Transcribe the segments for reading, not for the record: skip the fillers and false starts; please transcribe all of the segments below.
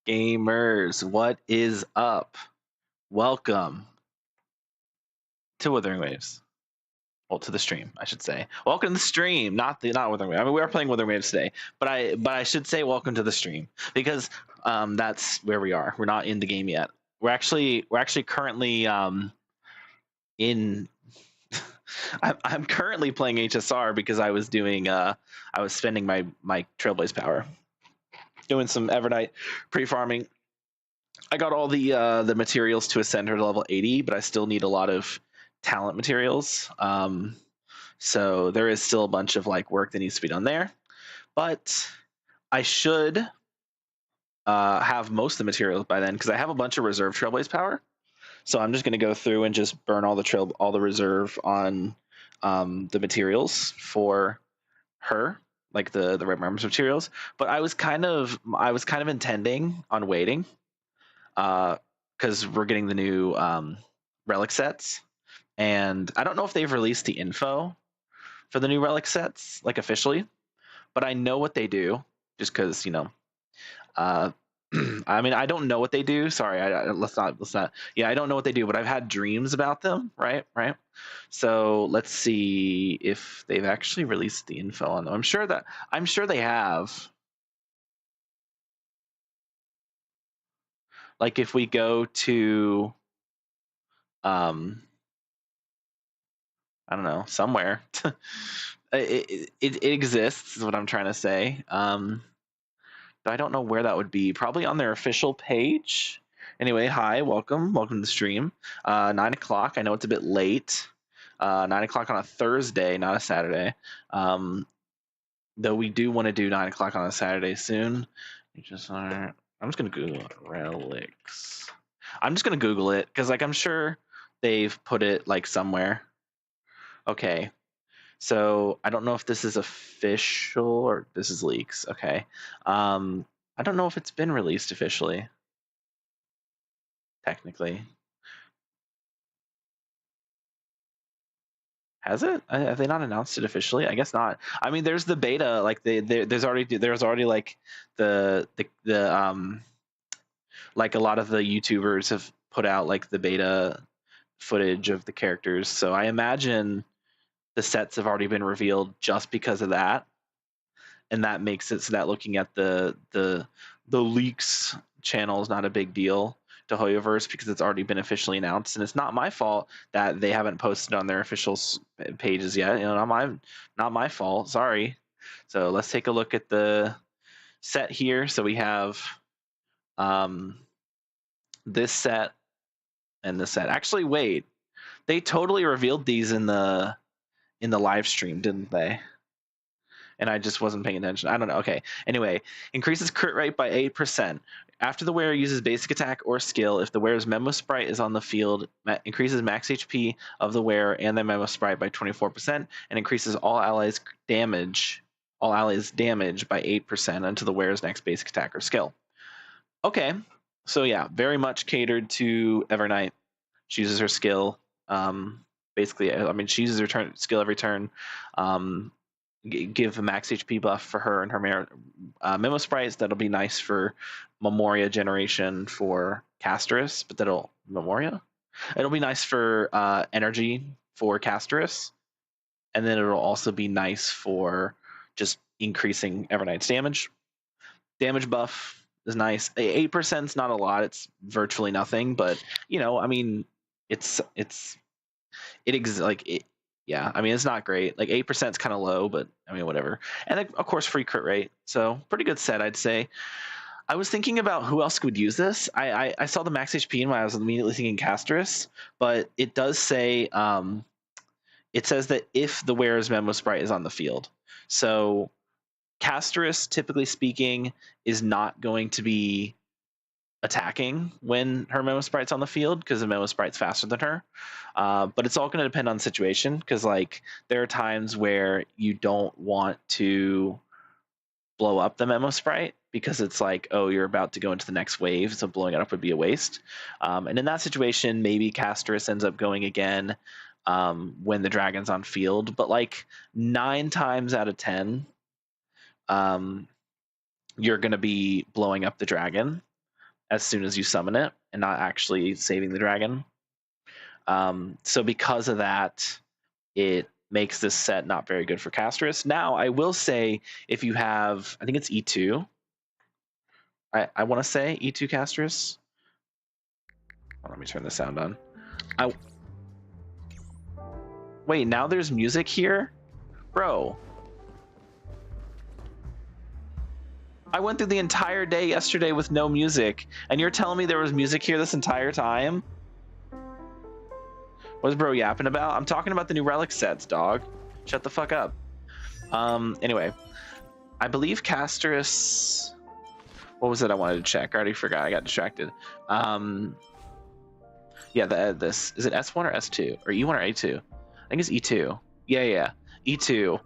Gamers, what is up? Welcome to Wuthering Waves. Well, to the stream, I should say. Welcome to the stream, not Wuthering Waves. I mean, we are playing Wuthering Waves today, but I should say welcome to the stream because that's where we are. We're not in the game yet. We're actually currently in. I'm currently playing HSR because I was doing I was spending my Trailblaze power, doing some Evernight pre-farming. I got all the materials to ascend her to level 80, but I still need a lot of talent materials. So there is still a bunch of like work that needs to be done there. But I should have most of the materials by then because I have a bunch of reserve Trailblaze power. So I'm just going to go through and just burn all the reserve on the materials for her, like the Red Marmor's materials. But I was kind of intending on waiting because we're getting the new relic sets, and I don't know if they've released the info for the new relic sets like officially, but I know what they do just because uh, I mean, I don't know what they do. Sorry, let's not. Yeah, I don't know what they do, but I've had dreams about them. Right. So let's see if they've actually released the info on them. I'm sure they have. Like if we go to I don't know, somewhere. it exists is what I'm trying to say. But I don't know where that would be. Probably on their official page. Anyway, hi, welcome to the stream. 9 o'clock. I know it's a bit late. 9 o'clock on a Thursday, not a Saturday. Though we do want to do 9 o'clock on a Saturday soon. I'm just gonna Google relics. I'm just gonna Google it because like I'm sure they've put it like somewhere. Okay, so I don't know if this is official or this is leaks. Okay, I don't know if it's been released officially. Technically, has it? Have they not announced it officially? I guess not. I mean, there's the beta. Like there's already like the like a lot of the YouTubers have put out like the beta footage of the characters. So I imagine the sets have already been revealed just because of that, and that makes it so that looking at the leaks channel is not a big deal to Hoyoverse because it's already been officially announced, and it's not my fault that they haven't posted on their official pages yet. Not my fault. Sorry. So let's take a look at the set here. So we have this set and this set. Actually, wait, they totally revealed these in the live stream, didn't they? And I just wasn't paying attention. I don't know. Okay. Anyway, increases crit rate by 8%. After the wearer uses basic attack or skill, if the wearer's memo sprite is on the field, increases max HP of the wearer and the memo sprite by 24%, and increases all allies damage by 8% until the wearer's next basic attack or skill. Okay. So yeah, very much catered to Evernight. She uses her skill. Basically, I mean, she uses her skill every turn. Give a max HP buff for her and her memo sprites. That'll be nice for Memoria generation for Casterus, but it'll be nice for energy for Casterus, and then it'll also be nice for just increasing Evernight's damage buff is nice. 8% is not a lot, it's virtually nothing, but I mean yeah, I mean, it's not great. Like 8% is kind of low, but I mean, whatever. And then, of course, free crit rate. So pretty good set, I'd say. I was thinking about who else would use this. I saw the max HP and I was immediately thinking Casterus, but it does say it says that if the wearer's memo sprite is on the field. So Casterus, typically speaking, is not going to be attacking when her memo sprite's on the field because the memo sprite's faster than her, but it's all going to depend on the situation because like there are times where you don't want to blow up the memo sprite because it's like, oh, you're about to go into the next wave, so blowing it up would be a waste, and in that situation maybe Casterus ends up going again when the dragon's on field, but like 9 times out of 10 you're going to be blowing up the dragon. as soon as you summon it and not actually saving the dragon. So because of that, it makes this set not very good for Castris. Now, I will say, if you have, I think it's E2. I want to say E2 Castris. Oh, let me turn the sound on. Wait, now there's music here? Bro. I went through the entire day yesterday with no music, and you're telling me there was music here this entire time? What's bro yapping about? I'm talking about the new relic sets, dog. Shut the fuck up. Anyway, I believe Castris. What was it I wanted to check? I already forgot. I got distracted. Yeah, this is it S1 or S2 or E1 or A2? I think it's E2. Yeah, E2.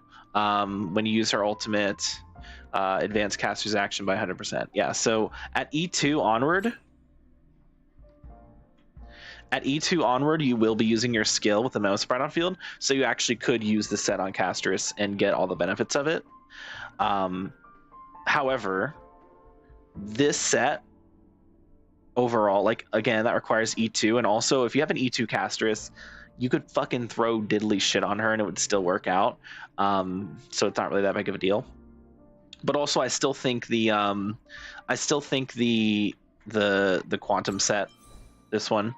When you use her ultimate, advance caster's action by 100%. Yeah, so at E2 onward, you will be using your skill with the mouse sprite on field, so you actually could use the set on Castris and get all the benefits of it. However, this set overall, like, again, that requires E2, and also if you have an E2 Castris, you could fucking throw diddly shit on her and it would still work out. So it's not really that big of a deal. But also, I still think the quantum set, this one,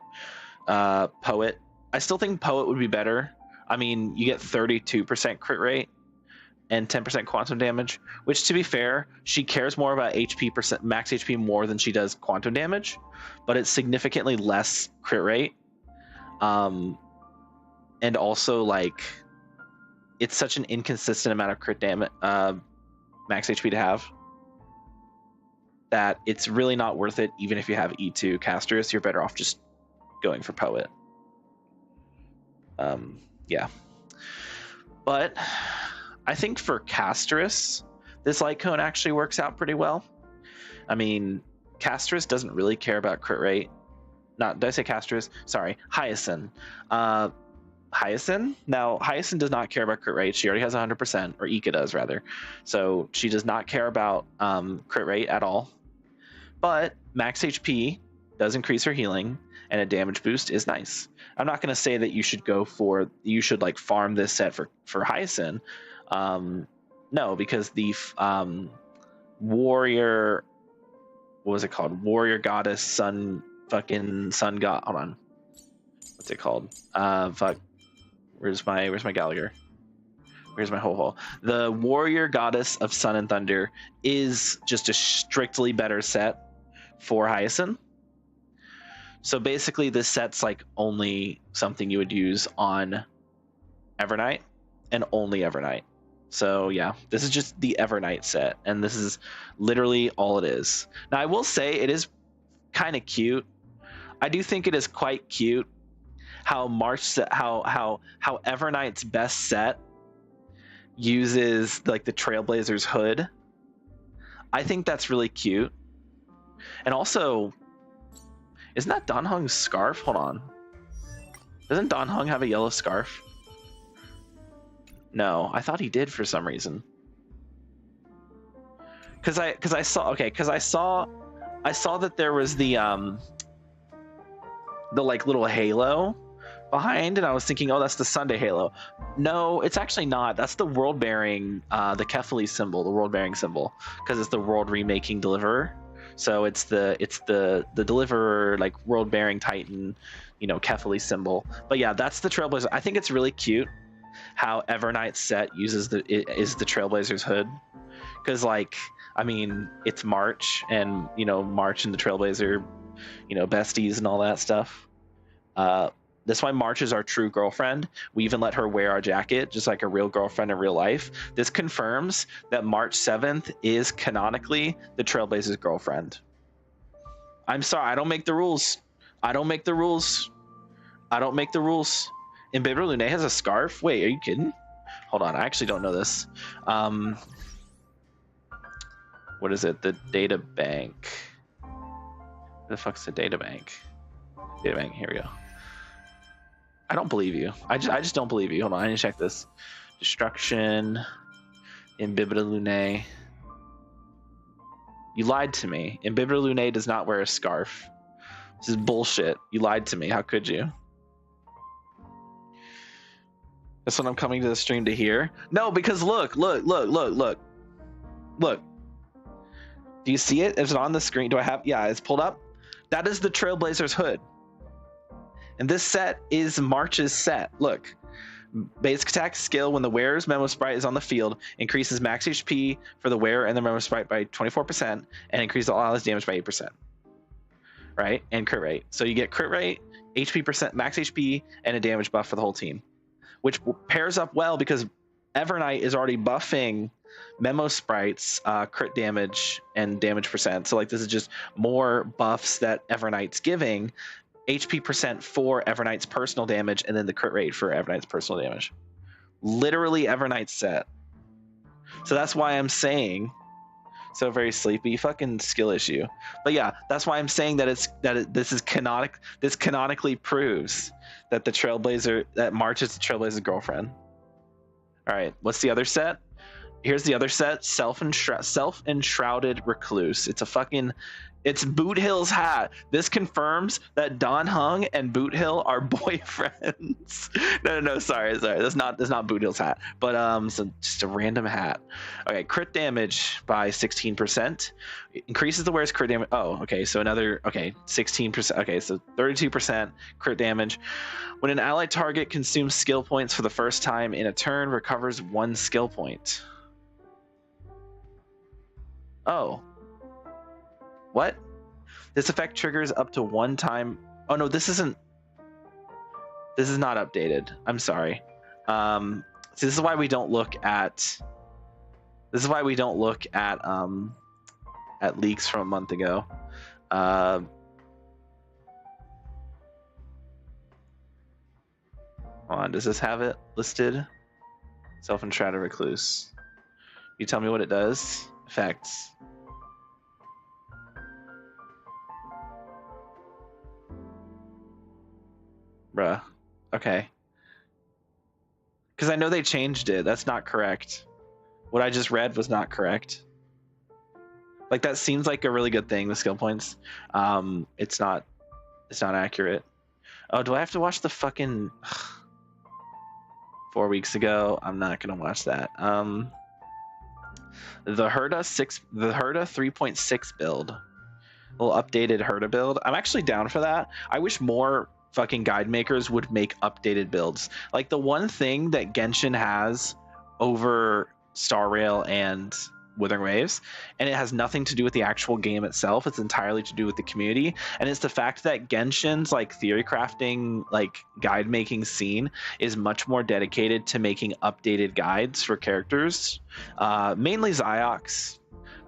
Poet. I still think Poet would be better. I mean, you get 32% crit rate and 10% quantum damage, which, to be fair, she cares more about max HP more than she does quantum damage, but it's significantly less crit rate. And also, like, it's such an inconsistent amount of crit damage, max HP to have, that it's really not worth it. Even if you have E2 Castris, you're better off just going for Poet. Yeah, but I think for Castris, this light cone actually works out pretty well. I mean, Castris doesn't really care about crit rate. Did I say Castris? Sorry, Hyacinth. Hyacinth? Now, Hyacinth does not care about crit rate. She already has 100%, or Ika does, rather. So she does not care about crit rate at all. But max HP does increase her healing, and a damage boost is nice. I'm not going to say that you should like farm this set for Hyacinth. No, because the warrior, what was it called? Warrior goddess sun god. Hold on, what's it called? Fuck. Where's my Gallagher? Where's my ho-ho? The warrior goddess of sun and thunder is just a strictly better set for Hyacinth. So basically, this set's like only something you would use on Evernight, and only Evernight. So yeah, this is just the Evernight set, and this is literally all it is. Now, I will say it is kind of cute. I do think it is quite cute how Evernight's best set uses like the Trailblazer's hood. I think that's really cute. And also, isn't that Dan Heng's scarf? Hold on. Doesn't Dan Heng have a yellow scarf? No, I thought he did for some reason. Because I saw that there was the like little halo behind, and I was thinking, oh, that's the Sunday halo. No, it's actually not. That's the world bearing, the Kefali symbol, the world bearing symbol, because it's the world remaking deliverer. So it's the deliverer, like world bearing Titan, Kefali symbol. But yeah, that's the Trailblazer. I think it's really cute how Evernight's set is the Trailblazer's hood, because like, I mean, it's March, and March and the Trailblazer, besties and all that stuff. That's why March is our true girlfriend. We even let her wear our jacket, just like a real girlfriend in real life. This confirms that March 7th is canonically the Trailblazer's girlfriend. I'm sorry, I don't make the rules. And Baby Lune has a scarf? Wait, are you kidding? Hold on, I actually don't know this. What is it? The data bank. Where the fuck's the data bank? Data bank, here we go. I don't believe you. I just don't believe you. Hold on, I need to check this. Destruction in Bibita Lune. You lied to me. Imbibitor Lunae does not wear a scarf. This is bullshit. You lied to me. How could you? That's what I'm coming to the stream to hear. No, because look. Look. Do you see it? Is it on the screen? Do I have? Yeah, it's pulled up. That is the Trailblazer's hood. And this set is March's set. Look. Basic attack skill when the wearer's Memo Sprite is on the field increases max HP for the wearer and the Memo Sprite by 24% and increases all allies damage by 8%. Right? And crit rate. So you get crit rate, HP percent, max HP, and a damage buff for the whole team, which pairs up well because Evernight is already buffing Memo Sprites, crit damage, and damage percent. So like this is just more buffs that Evernight's giving. HP percent for Evernight's personal damage, and then the crit rate for Evernight's personal damage. Literally Evernight's set. So that's why I'm saying, so very sleepy, fucking skill issue. But yeah, that's why I'm saying that this canonically proves that the Trailblazer, that March is the Trailblazer's girlfriend. All right, what's the other set? Here's the other set, Self-Enshrouded Recluse. It's Boot Hill's hat. This confirms that Don Hung and Boot Hill are boyfriends. No, sorry. That's not Boot Hill's hat. But so just a random hat. Okay, crit damage by 16%. Increases the wearer's crit damage. Oh, okay, so 16%. Okay, so 32% crit damage. When an allied target consumes skill points for the first time in a turn, recovers 1 skill point. Oh. What? This effect triggers up to 1 time. Oh no, this is not updated. I'm sorry. So this is why we don't look at leaks from a month ago. Hold on, does this have it listed? Self-Enshrouded Recluse. You tell me what it does. Effects. Bruh. Okay. Because I know they changed it. That's not correct. What I just read was not correct. Like that seems like a really good thing, the skill points. It's not accurate. Oh, do I have to watch the fucking 4 weeks ago? I'm not gonna watch that. The Herda 3.6 build. A little updated Herda build. I'm actually down for that. I wish more fucking guide makers would make updated builds. Like the one thing that Genshin has over Star Rail and Withering Waves, and it has nothing to do with the actual game itself, it's entirely to do with the community, and it's the fact that Genshin's like theory crafting, like guide making scene is much more dedicated to making updated guides for characters, mainly Ziox.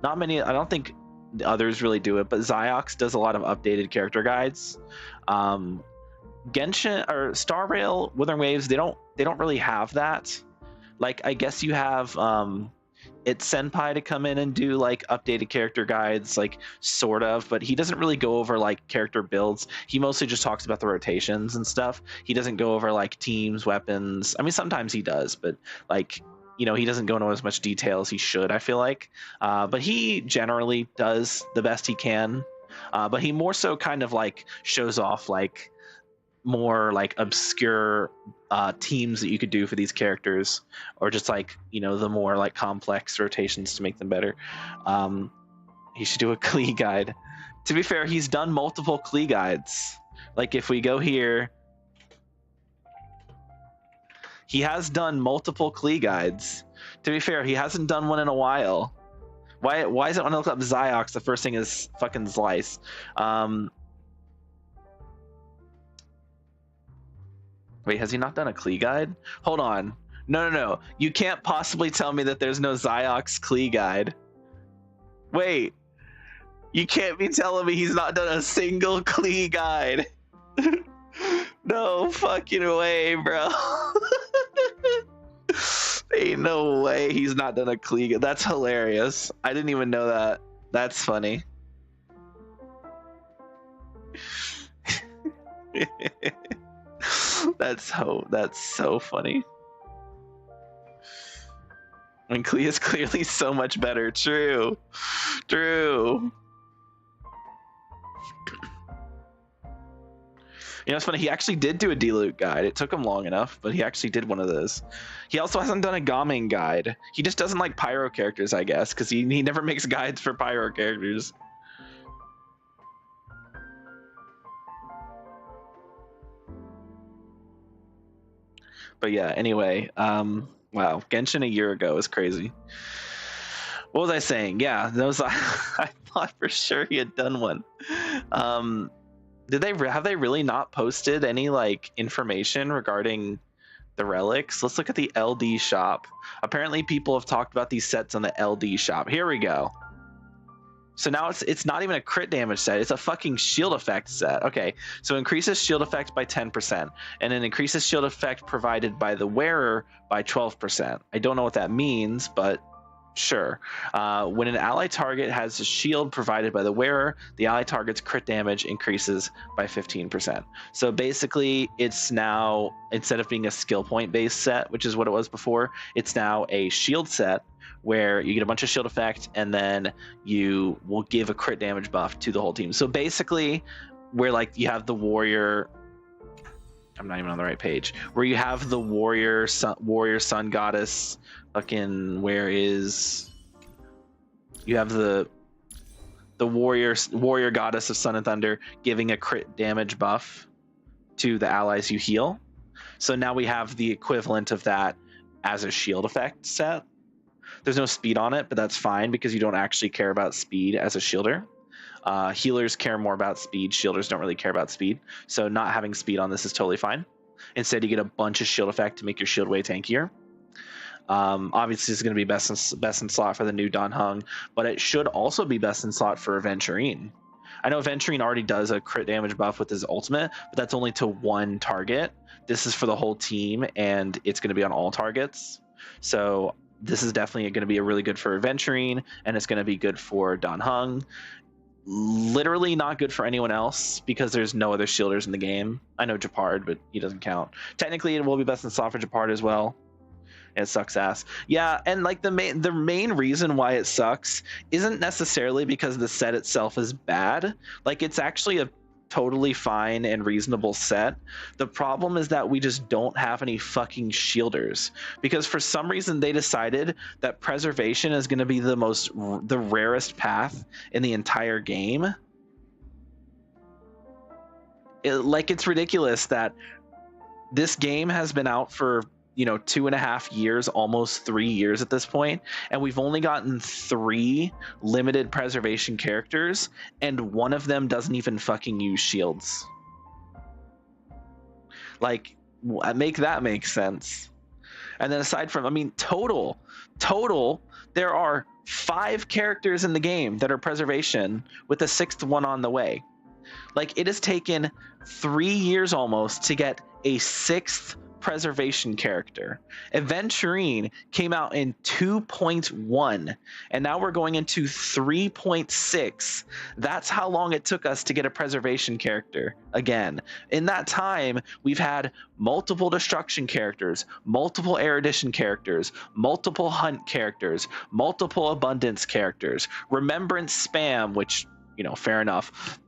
Not many, I don't think the others really do it, but Ziox does a lot of updated character guides. Genshin or Star Rail, Withering Waves, they don't really have that. Like I guess you have it's Senpai to come in and do like updated character guides, like sort of, but he doesn't really go over like character builds. He mostly just talks about the rotations and stuff. He doesn't go over like teams, weapons. I mean, sometimes he does, but like, you know, he doesn't go into as much detail as he should, I feel like. But he generally does the best he can. But he more so kind of like shows off like more like obscure teams that you could do for these characters, or just like, you know, the more like complex rotations to make them better. He should do a Klee guide. To be fair, he's done multiple Klee guides. Like if we go here, he has done multiple Klee guides. To be fair, he hasn't done one in a while. Why is it when I look up Ziox, the first thing is fucking Slice? Wait, has he not done a Klee guide? Hold on. No. You can't possibly tell me that there's no Ziox Klee guide. Wait. You can't be telling me he's not done a single Klee guide. No fucking way, bro. Ain't no way he's not done a Klee guide. That's hilarious. I didn't even know that. That's funny. That's so funny. I mean, Klee is clearly so much better. True. You know, it's funny. He actually did do a D-Loot guide. It took him long enough, but he actually did one of those. He also hasn't done a Gaming guide. He just doesn't like Pyro characters, I guess, because he never makes guides for Pyro characters. But yeah, anyway, wow, Genshin a year ago is crazy. What was I saying? Yeah, those I thought for sure he had done one. Have they really not posted any like information regarding the relics? Let's look at the LD shop. Apparently people have talked about these sets on the LD shop. Here we go. So now it's not even a crit damage set, it's a fucking shield effect set. Okay, so increases shield effect by 10%, and then increases shield effect provided by the wearer by 12%. I don't know what that means, but sure. When an ally target has a shield provided by the wearer, the ally target's crit damage increases by 15%. So basically, it's now, instead of being a skill point based set, which is what it was before, it's now a shield set where you get a bunch of shield effect and then you will give a crit damage buff to the whole team. So basically, where like you have the warrior, I'm not even on the right page, where you have the warrior sun goddess, fucking, where is, you have the warrior goddess of sun and thunder giving a crit damage buff to the allies you heal. So now we have the equivalent of that as a shield effect set. There's no speed on it, but that's fine because you don't actually care about speed as a shielder. Healers care more about speed. Shielders don't really care about speed. So not having speed on this is totally fine. Instead, you get a bunch of shield effect to make your shield way tankier. Obviously, it's going to be best in slot for the new Dan Heng, but it should also be best in slot for Aventurine. I know Aventurine already does a crit damage buff with his ultimate, but that's only to one target. This is for the whole team, and it's going to be on all targets. So this is definitely going to be a really good for Aventurine, and it's going to be good for Dan Heng. Literally not good for anyone else because there's no other shielders in the game. I know Japard, but he doesn't count. Technically, it will be best in slot for Japard as well. It sucks ass. Yeah, and like the main reason why it sucks isn't necessarily because the set itself is bad. Like, it's actually a totally fine and reasonable set. The problem is that we just don't have any fucking shielders because for some reason they decided that preservation is going to be the rarest path in the entire game. It's ridiculous that this game has been out for 2.5 years, almost 3 years at this point, and we've only gotten 3 limited preservation characters, and one of them doesn't even fucking use shields. Like, make that make sense. And then aside from, total, there are 5 characters in the game that are preservation, with the 6th one on the way. Like, it has taken 3 years almost to get a 6th preservation character. Aventurine came out in 2.1 and now we're going into 3.6. That's how long it took us to get a preservation character again. In that time, we've had multiple destruction characters, multiple erudition characters, multiple hunt characters, multiple abundance characters, remembrance spam, which, fair enough,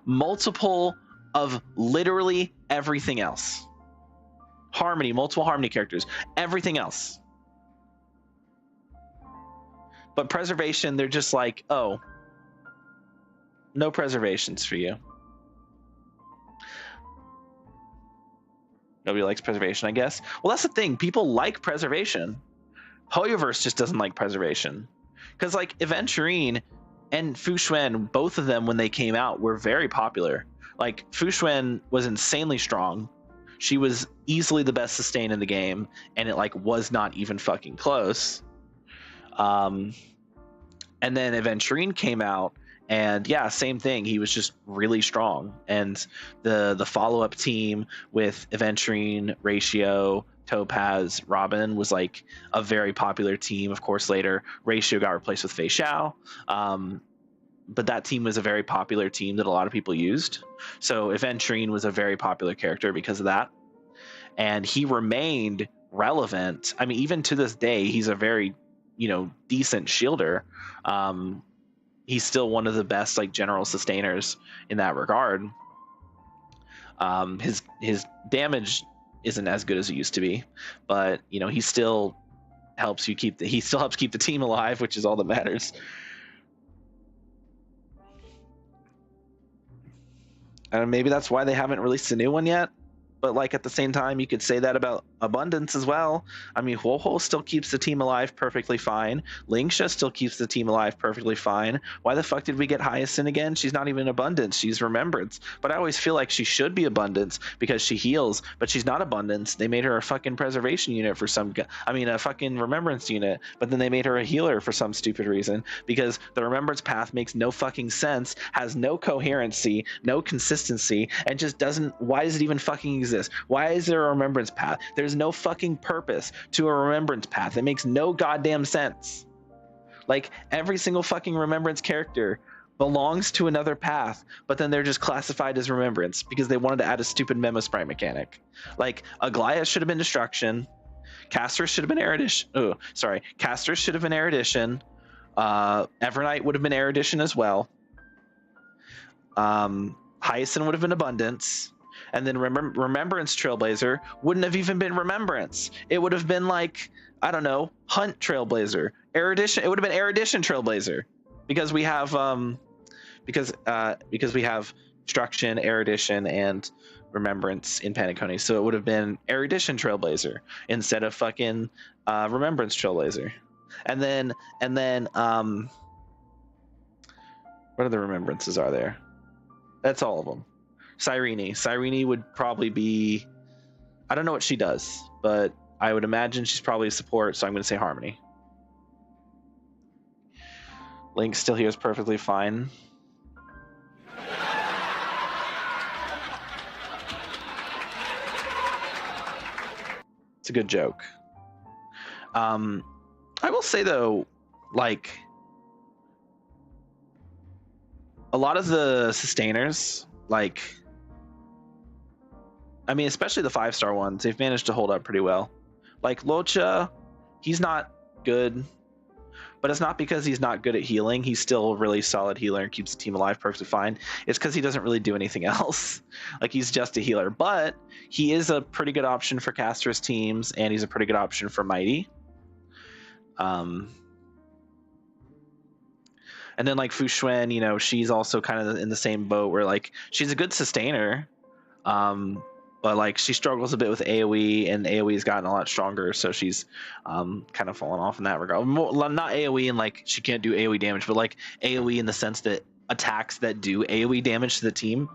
multiple of literally everything else. Harmony, multiple harmony characters, everything else. But preservation, they're just like, oh, no preservations for you. Nobody likes preservation, I guess. Well, that's the thing. People like preservation. Hoyoverse just doesn't like preservation. Because, like, Aventurine and Fu Xuan, both of them, when they came out, were very popular. Like, Fu Xuan was insanely strong. She was easily the best sustain in the game, and it was not even fucking close. And then Aventurine came out, and yeah, same thing. He was just really strong. And the follow-up team with Aventurine, Ratio, Topaz, Robin was like a very popular team. Of course, later Ratio got replaced with Fei Xiao. But that team was a very popular team that a lot of people used. So Aventurine was a very popular character because of that. And he remained relevant. I mean, even to this day, he's a very, decent shielder. He's still one of the best like general sustainers in that regard. His damage isn't as good as it used to be, but he still helps keep the team alive, which is all that matters. And maybe that's why they haven't released a new one yet. But like at the same time, you could say that about Abundance as well. I mean, Huoho still keeps the team alive perfectly fine. Lingsha still keeps the team alive perfectly fine. Why the fuck did we get Hyacinth again? She's not even Abundance. She's Remembrance. But I always feel like she should be Abundance because she heals, but she's not Abundance. They made her a fucking preservation unit for a fucking Remembrance unit, but then they made her a healer for some stupid reason because the Remembrance path makes no fucking sense, has no coherency, no consistency, and just doesn't. Why does it even fucking exist? Why is there a remembrance path? There's no fucking purpose to a remembrance path. It makes no goddamn sense. Like every single fucking remembrance character belongs to another path, but then they're just classified as remembrance because they wanted to add a stupid memo sprite mechanic. Like Aglaia should have been destruction. Caster should have been erudition. Oh, sorry. Caster should have been erudition. Evernight would have been erudition as well. Hyacinth would have been abundance. And then Remembrance Trailblazer wouldn't have even been Remembrance. It would have been like, I don't know, Hunt Trailblazer. Erudition. It would have been Erudition Trailblazer, because we have because we have Destruction, Erudition, and Remembrance in Panettone. So it would have been Erudition Trailblazer instead of fucking Remembrance Trailblazer. And then what other remembrances are there? That's all of them. Cyrene would probably be, I don't know what she does, but I would imagine she's probably a support, so I'm going to say Harmony. Link still hears perfectly fine. It's a good joke. I will say though, like, a lot of the sustainers, like, I mean, especially the 5-star ones, they've managed to hold up pretty well. Like Locha, he's not good, but it's not because he's not good at healing. He's still a really solid healer and keeps the team alive perfectly fine. It's because he doesn't really do anything else. Like, he's just a healer, but he is a pretty good option for Caster's teams, and he's a pretty good option for Mighty. And then like Fu Xuan, she's also kind of in the same boat where like she's a good sustainer, but like she struggles a bit with AoE, and AoE's gotten a lot stronger, so she's kind of fallen off in that regard. Not AoE and like she can't do AoE damage, but like AoE in the sense that attacks that do AoE damage to the team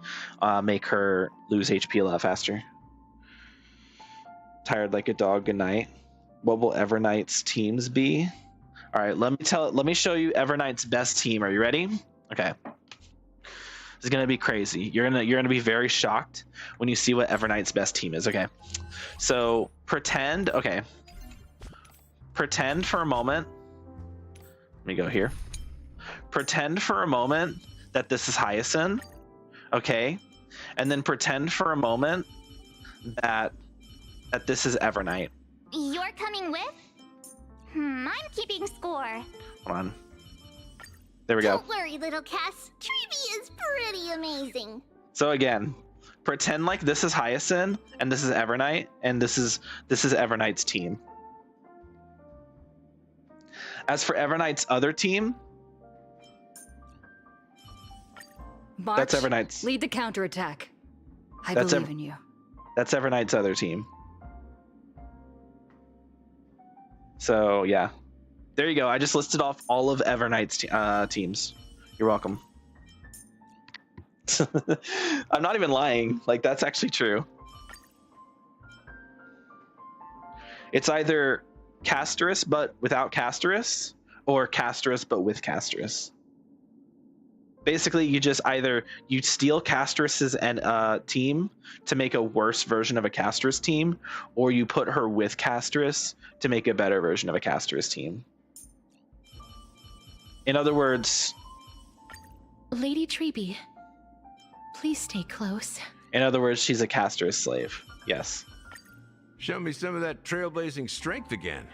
make her lose HP a lot faster. Tired like a dog, good night. What will Evernight's teams be? All right, let me show you Evernight's best team. Are you ready? Okay. This is gonna be crazy. You're gonna be very shocked when you see what Evernight's best team is. Okay. So pretend for a moment. Let me go here. Pretend for a moment that this is Hyacinth. Okay. And then pretend for a moment that this is Evernight. You're coming with? I'm keeping score. Hold on. There we go. Don't worry, little Cass. Treevee is pretty amazing. So again, pretend like this is Hyacinth and this is Evernight, and this is Evernight's team. As for Evernight's other team, March, that's Evernight's. Lead the counterattack. I That's believe in you. That's Evernight's other team. So yeah, there you go. I just listed off all of Evernight's teams. You're welcome. I'm not even lying. Like, that's actually true. It's either Casterus but without Casterus, or Casterus but with Casterus. Basically, you steal Casterus's team to make a worse version of a Casterus team, or you put her with Casterus to make a better version of a Casterus team. In other words, Lady Treevee, please stay close. in other words, she's a Casterus slave. Yes. Show me some of that trailblazing strength again.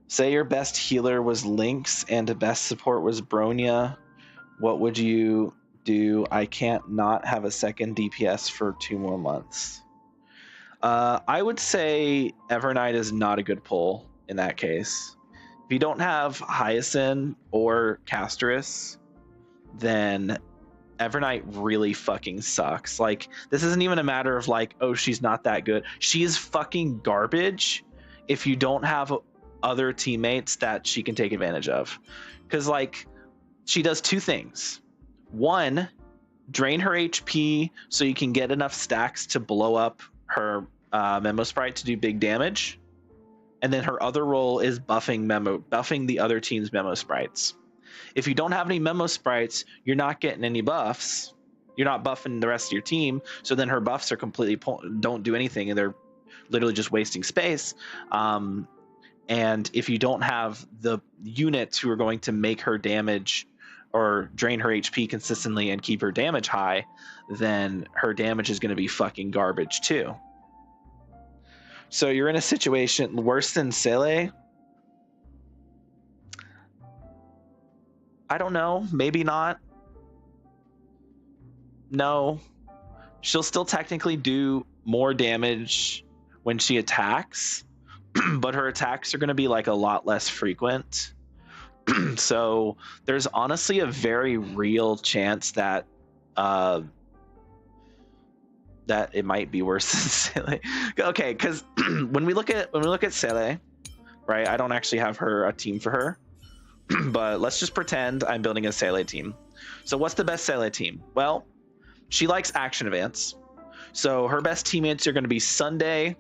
Say your best healer was Lynx and the best support was Bronya. What would you do? I can't not have a second DPS for 2 more months. I would say Evernight is not a good pull in that case. If you don't have Hyacinth or Castris, then Evernight really fucking sucks. Like, this isn't even a matter of like, oh, she's not that good. She is fucking garbage if you don't have other teammates that she can take advantage of. Because, like, she does 2 things. One, drain her HP so you can get enough stacks to blow up her Memo Sprite to do big damage. And then her other role is buffing the other team's Memo Sprites. If you don't have any Memo Sprites, you're not getting any buffs. You're not buffing the rest of your team. So then her buffs are completely don't do anything, and they're literally just wasting space. And if you don't have the units who are going to make her damage or drain her HP consistently and keep her damage high, then her damage is going to be fucking garbage too. So you're in a situation worse than Sele. I don't know. Maybe not. No. She'll still technically do more damage when she attacks, but her attacks are going to be like a lot less frequent. So there's honestly a very real chance that that it might be worse than Sele. Okay, because when we look at Sele, right? I don't actually have a team for her. But let's just pretend I'm building a Sele team. So what's the best Sele team? Well, she likes action advance. So her best teammates are going to be Sunday,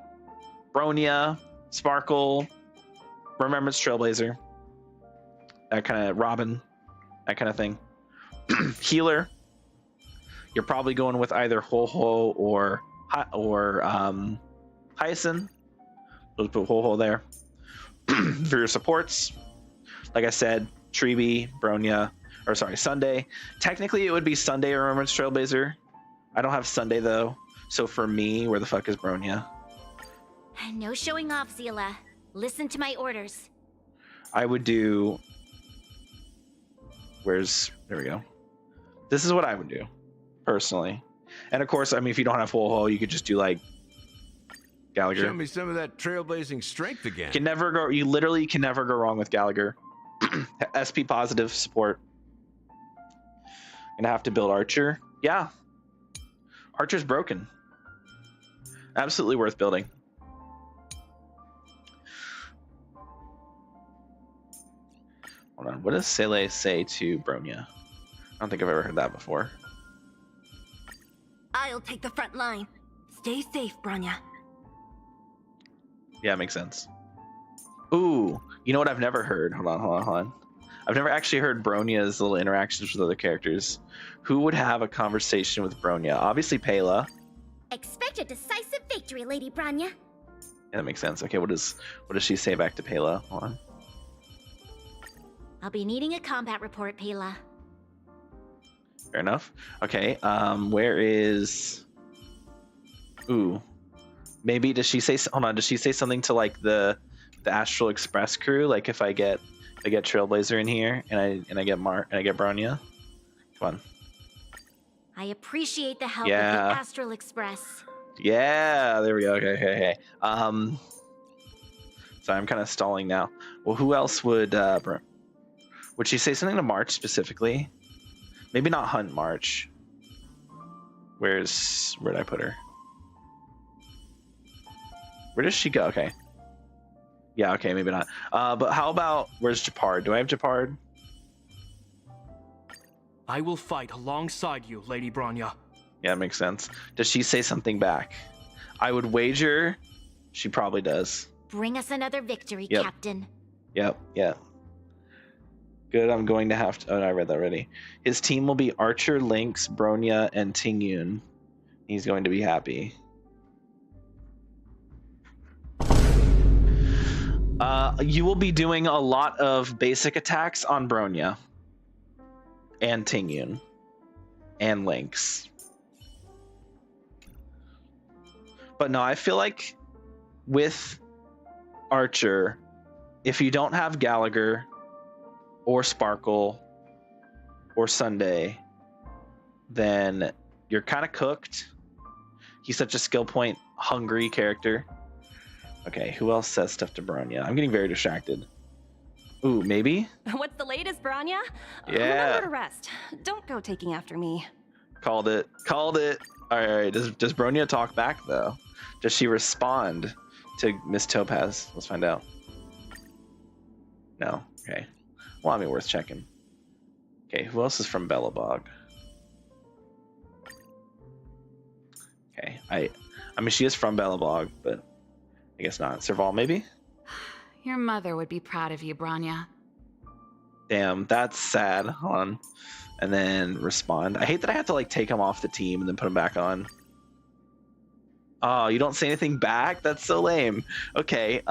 Bronya, Sparkle, Remembrance Trailblazer, that kind of Robin, that kind of thing. Healer, you're probably going with either Ho-Ho or Hyacinth. Let's put Ho-Ho there. For your supports, like I said, Treeby, Bronya, or sorry, Sunday. Technically, it would be Sunday or Remembrance Trailblazer. I don't have Sunday, though. So for me, where the fuck is Bronya? No showing off, Zila. Listen to my orders. I would do... There we go. This is what I would do, personally. And of course, I mean, if you don't have Ho-Ho, you could just do, like, Gallagher. Show me some of that trailblazing strength again. You literally can never go wrong with Gallagher. SP positive support. Gonna have to build Archer. Yeah. Archer's broken. Absolutely worth building. Hold on. What does Sele say to Bronya? I don't think I've ever heard that before. I'll take the front line. Stay safe, Bronya. Yeah, makes sense. Ooh, you know what I've never heard? Hold on. I've never actually heard Bronya's little interactions with other characters. Who would have a conversation with Bronya? Obviously, Pela. Expect a decisive victory, Lady Bronya. Yeah, that makes sense. Okay, what does she say back to Pela? Hold on. I'll be needing a combat report, Pela. Fair enough. Okay, where is... Ooh. Maybe does she say... Hold on, does she say something to, like, the Astral Express crew? Like, if I get Trailblazer in here and I get Bronya? Come on. I appreciate the help Yeah. of the Astral Express. Yeah, there we go. Okay. So I'm kind of stalling now. Well, who else would she say something to March specifically? Maybe not Hunt March. Where'd I put her? Where does she go? Okay. Yeah, okay, maybe not. But how about, where's Japard? Do I have Japard? I will fight alongside you, Lady Bronya. Yeah, makes sense. Does she say something back? I would wager she probably does. Bring us another victory, Yep. Captain. Yep. Good, I'm going to have to... Oh, no, I read that already. His team will be Archer, Lynx, Bronya, and Tingyun. He's going to be happy. You will be doing a lot of basic attacks on Bronya. And Tingyun. And Lynx. But no, I feel like with Archer, if you don't have Gallagher or Sparkle or Sunday, then you're kind of cooked. He's such a skill point hungry character. Okay, who else says stuff to Bronya? I'm getting very distracted. Ooh, maybe? What's the latest, Bronya? Yeah. Remember to rest. Don't go taking after me. Called it. Called it. All right. Does Bronya talk back though? Does she respond to Miss Topaz? Let's find out. No. Okay. Well, I mean, worth checking. Okay. Who else is from Bellabog? Okay. I mean, she is from Bellabog, but I guess not. Serval, maybe? Your mother would be proud of you, Bronya. Damn, that's sad. Hold on. And then respond. I hate that I have to like take him off the team and then put him back on. Oh, you don't say anything back? That's so lame. Okay,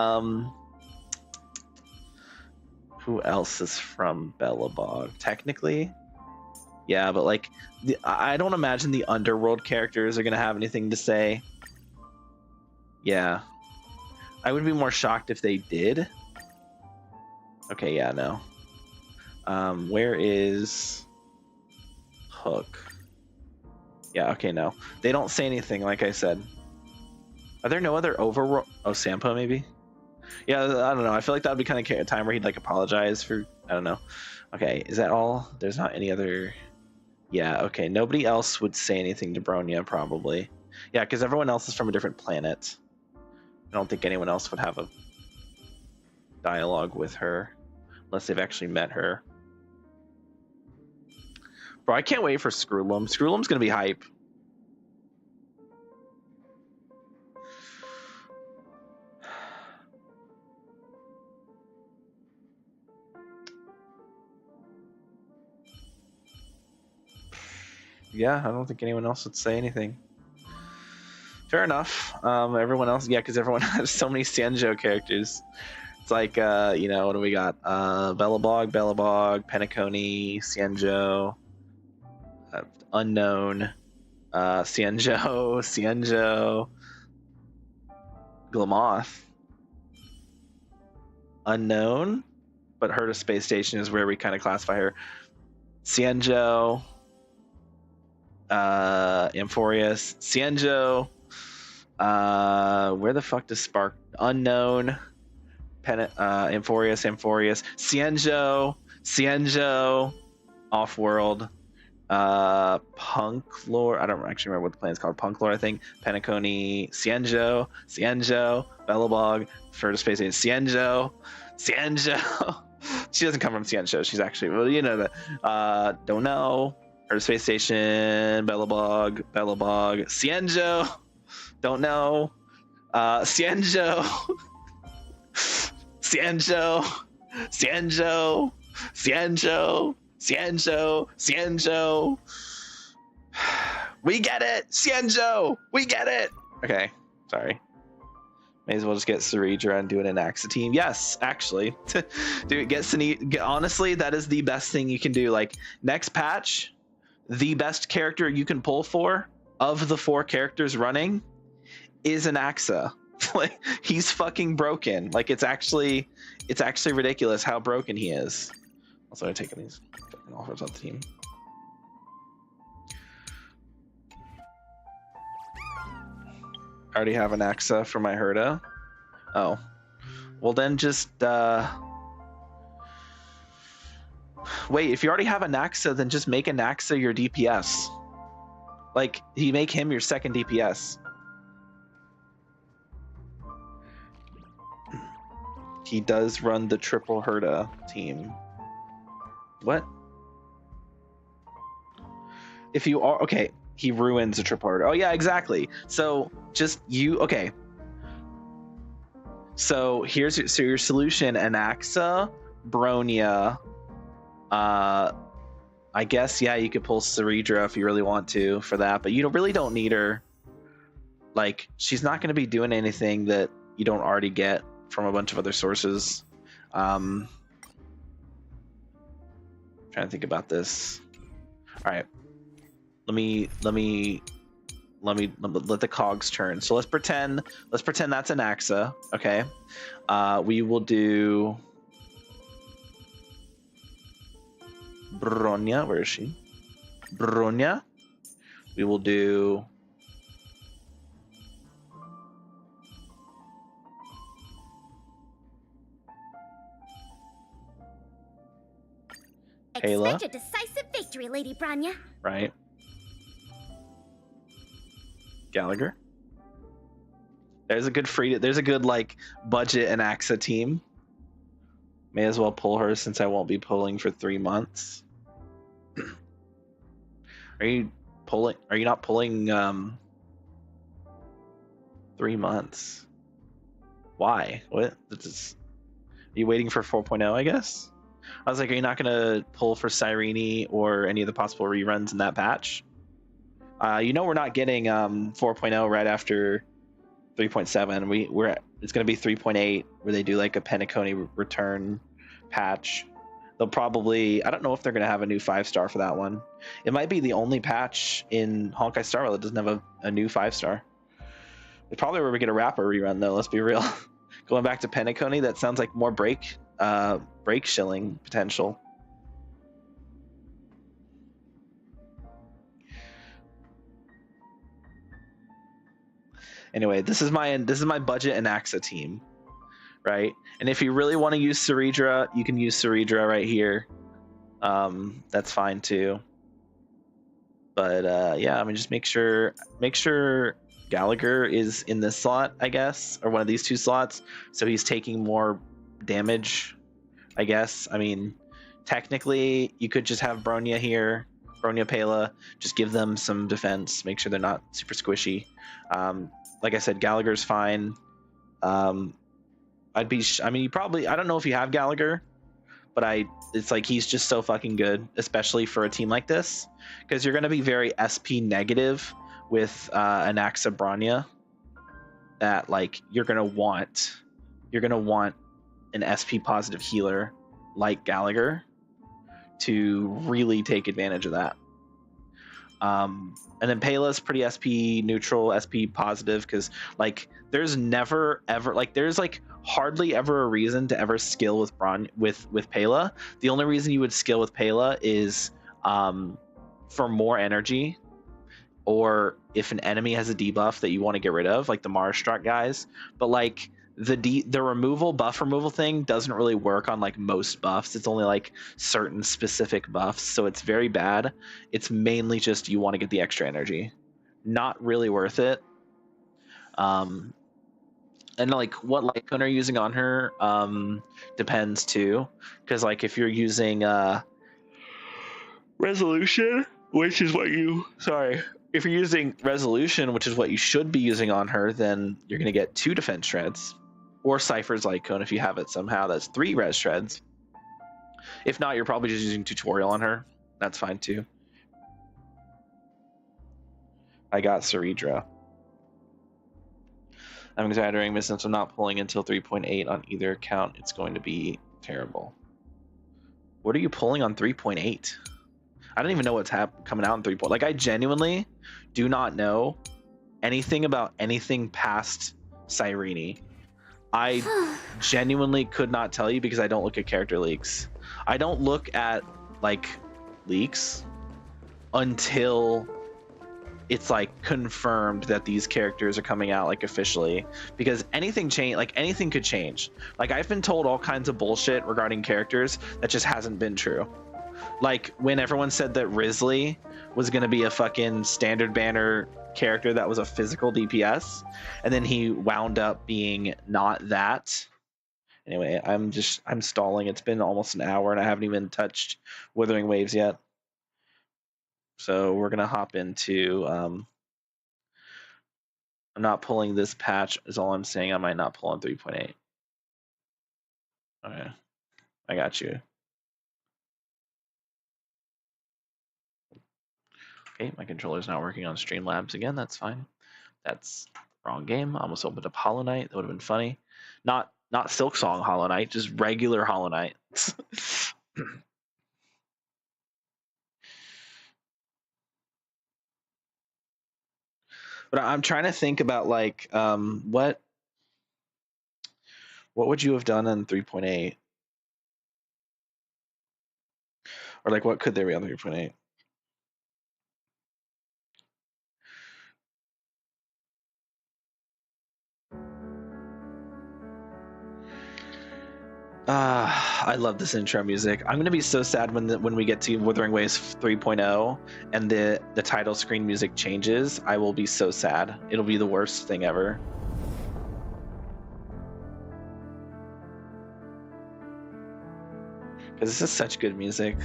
who else is from Bellabog? Technically? Yeah, but like I don't imagine the underworld characters are gonna have anything to say. Yeah. I would be more shocked if they did. Okay, yeah, no. Where is Hook? Yeah, okay, no. They don't say anything, like I said. Are there no other overworld? Oh, Sampo, maybe? Yeah, I don't know. I feel like that would be kind of a time where he'd like apologize for, I don't know. Okay, is that all? There's not any other... Yeah, okay. Nobody else would say anything to Bronya, probably. Yeah, because everyone else is from a different planet. I don't think anyone else would have a dialogue with her unless they've actually met her. Bro, I can't wait for Screwlum. Screwlum's gonna be hype. Yeah, I don't think anyone else would say anything. Fair enough. Everyone else, yeah, because everyone has so many Sanjo characters. It's like, you know, what do we got? Bellabog, Penacony, Sanjo, Unknown, Cienjo, Glamoth, Unknown, but her to Space Station is where we kind of classify her. Cienjo, Amphorius, Cienjo, where the fuck does Spark? Unknown, Amphorius, Cienjo, Offworld, Punk Lore. I don't actually remember what the plan is called. Punk Lore, I think. Penacony, Cienjo, Bellabog, Further Space Station, Cienjo. She doesn't come from Cienjo. She's actually, well, you know, don't know. Further Space Station, Bellabog, Cienjo. Don't know. Cienjo. We get it. Cienjo. We get it. Okay. Sorry. May as well just get Ceridra and do an Anaxa team. Yes, actually. Dude, honestly, that is the best thing you can do. Like, next patch, the best character you can pull for of the 4 characters running is Anaxa. Like, he's fucking broken. Like, it's actually ridiculous how broken he is. Also, I'm taking these fucking offers off the team. I already have an Axa for my Herda. Oh. Well, then just, wait, if you already have an Axa, then just make an Axa your DPS. Like, you make him your second DPS. He does run the triple Herda team. What? If you are, okay, he ruins the triple Herda. Oh yeah, exactly. So just okay. So here's your solution: Anaxa, Bronya. I guess, yeah, you could pull Ceridra if you really want to for that, but you really don't need her. Like, she's not going to be doing anything that you don't already get from a bunch of other sources. Trying to think about this. All right, let me let the cogs turn. So let's pretend that's an Axa. Okay. We will do Bronya. Where is she? Bronya. We will do Kayla. Expect a decisive victory, Lady Bronya. Right. Gallagher. There's a good like budget and Axa team. May as well pull her since I won't be pulling for 3 months. Are you not pulling 3 months? Why? What? Are you waiting for 4.0, I guess? I was like, are you not gonna pull for Cyrene or any of the possible reruns in that patch? We're not getting 4.0 right after 3.7. It's gonna be 3.8 where they do like a Penacony return patch. They'll probably, I don't know if they're gonna have a new 5-star for that one. It might be the only patch in Honkai Star Rail that doesn't have a new 5-star. It's probably where we get a Rapper rerun though, let's be real. Going back to Penacony, that sounds like more break shilling potential. Anyway, this is my budget and Axa team, right? And if you really want to use Ceridra, you can use Ceridra right here. That's fine too. But yeah, I mean, just make sure Gallagher is in this slot, I guess, or one of these 2 slots, so he's taking more damage, I guess. I mean, technically, you could just have Bronya here, Bronya Pela, just give them some defense, make sure they're not super squishy. Like I said, Gallagher's fine. I mean, you probably, I don't know if you have Gallagher, but it's like he's just so fucking good, especially for a team like this, because you're going to be very SP negative with an Axa Bronya, that like you're going to want an SP positive healer like Gallagher to really take advantage of that. And then Pela's pretty SP neutral, SP positive, because like there's never ever like there's like hardly ever a reason to ever skill with with Pela. The only reason you would skill with Pela is for more energy, or if an enemy has a debuff that you want to get rid of, like the Mars Struck guys. But like the removal buff removal thing doesn't really work on like most buffs. It's only like certain specific buffs, so it's very bad. It's mainly just you want to get the extra energy. Not really worth it. And like what Lycone are using on her depends too, because like if you're using resolution, which is what you if you're using resolution, which is what you should be using on her, then you're going to get 2 defense shreds, or Cypher's Lycone if you have it somehow. That's 3 res shreds. If not, you're probably just using tutorial on her. That's fine too. I got Ceridra. I'm exaggerating, but since I'm not pulling until 3.8 on either account, it's going to be terrible. What are you pulling on 3.8? I don't even know what's coming out in 3. Like, I genuinely do not know anything about anything past Cyrene. I genuinely could not tell you because I don't look at character leaks. I don't look at like leaks until it's like confirmed that these characters are coming out like officially, because anything could change. Like, I've been told all kinds of bullshit regarding characters that just hasn't been true. Like when everyone said that Risley was going to be a fucking standard banner character that was a physical DPS, and then he wound up being not that. Anyway, I'm stalling. It's been almost an hour and I haven't even touched Withering Waves yet. So we're going to hop into I'm not pulling this patch is all I'm saying. I might not pull on 3.8. Okay. I got you. Okay, my controller's not working on Streamlabs again. That's fine. That's wrong game. I almost opened up Hollow Knight. That would have been funny. Not Silk Song Hollow Knight, just regular Hollow Knight. But I'm trying to think about like what would you have done in 3.8? Or like what could there be on 3.8? I love this intro music. I'm gonna be so sad when we get to Wuthering Waves 3.0 and the title screen music changes. I will be so sad. It'll be the worst thing ever. Because this is such good music.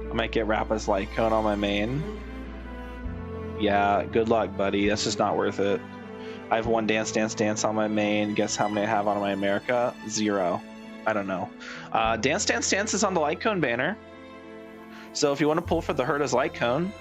I might get Rappa's light cone on my main. Yeah, good luck, buddy. That's just not worth it. I have 1 Dance Dance Dance on my main. Guess how many I have on my America? 0. I don't know. Dance Dance Dance is on the light cone banner. So if you want to pull for the Herta's light cone,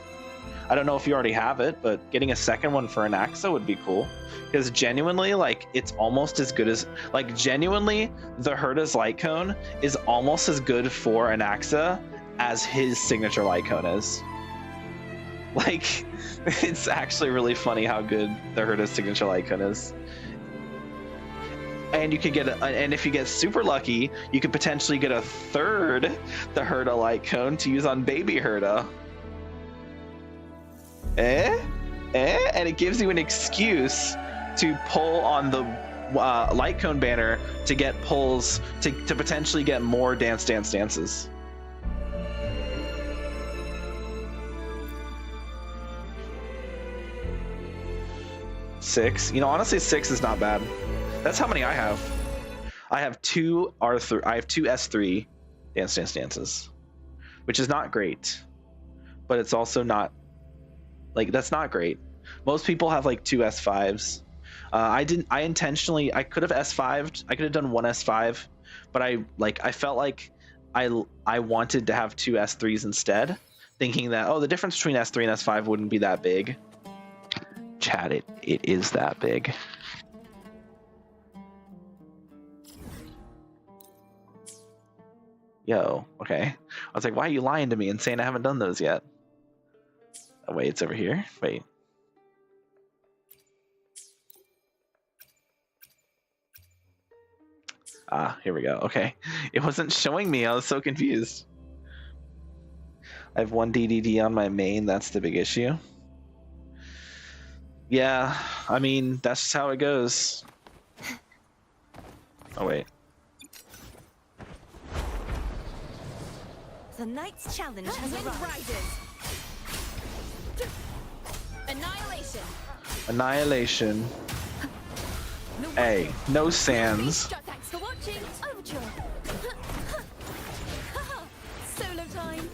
I don't know if you already have it, but getting a second one for an Axa would be cool. Because genuinely, like, it's almost as good as, like, genuinely, the Herta's light cone is almost as good for an Axa as his signature light cone is. Like, it's actually really funny how good the Herta's signature light cone is. And you could get and if you get super lucky, you could potentially get a third the Herta light cone to use on baby Herta. And it gives you an excuse to pull on the light cone banner to get pulls to potentially get more Dance Dance Dances. Six. You know, honestly, 6 is not bad. That's how many I have. I have 2 R3. I have 2 S3 Dance Dance Dances, which is not great, but it's also not like that's not great. Most people have like 2 S5s. I didn't. I intentionally. I could have S5'd. I could have done 1 S5, but I felt like I wanted to have 2 S3s instead, thinking that the difference between S3 and S5 wouldn't be that big. Chat, it is that big. Yo, okay. I was like, why are you lying to me and saying I haven't done those yet? Oh, wait, it's over here? Wait. Ah, here we go. Okay. It wasn't showing me. I was so confused. I have 1 DDD on my main. That's the big issue. Yeah, I mean, that's just how it goes. Oh, wait. The Knight's challenge has arrived. Annihilation. Annihilation. Hey, no sands. Thanks for watching. Overture. Solo time.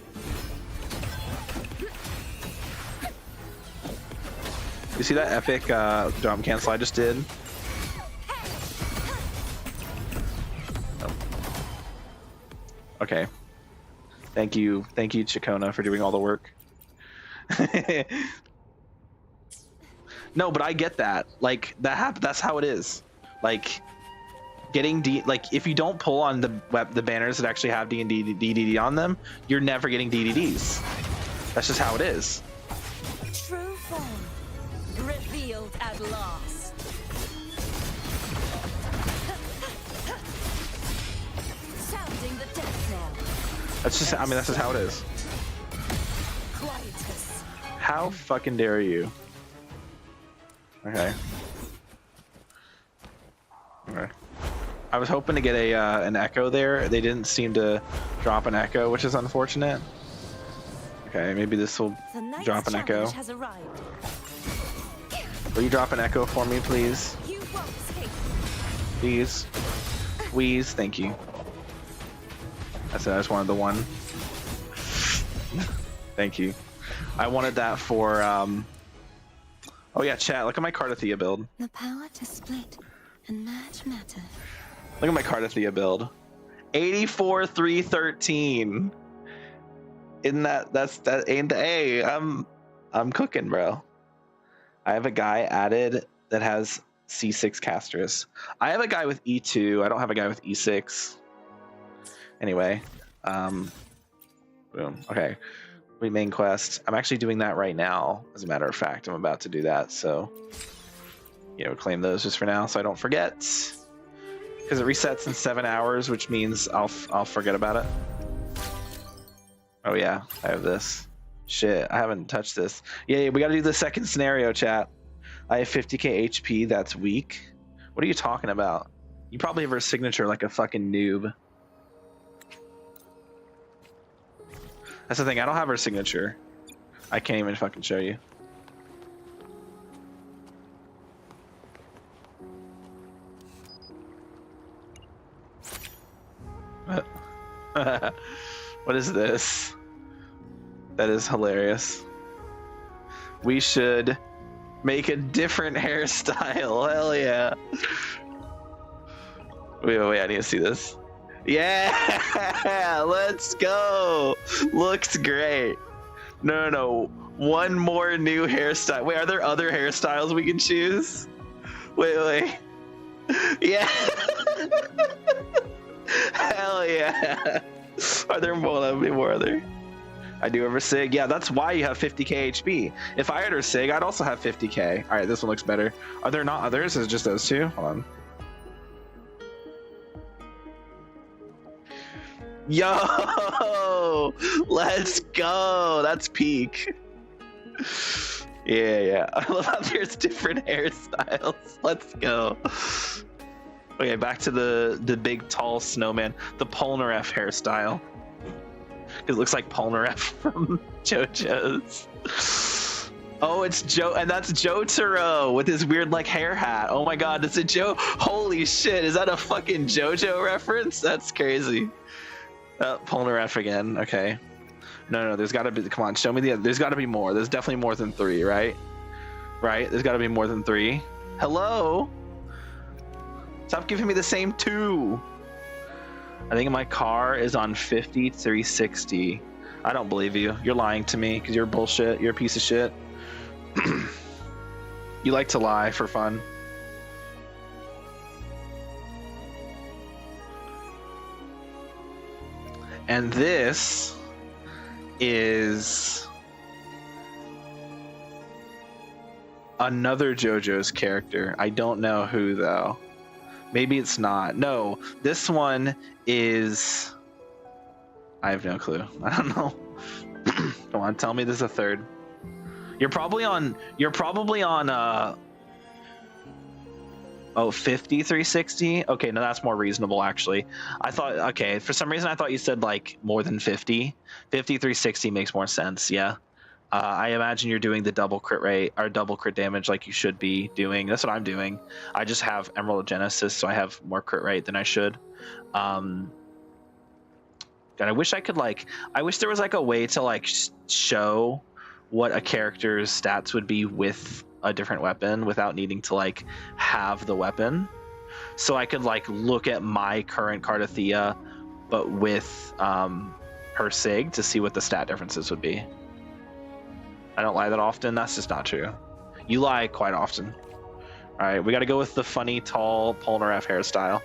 You see that epic jump cancel I just did? Oh. Okay. Thank you, Chacona, for doing all the work. No, but I get that. Like that's how it is. Like getting if you don't pull on the banners that actually have DDD on them, you're never getting DDDs. That's just how it is. True form revealed at last. Sounding the death knell. That's just how it is. Quietus. How fucking dare you? Okay. Okay. I was hoping to get an echo there. They didn't seem to drop an echo, which is unfortunate. Okay, maybe this will drop an echo. Has arrived. Will you drop an echo for me, please? You won't escape. Please. Please, thank you. I said I just wanted the one. Thank you. I wanted that for oh yeah, chat, look at my Cardathea build. The power to split and merge matter. Look at my Cardathea build. 84-313. Isn't that ain't the A. I'm cooking, bro. I have a guy added that has C6 casters. I have a guy with E2. I don't have a guy with E6. Anyway, boom. Okay, main quest. I'm actually doing that right now. As a matter of fact, I'm about to do that. So, claim those just for now, so I don't forget. Because it resets in 7 hours, which means I'll forget about it. Oh yeah, I have this. Shit, I haven't touched this. Yeah, we got to do the second scenario, chat. I have 50k HP. That's weak. What are you talking about? You probably have her signature like a fucking noob. That's the thing. I don't have her signature. I can't even fucking show you. What is this? That is hilarious. We should make a different hairstyle. Hell yeah. Wait, I need to see this. Yeah, let's go. Looks great. No. One more new hairstyle. Wait, are there other hairstyles we can choose? Wait. Yeah. Hell yeah. Are there more? Let me more. Are there? I do have her sig. Yeah, that's why you have 50k HP. If I had her sig, I'd also have 50k. All right, this one looks better. Are there not others? Is it just those two? Hold on. Yo, let's go. That's peak. Yeah. I love how there's different hairstyles. Let's go. Okay, back to the big tall snowman, the Polnareff hairstyle. It looks like Polnareff from JoJo's. Oh, it's Joe, and that's Jotaro with his weird like hair hat. Oh my god, it's a Joe. Holy shit, is that a fucking JoJo reference? That's crazy. Polnareff again. Okay. No, there's got to be. Come on, show me the. There's got to be more. There's definitely more than 3, right? Right. There's got to be more than 3. Hello. Stop giving me the same 2. I think my car is on 5360. I don't believe you. You're lying to me because you're bullshit. You're a piece of shit. You like to lie for fun. And this is another JoJo's character. I don't know who though. Maybe it's not. No, this one is. I have no clue. I don't know. Come on, tell me there's a third. You're probably on. Oh, 5360. Okay, no, that's more reasonable actually. I thought. Okay, for some reason I thought you said like more than 50. 5360 makes more sense. Yeah. I imagine you're doing the double crit rate or double crit damage like you should be doing. That's what I'm doing. I just have Emerald Genesis, so I have more crit rate than I should. God, I wish I could like. I wish there was like a way to like show what a character's stats would be with a different weapon without needing to like have the weapon. So I could like look at my current Cardathea, but with her sig to see what the stat differences would be. I don't lie that often. That's just not true. You lie quite often. All right, we got to go with the funny, tall Polnareff hairstyle.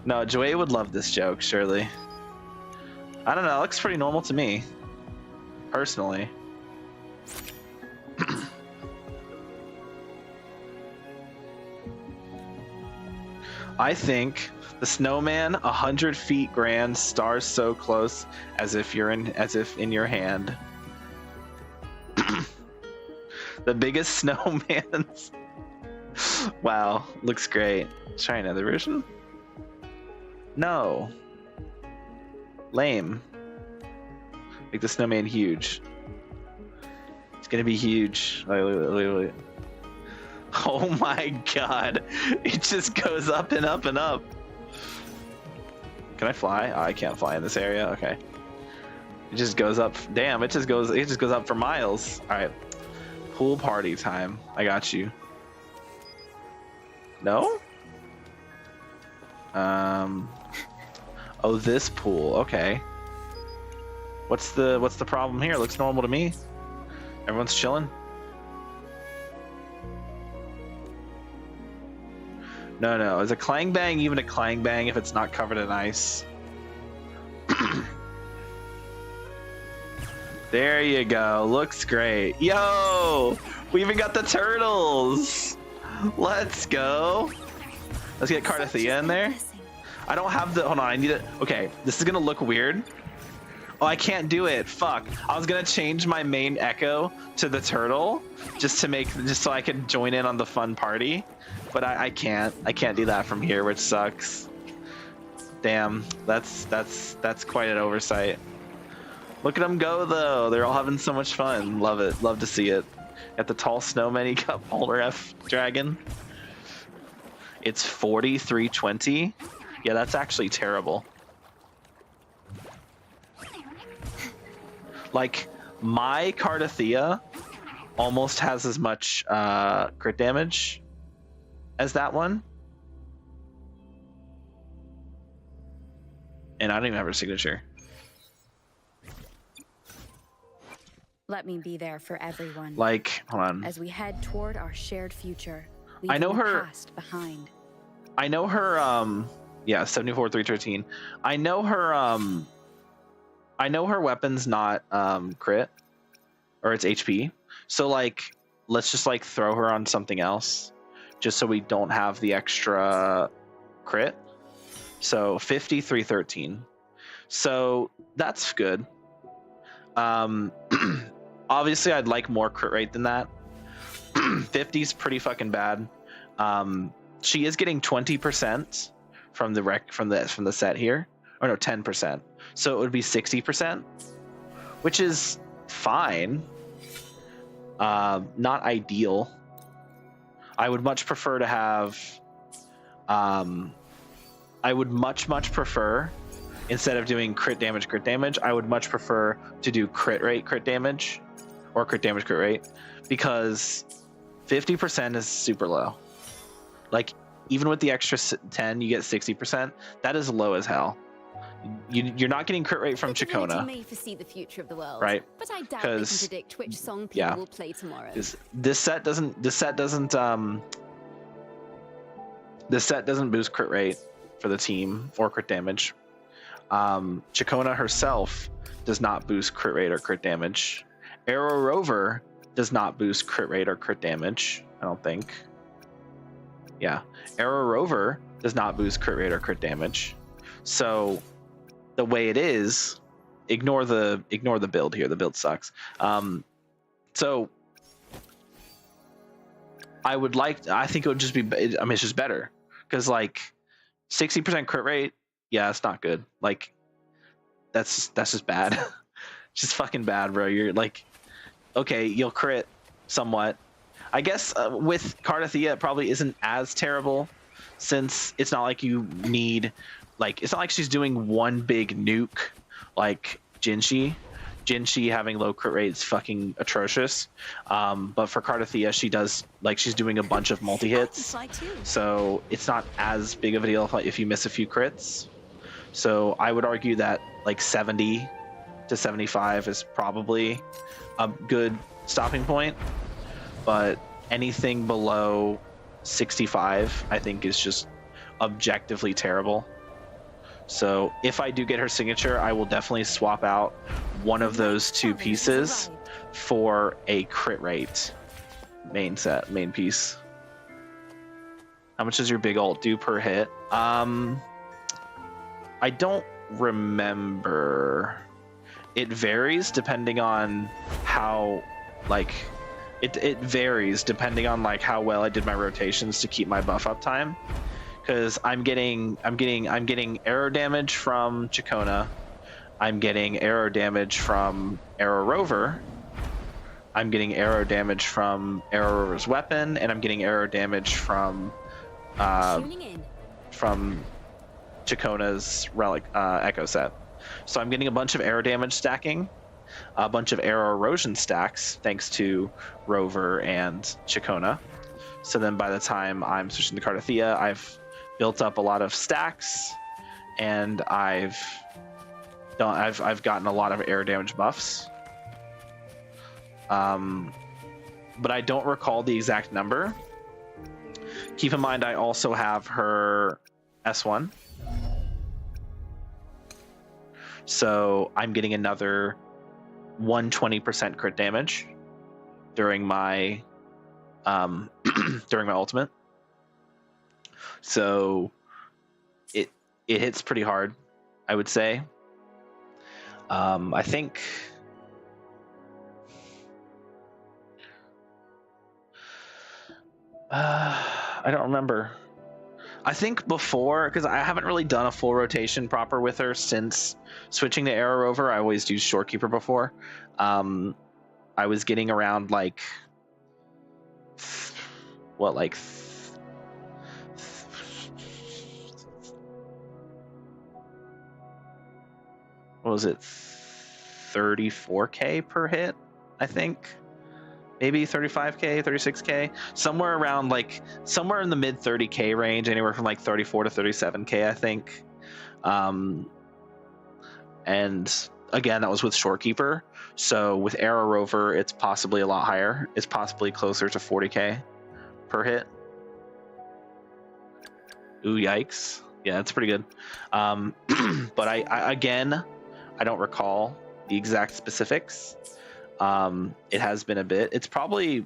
No, Joey would love this joke, surely. I don't know. It looks pretty normal to me, personally. I think the snowman, 100 feet grand, stars so close, as if in your hand. The biggest snowmans. Wow, looks great. Let's try another version. No. Lame. Make the snowman huge. It's gonna be huge. Wait. Oh my god. It just goes up and up and up. Can I fly? Oh, I can't fly in this area. Okay. It just goes up. Damn, it just goes up for miles. All right. Pool party time. I got you. No? Oh, this pool. Okay. What's the problem here? It looks normal to me. Everyone's chilling. No. Is a Clang Bang even a Clang Bang if it's not covered in ice? There you go. Looks great. Yo! We even got the turtles! Let's go! Let's get Cardathia in there. I don't have the... Hold on, I need it. Okay, this is gonna look weird. Oh, I can't do it. Fuck. I was gonna change my main echo to the turtle just so I could join in on the fun party. But I can't. I can't do that from here, which sucks. Damn, that's quite an oversight. Look at them go though. They're all having so much fun. Love it. Love to see it. Got the tall snowman. You got Polar F Dragon. It's 4320. Yeah, that's actually terrible. Like, my Cardathia almost has as much crit damage as that one. And I don't even have her signature. Let me be there for everyone. Like, hold on. As we head toward our shared future. I know leaving the her past behind. I know her yeah, 74-313. I know her weapon's not crit or it's HP. So like let's just like throw her on something else just so we don't have the extra crit. So 50-313. So that's good. Obviously I'd like more crit rate than that. 50's pretty fucking bad. She is getting 20% from the set here, or no, 10%. So it would be 60%, which is fine. Not ideal. I would much prefer to have. I would much prefer, instead of doing crit damage, I would much prefer to do crit damage, or crit damage crit rate, because 50% is super low. Like, even with the extra 10, you get 60%. That is low as hell. You're not getting crit rate from Chacona, may foresee the future of the world, right? But I doubt they can predict which song people will play tomorrow. This set doesn't boost crit rate for the team or crit damage. Chacona herself does not boost crit rate or crit damage. Arrow Rover does not boost crit rate or crit damage, I don't think. Yeah, Arrow Rover does not boost crit rate or crit damage. So the way it is, ignore the build here. The build sucks. So I think it would just be, I mean, it's just better, because like 60% crit rate, yeah, it's not good. Like that's just bad. Just fucking bad, bro. You're like, okay, you'll crit somewhat. I guess with Cardathia, it probably isn't as terrible, since it's not like you need, like, it's not like she's doing one big nuke like Jinshi. Jinshi having low crit rate is fucking atrocious. But for Cardathia, she does, like, she's doing a bunch of multi-hits. So it's not as big of a deal if you miss a few crits. So I would argue that like 70 to 75 is probably a good stopping point. But anything below 65, I think, is just objectively terrible. So if I do get her signature, I will definitely swap out one of those two pieces for a crit rate main piece. How much does your big ult do per hit? I don't remember. It varies depending on how, like, it varies depending on like how well I did my rotations to keep my buff up time. Because I'm getting arrow damage from Chacona, I'm getting arrow damage from Arrow Rover, I'm getting arrow damage from Arrow Rover's weapon, and I'm getting arrow damage from Chacona's relic echo set. So I'm getting a bunch of arrow damage stacking, a bunch of arrow erosion stacks thanks to Rover and Chacona. So then by the time I'm switching to Cardathia, I've built up a lot of stacks, and I've gotten a lot of air damage buffs. But I don't recall the exact number, Keep in mind, I also have her S1. So I'm getting another 120% crit damage during my during my ultimate. So it hits pretty hard, I would say. I think I don't remember. I think before, because I haven't really done a full rotation proper with her since switching to Arrow Rover. I always used Shorekeeper before. I was getting around like what, like what was it, 34k per hit, I think. Maybe 35k, 36k, somewhere around, like somewhere in the mid 30k range, anywhere from like 34 to 37k, I think. And again, that was with Shorekeeper. So with Arrow Rover, it's possibly a lot higher. It's possibly closer to 40k per hit. Ooh, yikes. Yeah, that's pretty good. But I again, I don't recall the exact specifics. It has been a bit. It's probably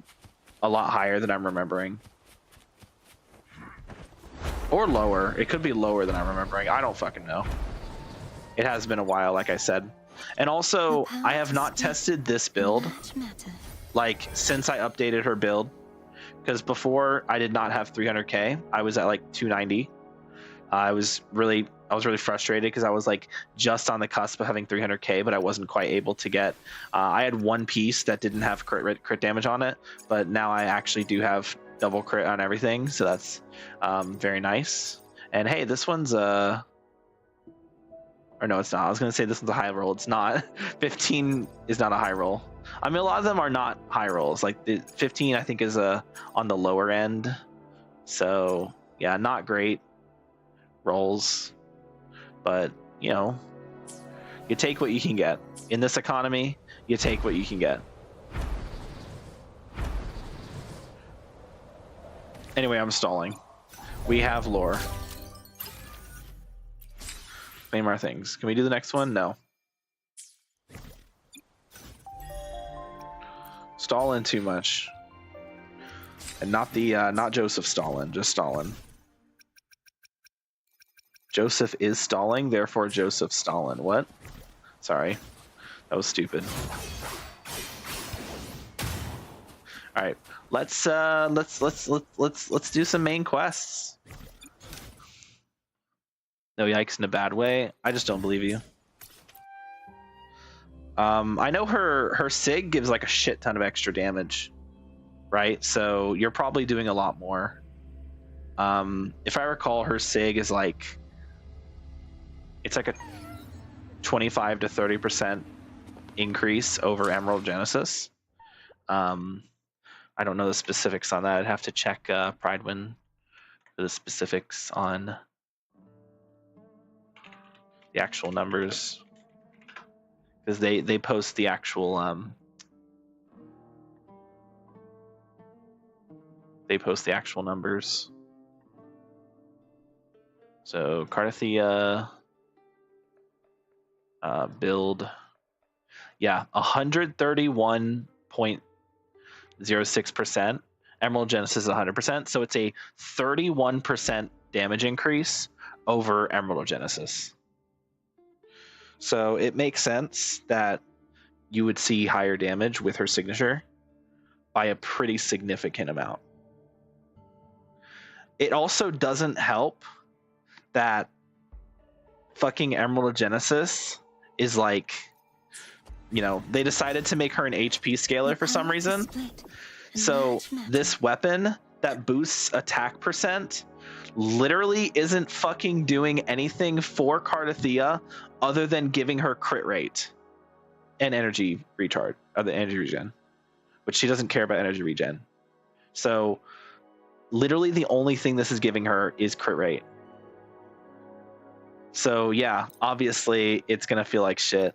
a lot higher than I'm remembering. Or lower. It could be lower than I'm remembering. I don't fucking know. It has been a while, like I said. And also, I have not tested this build, like, since I updated her build. Because before, I did not have 300k. I was at, like, 290. I was really frustrated because I was like just on the cusp of having 300k, but I wasn't quite able to get. I had one piece that didn't have crit damage on it, but now I actually do have double crit on everything, so that's very nice. And hey, this one's or no, it's not. I was gonna say this one's a high roll. It's not. 15 is not a high roll. I mean, a lot of them are not high rolls. Like the 15, I think, is on the lower end. So yeah, not great rolls, but you know, you take what you can get in this economy. You take what you can get. Anyway, I'm stalling. We have lore. Claim our things. Can we do the next one? No. Stalin too much, and not the not Joseph Stalin, just Stalin. Joseph is stalling, therefore Joseph Stalin. What? Sorry, that was stupid. All right, let's do some main quests. No yikes in a bad way. I just don't believe you. I know her sig gives like a shit ton of extra damage, right? So you're probably doing a lot more. If I recall, her sig is like, it's like a 25 to 30% increase over Emerald Genesis. I don't know the specifics on that. I'd have to check Pridewind for the specifics on the actual numbers, because they post the actual numbers. So Carthia build, yeah, 131.06%. Emerald Genesis is 100%, so it's a 31% damage increase over Emerald Genesis. So it makes sense that you would see higher damage with her signature by a pretty significant amount. It also doesn't help that fucking Emerald Genesis is like, you know, they decided to make her an HP scaler for some reason. So this weapon that boosts attack percent literally isn't fucking doing anything for Carthia other than giving her crit rate and energy recharge, or the energy regen, which she doesn't care about energy regen. So literally the only thing this is giving her is crit rate. So yeah, obviously it's gonna feel like shit.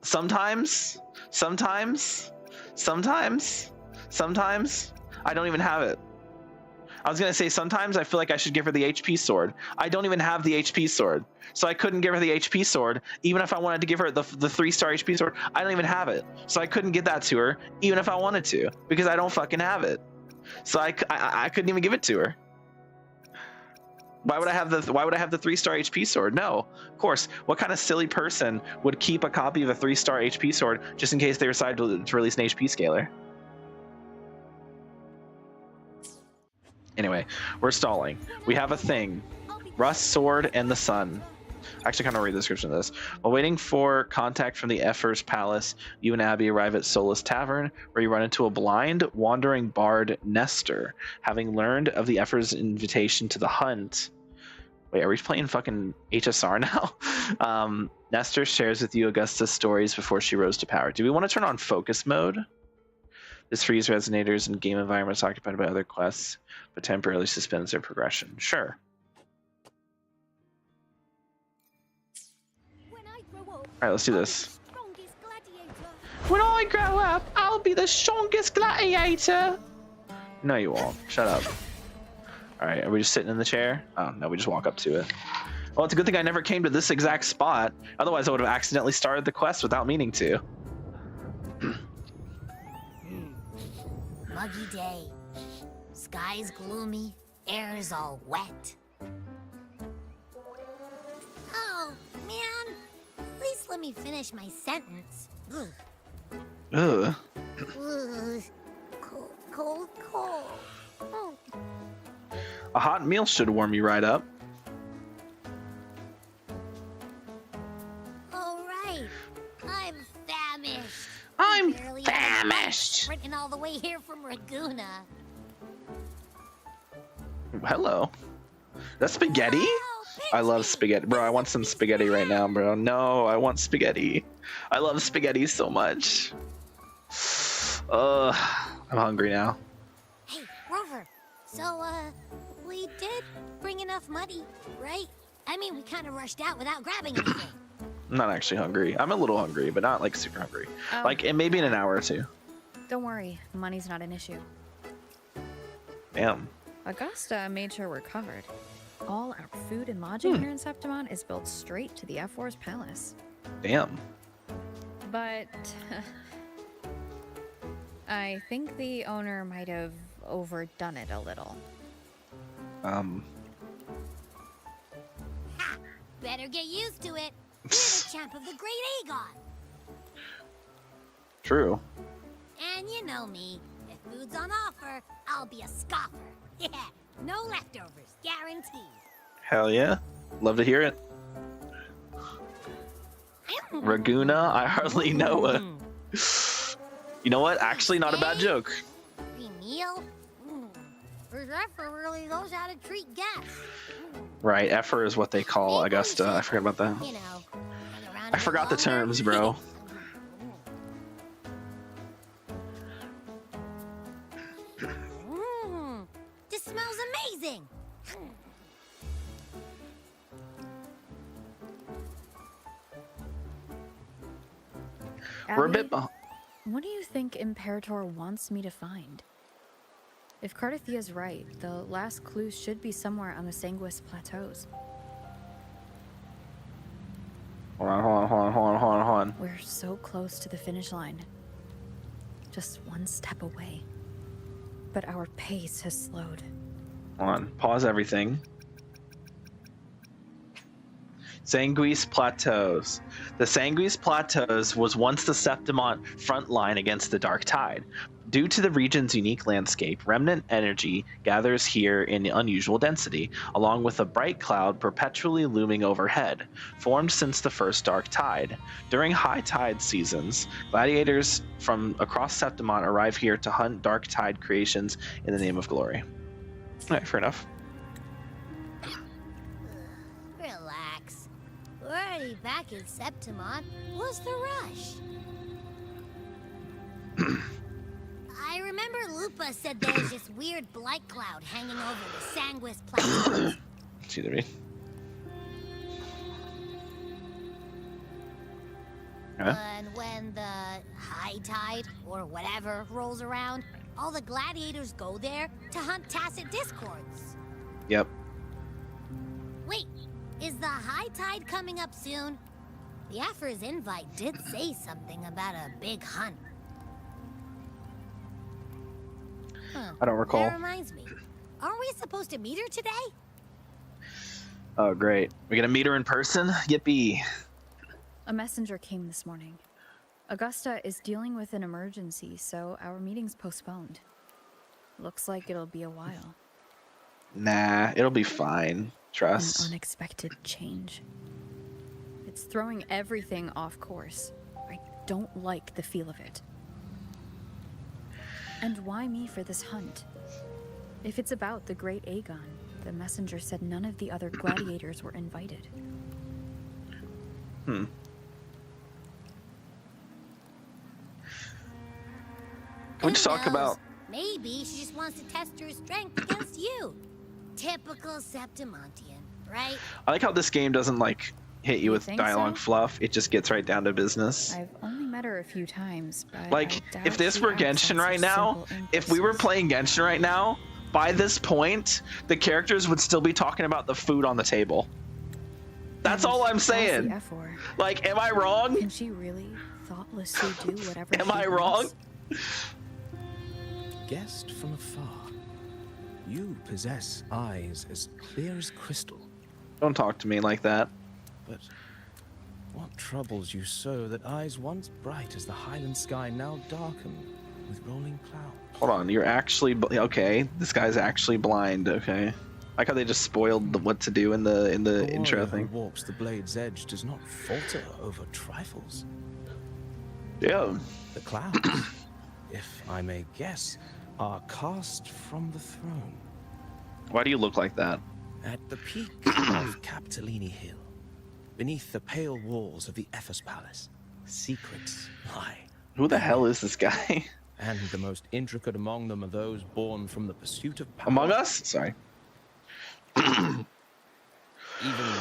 Sometimes I don't even have it. I was gonna say sometimes I feel like I should give her the HP sword. I don't even have the HP sword, so I couldn't give her the HP sword. Even if I wanted to give her the 3-star HP sword, I don't even have it, so I couldn't give that to her, even if I wanted to, because I don't fucking have it. So I couldn't even give it to her. Why would I have the 3-star HP sword? No, of course. What kind of silly person would keep a copy of a 3-star HP sword just in case they decide to release an HP scaler? Anyway, we're stalling. We have a thing. Rust, sword, and the sun. Actually, kind of read the description of this. While waiting for contact from the Effer's palace, you and Abby arrive at Solace Tavern, where you run into a blind, wandering bard, Nestor. Having learned of the Effer's invitation to the hunt... Wait, are we playing fucking HSR now? Nestor shares with you Augusta's stories before she rose to power. Do we want to turn on focus mode? This frees resonators in game environments occupied by other quests, but temporarily suspends their progression. Sure. Alright, let's do this. When I grow up, I'll be the strongest gladiator. No, you won't. Shut up. Alright, are we just sitting in the chair? Oh, no, we just walk up to it. Well, it's a good thing I never came to this exact spot. Otherwise, I would have accidentally started the quest without meaning to. Muggy day. Sky's gloomy, air's all wet. Oh, man. At least let me finish my sentence. Ugh. Ugh. Ugh. Cold, cold, cold. Oh. A hot meal should warm you right up. All right. I'm famished. I'm Barely had lunch, famished. Sprinting all the way here from Raguna. Hello. That's spaghetti? Wow, I love Pixie! spaghetti. Bro, I want some spaghetti right now, bro. No, I want spaghetti. I love spaghetti so much. I'm hungry now. Hey, Rover. So, we did bring enough money, right? I mean, we kind of rushed out without grabbing anything. I'm not actually hungry. I'm a little hungry, but not like super hungry. Oh. Like maybe in an hour or two. Don't worry, money's not an issue. Damn. Augusta made sure we're covered. All our food and lodging here in Septimon is built straight to the F4's palace. Damn. But I think the owner might have overdone it a little. Ha! Better get used to it. You're the champ of the Great Aegon. True. And you know me. If food's on offer, I'll be a scoffer. Yeah, no leftovers, guaranteed. Hell yeah. Love to hear it. Raguna, I hardly know it. You know what? Actually, not a bad joke. Free meal? Zephyr really knows how to treat guests. Right, Effer is what they call Augusta. I forgot about that. You know, hang around I a bit forgot the longer. terms, bro. This smells amazing. We're a Abby, bit behind. what do you think Imperator wants me to find? If Cardathia's right, the last clues should be somewhere on the Sanguis Plateaus. Hold on. We're so close to the finish line. Just one step away. But our pace has slowed. Hold on. Pause everything. Sanguis Plateaus. The Sanguis Plateaus was once the Septimont front line against the Dark Tide. Due to the region's unique landscape, remnant energy gathers here in unusual density, along with a bright cloud perpetually looming overhead, formed since the first Dark Tide. During high tide seasons, gladiators from across Septimont arrive here to hunt Dark Tide creations in the name of glory. All right, fair enough. Relax. We're already back in Septimont. What's the rush? I remember Lupa said there was this weird blight cloud hanging over the Sanguis Plateaus. It's either me. And when the high tide, or whatever, rolls around, all the gladiators go there to hunt tacit discords. Yep. Wait, is the high tide coming up soon? The Aphor's invite did say something about a big hunt. Huh. I don't recall. That reminds me. Aren't we supposed to meet her today? Oh, great. We're gonna meet her in person? Yippee. A messenger came this morning. Augusta is dealing with an emergency, so our meeting's postponed. Looks like it'll be a while. Nah, it'll be fine. Trust. An unexpected change. It's throwing everything off course. I don't like the feel of it. And why me for this hunt? If it's about the great Aegon, the messenger said none of the other gladiators were invited. Can we just talk about... Maybe she just wants to test her strength against you. Typical Septimontian, right? I like how this game doesn't, like, hit you with dialogue fluff. It just gets right down to business. I've only met her a few times, but like, if this were Genshin right now, if we were playing Genshin right now, by this point, the characters would still be talking about the food on the table. That's all I'm saying. Like, am I wrong? Can she really thoughtlessly do whatever Am I wrong? Guessed from afar, you possess eyes as clear as crystal. Don't talk to me like that. But what troubles you so that eyes once bright as the highland sky now darken with rolling clouds? Hold on, you're actually okay. This guy's actually blind. Okay, like how they just spoiled what to do in the intro thing. Who walks the blade's edge does not falter over trifles. Yeah. The clouds, if I may guess, are cast from the throne. Why do you look like that? At the peak of Capitolini Hill, beneath the pale walls of the Ephes Palace, secrets lie. Who the hell is this guy? And the most intricate among them are those born from the pursuit of power. Among Us? Sorry. Even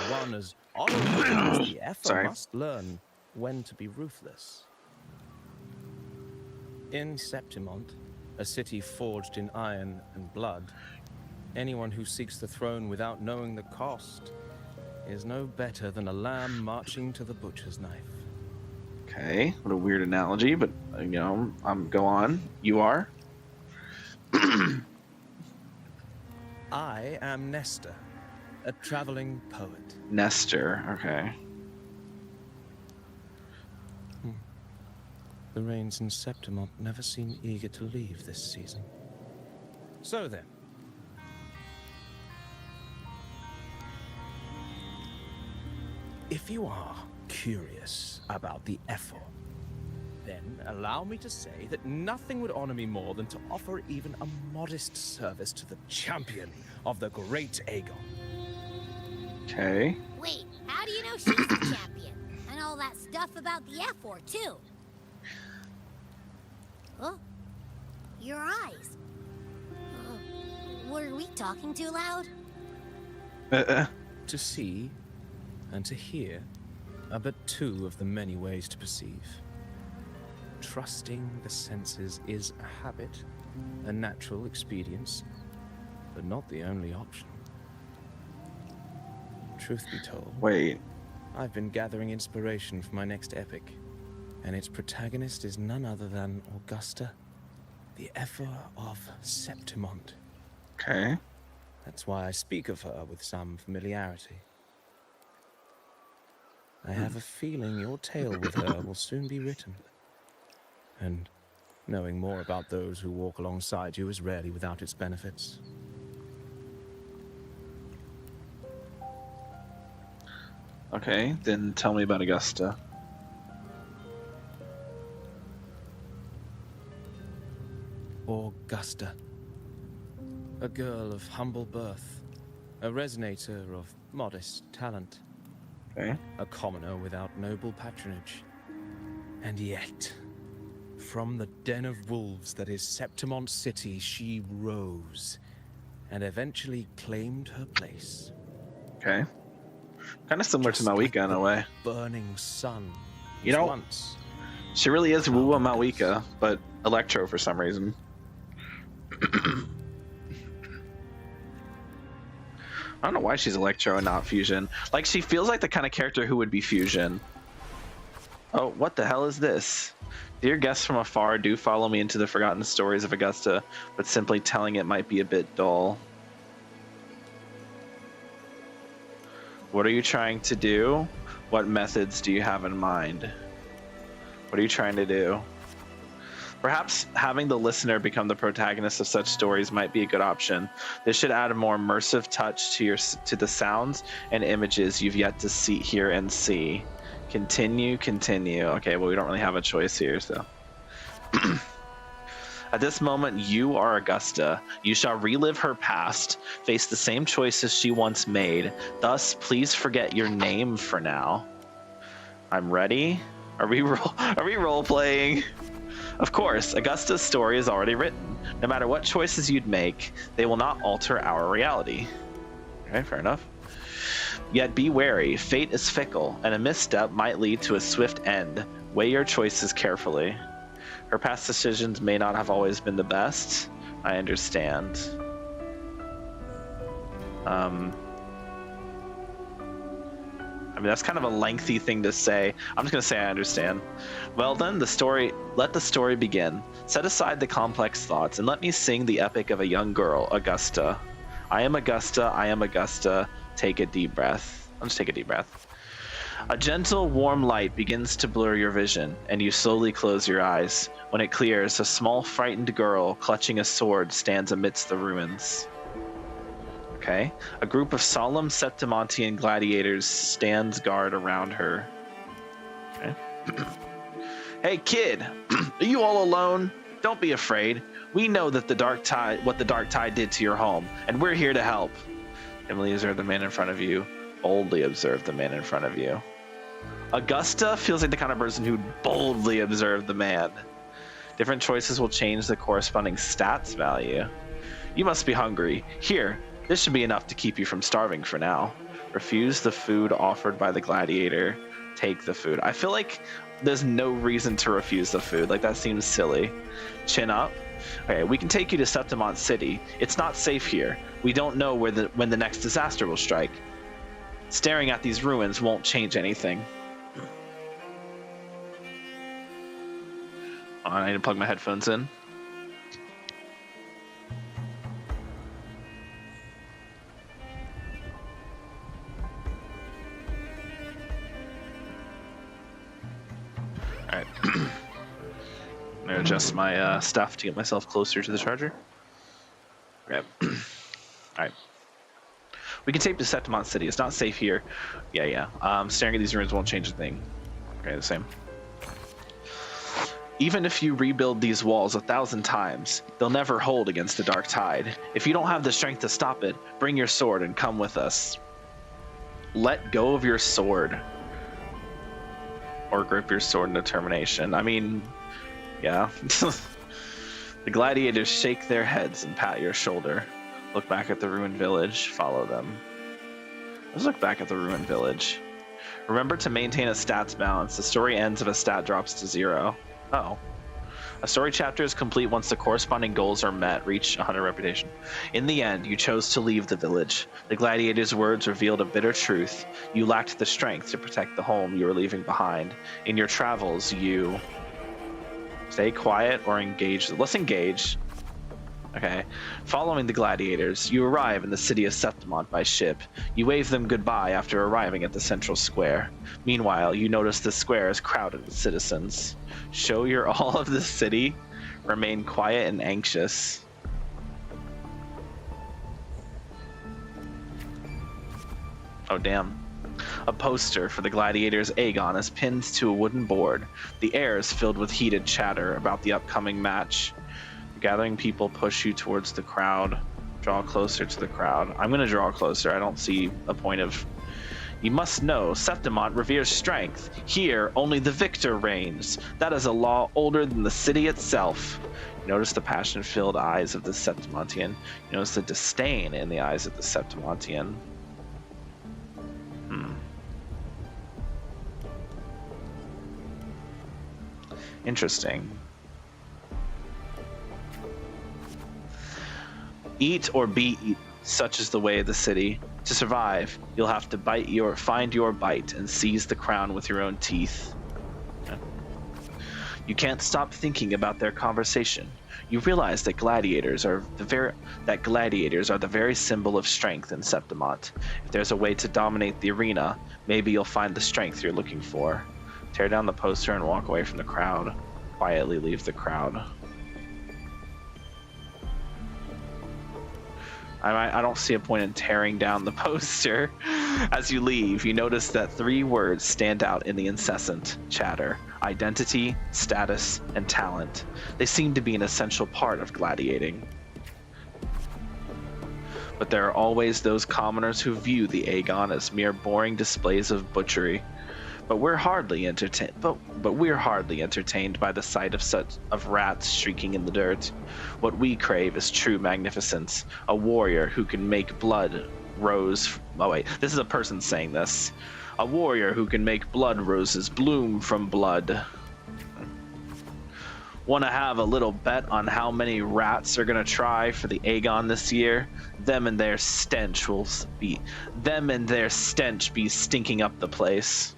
one as honorable as the Ephes must learn when to be ruthless. In Septimont, a city forged in iron and blood, anyone who seeks the throne without knowing the cost is no better than a lamb marching to the butcher's knife. Okay, what a weird analogy, but you know, go on. You are. I am Nestor, a traveling poet. Nestor, okay. The rains in Septimont never seem eager to leave this season. So then, if you are curious about the Ephes, then allow me to say that nothing would honor me more than to offer even a modest service to the champion of the great Aegon. Okay. Wait, how do you know she's the champion? And all that stuff about the Ephes, too? Oh, your eyes. Were we talking too loud? To see and to hear are but two of the many ways to perceive. Trusting the senses is a habit, a natural expedience, but not the only option. Truth be told, wait. I've been gathering inspiration for my next epic, and its protagonist is none other than Augusta, the Ephes of Septimont. Okay. That's why I speak of her with some familiarity. I have a feeling your tale with her will soon be written. And knowing more about those who walk alongside you is rarely without its benefits. Okay, then tell me about Augusta. Augusta. A girl of humble birth. A resonator of modest talent. Okay. A commoner without noble patronage. And yet, from the den of wolves that is Septimont City, she rose and eventually claimed her place. Okay. Kind of similar to Malwika in a way. Burning sun. You know, once she really is Wuwa Malwika, but Electro for some reason. I don't know why she's Electro and not Fusion. Like, she feels like the kind of character who would be Fusion. Oh, what the hell is this? Dear guests from afar, do follow me into the forgotten stories of Augusta, but simply telling it might be a bit dull. What are you trying to do? What methods do you have in mind? What are you trying to do? Perhaps having the listener become the protagonist of such stories might be a good option. This should add a more immersive touch to the sounds and images you've yet to see, hear, and see. Continue. Okay, well, we don't really have a choice here, so. At this moment, you are Augusta. You shall relive her past, face the same choices she once made. Thus, please forget your name for now. I'm ready. Are we role playing? Of course, Augusta's story is already written. No matter what choices you'd make, they will not alter our reality. Okay, fair enough. Yet be wary, fate is fickle, and a misstep might lead to a swift end. Weigh your choices carefully. Her past decisions may not have always been the best. I understand. I mean, that's kind of a lengthy thing to say. I'm just gonna say I understand. Well then, let the story begin. Set aside the complex thoughts and let me sing the epic of a young girl, Augusta. I am Augusta. Take a deep breath. I'll just take a deep breath. A gentle, warm light begins to blur your vision, and you slowly close your eyes. When it clears, a small, frightened girl clutching a sword stands amidst the ruins. Okay. A group of solemn Septimontian gladiators stands guard around her. Okay. Hey, kid, are you all alone? Don't be afraid. We know that what the dark tide did to your home, and we're here to help. Emily observed the man in front of you. Boldly observed the man in front of you. Augusta feels like the kind of person who boldly observed the man. Different choices will change the corresponding stats value. You must be hungry. Here, this should be enough to keep you from starving for now. Refuse the food offered by the gladiator. Take the food. I feel like there's no reason to refuse the food. Like, that seems silly. Chin up. Okay, we can take you to Septimont City. It's not safe here. We don't know when the next disaster will strike. Staring at these ruins won't change anything. I need to plug my headphones in. Alright. I'm gonna adjust my stuff to get myself closer to the charger. Okay. Alright. We can take to Septimont City. It's not safe here. Yeah. Staring at these ruins won't change a thing. Okay, the same. Even if you rebuild these walls 1,000 times, they'll never hold against the dark tide. If you don't have the strength to stop it, bring your sword and come with us. Let go of your sword. Or grip your sword in determination. I mean, yeah. The gladiators shake their heads and pat your shoulder. Look back at the ruined village. Follow them. Let's look back at the ruined village. Remember to maintain a stats balance. The story ends if a stat drops to 0. Oh. A story chapter is complete once the corresponding goals are met. Reach 100 reputation. In the end, you chose to leave the village. The gladiator's words revealed a bitter truth. You lacked the strength to protect the home you were leaving behind. In your travels, you... Stay quiet or engage. Let's engage. Okay. Following the gladiators, you arrive in the city of Septimont by ship. You wave them goodbye after arriving at the central square. Meanwhile, you notice the square is crowded with citizens. Show your all of the city. Remain quiet and anxious. Oh, damn. A poster for the gladiators' Aegon is pinned to a wooden board. The air is filled with heated chatter about the upcoming match. Gathering people push you towards the crowd. Draw closer to the crowd. I'm going to draw closer. I don't see a point of... You must know, Septimont reveres strength. Here, only the victor reigns. That is a law older than the city itself. You notice the passion-filled eyes of the Septimontian. You notice the disdain in the eyes of the Septimontian. Eat or be eaten, such is the way of the city. To survive, you'll have to find your bite and seize the crown with your own teeth. You can't stop thinking about their conversation. You realize that gladiators are the very symbol of strength in Septimont. If there's a way to dominate the arena, maybe you'll find the strength you're looking for. Tear down the poster and walk away from the crowd. Quietly leave the crowd. I don't see a point in tearing down the poster. As you leave, you notice that 3 words stand out in the incessant chatter: identity, status, and talent. They seem to be an essential part of gladiating. But there are always those commoners who view the Aegon as mere boring displays of butchery. But we're hardly entertained. But we're hardly entertained by the sight of rats shrieking in the dirt. What we crave is true magnificence, a warrior who can make blood rose. Oh wait, this is a person saying this. A warrior who can make blood roses bloom from blood. Want to have a little bet on how many rats are gonna try for the Aegon this year? Them and their stench be stinking up the place.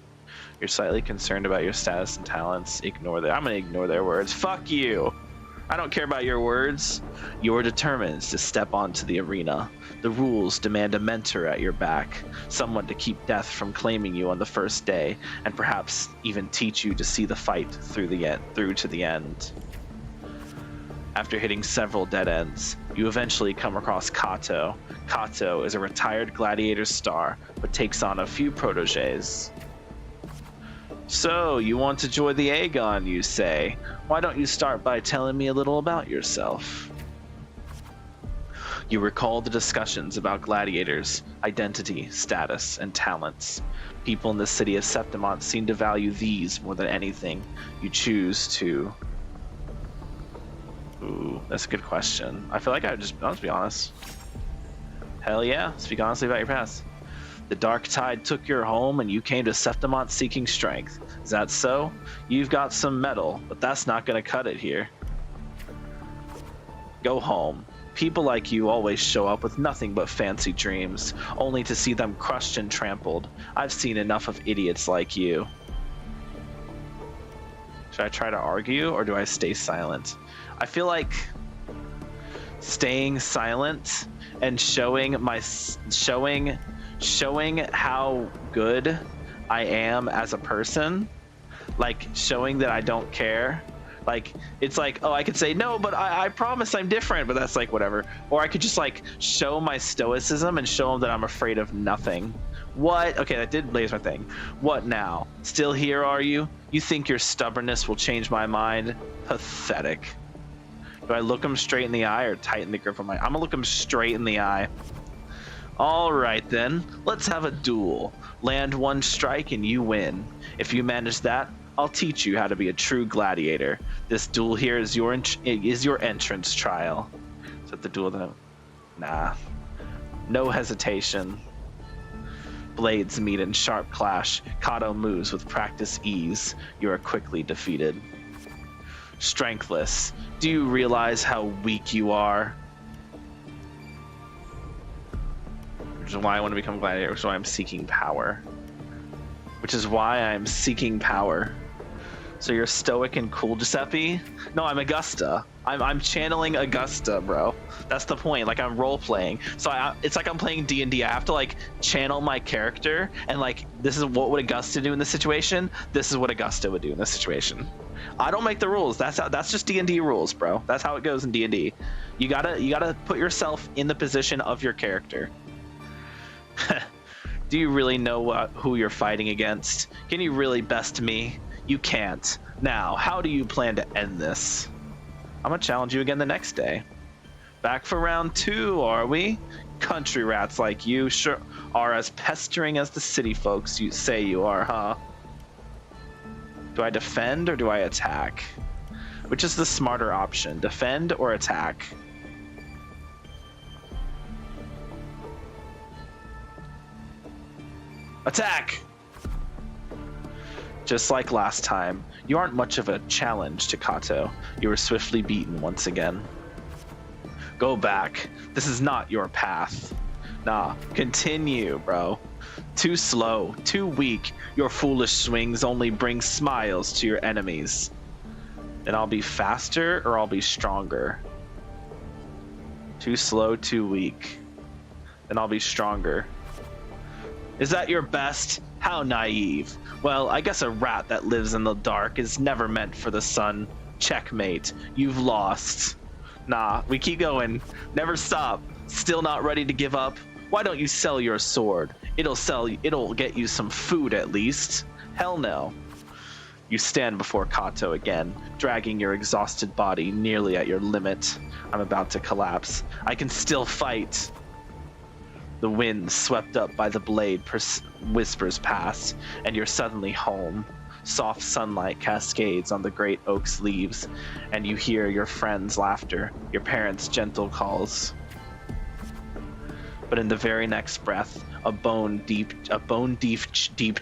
You're slightly concerned about your status and talents. Ignore that. I'm gonna ignore their words. Fuck you. I don't care about your words. You're determined to step onto the arena. The rules demand a mentor at your back, someone to keep death from claiming you on the first day, and perhaps even teach you to see the fight through to the end. After hitting several dead ends, you eventually come across Kato. Kato is a retired gladiator star, but takes on a few protégés. So, you want to join the Aegon, you say? Why don't you start by telling me a little about yourself? You recall the discussions about gladiators, identity, status, and talents. People in the city of Septimont seem to value these more than anything. You choose to... Ooh, that's a good question. I feel like I'll just be honest. Hell yeah, speak honestly about your past. The dark tide took your home and you came to Septimont seeking strength. Is that so? You've got some metal, but that's not gonna cut it here. Go home. People like you always show up with nothing but fancy dreams, only to see them crushed and trampled. I've seen enough of idiots like you. Should I try to argue or do I stay silent? I feel like staying silent and showing how good I am as a person, like showing that I don't care. Like, it's like, oh, I could say, no, but I promise I'm different, but that's like, whatever. Or I could just like show my stoicism and show them that I'm afraid of nothing. What? Okay, that did raise my thing. What now? Still here, are you? You think your stubbornness will change my mind? Pathetic. Do I look him straight in the eye or tighten the grip on my... I'm gonna look him straight in the eye. All right then, let's have a duel. Land one strike and you win. If you manage that, I'll teach you how to be a true gladiator. This duel here is your entrance trial. Is that the duel that... Nah. No hesitation. Blades meet in sharp clash. Kato moves with practiced ease. You are quickly defeated. Strengthless. Do you realize how weak you are? Which is why I want to become a gladiator, which is why I'm seeking power. So you're stoic and cool, Giuseppe? No, I'm Augusta. I'm channeling Augusta, bro. That's the point. Like, I'm role playing. So it's like I'm playing D&D. I have to like channel my character, and like, this is what would Augusta do in this situation. This is what Augusta would do in this situation. I don't make the rules. That's just D&D rules, bro. That's how it goes in D&D. You gotta put yourself in the position of your character. Do you really know who you're fighting against? Can you really best me? You can't. Now, how do you plan to end this? I'm gonna challenge you again the next day. Back for round 2, are we? Country rats like you sure are as pestering as the city folks you say you are, huh? Do I defend or do I attack? Which is the smarter option, defend or attack? Attack! Just like last time, you aren't much of a challenge to Kato. You were swiftly beaten once again. Go back. This is not your path. Nah, continue, bro. Too slow, too weak. Your foolish swings only bring smiles to your enemies. Then I'll be faster or I'll be stronger. Too slow, too weak. Then I'll be stronger. Is that your best? How naive. Well, I guess a rat that lives in the dark is never meant for the sun. Checkmate. You've lost. Nah, we keep going. Never stop. Still not ready to give up? Why don't you sell your sword? It'll get you some food at least. Hell no. You stand before Kato again, dragging your exhausted body nearly at your limit. I'm about to collapse. I can still fight. The wind swept up by the blade whispers past, and you're suddenly home. Soft sunlight cascades on the great oak's leaves, and you hear your friends' laughter, your parents' gentle calls. But in the very next breath, a bone deep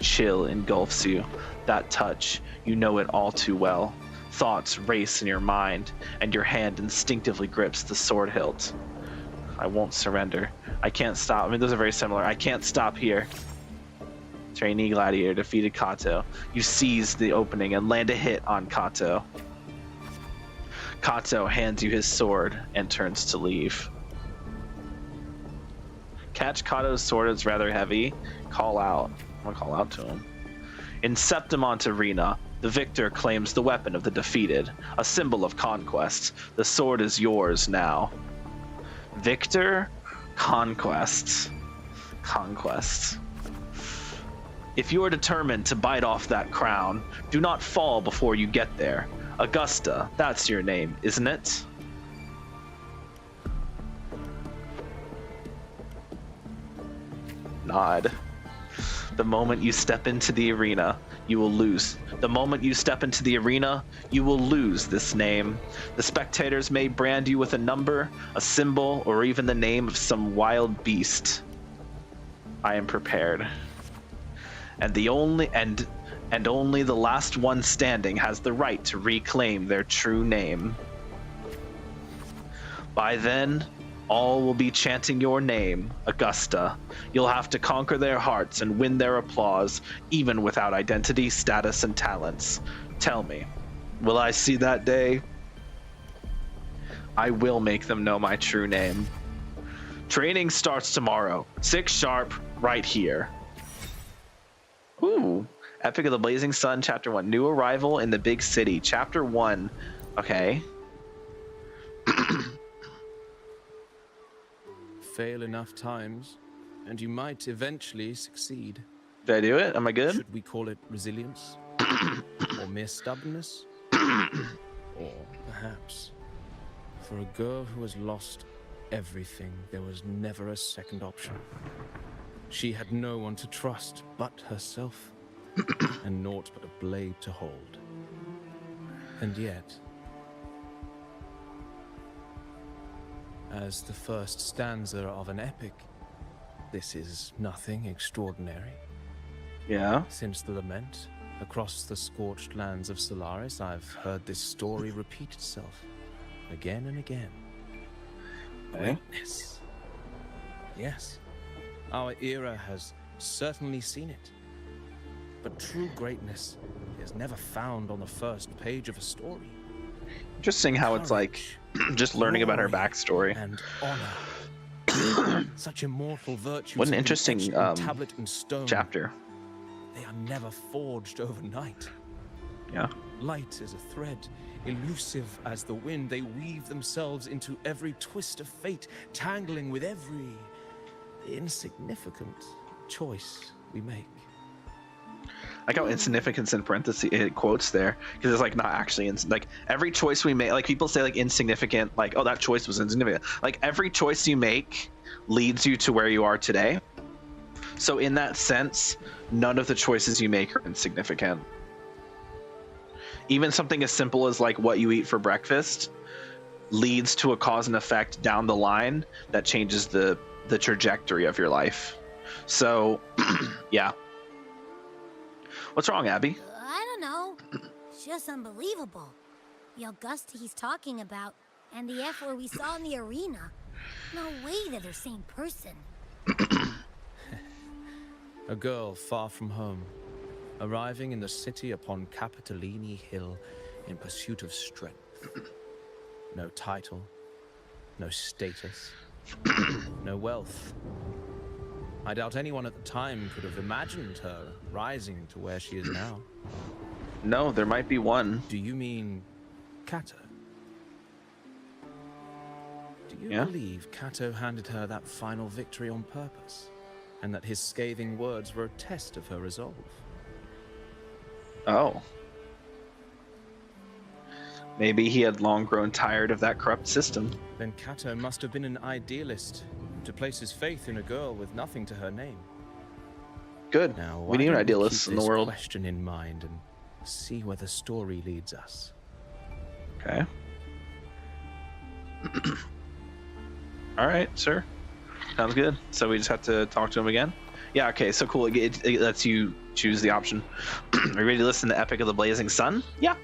chill engulfs you. That touch, you know it all too well. Thoughts race in your mind, and your hand instinctively grips the sword hilt. I won't surrender. I can't stop. I mean, those are very similar. I can't stop here. Trainee Gladiator defeated Kato. You seize the opening and land a hit on Kato. Kato hands you his sword and turns to leave. Catch Kato's sword is rather heavy. Call out. I'm gonna call out to him. In Septimont Arena, the victor claims the weapon of the defeated, a symbol of conquest. The sword is yours now. Victor, conquest. Conquest. If you are determined to bite off that crown, do not fall before you get there. Augusta, that's your name, isn't it? Nod. The moment you step into the arena, you will lose. The moment you step into the arena, you will lose this name. The spectators may brand you with a number, a symbol, or even the name of some wild beast. I am prepared. And only the last one standing has the right to reclaim their true name. By then, all will be chanting your name, Augusta. You'll have to conquer their hearts and win their applause, even without identity, status, and talents. Tell me, will I see that day? I will make them know my true name. Training starts tomorrow, 6 sharp, right here. Ooh, Epic of the Blazing Sun, Chapter 1. New arrival in the big city, Chapter 1. Okay. Fail enough times, and you might eventually succeed. Did I do it? Am I good? Should we call it resilience? Or mere stubbornness? Or perhaps, for a girl who has lost everything, there was never a second option. She had no one to trust but herself, and naught but a blade to hold. And yet, as the first stanza of an epic, this is nothing extraordinary. Yeah. Since the lament, across the scorched lands of Solaris, I've heard this story repeat itself, again and again. Okay. Greatness. Yes, our era has certainly seen it. But true greatness is never found on the first page of a story. Interesting how it's like just learning about her backstory. And honor. Such immortal virtues. What an interesting tablet and stone. chapter. They are never forged overnight. Yeah. Light as a thread, elusive as the wind, they weave themselves into every twist of fate, tangling with every insignificant choice we make. I like how insignificance in parentheses it quotes there, because it's like not actually like every choice we make, like people say like insignificant, like oh that choice was insignificant. Like every choice you make leads you to where you are today. So in that sense, none of the choices you make are insignificant. Even something as simple as like what you eat for breakfast leads to a cause and effect down the line that changes the trajectory of your life. So yeah. What's wrong, Abby? I don't know. It's just unbelievable. The Augusta he's talking about and the F-word we saw in the arena. No way they're the same person. A girl far from home, arriving in the city upon Capitolini Hill in pursuit of strength. No title, no status, no wealth. I doubt anyone at the time could have imagined her rising to where she is now. No, there might be one. Do you mean Kato? Do you believe Kato handed her that final victory on purpose? And that his scathing words were a test of her resolve? Oh. Maybe he had long grown tired of that corrupt system. Then Kato must have been an idealist to place his faith in a girl with nothing to her name. Good. Now, we need an idealist in the world. Question in mind and see where the story leads us. Okay. All right, sir. Sounds good. So we just have to talk to him again? Yeah, okay, so cool. It lets you choose the option. Are you ready to listen to Epic of the Blazing Sun? Yeah.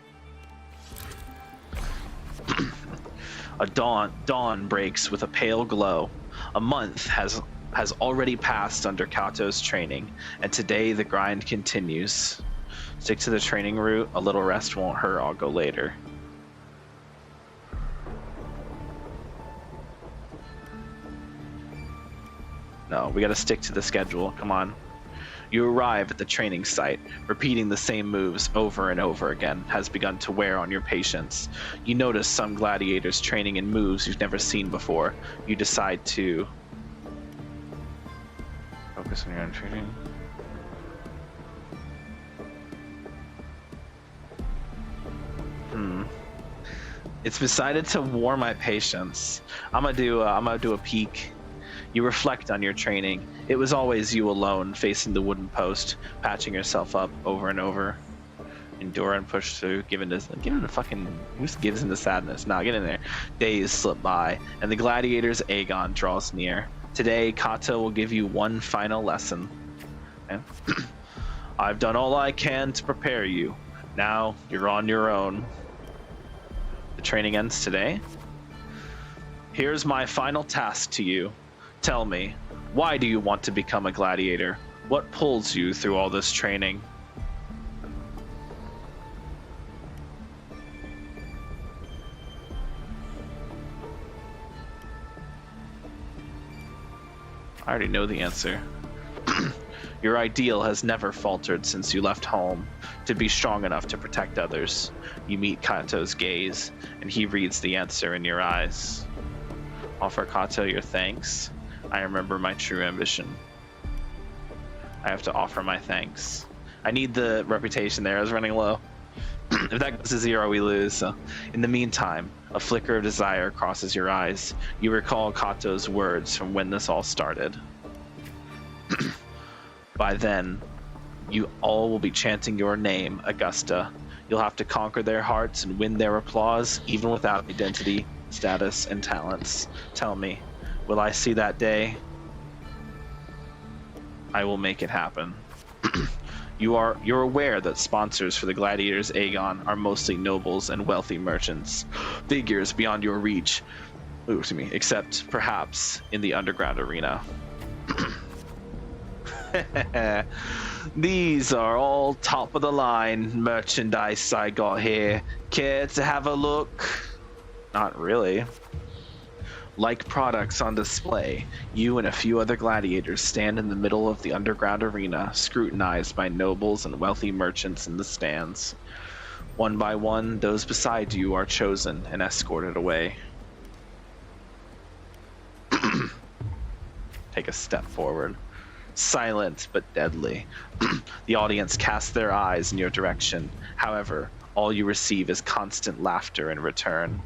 A dawn breaks with a pale glow. A month has already passed under Kato's training, and today the grind continues. Stick to the training route. A little rest won't hurt. I'll go later. No, we gotta stick to the schedule. Come on. You arrive at the training site. Repeating the same moves over and over again has begun to wear on your patience. You notice some gladiators training in moves you've never seen before. You decide to focus on your own training. It's decided to war my patience. I'm gonna do a peek. You reflect on your training. It was always you alone, facing the wooden post, patching yourself up over and over. Endure and push through, given the fucking, who gives into sadness? Nah, get in there. Days slip by, and the gladiator's Aegon draws near. Today, Kato will give you one final lesson. Okay? I've done all I can to prepare you. Now, you're on your own. The training ends today. Here's my final task to you. Tell me, why do you want to become a gladiator? What pulls you through all this training? I already know the answer. Your ideal has never faltered since you left home, to be strong enough to protect others. You meet Kato's gaze, and he reads the answer in your eyes. Offer Kato your thanks. I remember my true ambition. I have to offer my thanks. I need the reputation there. I was running low. If that goes to 0, we lose. So, in the meantime, a flicker of desire crosses your eyes. You recall Kato's words from when this all started. By then, you all will be chanting your name, Augusta. You'll have to conquer their hearts and win their applause, even without identity, status, and talents. Tell me, will I see that day? I will make it happen. You're aware that sponsors for the Gladiators Aegon are mostly nobles and wealthy merchants, figures beyond your reach. Except perhaps in the underground arena. These are all top of the line merchandise I got here. Care to have a look? Not really. Like products on display, you and a few other gladiators stand in the middle of the underground arena, scrutinized by nobles and wealthy merchants in the stands. One by one, those beside you are chosen and escorted away. Take a step forward. Silent but deadly. The audience casts their eyes in your direction. However, all you receive is constant laughter in return.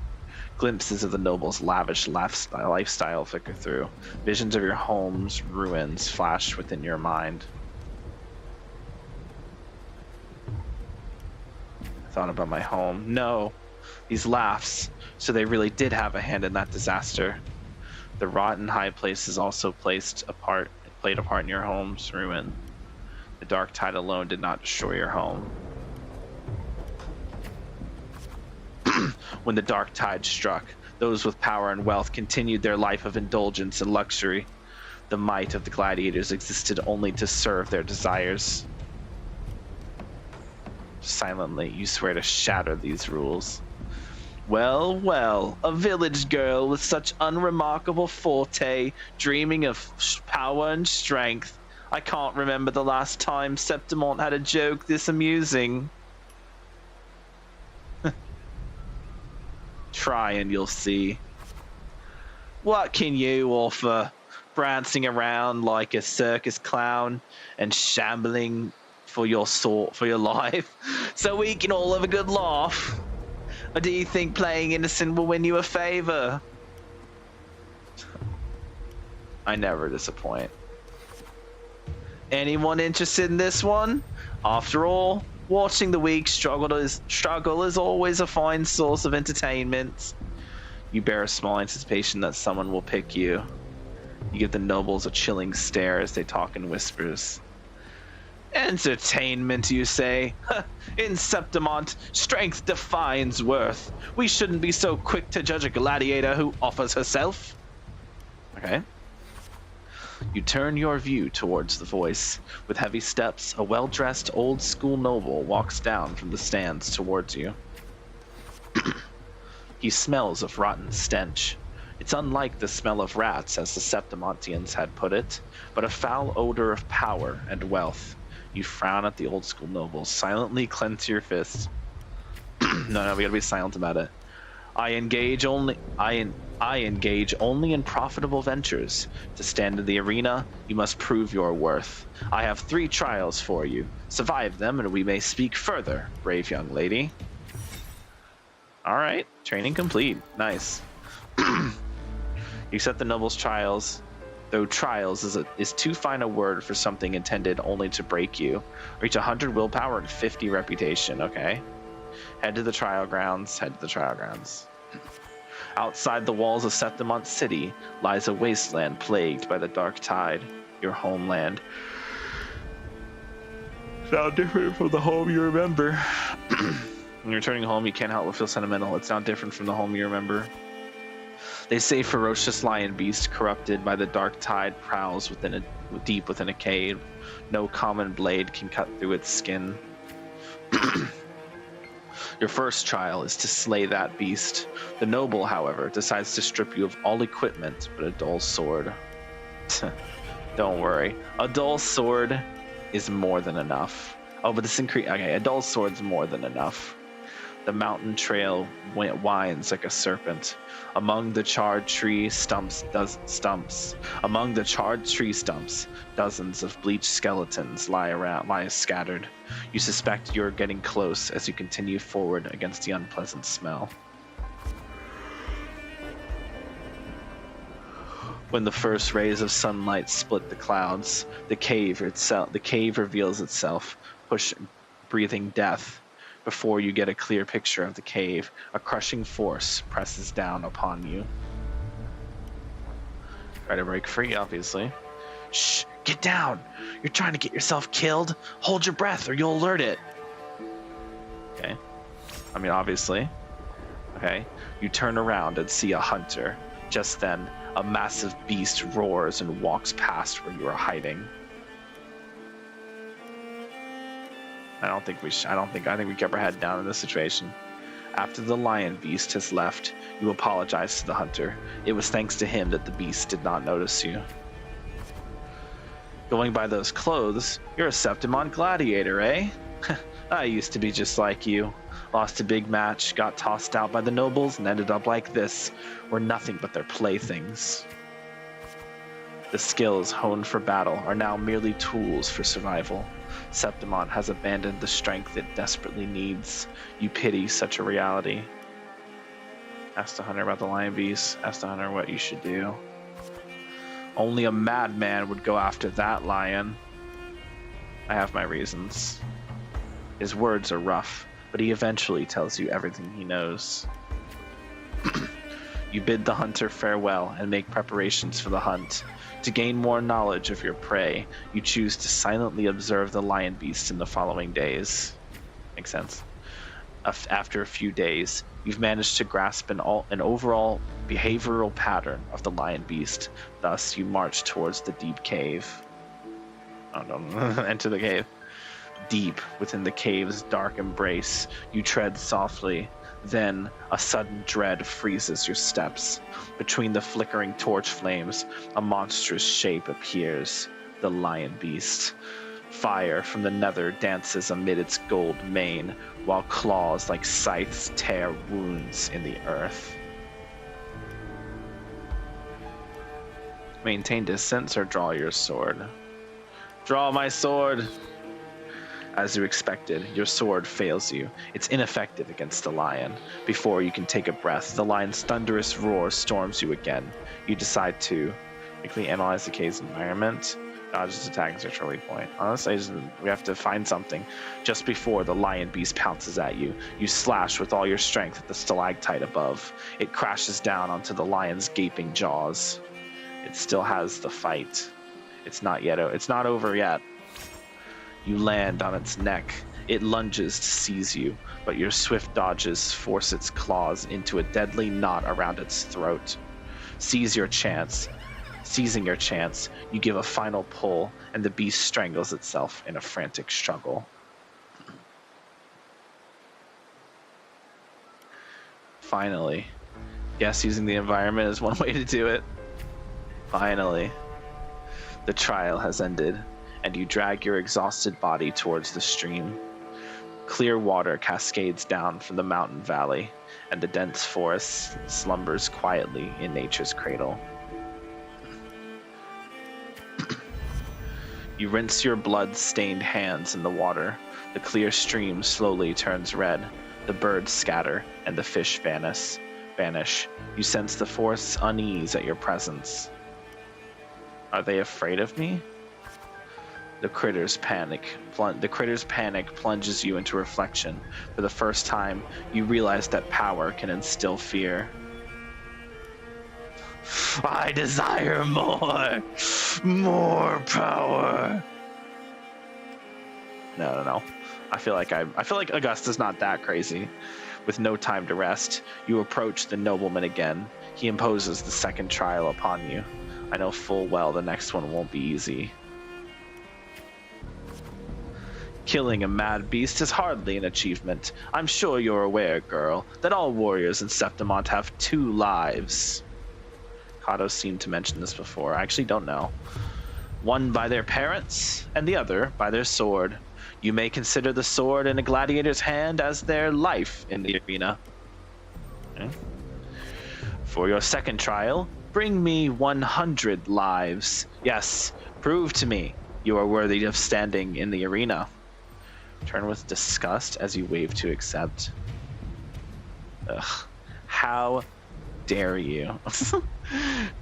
Glimpses of the nobles' lavish lifestyle flicker through. Visions of your home's ruins flash within your mind. I thought about my home. No, these laughs. So they really did have a hand in that disaster. The rotten high places also played a part in your home's ruin. The dark tide alone did not destroy your home. When the dark tide struck, Those with power and wealth continued their life of indulgence and luxury. The might of the gladiators existed only to serve their desires. Silently, you swear to shatter these rules. Well, well, a village girl with such unremarkable forte, dreaming of power and strength. I can't remember the last time Septimont had a joke this amusing. Try and you'll see. What can you offer? Prancing around like a circus clown and shambling for your life, so we can all have a good laugh? Or do you think playing innocent will win you a favor? I never disappoint. Anyone interested in this one? After all, watching the weak struggle is always a fine source of entertainment. You bear a small anticipation that someone will pick you. You give the nobles a chilling stare as they talk in whispers. Entertainment, you say? In Septimont, strength defines worth. We shouldn't be so quick to judge a gladiator who offers herself. Okay. You turn your view towards the voice. With heavy steps, a well-dressed old-school noble walks down from the stands towards you. He smells of rotten stench. It's unlike the smell of rats, as the Septimontians had put it, but a foul odor of power and wealth. You frown at the old-school noble, silently clench your fists. No, we gotta be silent about it. I engage only in profitable ventures. To stand in the arena, you must prove your worth. I have 3 trials for you. Survive them, and we may speak further, brave young lady. All right, training complete. Nice. You set the noble's trials, though trials is too fine a word for something intended only to break you. Reach 100 willpower and 50 reputation. Okay. Head to the trial grounds. Outside the walls of Septimont City lies a wasteland plagued by the dark tide, your homeland. Sound different from the home you remember. When you're returning home, you can't help but feel sentimental. It's not different from the home you remember. They say ferocious lion beast corrupted by the dark tide prowls deep within a cave. No common blade can cut through its skin. Your first trial is to slay that beast. The noble, however, decides to strip you of all equipment but a dull sword. Don't worry, a dull sword is more than enough. Oh, but this a dull sword's more than enough. The mountain trail winds like a serpent. Among the charred tree stumps, dozens of bleached skeletons lie scattered. You suspect you're getting close as you continue forward against the unpleasant smell. When the first rays of sunlight split the clouds, the cave reveals itself, breathing death. Before you get a clear picture of the cave, a crushing force presses down upon you. Try to break free, obviously. Shh! Get down! You're trying to get yourself killed? Hold your breath or you'll alert it! Okay. I mean, obviously. Okay. You turn around and see a hunter. Just then, a massive beast roars and walks past where you are hiding. I think we kept our head down in this situation. After the lion beast has left, you apologize to the hunter. It was thanks to him that the beast did not notice you. Going by those clothes, you're a Septimont gladiator, eh? I used to be just like you. Lost a big match, got tossed out by the nobles, and ended up like this. We're nothing but their playthings. The skills honed for battle are now merely tools for survival. Septimont has abandoned the strength it desperately needs. You pity such a reality. Ask the hunter about the lion beast. Ask the hunter what you should do. Only a madman would go after that lion. I have my reasons. His words are rough, but he eventually tells you everything he knows. You bid the hunter farewell and make preparations for the hunt. To gain more knowledge of your prey, you choose to silently observe the lion beast in the following days. Makes sense. After a few days, you've managed to grasp an overall behavioral pattern of the lion beast. Thus, you march towards the deep cave. Oh, don't enter the cave. Deep within the cave's dark embrace, you tread softly. Then, a sudden dread freezes your steps. Between the flickering torch flames, a monstrous shape appears, the lion beast. Fire from the nether dances amid its gold mane, while claws like scythes tear wounds in the earth. Maintain distance or draw your sword. Draw my sword! As you expected, your sword fails you. It's ineffective against the lion. Before you can take a breath, the lion's thunderous roar storms you again. You decide to quickly analyze the cave's environment. Dodges attacks are Charlie point. Honestly, we have to find something. Just before the lion beast pounces at you, you slash with all your strength at the stalactite above. It crashes down onto the lion's gaping jaws. It still has the fight. It's not over yet. You land on its neck. It lunges to seize you, but your swift dodges force its claws into a deadly knot around its throat. Seizing your chance, you give a final pull, and the beast strangles itself in a frantic struggle. Finally. Yes, using the environment is one way to do it. Finally. The trial has ended, and you drag your exhausted body towards the stream. Clear water cascades down from the mountain valley, and the dense forest slumbers quietly in nature's cradle. You rinse your blood-stained hands in the water. The clear stream slowly turns red. The birds scatter, and the fish vanish. You sense the forest's unease at your presence. Are they afraid of me? The critter's panic plunges you into reflection. For the first time, you realize that power can instill fear. I desire more power. No. I feel like Augusta's not that crazy. With no time to rest, you approach the nobleman again. He imposes the second trial upon you. I know full well the next one won't be easy. Killing a mad beast is hardly an achievement. I'm sure you're aware, girl, that all warriors in Septimont have 2 lives. Kato seemed to mention this before. I actually don't know. One by their parents, and the other by their sword. You may consider the sword in a gladiator's hand as their life in the arena. Okay. For your second trial, bring me 100 lives. Yes, prove to me you are worthy of standing in the arena. Turn with disgust as you wave to accept. Ugh. How dare you?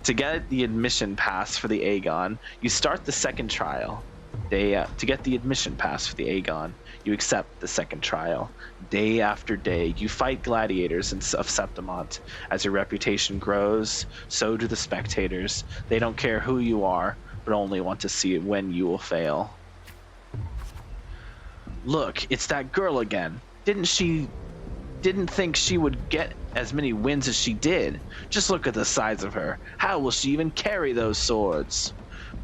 To get the admission pass for the Aegon, you start the second trial. To get the admission pass for the Aegon, you accept the second trial. Day after day, you fight gladiators of Septimont. As your reputation grows, so do the spectators. They don't care who you are, but only want to see when you will fail. Look, it's that girl again. Didn't think she would get as many wins as she did. Just look at the size of her. How will she even carry those swords?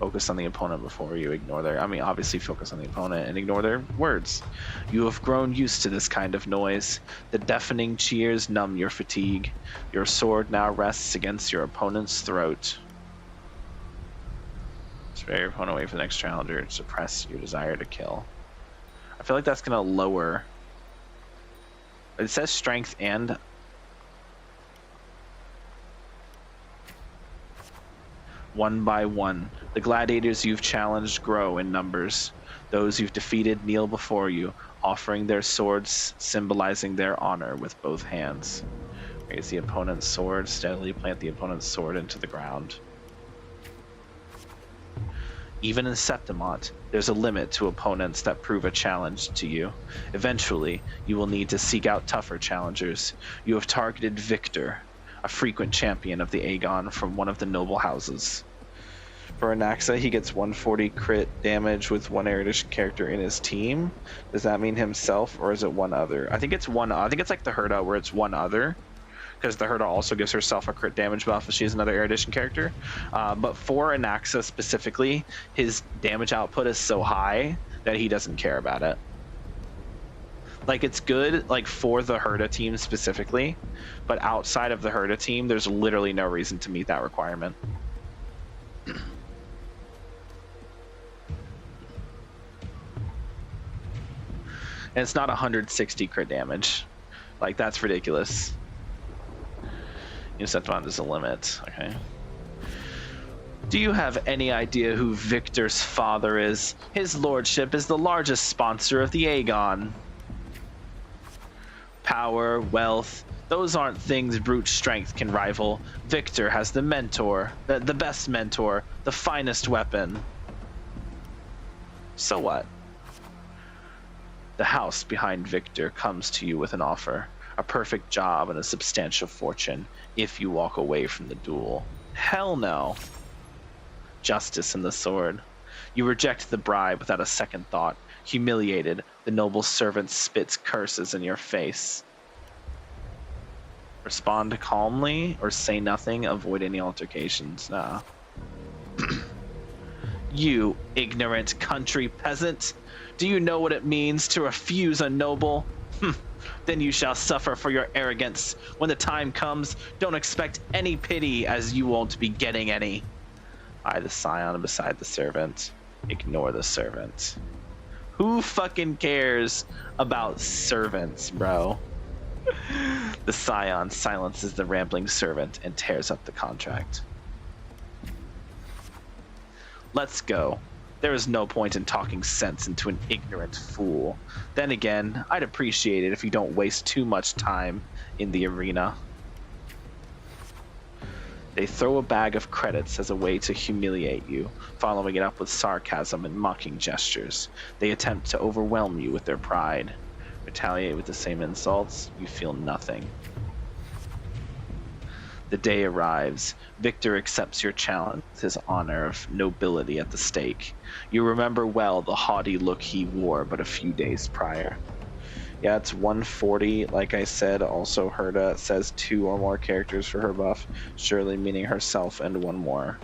Focus on the opponent before you ignore obviously focus on the opponent and ignore their words. You have grown used to this kind of noise. The deafening cheers numb your fatigue. Your sword now rests against your opponent's throat. Spare your opponent, wait for the next challenger to suppress your desire to kill. I feel like that's gonna lower. It says strength and one by one, the gladiators you've challenged grow in numbers. Those you've defeated kneel before you, offering their swords, symbolizing their honor with both hands. Raise the opponent's sword, steadily plant the opponent's sword into the ground. Even in Septimont, there's a limit to opponents that prove a challenge to you. Eventually, you will need to seek out tougher challengers. You have targeted Victor, a frequent champion of the Aegon from one of the noble houses. For Anaxa, he gets 140 crit damage with one Erudition character in his team. Does that mean himself, or is it one other? I think it's one. I think it's like the Herda, where it's one other, because the Herda also gives herself a crit damage buff if she's another Erudition character. But for Anaxa specifically, his damage output is so high that he doesn't care about it. Like, it's good, like, for the Herda team specifically, but outside of the Herda team, there's literally no reason to meet that requirement. And it's not 160 crit damage. Like, that's ridiculous. Insectimon is a limit. Okay. Do you have any idea who Victor's father is? His lordship is the largest sponsor of the Aegon. Power, wealth, those aren't things brute strength can rival. Victor has the mentor, the best mentor, the finest weapon. So what? The house behind Victor comes to you with an offer, a perfect job and a substantial fortune if you walk away from the duel. Hell no. Justice and the sword. You reject the bribe without a second thought. Humiliated, the noble servant spits curses in your face. Respond calmly or say nothing. Avoid any altercations. Nah. You ignorant country peasant. Do you know what it means to refuse a noble? Then you shall suffer for your arrogance. When the time comes, don't expect any pity, as you won't be getting any. I, the scion beside the servant. Ignore the servant. Who fucking cares about servants, bro? The scion silences the rambling servant and tears up the contract. Let's go. There is no point in talking sense into an ignorant fool. Then again, I'd appreciate it if you don't waste too much time in the arena. They throw a bag of credits as a way to humiliate you, following it up with sarcasm and mocking gestures. They attempt to overwhelm you with their pride. Retaliate with the same insults, you feel nothing. The day arrives. Victor accepts your challenge with his honor of nobility at the stake. You remember well the haughty look he wore but a few days prior. Yeah, it's 140. Like I said, also Herda says 2 or more characters for her buff, surely meaning herself and 1 more.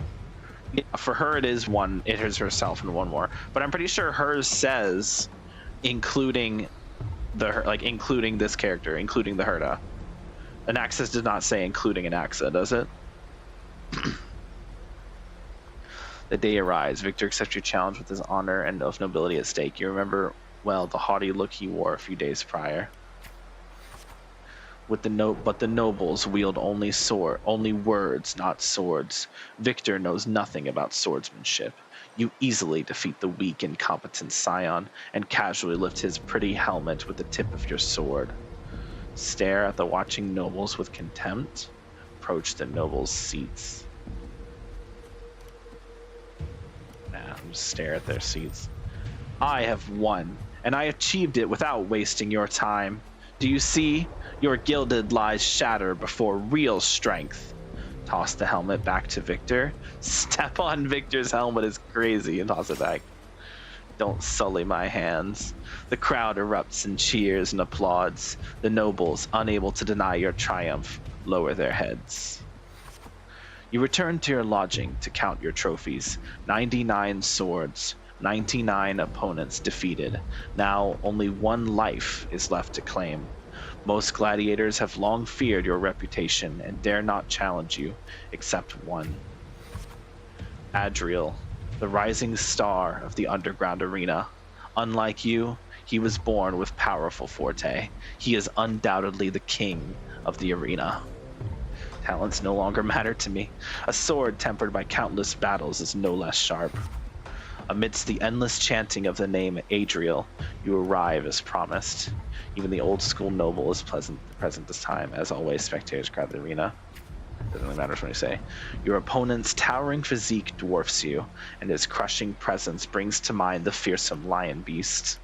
Yeah, for her it is 1. It is herself and 1 more. But I'm pretty sure hers says including including this character, including the Herda. Anaxis does not say including Anaxa, does it? The day arrives. Victor accepts your challenge with his honor and of nobility at stake. You remember well the haughty look he wore a few days prior. But the nobles wield only words, not swords. Victor knows nothing about swordsmanship. You easily defeat the weak, incompetent scion and casually lift his pretty helmet with the tip of your sword. Stare at the watching nobles with contempt. Approach the nobles' seats. Just stare at their seats. I have won, and I achieved it without wasting your time. Do you see? Your gilded lies shatter before real strength. Toss the helmet back to Victor. Step on Victor's helmet is crazy and toss it back. Don't sully my hands. The crowd erupts in cheers and applauds. The nobles, unable to deny your triumph, lower their heads. You return to your lodging to count your trophies. 99 swords, 99 opponents defeated. Now only 1 life is left to claim. Most gladiators have long feared your reputation and dare not challenge you, except one. Adriel, the rising star of the underground arena. Unlike you, he was born with powerful forte. He is undoubtedly the king of the arena. Talents no longer matter to me. A sword tempered by countless battles is no less sharp. Amidst the endless chanting of the name Adriel, you arrive as promised. Even the old school noble is present this time. As always, spectators crowd the arena. Doesn't really matter what you say. Your opponent's towering physique dwarfs you, and his crushing presence brings to mind the fearsome lion beast.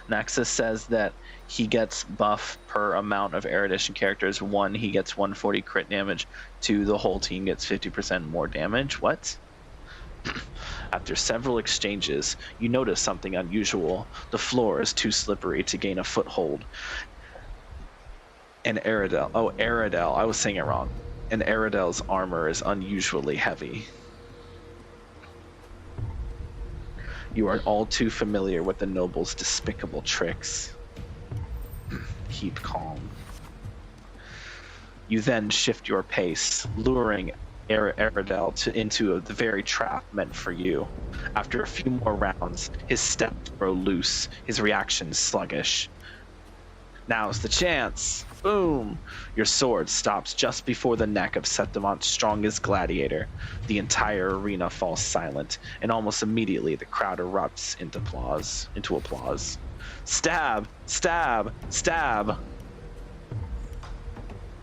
Nexus says that he gets buff per amount of erudition characters. 1, he gets 140 crit damage. 2, the whole team gets 50% more damage. What? After several exchanges, you notice something unusual. The floor is too slippery to gain a foothold. And Aradel, I was saying it wrong. And Aradel's armor is unusually heavy. You are all too familiar with the noble's despicable tricks. Keep calm. You then shift your pace, luring Aradel into the very trap meant for you. After a few more rounds, his steps grow loose, his reactions sluggish. Now's the chance. Boom! Your sword stops just before the neck of Septimon's strongest gladiator. The entire arena falls silent, and almost immediately the crowd erupts into applause. Stab! Stab! Stab!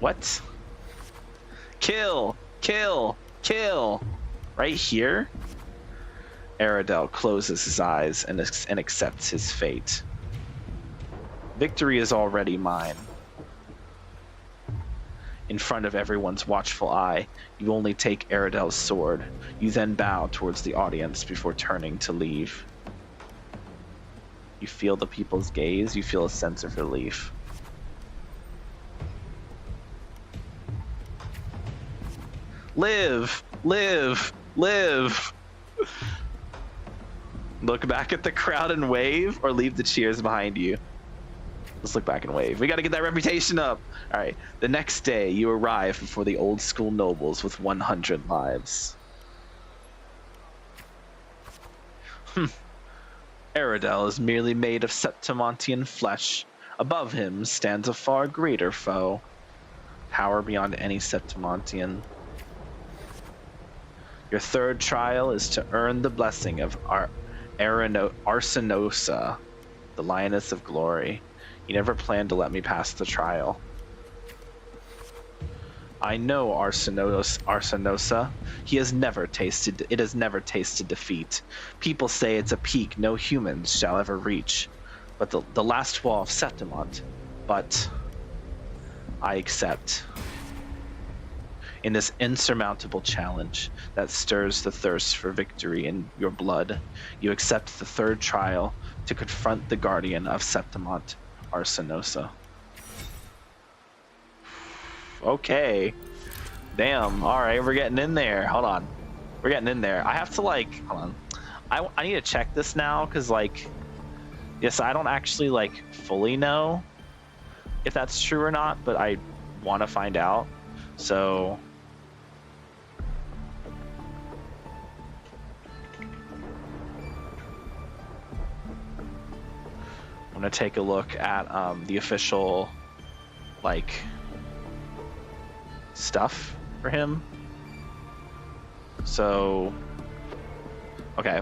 What? Kill! Kill! Kill! Right here? Aradel closes his eyes and accepts his fate. Victory is already mine. In front of everyone's watchful eye, you only take Aradel's sword. You then bow towards the audience before turning to leave. You feel the people's gaze, you feel a sense of relief. Live! Live! Live! Look back at the crowd and wave, or leave the cheers behind you. Let's look back and wave. We gotta get that reputation up. All right. The next day, you arrive before the old school nobles with 100 lives. Aradel is merely made of Septimontian flesh. Above him stands a far greater foe. Power beyond any Septimontian. Your third trial is to earn the blessing of Arsinosa, the Lioness of Glory. You never planned to let me pass the trial. I know Arsinosa. It has never tasted defeat. People say it's a peak no humans shall ever reach. But the last wall of Septimont. But I accept. In this insurmountable challenge that stirs the thirst for victory in your blood, you accept the third trial to confront the guardian of Septimont, Arsinosa. Okay. Damn. All right, we're getting in there. Hold on. We're getting in there. I have to hold on. I need to check this now because yes, I don't actually fully know if that's true or not, but I want to find out. So I'm gonna take a look at the official stuff for him. So okay.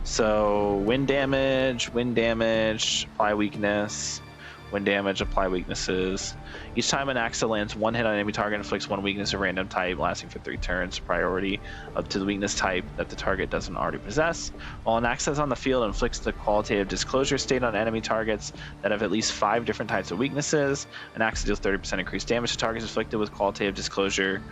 So wind damage, apply weakness, wind damage, apply weaknesses. Each time an axe lands one hit on an enemy target, inflicts one weakness of random type, lasting for 3 turns. Priority up to the weakness type that the target doesn't already possess. While an axe is on the field, inflicts the qualitative disclosure state on enemy targets that have at least 5 different types of weaknesses. An axe deals 30% increased damage to targets inflicted with qualitative disclosure.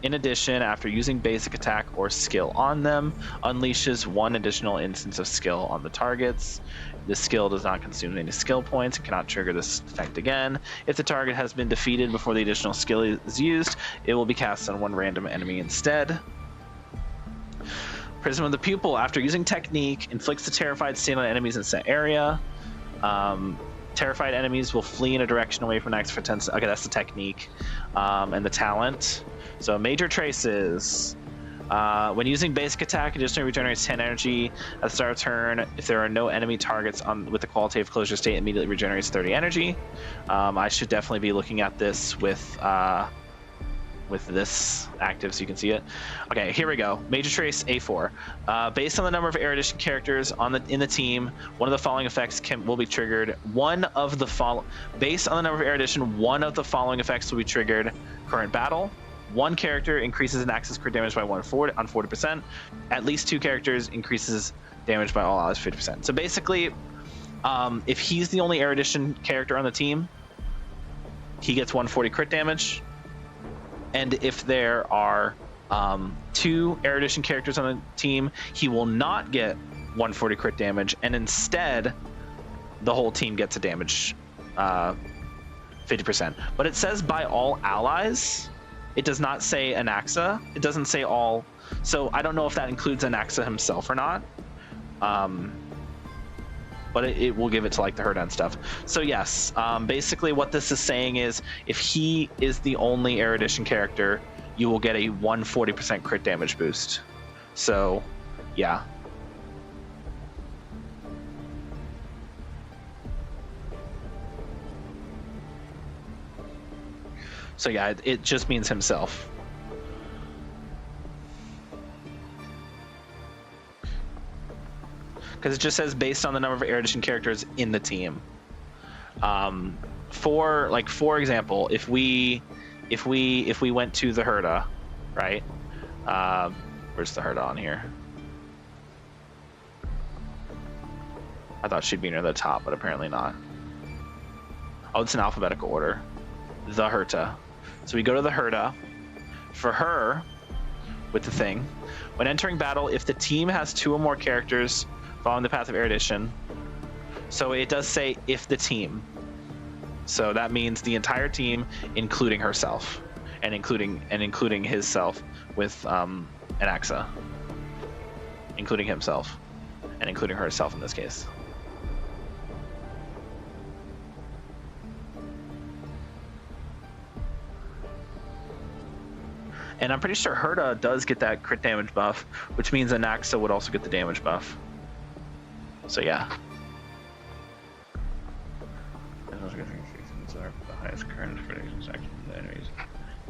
In addition, after using basic attack or skill on them, unleashes 1 additional instance of skill on the targets. This skill does not consume any skill points and cannot trigger this effect again. If the target has been defeated before the additional skill is used, it will be cast on 1 random enemy instead. Prism of the Pupil, after using technique, inflicts a terrified state on enemies in set area. Terrified enemies will flee in a direction away from next for 10 seconds. Okay, that's the technique. And the talent. So major traces. When using basic attack, additionally regenerates 10 energy at the start of turn. If there are no enemy targets with the qualitative closure state, immediately regenerates 30 energy. I should definitely be looking at this with this active so you can see it. Okay, here we go. Major trace A4. Based on the number of erudition characters in the team, one of the following effects will be triggered. Based on the number of erudition, one of the following effects will be triggered. Current battle, one character increases an axis crit damage by 40%. At least 2 characters increases damage by all allies 50%. So basically, if he's the only erudition character on the team, he gets 140 crit damage. And if there are 2 erudition characters on the team, he will not get 140 crit damage, and instead the whole team gets a damage 50%. But it says by all allies. It does not say Anaxa. It doesn't say all. So I don't know if that includes Anaxa himself or not. But it will give it to like the Herda and stuff. So yes, basically what this is saying is if he is the only erudition character, you will get a 140% crit damage boost. So yeah. So yeah, it just means himself. Because it just says based on the number of erudition characters in the team. For example, if we went to the Herda, right? Where's the Herda on here? I thought she'd be near the top, but apparently not. Oh, it's in alphabetical order. The Herta. So we go to the Herda. For her, with the thing, when entering battle, if the team has 2 or more characters following the path of erudition, so it does say if the team. So that means the entire team, including herself, and including his self with Anaxa, including himself, and including herself in this case. And I'm pretty sure Herda does get that crit damage buff, which means Anaxa would also get the damage buff. So yeah. The highest current predictions action from the enemies.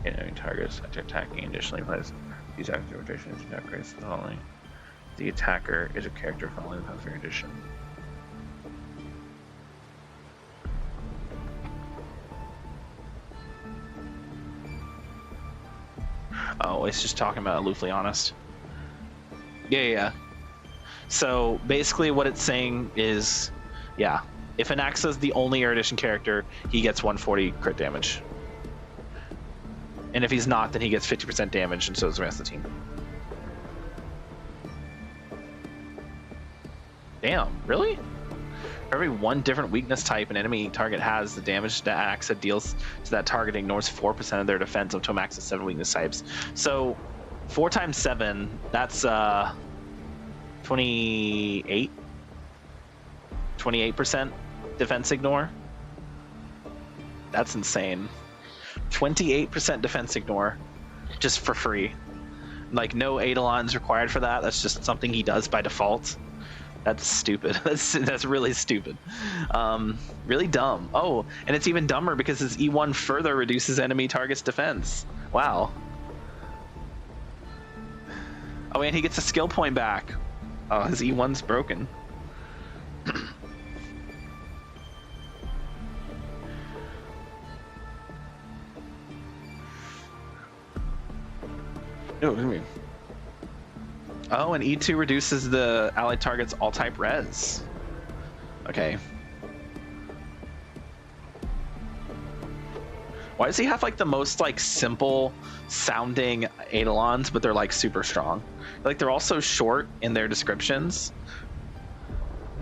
Enemy targets attacking additionally applies these active rotations to attack rates following. The attacker is a character following the path of erudition. Oh, it's just talking about loosely honest. Yeah. So basically what it's saying is, yeah, if Anaxa is the only erudition character, he gets 140 crit damage. And if he's not, then he gets 50% damage, and so does the rest of the team. Damn, really? For every 1 different weakness type an enemy target has, the damage that Anaxa deals to that target ignores 4% of their defense up to a max of 7 weakness types. So 4 times 7, that's 28% defense ignore. That's insane. 28% defense ignore just for free. Like no Eidolons required for that. That's just something he does by default. That's stupid. That's really stupid. Really dumb. Oh, and it's even dumber because his E1 further reduces enemy target's defense. Wow. Oh, and he gets a skill point back. Oh, his E1's broken. No, what do you mean? Oh, and E2 reduces the allied target's all-type res. Okay. Why does he have like the most like simple sounding Eidolons, but they're like super strong? Like they're also short in their descriptions.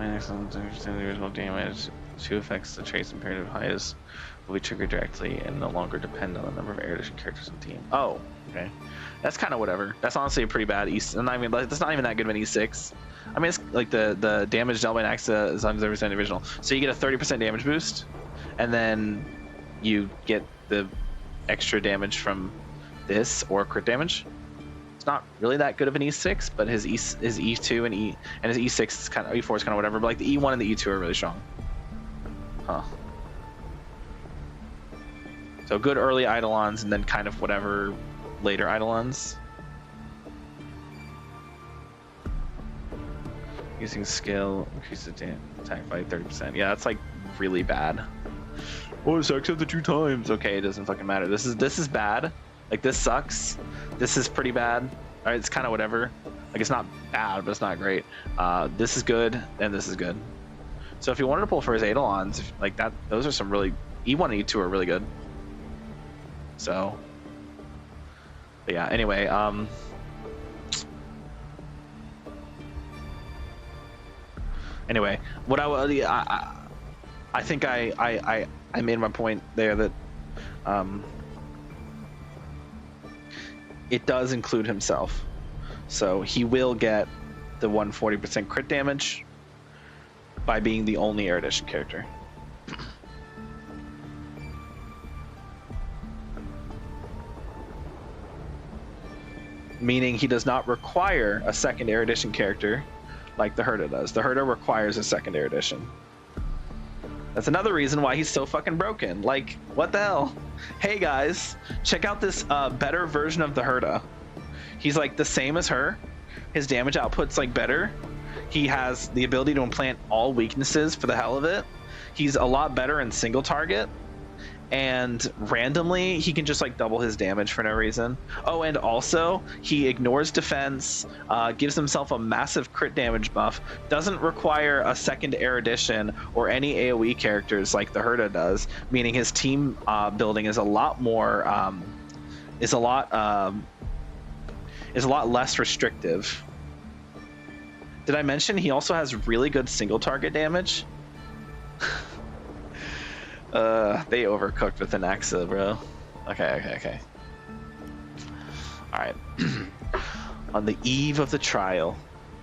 Understand the original damage. 2 effects the traits imperative highest will be triggered directly and no longer depend on the number of erudition characters in the team. Oh, okay. That's kind of whatever. That's honestly a pretty bad E6. And I mean, like, that's not even that good of an E6. I mean, it's like the damage dealt by Anaxa is 100% original. So you get a 30% damage boost, and then you get the extra damage from this or crit damage. It's not really that good of an E6, but his E2 and his E6 is kind of E4 is kind of whatever. But like the E1 and the E2 are really strong. Huh. So good early Eidolons and then kind of whatever later Eidolons. Using skill, increase the attack by 30%. Yeah, that's like really bad. Oh, so I accepted 2 times. Okay, it doesn't fucking matter. This is bad, Like, this sucks. This is pretty bad. All right, it's kind of whatever. Like, it's not bad, but it's not great. This is good, and this is good. So if you wanted to pull for his Eidolons, like that, those are some really E1 and E2 are really good. So, but yeah. Anyway, anyway, what I think I made my point there that it does include himself, so he will get the 140% crit damage by being the only Erudition character. Meaning he does not require a second Erudition character like the Herda does. The Herda requires a second Erudition. That's another reason why he's so fucking broken. Like, what the hell? Hey guys, check out this better version of the Herda. He's like the same as her. His damage output's like better. He has the ability to implant all weaknesses for the hell of it. He's a lot better in single target. And randomly, he can just like double his damage for no reason. Oh, and also, he ignores defense, gives himself a massive crit damage buff, doesn't require a second Erudition or any AoE characters like the Herda does, meaning his team building is a lot more, is a lot less restrictive. Did I mention he also has really good single target damage? They overcooked with an Axa, bro. Okay. Alright. On the eve of the trial,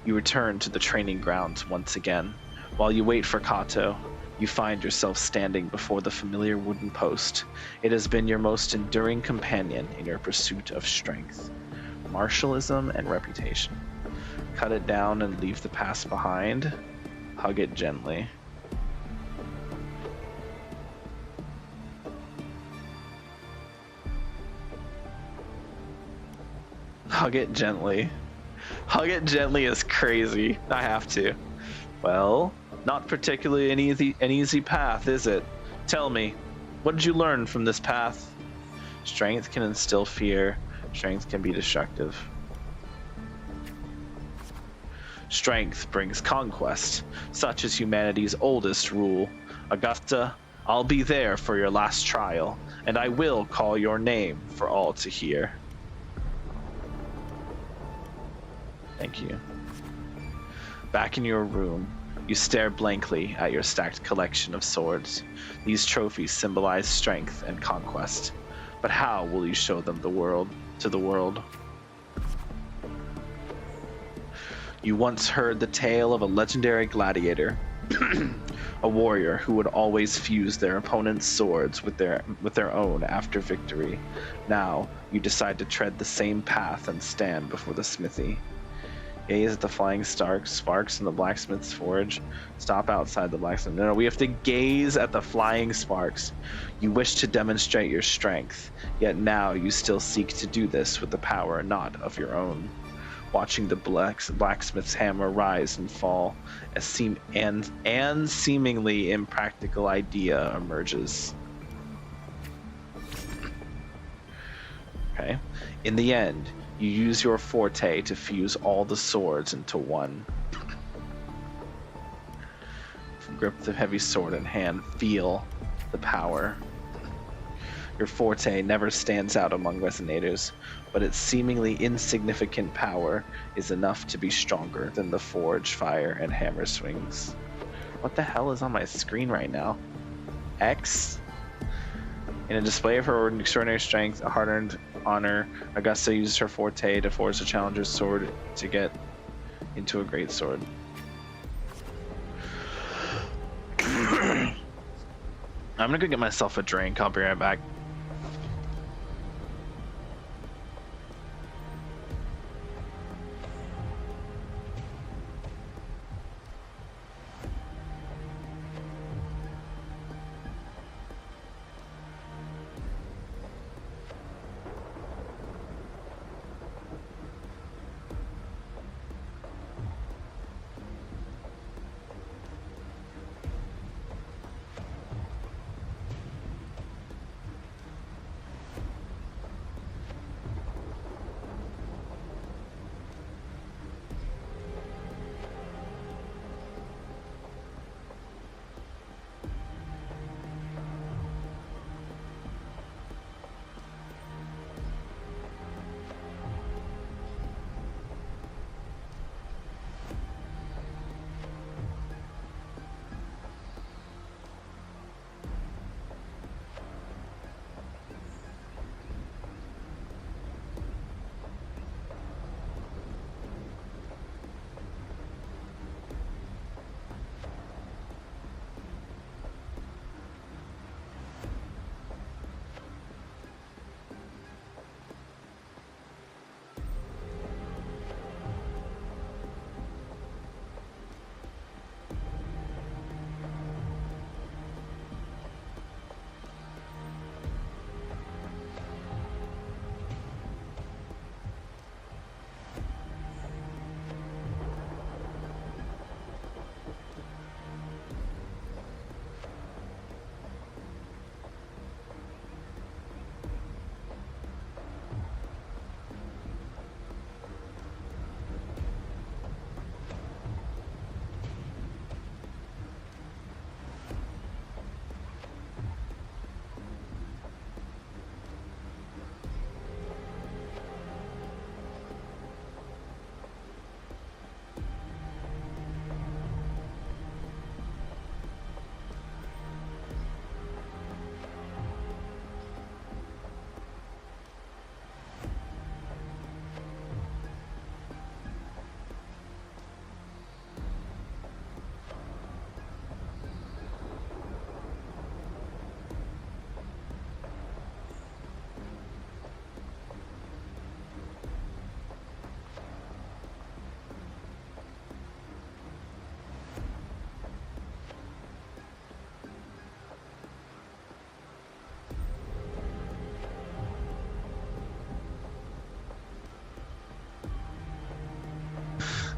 you return to the training grounds once again. While you wait for Kato, you find yourself standing before the familiar wooden post. It has been your most enduring companion in your pursuit of strength, martialism, and reputation. Cut it down and leave the past behind. Hug it gently. Hug it gently. Hug it gently is crazy. I have to. Well, not particularly an easy path, is it? Tell me, what did you learn from this path? Strength can instill fear. Strength can be destructive. Strength brings conquest, such as humanity's oldest rule. Augusta, I'll be there for your last trial, and I will call your name for all to hear. Thank you. Back in your room, you stare blankly at your stacked collection of swords. These trophies symbolize strength and conquest. But how will you show them to the world? You once heard the tale of a legendary gladiator, a warrior who would always fuse their opponent's swords with their own after victory. Now, you decide to tread the same path and stand before the smithy. Gaze at the flying sparks in the blacksmith's forge. Stop outside the blacksmith. No, we have to gaze at the flying sparks. You wish to demonstrate your strength, yet now you still seek to do this with the power not of your own. Watching the blacksmith's hammer rise and fall, and seemingly impractical idea emerges. Okay. In the end, you use your forte to fuse all the swords into one. Grip the heavy sword in hand, feel the power. Your forte never stands out among resonators, but its seemingly insignificant power is enough to be stronger than the forge, fire, and hammer swings. What the hell is on my screen right now? X? In a display of her extraordinary strength, a hard-earned honor, Augusta uses her forte to forge the challenger's sword to get into a great sword. I'm gonna go get myself a drink. I'll be right back.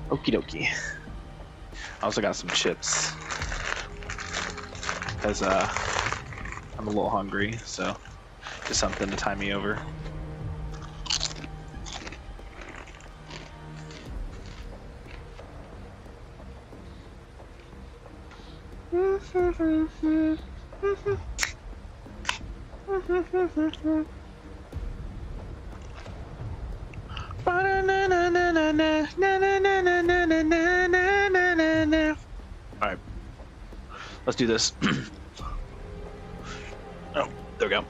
Okie dokie. I also got some chips. Because I'm a little hungry, so just something to tie me over. Alright. Let's do this. Oh, there we go.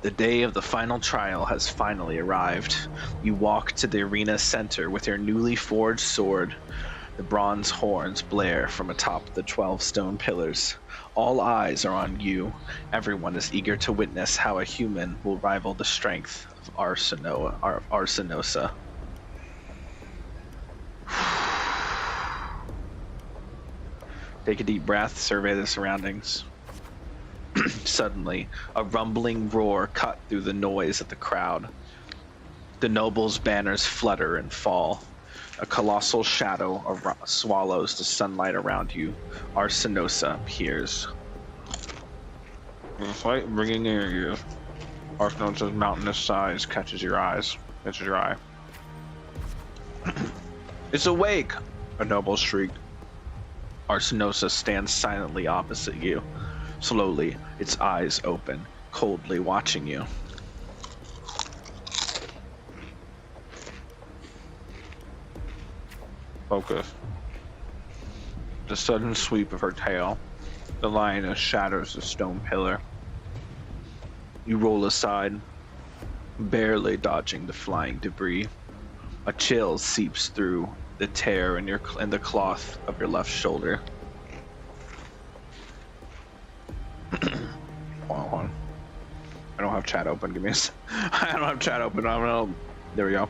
The day of the final trial has finally arrived. You walk to the arena center with your newly forged sword. The bronze horns blare from atop the 12 stone pillars. All eyes are on you. Everyone is eager to witness how a human will rival the strength of Arsenosa. Take a deep breath, survey the surroundings. Suddenly, a rumbling roar cut through the noise of the crowd. The nobles' banners flutter and fall. A colossal shadow swallows the sunlight around you. Arsenosa appears. The fight bringing near you. Arsenosa's mountainous size catches your eye. It's awake! A noble shrieked. Arsenosa stands silently opposite you. Slowly, its eyes open, coldly watching you. Focus. The sudden sweep of her tail. The lioness shatters the stone pillar. You roll aside, barely dodging the flying debris. A chill seeps through the tear in the cloth of your left shoulder. Hold on. I don't have chat open. Give me a I don't have chat open. I don't know. There we go.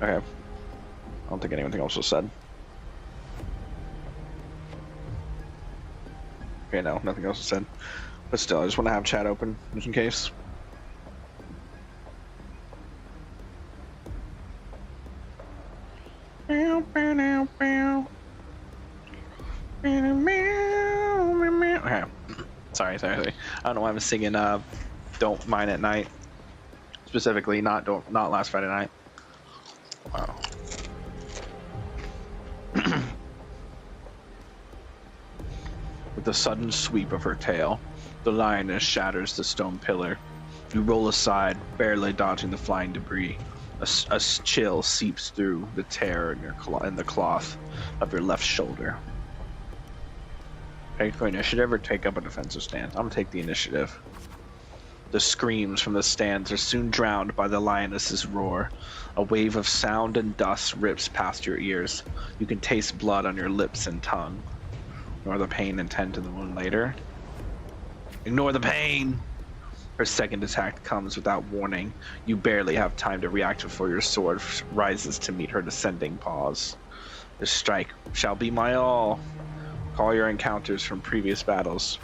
Okay. I don't think anything else was said. Okay, no, nothing else was said. But still, I just want to have chat open, just in case. Okay. Sorry. I don't know why I'm singing Don't Mind at Night. Specifically, not Last Friday Night. Wow. With the sudden sweep of her tail, the lioness shatters the stone pillar. You roll aside, barely dodging the flying debris. A chill seeps through the tear in the cloth of your left shoulder. Take for initiative or take up a defensive stance? I'm gonna take the initiative. The screams from the stands are soon drowned by the lioness's roar. A wave of sound and dust rips past your ears. You can taste blood on your lips and tongue. Ignore the pain and tend to the wound later. Ignore the pain! Her second attack comes without warning. You barely have time to react before your sword rises to meet her descending paws. The strike shall be my all. Call your encounters from previous battles.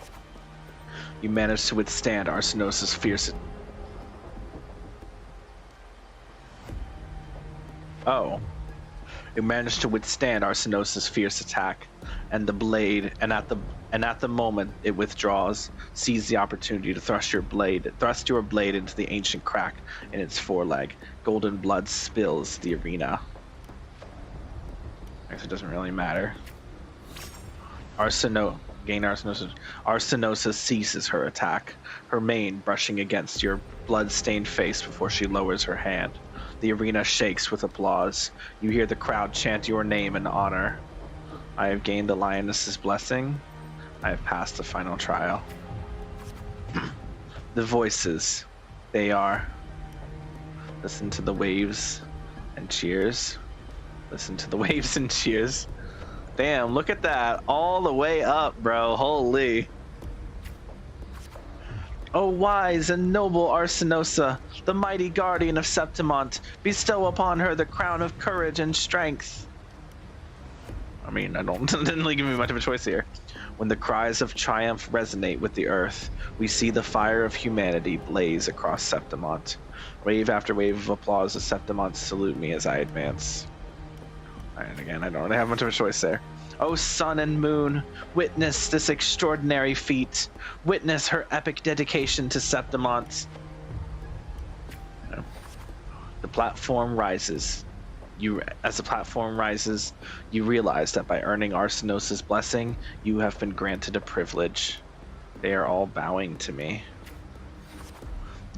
You manage to withstand Arsenosa's fierce... Oh. You managed to withstand Arsenosa's fierce attack, and the blade, and at the moment it withdraws, seize the opportunity to thrust your blade into the ancient crack in its foreleg. Golden blood spills the arena. I guess it doesn't really matter. Arsenosa ceases her attack, her mane brushing against your blood-stained face before she lowers her hand. The arena shakes with applause. You hear the crowd chant your name in honor. I have gained the lioness's blessing. I have passed the final trial. The voices, they are. Listen to the waves and cheers. Listen to the waves and cheers. Damn, look at that. All the way up, bro. Holy. O wise and noble Arsenosa, the mighty guardian of Septimont, bestow upon her the crown of courage and strength. I mean, didn't really give me much of a choice here. When the cries of triumph resonate with the earth, we see the fire of humanity blaze across Septimont. Wave after wave of applause of Septimont salute me as I advance. And again, I don't really have much of a choice there. O sun and moon, witness this extraordinary feat. Witness her epic dedication to Septimont. You know, the platform rises. As the platform rises, you realize that by earning Arsenos' blessing, you have been granted a privilege. They are all bowing to me.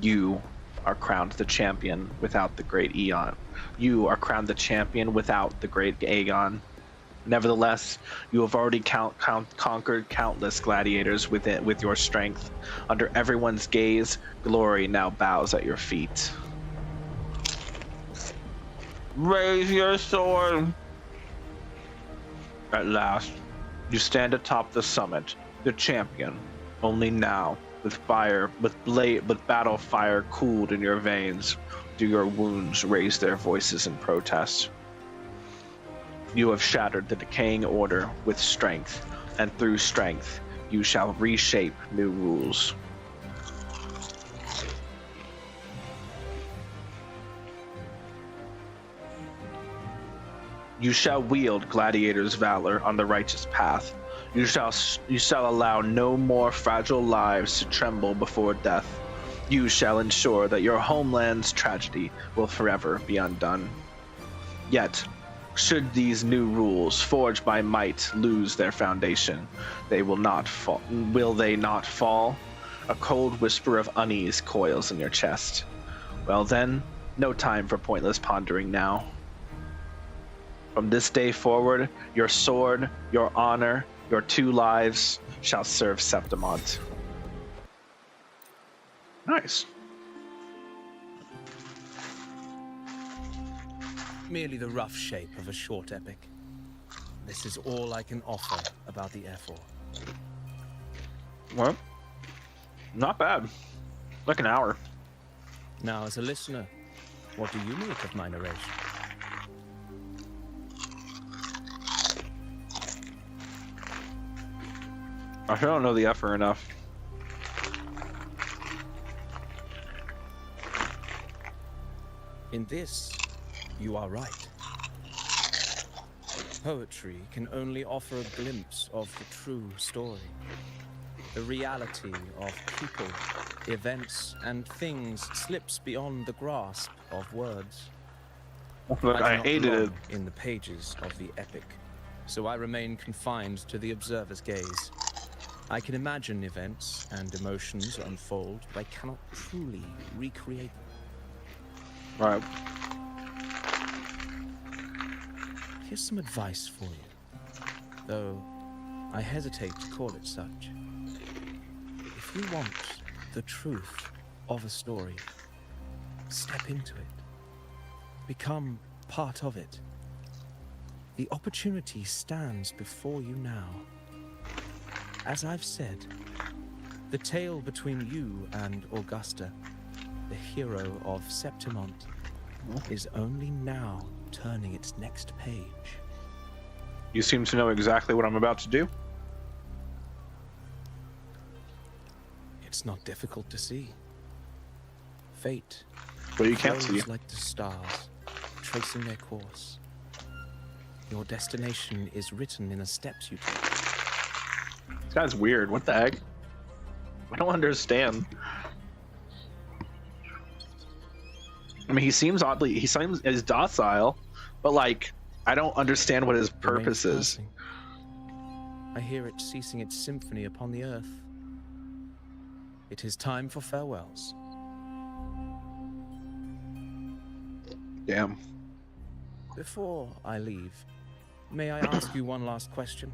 You are crowned the champion without the great Eon. You are crowned the champion without the great Aegon. Nevertheless, you have already conquered countless gladiators with your strength. Under everyone's gaze, glory now bows at your feet. Raise your sword. At last, you stand atop the summit, the champion. Only now, with battle fire cooled in your veins, do your wounds raise their voices in protest. You have shattered the decaying order with strength, and through strength, you shall reshape new rules. You shall wield gladiators' valor on the righteous path. You shall allow no more fragile lives to tremble before death. You shall ensure that your homeland's tragedy will forever be undone. Yet, should these new rules, forged by might, lose their foundation, they will not fall. Will they not fall? A cold whisper of unease coils in your chest. Well then, no time for pointless pondering now. From this day forward, your sword, your honor, your 2 lives shall serve Septimont. Nice. Merely the rough shape of a short epic. This is all I can offer about the F4. Well, not bad. Like an hour. Now, as a listener, what do you make of my narration? I sure don't know the F enough. In this, you are right. Poetry can only offer a glimpse of the true story. The reality of people, events, and things slips beyond the grasp of words. Look, I hated it. In the pages of the epic, so I remain confined to the observer's gaze. I can imagine events and emotions unfold, but I cannot truly recreate them. Right. Here's some advice for you, though I hesitate to call it such. If you want the truth of a story, step into it. Become part of it. The opportunity stands before you now. As I've said, the tale between you and Augusta, the hero of Septimont, is only now turning its next page. You seem to know exactly what I'm about to do. It's not difficult to see. Fate, But you can't see. flows like the stars, tracing their course. Your destination is written in the steps you take. This guy's weird. What the heck? I don't understand. I mean, he seems is docile, but like, I don't understand what his The rain's purpose is. passing. I hear it ceasing its symphony upon the earth. It is time for farewells. Damn. Before I leave, may I ask you one last question?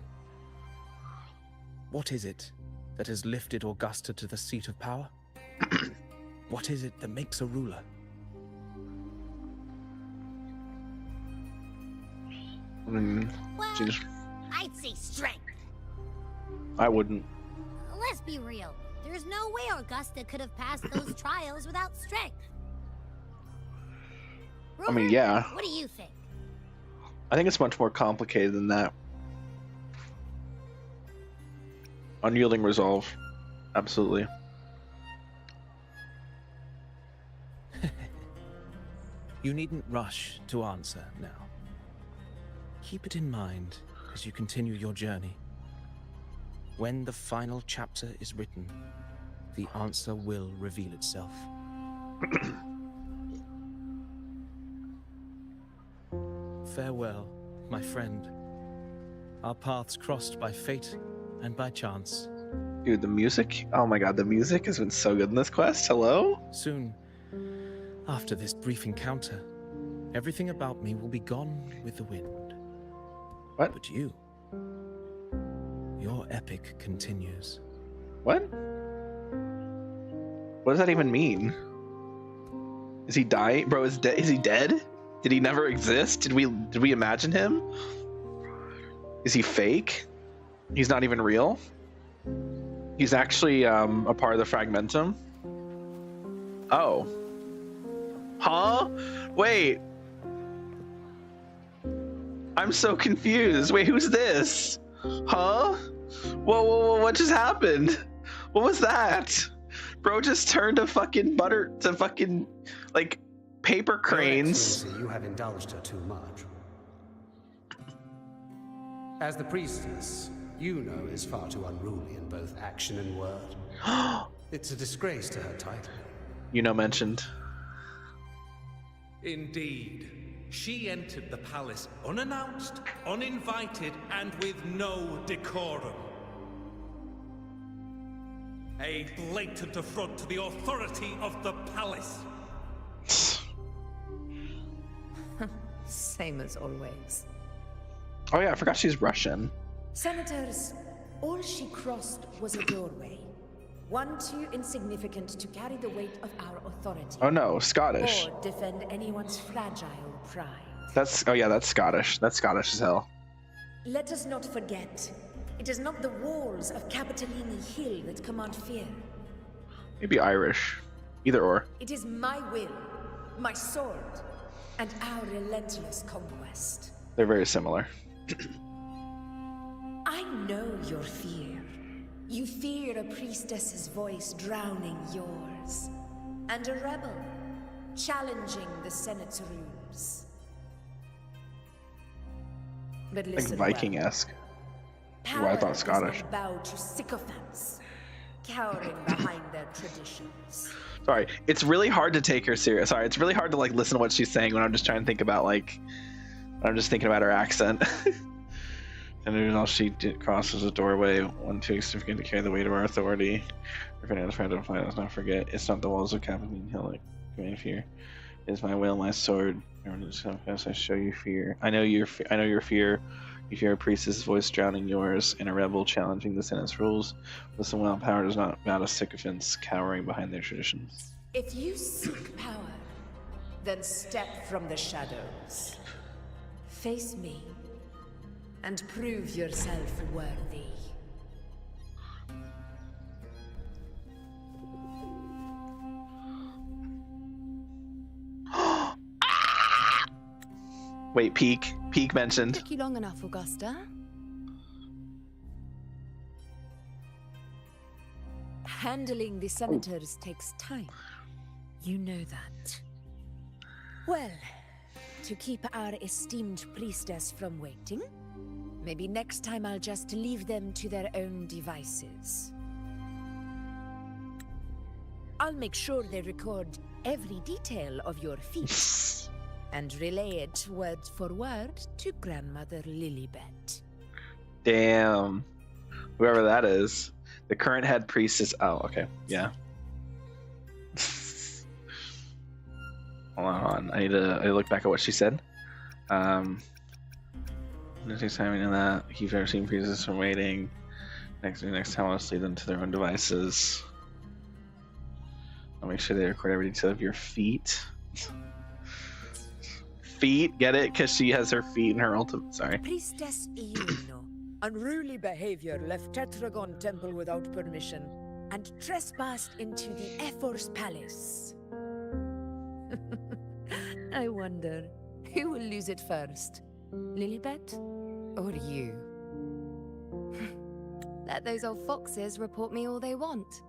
What is it that has lifted Augusta to the seat of power? What is it that makes a ruler? Well, Jeez. I'd say strength. I wouldn't. Let's be real. There's no way Augusta could have passed those trials without strength. I mean, yeah. What do you think? I think it's much more complicated than that. Unyielding resolve. Absolutely. You needn't rush to answer now. Keep it in mind as you continue your journey. When the final chapter is written, the answer will reveal itself. Farewell, my friend. Our paths crossed by fate and by chance. Dude, the music? Oh my god, the music has been so good in this quest. Hello? Soon, after this brief encounter, everything about me will be gone with the wind. What? But you, your epic continues. What? What does that even mean? Is he dying? Bro, is he dead? Did he never exist? Did we imagine him? Is he fake? He's not even real? He's actually a part of the Fragmentum? Oh. Huh? Wait. I'm so confused. Wait, who's this? Huh? Whoa, what just happened? What was that? Bro just turned to fucking like paper cranes. You have indulged her too much. As the priestess, Inuo is far too unruly in both action and word. It's a disgrace to her title. Inuo mentioned. Indeed. She entered the palace unannounced, uninvited, and with no decorum. A blatant affront to the authority of the palace. Same as always. Oh yeah, I forgot she's Russian. Senators, all she crossed was a doorway. One too insignificant to carry the weight of our authority. Oh no, Scottish. Or defend anyone's fragile pride. Oh yeah, that's Scottish. That's Scottish as hell. Let us not forget, it is not the walls of Capitolini Hill that command fear. Maybe Irish. Either or. It is my will, my sword, and our relentless conquest. They're very similar. I know your fear. You fear a priestess's voice drowning yours, and a rebel challenging the Senate's rules. But listen, like Viking-esque. Well, I thought Scottish. Does not bow to sycophants, cowering behind their traditions. Sorry, it's really hard to take her serious. Sorry, it's really hard to like listen to what she's saying when I'm just trying to think about I'm just thinking about her accent. And even though she crosses a doorway, one too significant to carry the weight of our authority. If anyone is trying to fight, let's not forget, it's not the walls of Capitolini Hill that command fear. It is my will, my sword. I show you fear. I know your fear. You fear a priestess' voice drowning yours, and a rebel challenging the Senate's rules. Listen well, power does not bow to sycophants cowering behind their traditions. If you seek power, then step from the shadows. Face me, and prove yourself worthy. Wait, Peak mentioned. Took you long enough, Augusta. Handling the senators takes time. You know that. Well, to keep our esteemed priestess from waiting, maybe next time I'll just leave them to their own devices. I'll make sure they record every detail of your feat and relay it word for word to Grandmother Lilibet. Damn. Whoever that is. The current head priestess. Oh, okay. Yeah. Hold on. I need to look back at what she said. Next time you know that. Keep ever seen priestesses from waiting. Next time I'll just lead them to their own devices. I'll make sure they record every detail of your feet. Feet, get it? Because she has her feet in her ultimate. Sorry. Priestess Iuno, unruly behavior, left Tetragon Temple without permission and trespassed into the Ephor's palace. I wonder, who will lose it first? Lilibet or you? Let those old foxes report me all they want.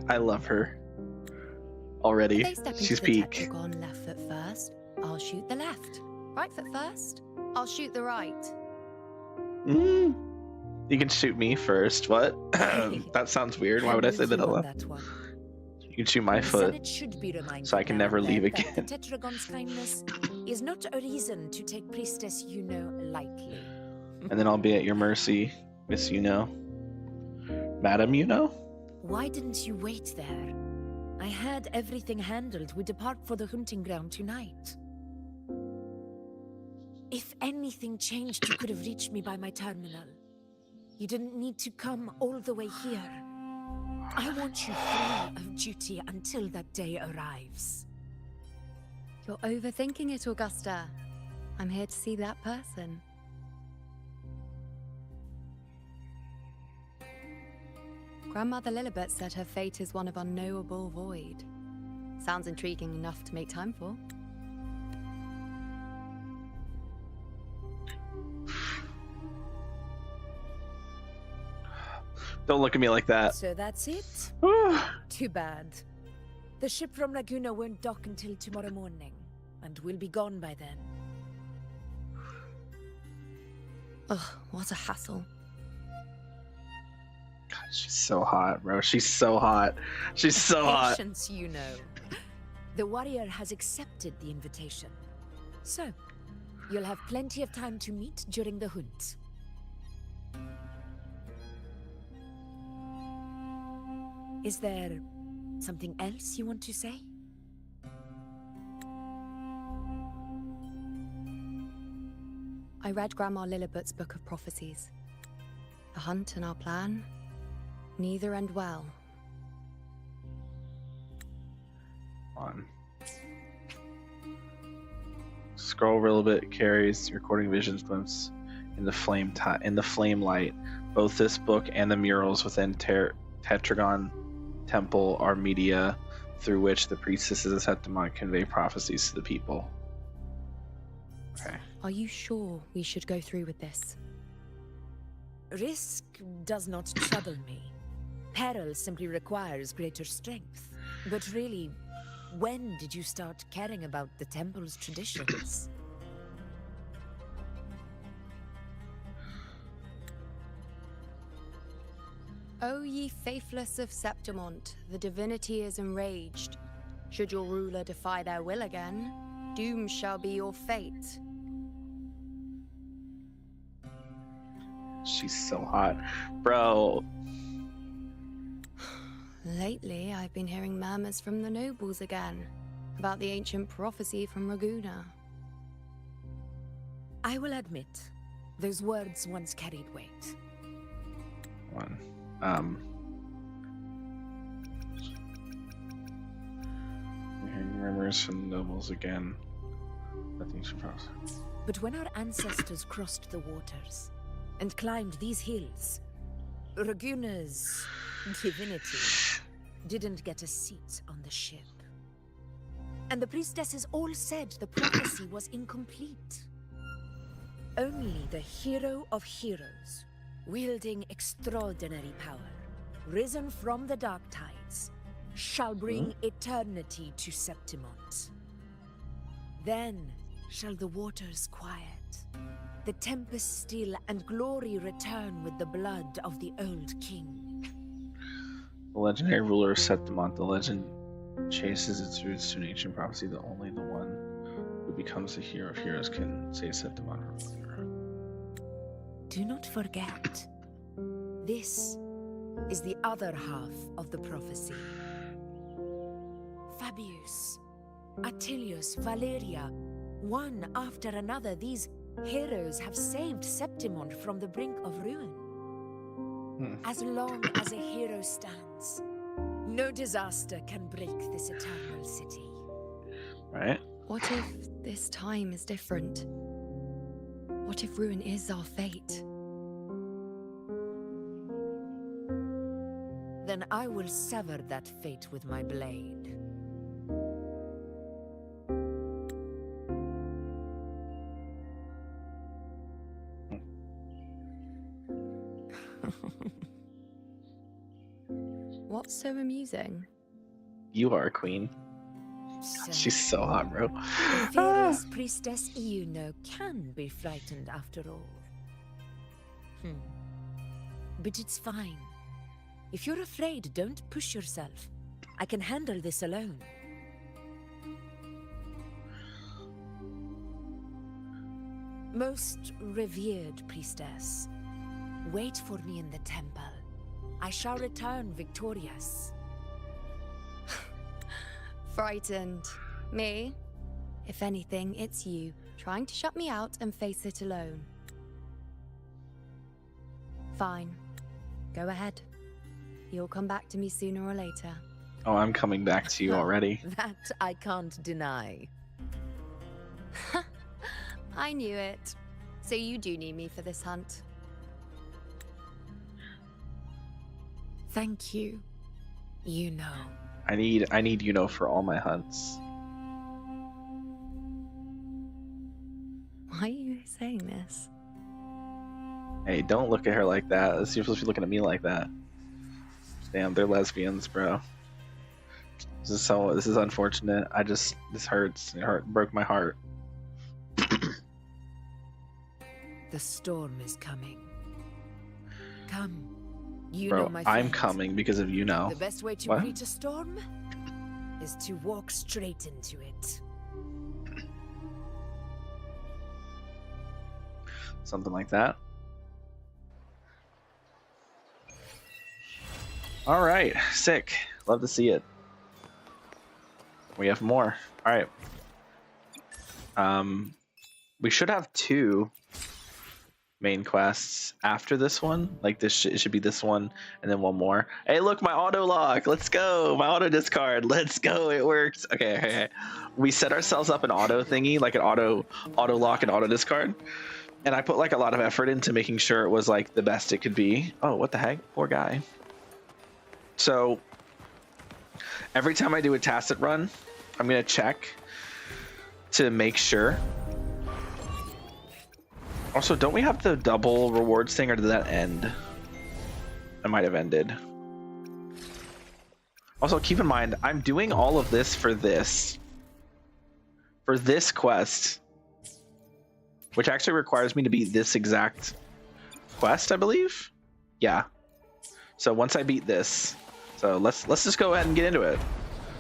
I love her. Already. They step into She's the peak. Tetragon left foot first. I'll shoot the left. Right foot first. I'll shoot the right. You can shoot me first. What? That sounds weird. Why would I say that on alone? that one. You can shoot my The foot, Senate should be reminded so I can now never and leave then that again. the Tetragon's kindness is not a reason to take Priestess Inuo lightly. And then I'll be at your mercy, Miss Inuo. Madam Inuo? Why didn't you wait there? I had everything handled. We depart for the hunting ground tonight. If anything changed, you could have reached me by my terminal. You didn't need to come all the way here. I want you free of duty until that day arrives. You're overthinking it, Augusta. I'm here to see that person. Grandmother Lilibet said her fate is one of unknowable void. Sounds intriguing enough to make time for. Don't look at me like that. So that's it? Too bad. The ship from Laguna won't dock until tomorrow morning, and we'll be gone by then. Ugh, what a hassle. God, she's so hot, bro. She's so hot. She's so hot. Patience, you know. The warrior has accepted the invitation. So, you'll have plenty of time to meet during the hunt. Is there something else you want to say? I read Grandma Lilibet's Book of Prophecies. The hunt and our plan, neither end well. On. Scroll over a little bit. Carries recording visions glimpse in the flame light. Both this book and the murals within Tetragon Temple are media through which the priestesses of Septimont convey prophecies to the people. Okay. Are you sure we should go through with this? Risk does not trouble me. Peril simply requires greater strength. But really, when did you start caring about the temple's traditions? O ye faithless of Septimont, the divinity is enraged. Should your ruler defy their will again, doom shall be your fate. She's so hot. Bro. Lately, I've been hearing murmurs from the nobles again, about the ancient prophecy from Raguna. I will admit, those words once carried weight. One. Hearing murmurs from the nobles again. Nothing surprising. But when our ancestors crossed the waters and climbed these hills, Raguna's divinity didn't get a seat on the ship. And the priestesses all said the prophecy was incomplete. Only the hero of heroes, wielding extraordinary power, risen from the dark tides, shall bring eternity to Septimont. Then shall the waters quiet, the tempest still, and glory return with the blood of the old king. The legendary ruler of Septimont, the legend chases its roots to an ancient prophecy that only the one who becomes the hero of heroes can save Septimont from hunger. Do not forget, this is the other half of the prophecy. Fabius, Attilius, Valeria, one after another, these heroes have saved Septimont from the brink of ruin. As long as a hero stands, no disaster can break this eternal city. Right? What if this time is different? What if ruin is our fate? Then I will sever that fate with my blade. What's so amusing? You are a queen. So, She's so hot, bro. the fearless priestess Inuo can be frightened after all. But it's fine. If you're afraid, don't push yourself. I can handle this alone. Most revered priestess, wait for me in the temple. I shall return victorious. Frightened. Me? If anything, it's you, trying to shut me out and face it alone. Fine. Go ahead. You'll come back to me sooner or later. Oh, I'm coming back to you already. That I can't deny. I knew it. So you do need me for this hunt. Thank you. You know. I need you know for all my hunts. Why are you saying this? Hey, don't look at her like that. You're supposed to be looking at me like that. Damn, they're lesbians, bro. This is unfortunate. This hurts. It broke my heart. The storm is coming. Come. You Bro, know my I'm friend. coming because of you know. The best way to What? greet a storm is to walk straight into it. Something like that. All right, sick. Love to see it. We have more. All right. We should have 2 main quests after this one. Like it should be this one and then one more. Hey, look, my auto lock. Let's go. My auto discard. Let's go. It worked. Okay. We set ourselves up an auto thingy, like an auto lock and auto discard. And I put like a lot of effort into making sure it was like the best it could be. Oh, what the heck? Poor guy. So every time I do a tacit run, I'm going to check to make sure. Also, don't we have the double rewards thing, or did that end? It might have ended. Also, keep in mind, I'm doing all of this for this quest, which actually requires me to beat this exact quest, I believe. Yeah. So once I beat this, so let's just go ahead and get into it.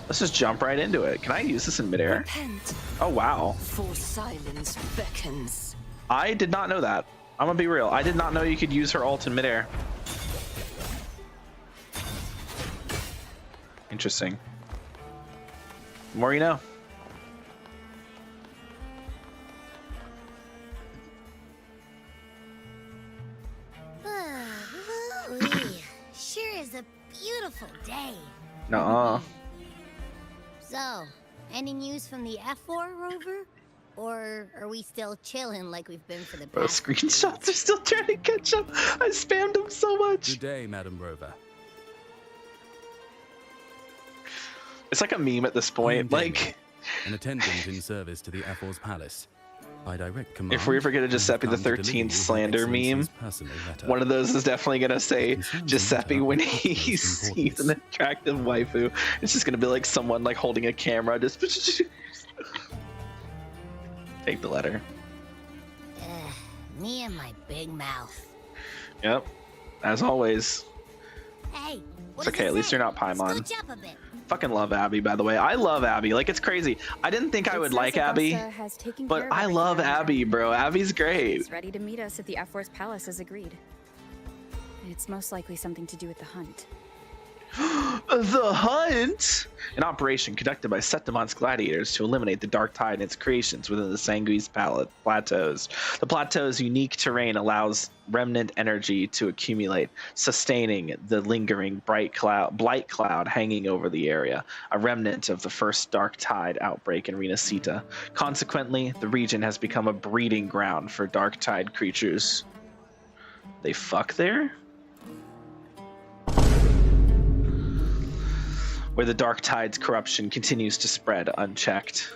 Let's just jump right into it. Can I use this in midair? Repent, Oh wow. for silence beckons. I did not know that. I'm gonna be real. I did not know you could use her ult in midair. Interesting. The more you know. Sure is a beautiful day. Nuh-uh. So, any news from the F4 rover? Or are we still chilling like we've been for the Bro, past? screenshots are still trying to catch up. I spammed them so much. Good day, Madam Rover. It's like a meme at this point. Like, an attendant in service to the F4's palace. By direct command, if we ever get a Giuseppe the I have come to 13th deliver you slander Her meme, Excellency's personal letter. one of those is definitely gonna say Concerns Giuseppe matter when of he utmost sees an attractive waifu. It's just gonna be like someone like holding a camera, just take the letter. Me and my big mouth. Yep, as always. Hey, It's okay, at least you're not Paimon. Scooch up a bit. Fucking love Abby, by the way. I love Abby. Like, it's crazy. I didn't think I would like Abby, but I love Abby, bro. Abby's great. He's ready to meet us at the F4's palace as agreed. It's most likely something to do with the hunt. The hunt! An operation conducted by Septimon's gladiators to eliminate the Dark Tide and its creations within the Sanguis plateaus. The plateau's unique terrain allows remnant energy to accumulate, sustaining the lingering blight cloud hanging over the area, a remnant of the first Dark Tide outbreak in Renacita. Consequently, the region has become a breeding ground for Dark Tide creatures. They fuck there? Where the Dark Tide's corruption continues to spread unchecked.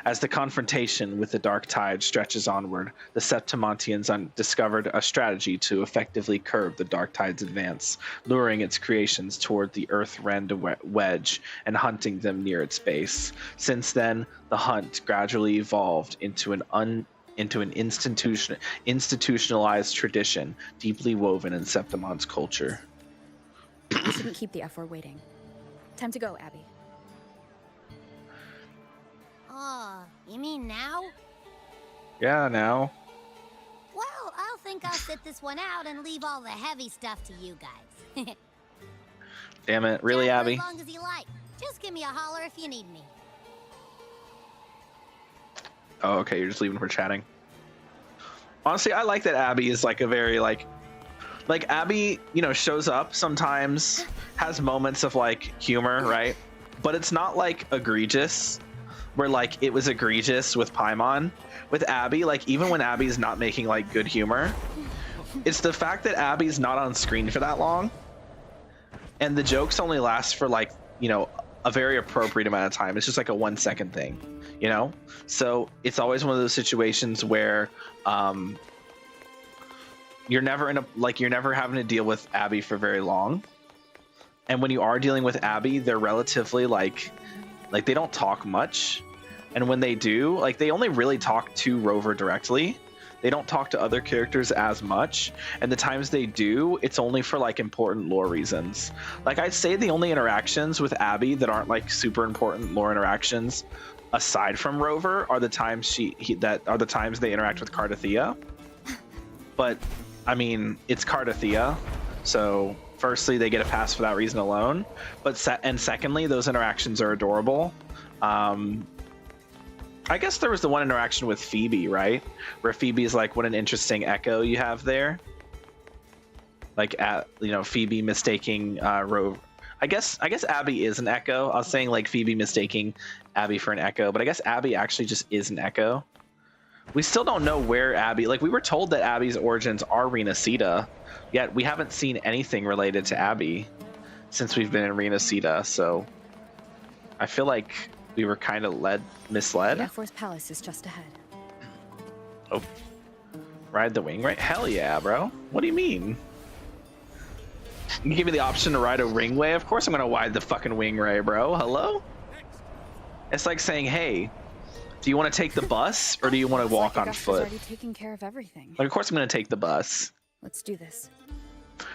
As the confrontation with the dark tide stretches onward, the Septimontians discovered a strategy to effectively curb the dark tide's advance, luring its creations toward the earth-rend wedge and hunting them near its base. Since then, the hunt gradually evolved into an institutionalized tradition deeply woven in Septimon's culture. We shouldn't keep the F4 waiting. Time to go, Abby. Oh, you mean now? Yeah, now. Well, I'll think I'll sit this one out and leave all the heavy stuff to you guys. Damn it, really, Chat Abby? as long as you like. Just give me a holler if you need me. Oh, okay, you're just leaving for chatting. Honestly, I like that Abby is like a very like Abby, you know, shows up sometimes, has moments of like humor, right? But it's not like egregious, where like it was egregious with Paimon. With Abby, like even when Abby's not making like good humor, it's the fact that Abby's not on screen for that long, and the jokes only last for like, you know, a very appropriate amount of time. It's just like a 1 second thing, you know? So it's always one of those situations where you're never having to deal with Abby for very long. And when you are dealing with Abby, they're relatively like they don't talk much. And when they do, like they only really talk to Rover directly. They don't talk to other characters as much. And the times they do, it's only for like important lore reasons. Like I'd say the only interactions with Abby that aren't like super important lore interactions aside from Rover are the times that are the times they interact with Cardathea. But I mean, it's Cardathea, so firstly they get a pass for that reason alone. But secondly, those interactions are adorable. I guess there was the one interaction with Phoebe, right? Where Phoebe's like, what an interesting echo you have there. Like, Phoebe mistaking Rover. I guess Abby is an echo. I was saying like Phoebe mistaking Abby for an echo, but I guess Abby actually just is an echo. We still don't know where Abby, like we were told that Abby's origins are Renacida, yet we haven't seen anything related to Abby since we've been in Renacida, so I feel like we were kind of misled. The F4's palace is just ahead. Oh, ride the wing, right? Hell yeah, bro. What do you mean? You give me the option to ride a ringway? Of course I'm gonna ride the fucking wingray, bro. Hello? It's like saying, hey, do you want to take the bus or do you want to walk on foot? Already taking care of everything. Like, of course I'm gonna take the bus. Let's do this.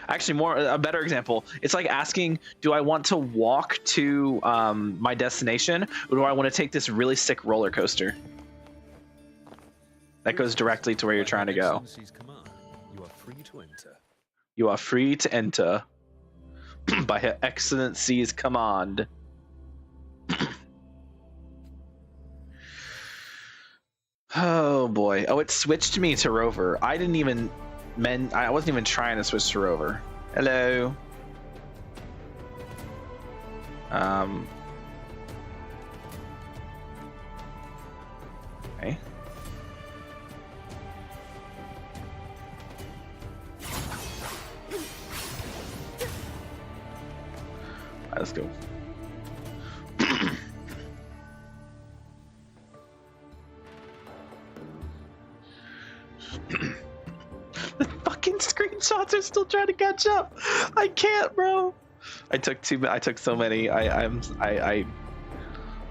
Actually, a better example. It's like asking, do I want to walk to my destination, or do I want to take this really sick roller coaster that goes directly to where you're trying to go? You are free to enter. You are free to enter by Her Excellency's command. Oh boy. Oh, it switched me to Rover. I wasn't even trying to switch to Rover. Hello. Okay. Alright, let's go. The fucking screenshots are still trying to catch up. I can't, bro. I took so many. I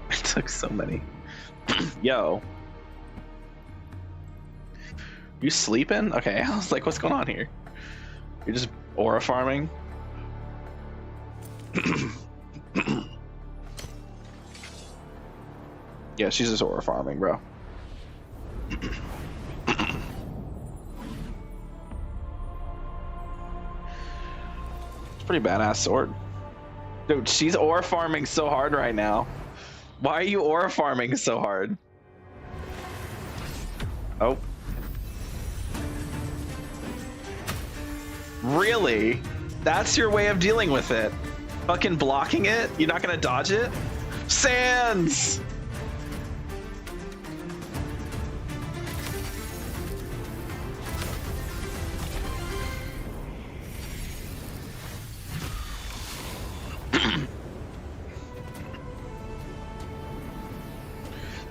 took so many. Yo. You sleeping? Okay, I was like, what's going on here? You're just aura farming? Yeah, she's just aura farming, bro. Pretty badass sword. Dude, she's aura farming so hard right now. Why are you aura farming so hard? Oh. Really? That's your way of dealing with it? Fucking blocking it? You're not gonna dodge it? Sans!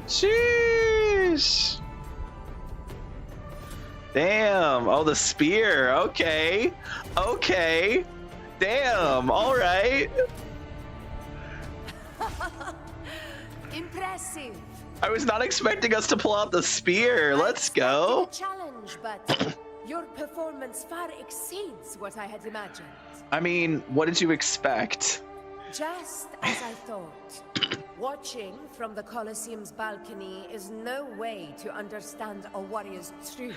Sheesh. Sheesh. Damn. Oh, the spear. Okay. Okay. Damn. All right. Impressive. I was not expecting us to pull out the spear. Let's go. A challenge, but your performance far exceeds what I had imagined. I mean, what did you expect? Just as I thought. Watching from the Colosseum's balcony is no way to understand a warrior's true.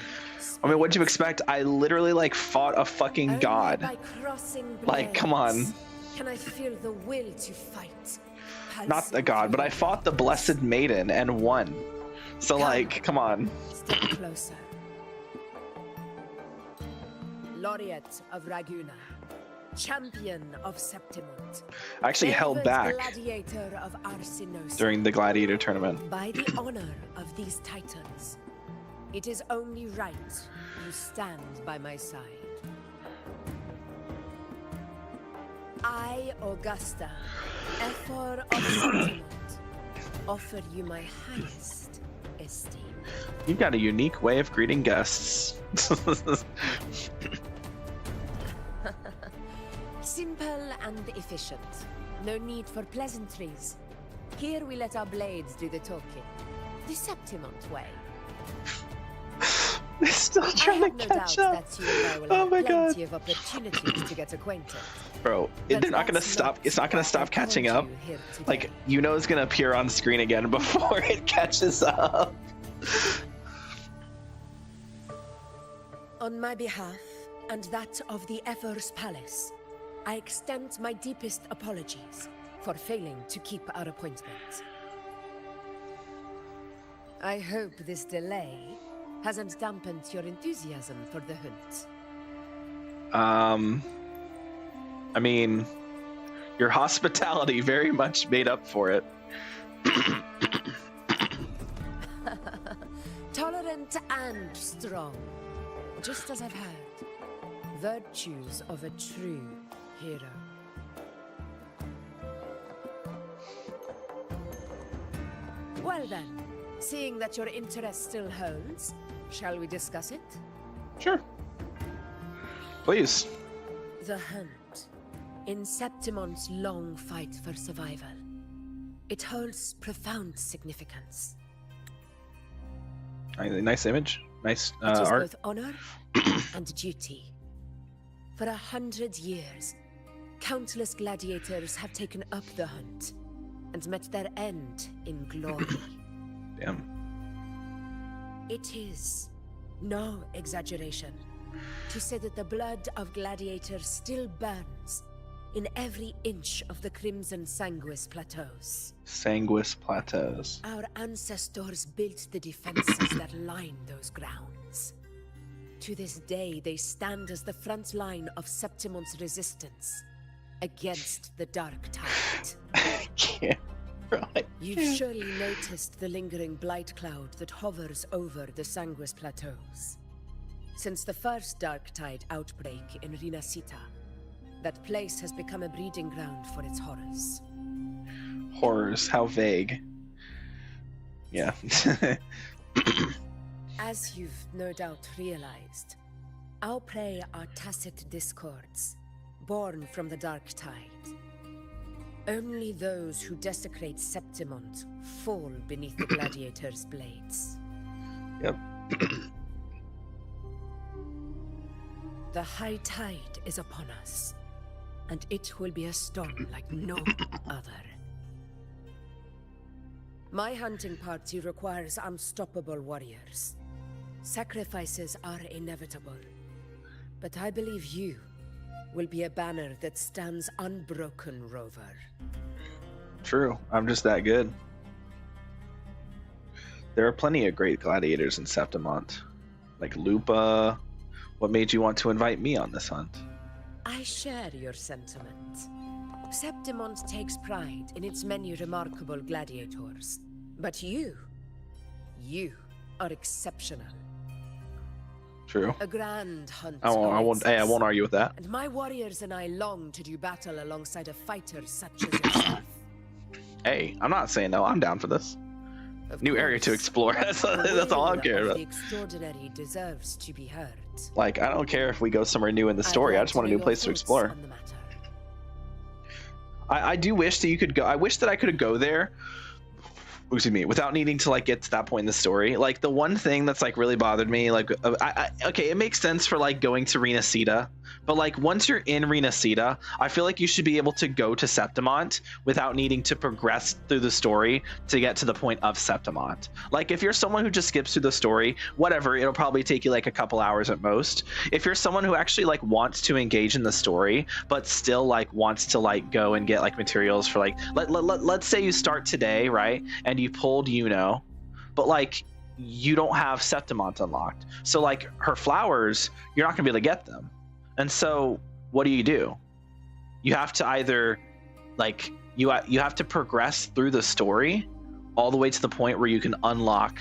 I mean, what did you expect? I literally like fought a fucking Only god. by crossing Like, come on. blades can I feel the will to fight. Not the god, but I fought the blessed maiden and won. So like, come on. Step closer. Laureate of Raguna, champion of Septimont. I actually held back Gladiator of Arsinosa. during the gladiator tournament. By the honor of these titans, it is only right you stand by my side. I, Augusta, Ephor of Septimont, offer you my highest esteem. You've got a unique way of greeting guests. Simple and efficient. No need for pleasantries. Here we let our blades do the talking. The Septimont way. They're still trying to catch up. That you and I will Oh have my god. plenty of opportunities to get acquainted. Bro, they're not gonna stop. It's not gonna stop catching up. Like, Inuo is gonna appear on screen again before it catches up. On my behalf, and that of the Ephor's Palace, I extend my deepest apologies for failing to keep our appointment. I hope this delay hasn't dampened your enthusiasm for the hunt. I mean, your hospitality very much made up for it. Tolerant and strong, just as I've heard. Virtues of a true hero. Well then, seeing that your interest still holds, shall we discuss it? Sure. Please. The hunt. In Septimont's long fight for survival. It holds profound significance. Nice image. Nice It is art. both honor and duty. For 100 years, countless gladiators have taken up the hunt and met their end in glory. Damn. It is no exaggeration to say that the blood of gladiators still burns in every inch of the Crimson Sanguis Plateaus. Sanguis Plateaus. Our ancestors built the defenses that line those grounds. To this day, they stand as the front line of Septimont's resistance against the Dark Tide. Yeah, right. You've surely noticed the lingering blight cloud that hovers over the Sanguis Plateaus. Since the first Dark Tide outbreak in Rinasita, that place has become a breeding ground for its horrors. Horrors, how vague. Yeah. As you've no doubt realized, our prey are tacit discords, born from the Dark Tide. Only those who desecrate Septimont fall beneath the gladiators' blades. Yep. The high tide is upon us, and it will be a storm like no other. My hunting party requires unstoppable warriors. Sacrifices are inevitable, but I believe you will be a banner that stands unbroken, Rover. True. I'm just that good. There are plenty of great gladiators in Septimont. Like Lupa. What made you want to invite me on this hunt? I share your sentiment. Septimont takes pride in its many remarkable gladiators. But you are exceptional. True. A grand hunt. I won't argue with that. And my warriors and I long to do battle alongside a fighter such as yourself. Hey, I'm not saying no. I'm down for this. Of New area to course. explore. That's all I The care will of about. The extraordinary deserves to be heard. Like, I don't care if we go somewhere new in the story. I just want a new place to explore. I do wish that you could go. I wish that I could go there, excuse me, without needing to like get to that point in the story. Like the one thing that's like really bothered me, like okay, it makes sense for like going to Renacida, but like once you're in Renacida, I feel like you should be able to go to Septimont without needing to progress through the story to get to the point of Septimont. Like if you're someone who just skips through the story, whatever, it'll probably take you like a couple hours at most. If you're someone who actually like wants to engage in the story but still like wants to like go and get like materials for like let's say you start today, right, and you pulled Inuo, but like you don't have Septimont unlocked, so like her flowers, you're not gonna be able to get them. And so what do? You have to either like you have to progress through the story all the way to the point where you can unlock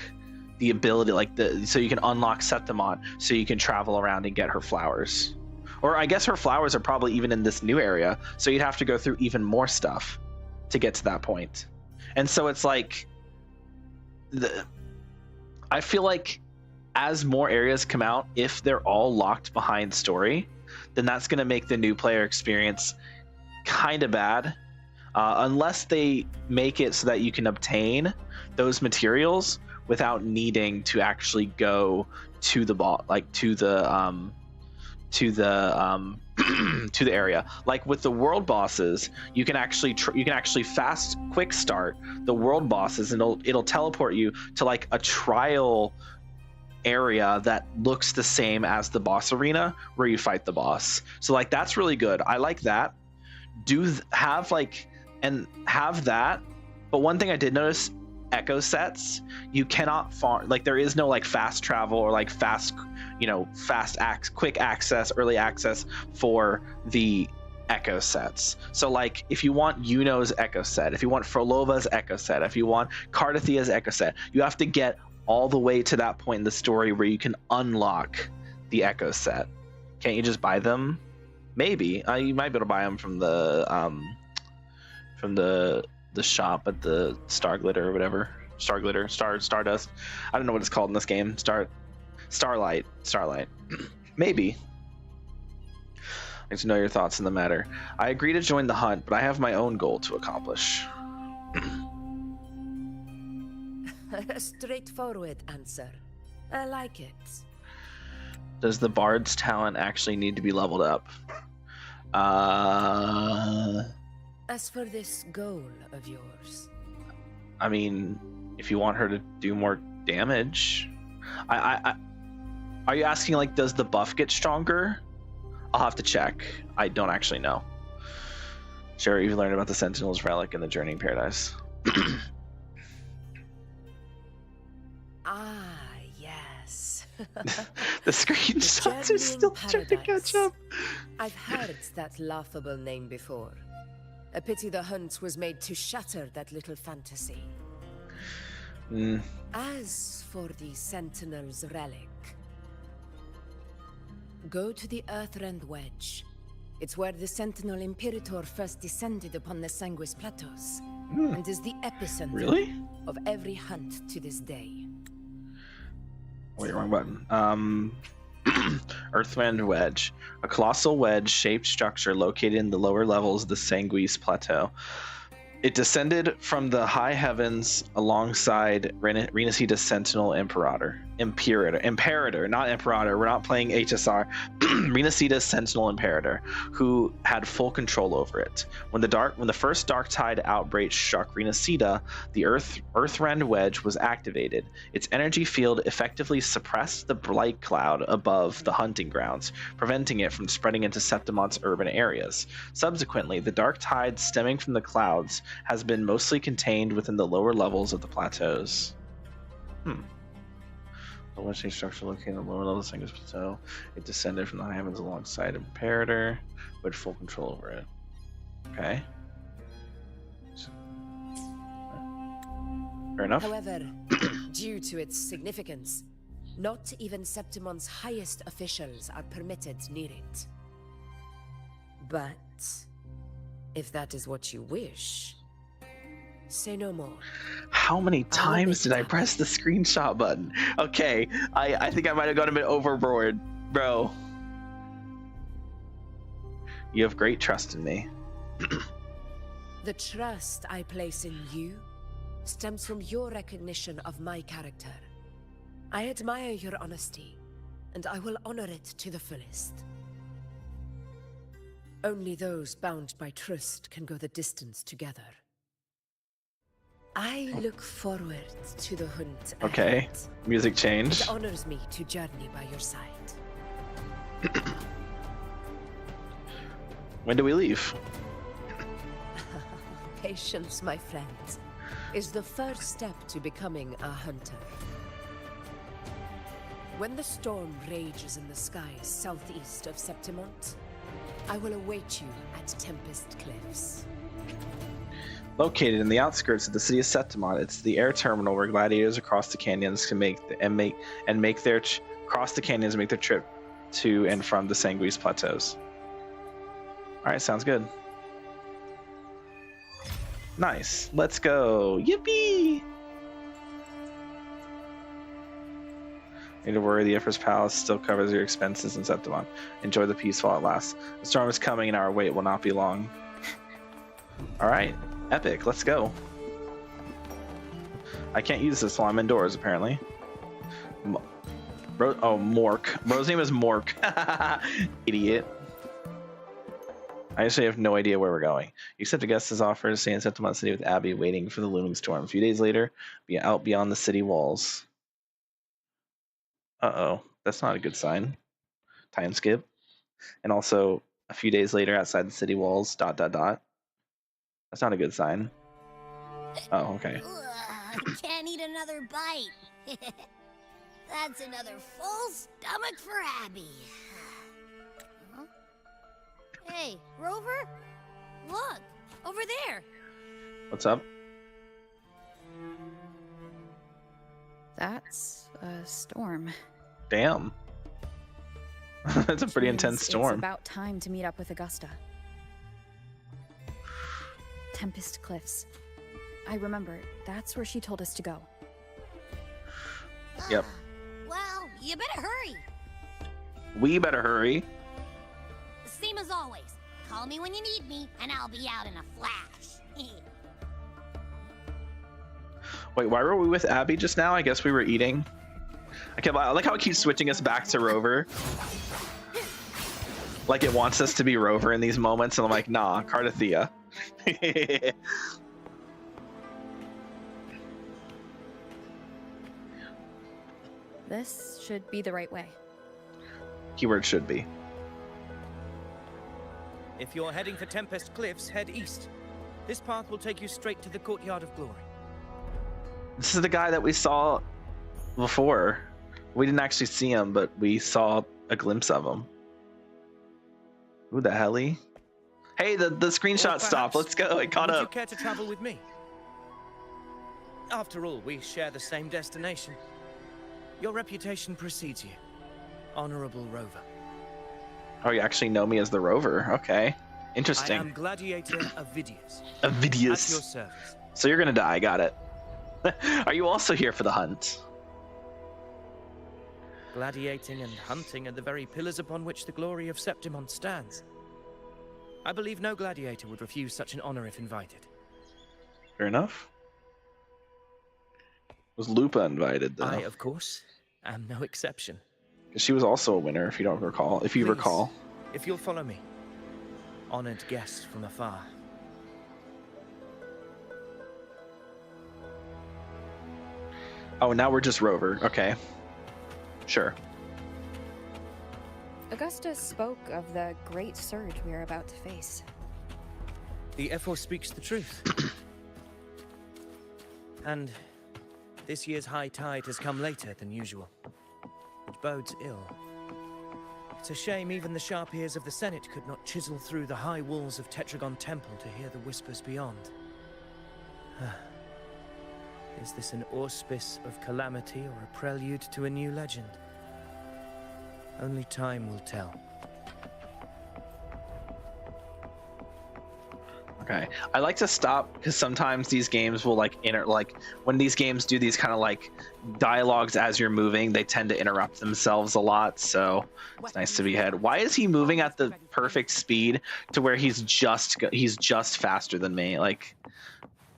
the ability, like so you can unlock Septimont, so you can travel around and get her flowers. Or I guess her flowers are probably even in this new area, so you'd have to go through even more stuff to get to that point. And so it's like I feel like as more areas come out, if they're all locked behind story, then that's going to make the new player experience kind of bad, unless they make it so that you can obtain those materials without needing to actually go to the to the area. Like with the world bosses, you can actually fast quick start the world bosses, and it'll teleport you to like a trial area that looks the same as the boss arena where you fight the boss. So like that's really good. I like that. Have that. But one thing I did notice, echo sets, you cannot farm, like there is no like fast travel or like quick access, early access for the echo sets. So like if you want Yuno's echo set, if you want Frolova's echo set, if you want Cardathia's echo set, you have to get all the way to that point in the story where you can unlock the echo set. Can't you just buy them? Maybe you might be able to buy them from the shop at the Stardust. I don't know what it's called in this game. Starlight. Maybe. I'd like to know your thoughts on the matter. I agree to join the hunt, but I have my own goal to accomplish. A straightforward answer. I like it. Does the bard's talent actually need to be leveled up? As for this goal of yours, I mean, if you want her to do more damage, are you asking like, does the buff get stronger? I'll have to check. I don't actually know. Sure, you've learned about the Sentinel's relic in the Journeying Paradise. Yes. The screenshots are still trying to catch up. I've heard that laughable name before. A pity the hunt was made to shatter that little fantasy. As for the Sentinel's relic, go to the Earthrend Wedge. It's where the Sentinel Imperator first descended upon the Sanguis Plateaus, and is the epicenter of every hunt to this day. Wait, wrong button. Earthrend Wedge, a colossal wedge-shaped structure located in the lower levels of the Sanguis Plateau. It descended from the high heavens alongside Renacida's Sentinel Imperator, not Imperator. We're not playing HSR. Renacida's Sentinel Imperator, who had full control over it. When the first Dark Tide outbreak struck Renacida, the Earthrend Wedge was activated. Its energy field effectively suppressed the blight cloud above the hunting grounds, preventing it from spreading into Septimont's urban areas. Subsequently, the Dark Tide stemming from the clouds has been mostly contained within the lower levels of the plateaus. The wedge structure located in the lower levels of the Sanguis Plateau. It descended from the high heavens alongside Imperator, with full control over it. Okay. Fair enough. However, due to its significance, not even Septimont's highest officials are permitted near it. But if that is what you wish, say no more. How many times did I happen. press the screenshot button? Okay, I think I might have gone a bit overboard, bro. You have great trust in me. The trust I place in you stems from your recognition of my character. I admire your honesty, and I will honor it to the fullest. Only those bound by trust can go the distance together. I look forward to the hunt Okay, ahead. music change. It honors me to journey by your side. When do we leave? Patience, my friend, is the first step to becoming a hunter. When the storm rages in the skies southeast of Septimont, I will await you at Tempest Cliffs. Located in the outskirts of the city of Septimont, it's the air terminal where gladiators across the canyons can cross the canyons and make their trip to and from the Sanguis plateaus. All right, sounds good. Nice. Let's go. Yippee! Need to worry, the Emperor's Palace still covers your expenses in Septimont. Enjoy the peace while it lasts. The storm is coming and our wait will not be long. All right, epic. Let's go. I can't use this while I'm indoors, apparently. Mork. Bro's name is Mork. Idiot. I actually have no idea where we're going. You accept Augustus' offer to stay in Septimont City with Abby, waiting for the looming storm. A few days later, be out beyond the city walls. Uh-oh, that's not a good sign. Time skip. And also, a few days later, outside the city walls, ... That's not a good sign. Oh, okay. Can't eat another bite. That's another full stomach for Abby. Huh? Hey, Rover? Look, over there. What's up? That's a storm. Damn. That's a pretty Which intense means storm. It's about time to meet up with Augusta. Tempest Cliffs. I remember, that's where she told us to go. Yep. Well, you better hurry. We better hurry. Same as always. Call me when you need me, and I'll be out in a flash. Wait, why were we with Abby just now? I guess we were eating. I like how it keeps switching us back to Rover. Like it wants us to be Rover in these moments, and I'm like, nah, Cardathea. This should be the right way. Keyword should be. If you're heading for Tempest Cliffs, head east. This path will take you straight to the Courtyard of Glory. This is the guy that we saw before. We didn't actually see him, but we saw a glimpse of him. Who the helly? Hey, the screenshot stopped. Let's go. It caught Would up. you care to travel with me? After all, we share the same destination. Your reputation precedes you. Honorable Rover. Oh, you actually know me as the Rover. Okay. Interesting. I am Gladiator Avidius. Avidius. At your service. So you're gonna die. Got it. Are you also here for the hunt? Gladiating and hunting are the very pillars upon which the glory of Septimont stands. I believe no gladiator would refuse such an honor if invited. Fair enough. Was Lupa invited though? I, of course, am no exception. Because she was also a winner, if you don't recall. If you Please, recall. If you'll follow me, honored guest from afar. Oh, now we're just Rover. Okay. Sure. Augusta spoke of the great surge we are about to face. The Ephor speaks the truth. And this year's high tide has come later than usual, which bodes ill. It's a shame even the sharp ears of the Senate could not chisel through the high walls of Tetragon Temple to hear the whispers beyond. Is this an auspice of calamity or a prelude to a new legend? Only time will tell. Okay, I like to stop because sometimes these games will like when these games do these kind of like dialogues as you're moving, they tend to interrupt themselves a lot. So it's nice to be ahead. Why is he moving at the perfect speed to where he's just faster than me? Like,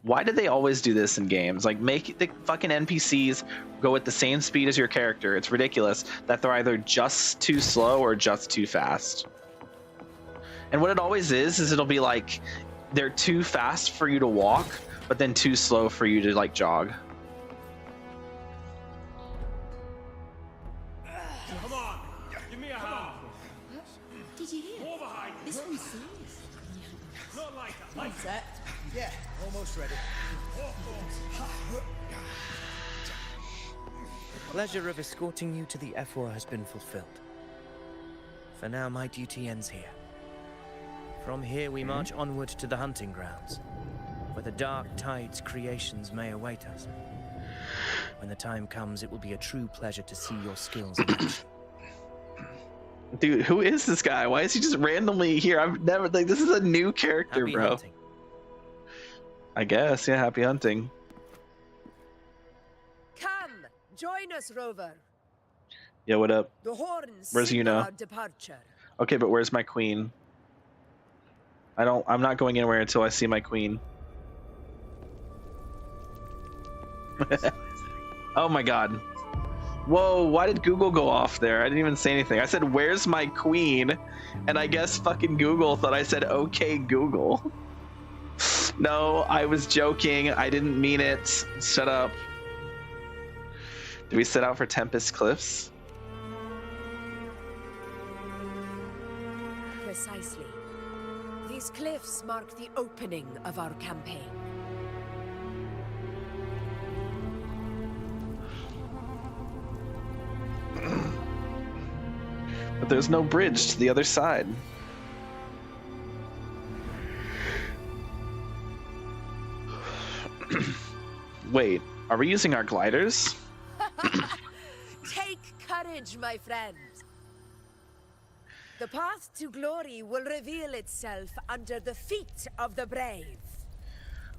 why do they always do this in games? Like, make the fucking NPCs go at the same speed as your character. It's ridiculous that they're either just too slow or just too fast. And what it always is it'll be like they're too fast for you to walk, but then too slow for you to like jog. Come on, give me a hand. Did you hear? More behind. This one's serious. Not like that. Like that. Yeah, almost ready. The pleasure of escorting you to the F4 has been fulfilled. For now, my duty ends here. From here, we march onward to the hunting grounds, where the Dark Tide's creations may await us. When the time comes, it will be a true pleasure to see your skills in action. Dude, who is this guy? Why is he just randomly here? I've never, like, this is a new character, Happy bro. hunting. I guess, yeah, happy hunting. Come, join us, Rover. Yeah, what up? The horns Where's signal Inuo? our departure. Okay, but where's my queen? I'm not going anywhere until I see my queen. Oh my god. Whoa, why did Google go off there? I didn't even say anything. I said, where's my queen? And I guess fucking Google thought I said, okay, Google. No, I was joking. I didn't mean it. Shut up. Do we set out for Tempest Cliffs? Precisely. These cliffs mark the opening of our campaign. But there's no bridge to the other side. Wait, are we using our gliders? Take courage, my friend. The path to glory will reveal itself under the feet of the brave.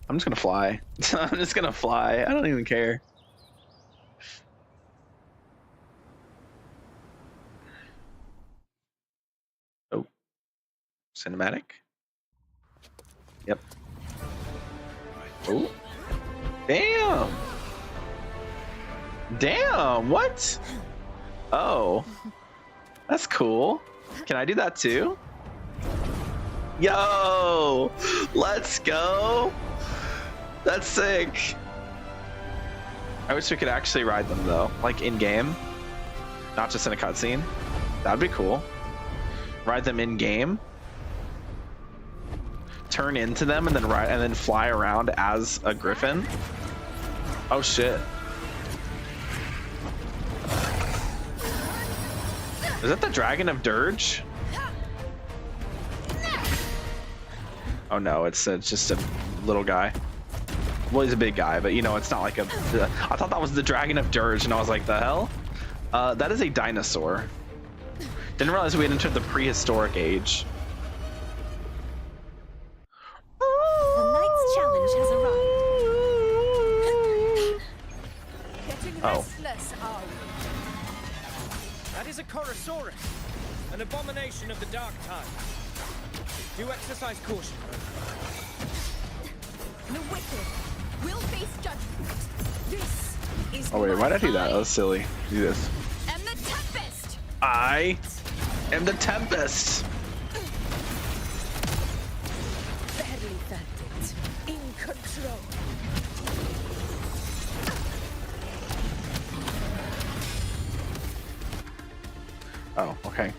I'm just gonna fly. I'm just gonna fly. I don't even care. Oh. Cinematic? Yep. Oh. Damn! Damn, what? Oh. That's cool. Can I do that too? Yo! Let's go! That's sick. I wish we could actually ride them though, like in game, not just in a cutscene. That'd be cool. Ride them in game. Turn into them and then ride and then fly around as a griffin. Oh shit. Is that the Dragon of Dirge? Oh no, it's just a little guy. Well, he's a big guy, but you know, it's not like a... I thought that was the Dragon of Dirge, and I was like, the hell? That is a dinosaur. Didn't realize we had entered the prehistoric age. The night's challenge has arrived. Getting Oh. restless, are we? That is a Chorosaurus, an abomination of the Dark Tide. Do exercise caution. The wicked will face judgment. This is Oh wait, why did I do that? That was silly. Do this. And the Tempest! I am the Tempest. barely felt it. In control. Oh, okay.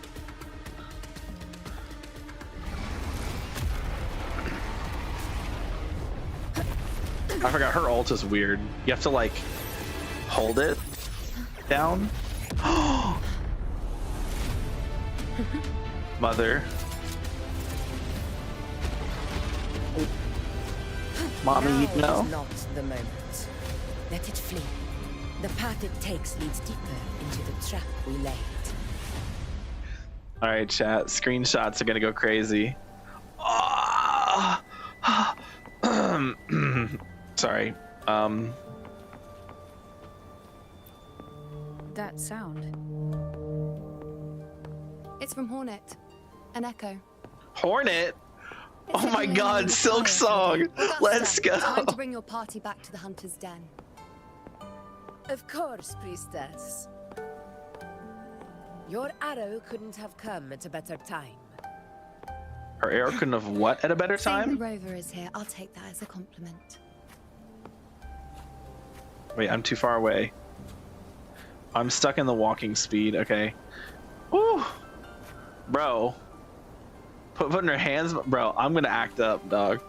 I forgot her ult is weird. You have to like hold it down. Mother. Mommy, Now you know. is not the moment. Let it flee. The path it takes leads deeper into the trap we laid. All right, chat. Screenshots are gonna go crazy. Ah, Sorry. That sound. It's from Hornet. An echo. Hornet? It's Oh my signaling god, you Silk retire Song! for the day. Let's Augusta, go! Time to bring your party back to the Hunter's Den. Of course, priestess. Your arrow couldn't have come at a better time. Her arrow couldn't have what at a better Seeing time? the Rover is here, I'll take that as a compliment. Wait, I'm too far away. I'm stuck in the walking speed, okay. Woo! Bro. Putting her hands, bro, I'm gonna act up, dog.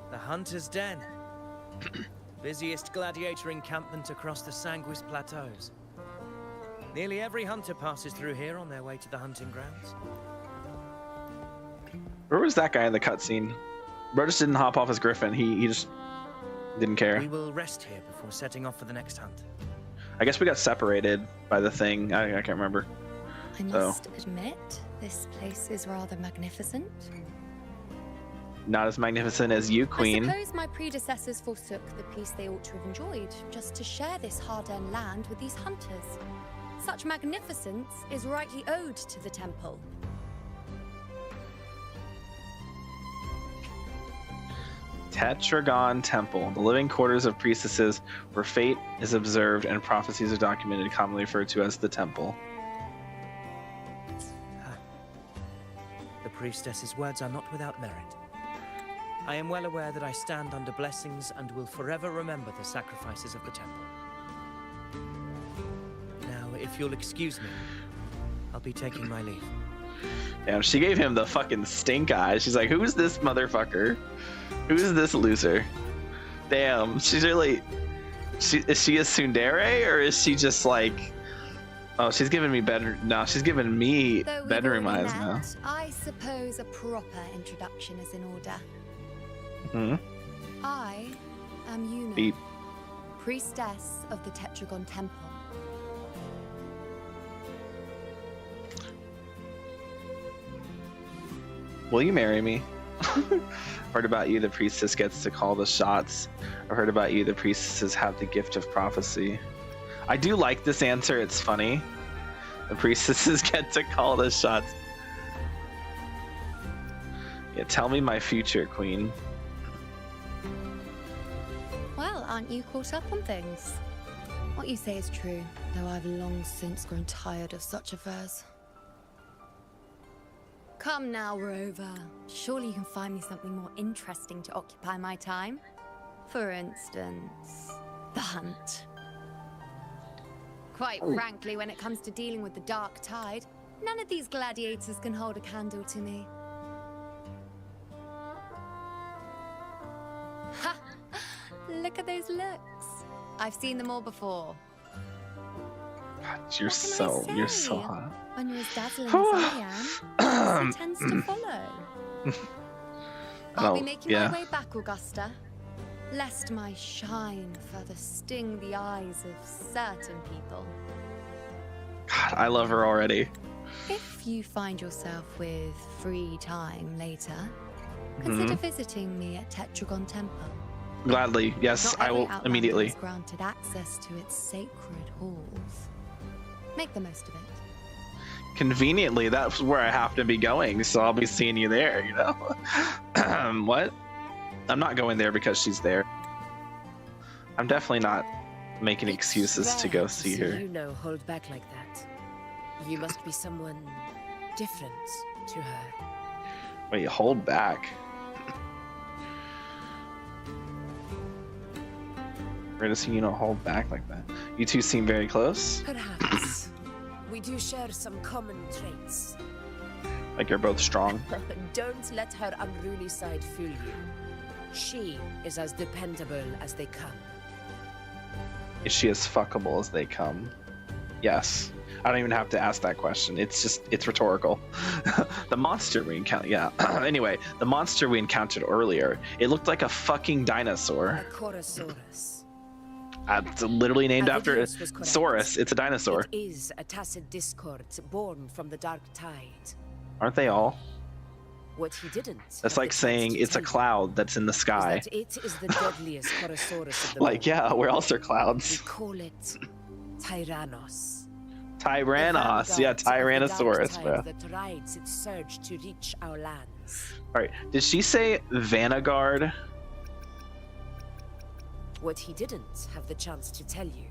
The Hunter's Den. Busiest gladiator encampment across the Sanguis Plateaus. Nearly every hunter passes through here on their way to the hunting grounds. Where was that guy in the cutscene? Bro just didn't hop off his griffin. He just didn't care. We will rest here before setting off for the next hunt. I guess we got separated by the thing. I can't remember. I must admit, this place is rather magnificent. Not as magnificent as you, Queen. I suppose my predecessors forsook the peace they ought to have enjoyed, just to share this hard-earned land with these hunters. Such magnificence is rightly owed to the temple. Tetragon Temple, the living quarters of priestesses where fate is observed and prophecies are documented, commonly referred to as the temple. The priestess's words are not without merit. I am well aware that I stand under blessings and will forever remember the sacrifices of the temple. Now, if you'll excuse me, I'll be taking my leave. Damn, she gave him the fucking stink eye. She's like, who's this motherfucker? Who's this loser? Damn, she's really... is she a tsundere, or is she just like... Oh, she's giving me better... No, she's giving me bedroom eyes now. I suppose a proper introduction is in order. Hmm? I am Inuo, Beep. priestess of the Tetragon Temple. Will you marry me? Heard about you, the priestess gets to call the shots. I heard about you, the priestesses have the gift of prophecy. I do like this answer, it's funny. The priestesses get to call the shots. Yeah, tell me my future, Queen. Well, aren't you caught up on things? What you say is true, though I've long since grown tired of such affairs. Come now, Rover. Surely you can find me something more interesting to occupy my time. For instance, the hunt. Quite frankly, when it comes to dealing with the dark tide, none of these gladiators can hold a candle to me. Ha! Look at those looks. I've seen them all before. God, you're so hot. When you're as dazzling as I am, it tends to follow. I'll be making my way back, Augusta, lest my shine further sting the eyes of certain people. God, I love her already. If you find yourself with free time later, consider visiting me at Tetragon Temple. Gladly, yes, I will immediately. Granted access to its sacred halls. Make the most of it. Conveniently, that's where I have to be going, so I'll be seeing you there, you know? What? I'm not going there because she's there. I'm definitely not making excuses to go see her. You know, hold back like that. You must be someone different to her. Wait, hold back. Rare to see you don't hold back like that. You two seem very close. Perhaps. We do share some common traits. Like you're both strong. Don't let her unruly side fool you. She is as dependable as they come. Is she as fuckable as they come? Yes. I don't even have to ask that question. It's rhetorical. The monster we encountered, yeah. Anyway, the monster we encountered earlier, it looked like a fucking dinosaur. A Chorosaurus. It's literally named after Avidius was correct. Saurus. It's a dinosaur. It is a tacit discord born from the dark tide. Aren't they all? What he didn't. That's like saying it's a cloud that's in the sky. That it is the deadliest Chorosaurus of them Like, yeah, where else are clouds? We call it Tyrannos. Tyrannos, yeah, Tyrannosaurus, bro. That rides its surge to reach our lands. All right, did she say Vanguard? What he didn't have the chance to tell you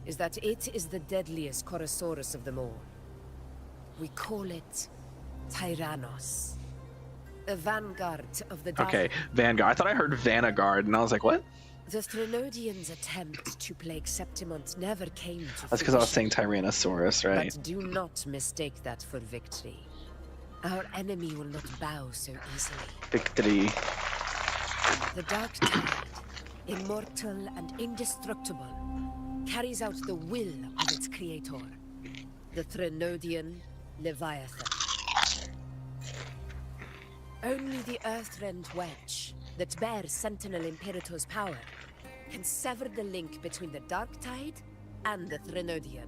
is that it is the deadliest Chorosaurus of them all. We call it Tyrannos. The vanguard of the dark. Okay, Vanguard. I thought I heard Vanguard, and I was like, what? The Threnodians' attempt to plague Septimont never came to That's because I was fruition. saying Tyrannosaurus, right? But do not mistake that for victory. Our enemy will not bow so easily. Victory. The Dark Tide, immortal and indestructible, carries out the will of its creator, the Threnodian Leviathan. Only the Earthrend Wedge that bears Sentinel Imperator's power can sever the link between the Dark Tide and the Threnodian,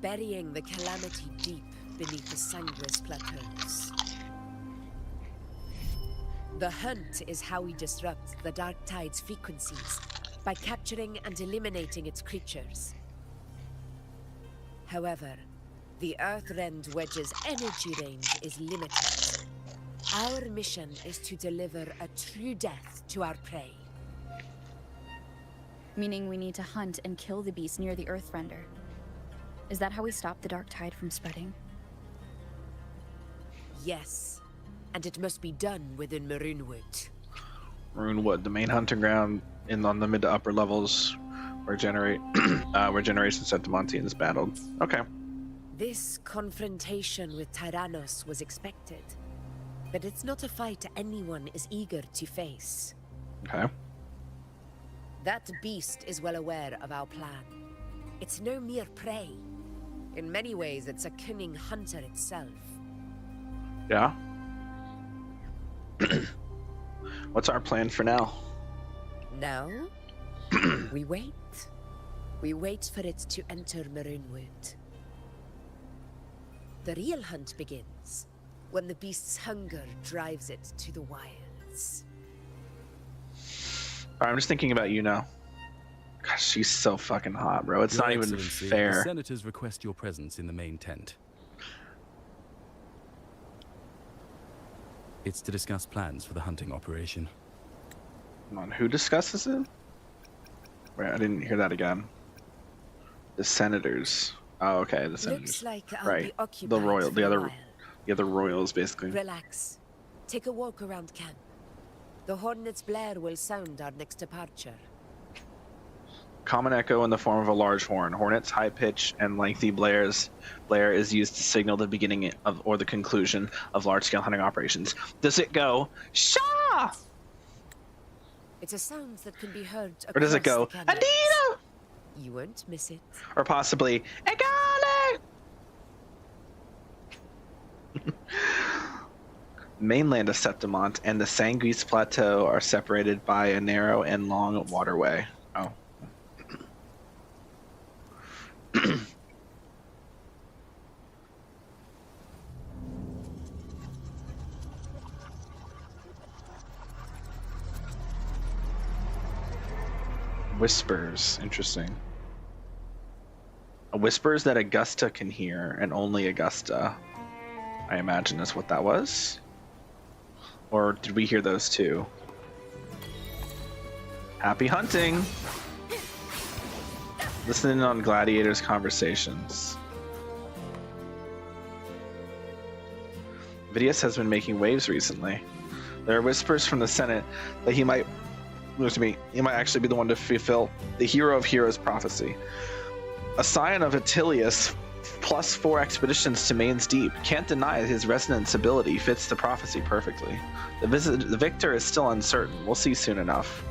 burying the calamity deep beneath the Sanguis plateaus. The hunt is how we disrupt the Dark Tide's frequencies by capturing and eliminating its creatures. However, the Earthrend Wedge's energy range is limited. Our mission is to deliver a true death to our prey. Meaning we need to hunt and kill the beast near the Earthrender. Is that how we stop the Dark Tide from spreading? Yes, and it must be done within Maroonwood. Maroonwood, the main hunting ground on the mid to upper levels where Generation Septimontian is battled. Okay. This confrontation with Tyrannos was expected, but it's not a fight anyone is eager to face. Okay. That beast is well aware of our plan. It's no mere prey. In many ways, it's a cunning hunter itself. Yeah. What's our plan for now? Now, we wait. We wait for it to enter Maroonwood. The real hunt begins when the beast's hunger drives it to the wilds. Alright, I'm just thinking about you now. Gosh, she's so fucking hot, bro. It's Your not even Excellency, fair. The senators request your presence in the main tent. It's to discuss plans for the hunting operation. Come on, who discusses it? Wait, I didn't hear that again. The senators. Oh, okay, the senators. Looks like I'll right. be occupied The royal, for the a other, while. the other royals, basically. Relax. Take a walk around camp. The Hornet's blare will sound our next departure. Common echo in the form of a large horn. Hornet's high pitch and lengthy blare is used to signal the beginning of or the conclusion of large-scale hunting operations. Does it go Shah? It's a sound that can be heard across Or does it go the canyons. Adina? You won't miss it. Or possibly Egale? Mainland of Septimont and the Sanguis Plateau are separated by a narrow and long waterway. Oh. Whispers. Interesting. Whispers that Augusta can hear, and only Augusta. I imagine is what that was. Or did we hear those too? Happy hunting! Listening on gladiators' conversations. Vidius has been making waves recently. There are whispers from the Senate that he might actually be the one to fulfill the hero of heroes prophecy. A scion of Attilius, plus 4 expeditions to Main's Deep. Can't deny his resonance ability fits the prophecy perfectly. The victor is still uncertain. We'll see soon enough.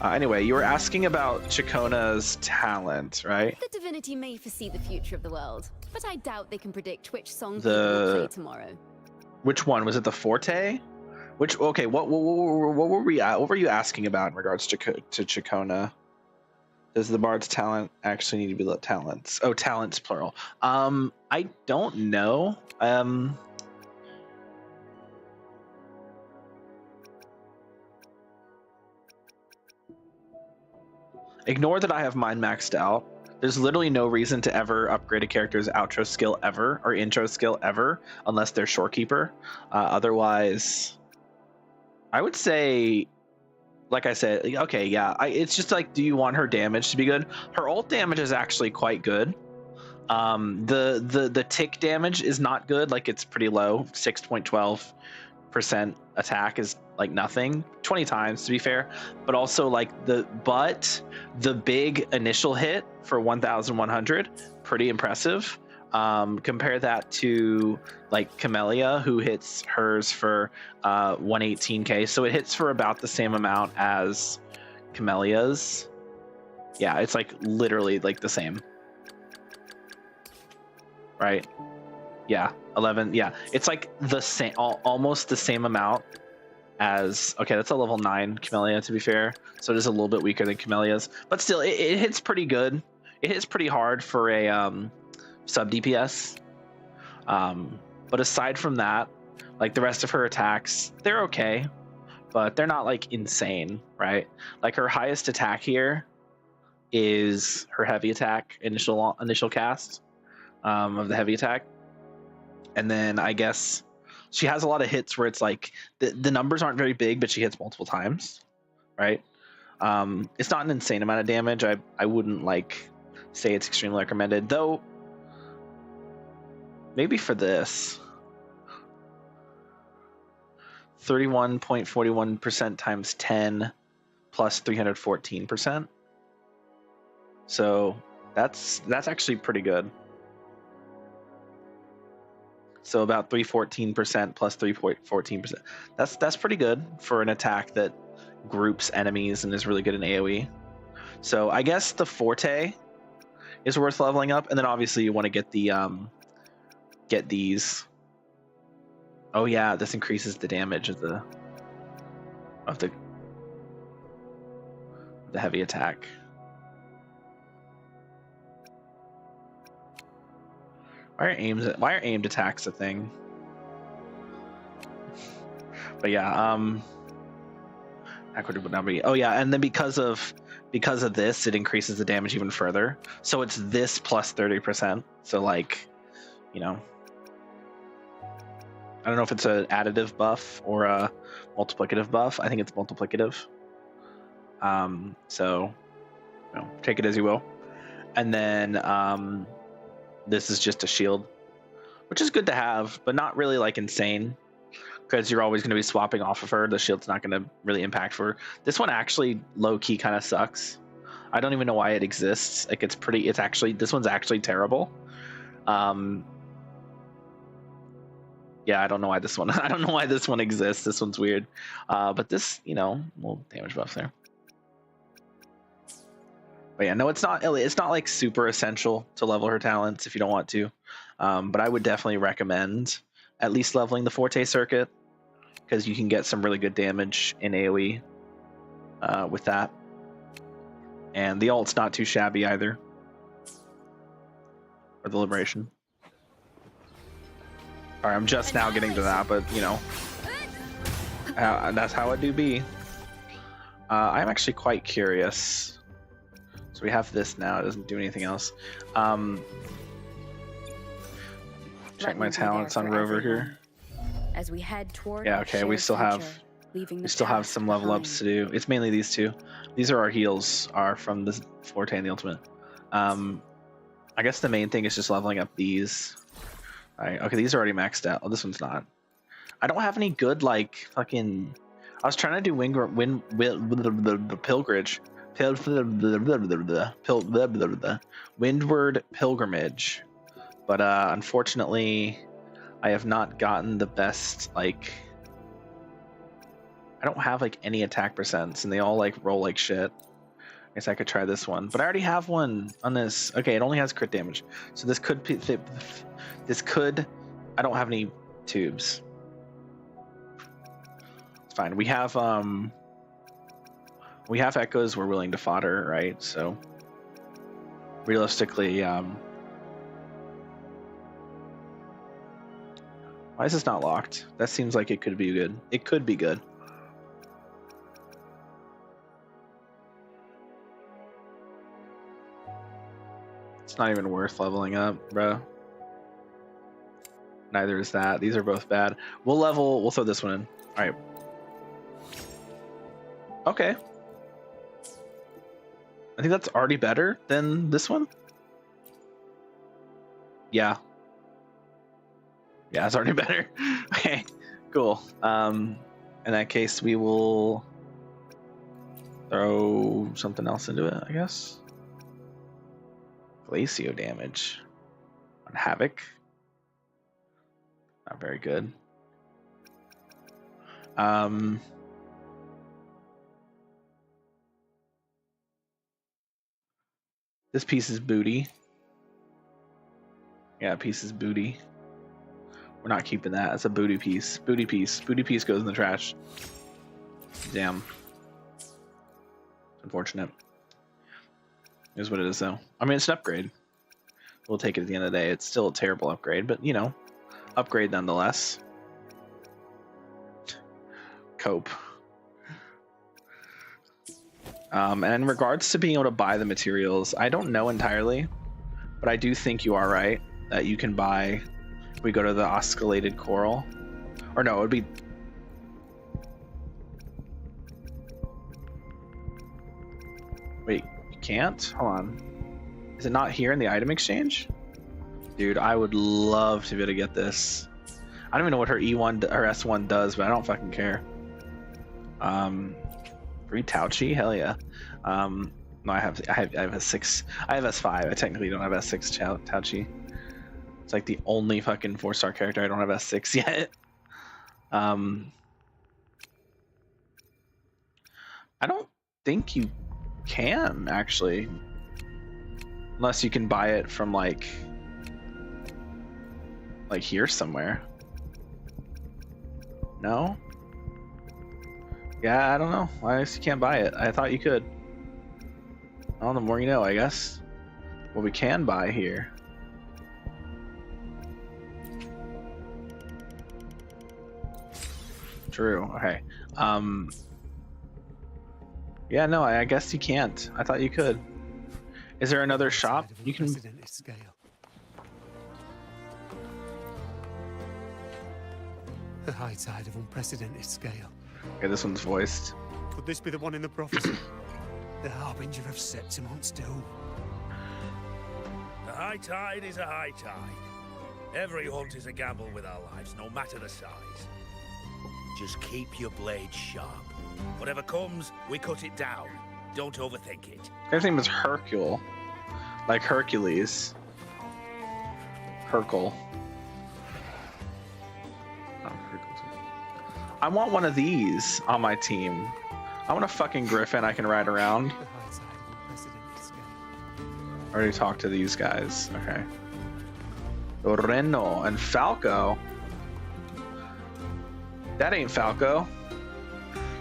Anyway, you were asking about Chacona's talent, right? The divinity may foresee the future of the world, but I doubt they can predict which song The- people will play tomorrow. Which one was it? The Forte? Which what were we at? What were you asking about in regards to Chacona? Does the bard's talent actually need to be talents? Oh, talents plural. I don't know. Ignore that I have mine maxed out. There's literally no reason to ever upgrade a character's outro skill ever or intro skill ever unless they're shorekeeper. Otherwise, I would say, like I said, okay, yeah. It's just like, do you want her damage to be good? Her ult damage is actually quite good. The tick damage is not good. Like, it's pretty low. 6.12% attack is like nothing. 20 times to be fair, but also like the big initial hit for 1,100, pretty impressive. Compare that to like Camellia, who hits hers for 118k, so it hits for about the same amount as Camellia's. Yeah, it's like literally like the same, right? Yeah, 11. Yeah, it's like the same, almost the same amount as, okay, that's a level 9 Camellia to be fair, so it is a little bit weaker than Camellia's, but still it hits pretty good. It hits pretty hard for a sub DPS. But aside from that, like the rest of her attacks, they're okay, but they're not like insane, right? Like her highest attack here is her heavy attack initial cast of the heavy attack, and then I guess she has a lot of hits where it's like the numbers aren't very big, but she hits multiple times, right? It's not an insane amount of damage. I wouldn't like say it's extremely recommended, though. Maybe for this, 31.41% times 10 plus 314%. So that's actually pretty good. So about 314% plus 3.14%. That's pretty good for an attack that groups enemies and is really good in AoE. So I guess the Forte is worth leveling up, and then obviously you want to get the get these. Oh yeah, this increases the damage of the heavy attack. Why are aimed attacks a thing? But yeah, equitable number. Oh yeah, and then because of this, it increases the damage even further. So it's this plus 30%. So like, you know, I don't know if it's an additive buff or a multiplicative buff. I think it's multiplicative. So, you know, take it as you will. And then this is just a shield, which is good to have, but not really like insane, because you're always going to be swapping off of her. The shield's not going to really impact for her. This one actually low-key kind of sucks. I don't even know why it exists. Like, this one's actually terrible. Yeah, I don't know why this one exists. This one's weird. But this, you know, little damage buffs there. But yeah, no, it's not like super essential to level her talents if you don't want to. But I would definitely recommend at least leveling the Forte circuit, because you can get some really good damage in AoE with that. And the ult's not too shabby either. Or the Liberation. Alright, I'm just now getting to that, but you know, that's how it do be. I'm actually quite curious. So we have this now, it doesn't do anything else. Check my talents on Rover here. As we head toward, yeah, okay, we still have some level ups to do. It's mainly these two. These are our heals, are from the Forte and the Ultimate. I guess the main thing is just leveling up these. Alright, okay, these are already maxed out. Oh, this one's not. I don't have any good, like, fucking... I was trying to do Pilgrimage. Windward Pilgrimage. But unfortunately, I have not gotten the best, like... I don't have, like, any attack percents, and they all, like, roll like shit. I guess I could try this one. But I already have one on this. Okay, it only has crit damage. So this could... I don't have any tubes. It's fine. We have echoes we're willing to fodder, right? So realistically, why is this not locked? That seems like it could be good. It could be good. It's not even worth leveling up, bro. Neither is that. These are both bad. We'll throw this one in. All right. Okay. I think that's already better than this one. Yeah. Yeah, it's already better. Okay, cool. In that case, we will throw something else into it, I guess. Glacio damage on Havoc. Not very good. This piece is booty. Yeah, piece is booty. We're not keeping that. It's a booty piece. Booty piece. Booty piece goes in the trash. Damn. Unfortunate. Here's what it is, though. I mean, it's an upgrade. We'll take it at the end of the day. It's still a terrible upgrade, but, you know, upgrade nonetheless. Cope. And in regards to being able to buy the materials, I don't know entirely, but I do think you are right that you can buy. We go to the oscillated coral, or no, it would be. Wait, you can't? Hold on. Is it not here in the item exchange? Dude, I would love to be able to get this. I don't even know what her E1 or S1 does, but I don't fucking care. Free Tauchi? Hell yeah. No, I have a 6. I have S5. I technically don't have S6 Tauchi. It's like the only fucking 4-star character I don't have S6 yet. I don't think you can, actually. Unless you can buy it from like here somewhere. No? Yeah, I don't know. I guess you can't buy it. I thought you could. Well, the more you know, I guess. What we can buy here. True. Okay. Yeah, no, I guess you can't. I thought you could. Is there another shop you can? Scale. The high tide of unprecedented scale. Okay, this one's voiced. Could this be the one in the prophecy? The harbinger of Septimont's doom. The high tide is a high tide. Every hunt is a gamble with our lives, no matter the size. Just keep your blade sharp. Whatever comes, we cut it down. Don't overthink it. His name is Hercule. Like Hercules. Hercule. I want one of these on my team. I want a fucking griffin I can ride around. I already talked to these guys. Okay. Reno and Falco. That ain't Falco.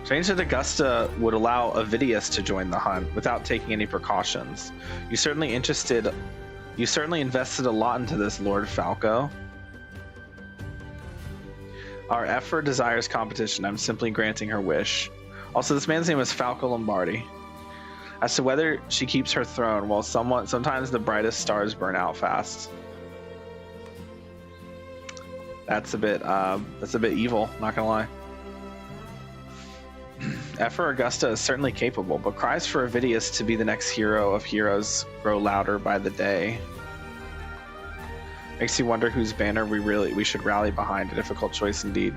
Strange that Augusta would allow Avidius to join the hunt without taking any precautions. You certainly invested a lot into this, Lord Falco. Our effort desires competition. I'm simply granting her wish. Also, this man's name is Falco Lombardi. As to whether she keeps her throne, well, sometimes the brightest stars burn out fast. That's a bit evil, not gonna lie. Effort Augusta is certainly capable, but cries for Avidius to be the next hero of heroes grow louder by the day. Makes you wonder whose banner we should rally behind. A difficult choice indeed.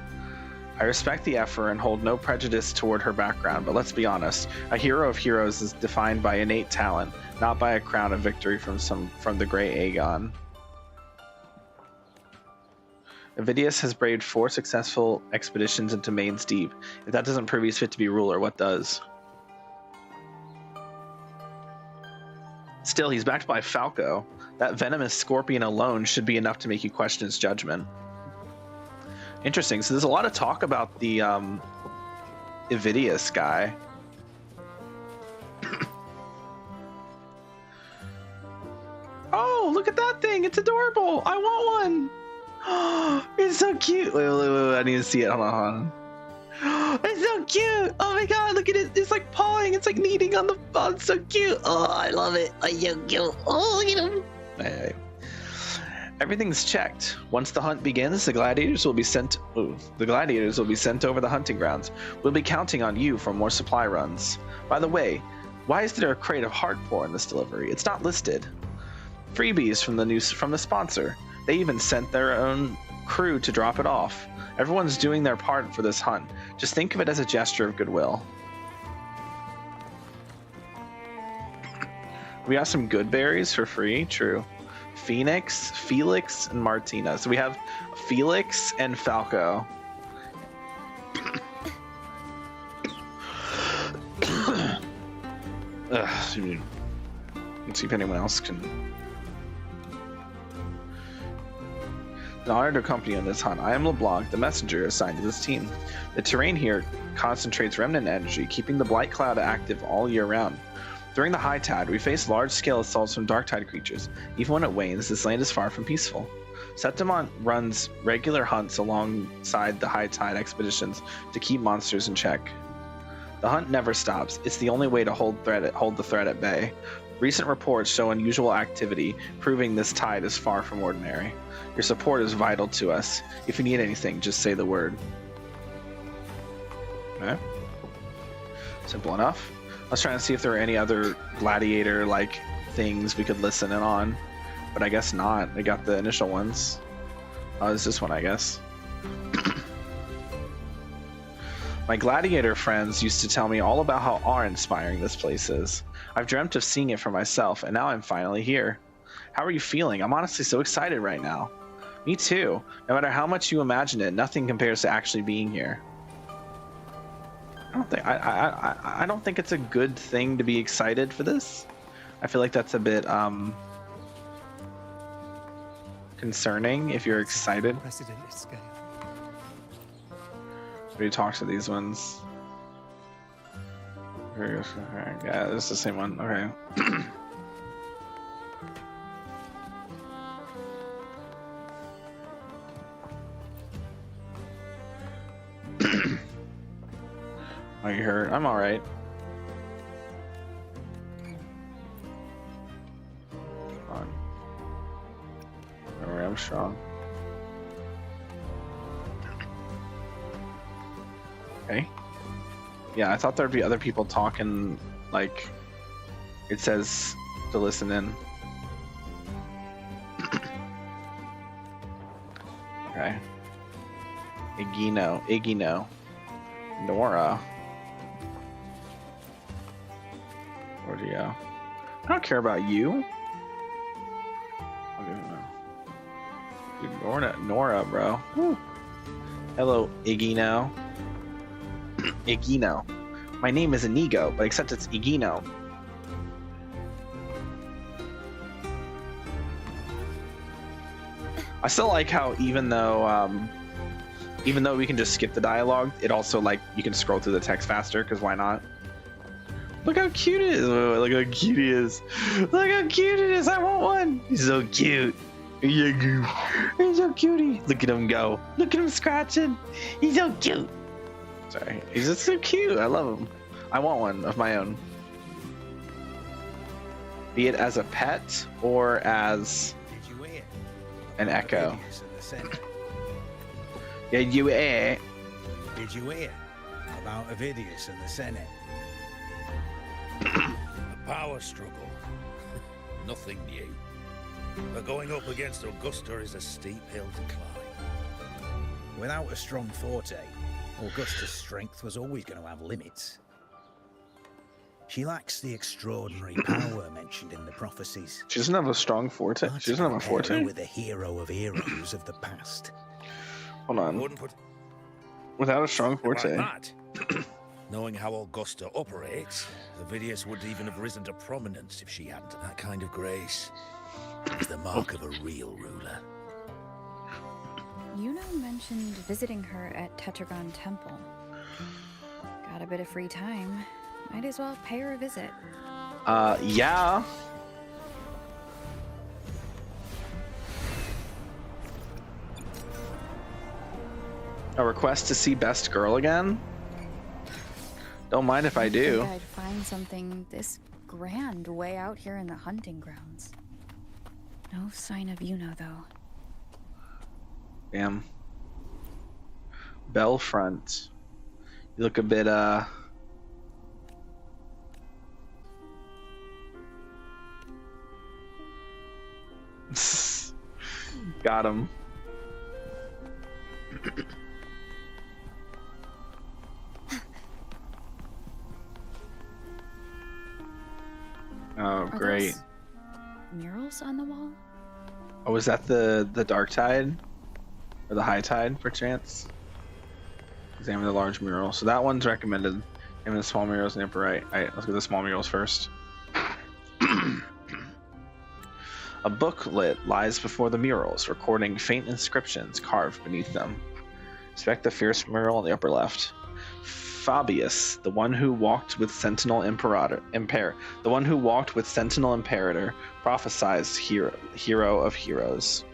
I respect the effort and hold no prejudice toward her background, but let's be honest. A hero of heroes is defined by innate talent, not by a crown of victory from the great Aegon. Avidius has braved 4 successful expeditions into Main's Deep. If that doesn't prove he's fit to be ruler, what does? Still, he's backed by Falco. That venomous scorpion alone should be enough to make you question his judgment. Interesting. So there's a lot of talk about the Avidius guy. pawing. It's adorable. I want one. It's so cute. Wait, I need to see it. Hold on. It's so cute. Oh my god, look at it. It's like pawing. It's like kneading on the. Oh, it's so cute. Oh, I love it. It's so cute. Oh, look at him. Anyway. Everything's checked. Once the hunt begins, the gladiators will be sent. The gladiators will be sent over the hunting grounds. We'll be counting on you for more supply runs. By the way, why is there a crate of hardcore in this delivery? It's not listed. Freebies from the sponsor. They even sent their own crew to drop it off. Everyone's doing their part for this hunt. Just think of it as a gesture of goodwill. We got some good berries for free. True. Phoenix, Felix, and Martina. So we have Felix and Falco. Let's see if anyone else can. An honor to accompany on this hunt. I am LeBlanc, the messenger assigned to this team. The terrain here concentrates remnant energy, keeping the Blight Cloud active all year round. During the high tide, we face large-scale assaults from dark tide creatures. Even when it wanes, this land is far from peaceful. Septimont runs regular hunts alongside the high tide expeditions to keep monsters in check. The hunt never stops. It's the only way to hold the threat at bay. Recent reports show unusual activity, proving this tide is far from ordinary. Your support is vital to us. If you need anything, just say the word. Okay. Simple enough. I was trying to see if there were any other gladiator-like things we could listen in on, but I guess not. We got the initial ones. It's this one, I guess. My gladiator friends used to tell me all about how awe-inspiring this place is. I've dreamt of seeing it for myself, and now I'm finally here. How are you feeling? I'm honestly so excited right now. Me too. No matter how much you imagine it, nothing compares to actually being here. I don't think it's a good thing to be excited for this. I feel like that's a bit concerning if you're excited. We talk to these ones. Yeah, this is the same one. Okay. Are you hurt? I'm alright. Come on. Don't worry, I'm strong. Okay. Yeah, I thought there'd be other people talking, like, it says to listen in. Okay. Igino. Nora. Where'd you go? I don't care about you. Dude, Nora, bro. Woo. Hello, Igino. Igino. My name is Inigo, but except it's Igino. I still like how even though we can just skip the dialogue, it also, like, you can scroll through the text faster, because why not? Look how cute it is. Look how cute he is. Look how cute it is. I want one. He's so cute. He's so cutie. Look at him go. Look at him scratching. He's so cute. Sorry. He's just so cute. I love him. I want one of my own. Be it as a pet or as an echo. Yeah, you hear? Did you hear about Avidius and the Senate? A power struggle. Nothing new. But going up against Augusta is a steep hill to climb. Without a strong forte, Augusta's strength was always going to have limits. She lacks the extraordinary power mentioned in the prophecies. She doesn't have a strong forte. She doesn't have a forte. With a hero of heroes of the past. Hold on. Without a strong forte. Like knowing how Augusta operates, Avidius would even have risen to prominence if she hadn't that kind of grace. It's the mark of a real ruler. Inuo mentioned visiting her at Tetragon Temple. Got a bit of free time. Might as well pay her a visit. Yeah. A request to see Best Girl again? Don't mind if I do. I'd find something this grand way out here in the hunting grounds. No sign of Inuo, though. Damn. Bellfront. You look a bit, Got him. Oh, great. Murals on the wall? Oh, was that the dark tide? Or the high tide, perchance? Examine the large mural. So that one's recommended. Examine the small murals in the upper right. Alright, let's go to the small murals first. A booklet lies before the murals, recording faint inscriptions carved beneath them. Inspect the fierce mural on the upper left. Fabius, the one who walked with Sentinel Imperator, prophesied hero of heroes.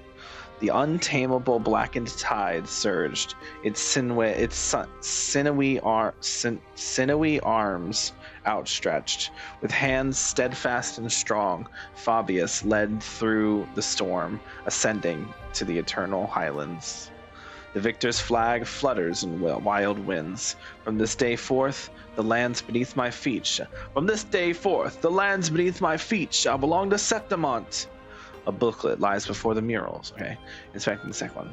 The untamable blackened tide surged, its sinewy arms outstretched. With hands steadfast and strong, Fabius led through the storm, ascending to the eternal highlands. The victor's flag flutters in wild winds. From this day forth, the lands beneath my feet shall belong to Septimont. A booklet lies before the murals. Okay, inspecting the second one.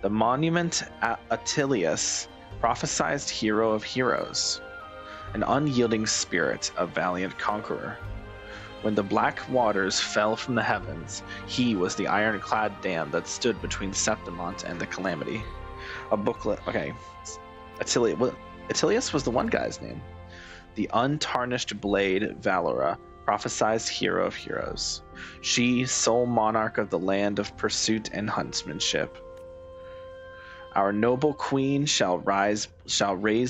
The monument Attilius, prophesied hero of heroes, an unyielding spirit, a valiant conqueror. When the black waters fell from the heavens, he was the ironclad dam that stood between Septimont and the calamity. A booklet. Okay, Attilius was the one guy's name. The untarnished blade Valora, prophesied hero of heroes. She, sole monarch of the land of pursuit and huntsmanship. Our noble queen shall raise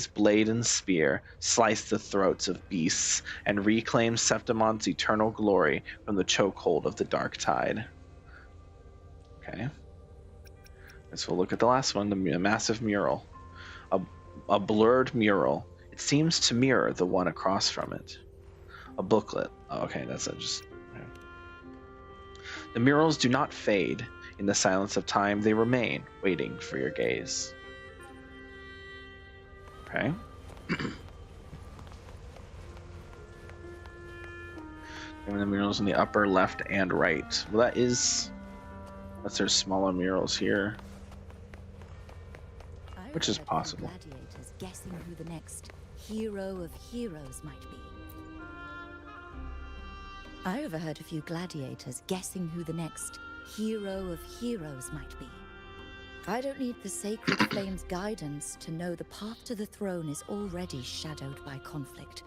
blade and spear, slice the throats of beasts, and reclaim Septimont's eternal glory from the chokehold of the dark tide. Okay. Let's look at the last one, the massive mural. A blurred mural. It seems to mirror the one across from it. A booklet. Oh, okay, that's it. Okay. The murals do not fade. In the silence of time, they remain, waiting for your gaze. Okay. And the murals in the upper left and right. Well, that's their smaller murals here, which is possible. Gladiators guessing who the next hero of heroes might be. I overheard a few gladiators guessing who the next hero of heroes might be. I don't need the sacred flame's guidance to know the path to the throne is already shadowed by conflict.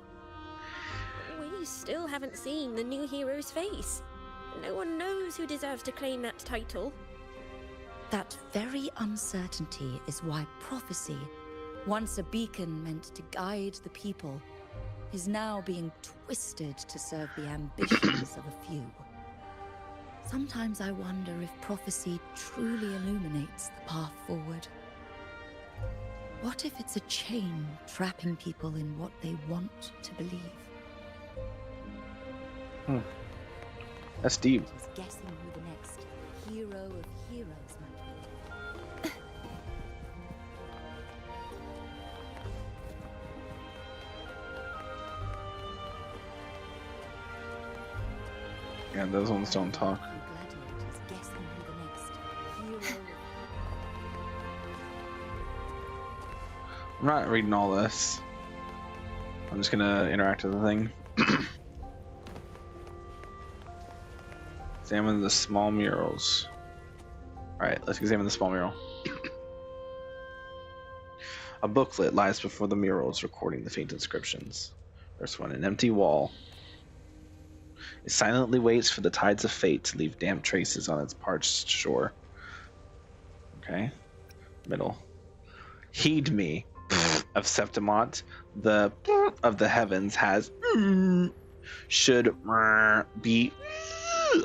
We still haven't seen the new hero's face. No one knows who deserves to claim that title. That very uncertainty is why prophecy, once a beacon meant to guide the people, is now being twisted to serve the ambitions of a few. Sometimes I wonder if prophecy truly illuminates the path forward. What if it's a chain trapping people in what they want to believe? That's deep. Just guessing who the next hero of heroes might be. Yeah, those ones don't talk. I'm not reading all this. I'm just gonna interact with the thing. Examine the small murals. Alright, let's examine the small mural. A booklet lies before the murals recording the faint inscriptions. First one, an empty wall. It silently waits for the tides of fate to leave damp traces on its parched shore. Okay. Middle. Heed me, of Septimont, the of the heavens has should be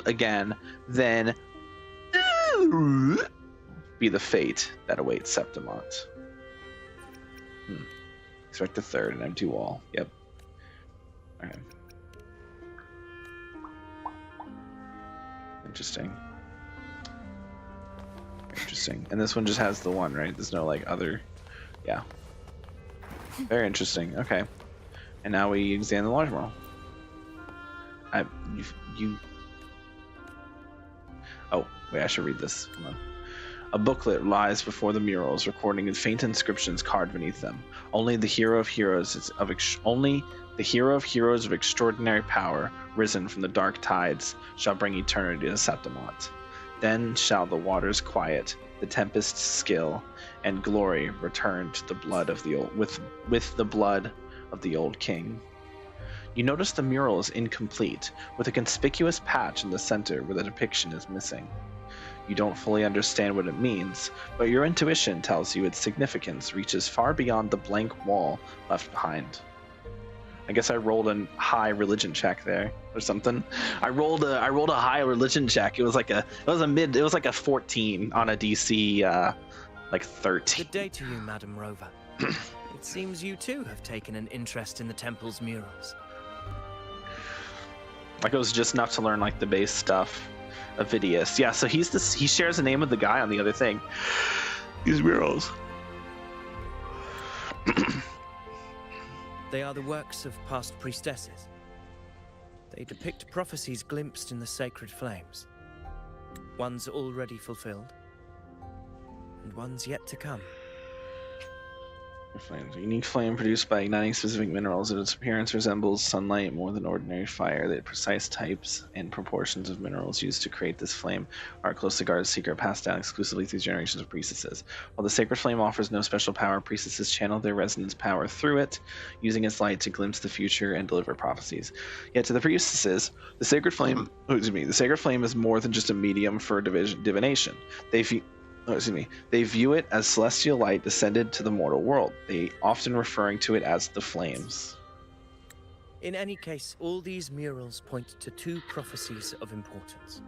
again, then be the fate that awaits Septimont. Expect a third, an empty wall. Yep. Alright. Interesting. Interesting. And this one just has the one, right? There's no like other. Yeah. Very interesting. Okay. And now we examine the large mural. Oh, wait, I should read this. Hold on. A booklet lies before the murals, recording in faint inscriptions carved beneath them. Only the hero of heroes of extraordinary power, risen from the dark tides, shall bring eternity to Septimont. Then shall the waters quiet, the tempest's skill, and glory return to the blood of the old with the blood of the old king. You notice the mural is incomplete, with a conspicuous patch in the center where the depiction is missing. You don't fully understand what it means, but your intuition tells you its significance reaches far beyond the blank wall left behind. I guess I rolled a high religion check there or something. I rolled a high religion check. It was like a 14 on a DC like 13. Good day to you, Madam Rover. It seems you too have taken an interest in the temple's murals. Like it was just enough to learn like the base stuff. Avidius. Yeah, so he shares the name of the guy on the other thing. These murals. They are the works of past priestesses. They depict prophecies glimpsed in the sacred flames. Ones already fulfilled, and ones yet to come. A unique flame produced by igniting specific minerals. Its appearance resembles sunlight more than ordinary fire. The precise types and proportions of minerals used to create this flame are a closely guarded secret passed down exclusively through generations of priestesses. While the sacred flame offers no special power, priestesses channel their resonance power through it, using its light to glimpse the future and deliver prophecies. Yet to the priestesses, the sacred flame is more than just a medium for divination. They view it as celestial light descended to the mortal world, they often referring to it as the flames. In any case, all these murals point to two prophecies of importance.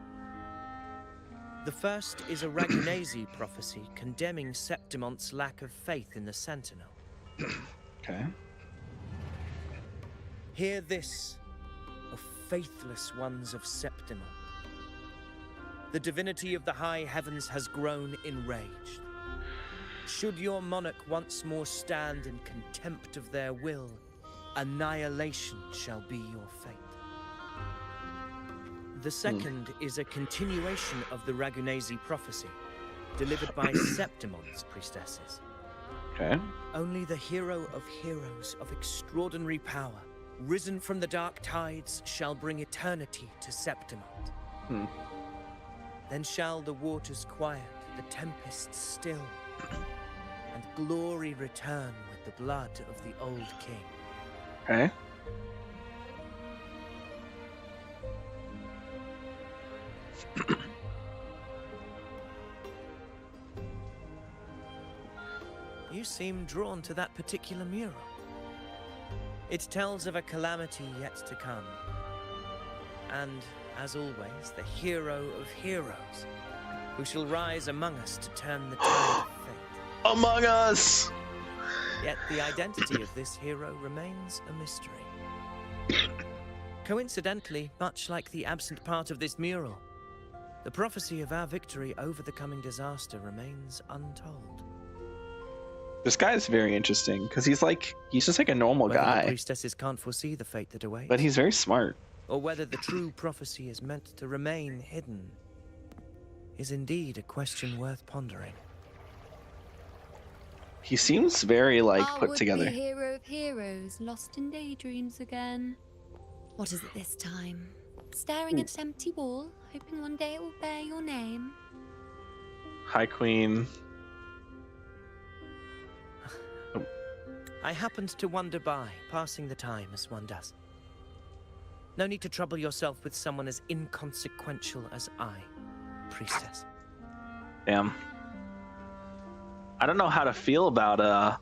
The first is a Ragunesi prophecy condemning Septimont's lack of faith in the Sentinel. Okay. Hear this, O faithless ones of Septimont. The divinity of the high heavens has grown enraged. Should your monarch once more stand in contempt of their will, annihilation shall be your fate. The second is a continuation of the Ragunesi prophecy, delivered by Septimont's priestesses. Okay. Only the hero of heroes of extraordinary power, risen from the dark tides, shall bring eternity to Septimont. Then shall the waters quiet, the tempest still, and glory return with the blood of the old king. Okay. You seem drawn to that particular mural. It tells of a calamity yet to come. And, as always, the hero of heroes, who shall rise among us to turn the tide of fate. Among Us! Yet the identity of this hero remains a mystery. Coincidentally, much like the absent part of this mural, the prophecy of our victory over the coming disaster remains untold. This guy's very interesting because he's just like a normal Whether guy. The priestesses can't foresee the fate that awaits, But he's very smart. or whether the true prophecy is meant to remain hidden, is indeed a question worth pondering. He seems very put together. Would-be hero of heroes, lost in daydreams again. What is it this time? Staring at an empty wall, hoping one day it will bear your name. Hi, Queen. I happened to wander by, passing the time as one does. No need to trouble yourself with someone as inconsequential as I, priestess. Damn. I don't know how to feel about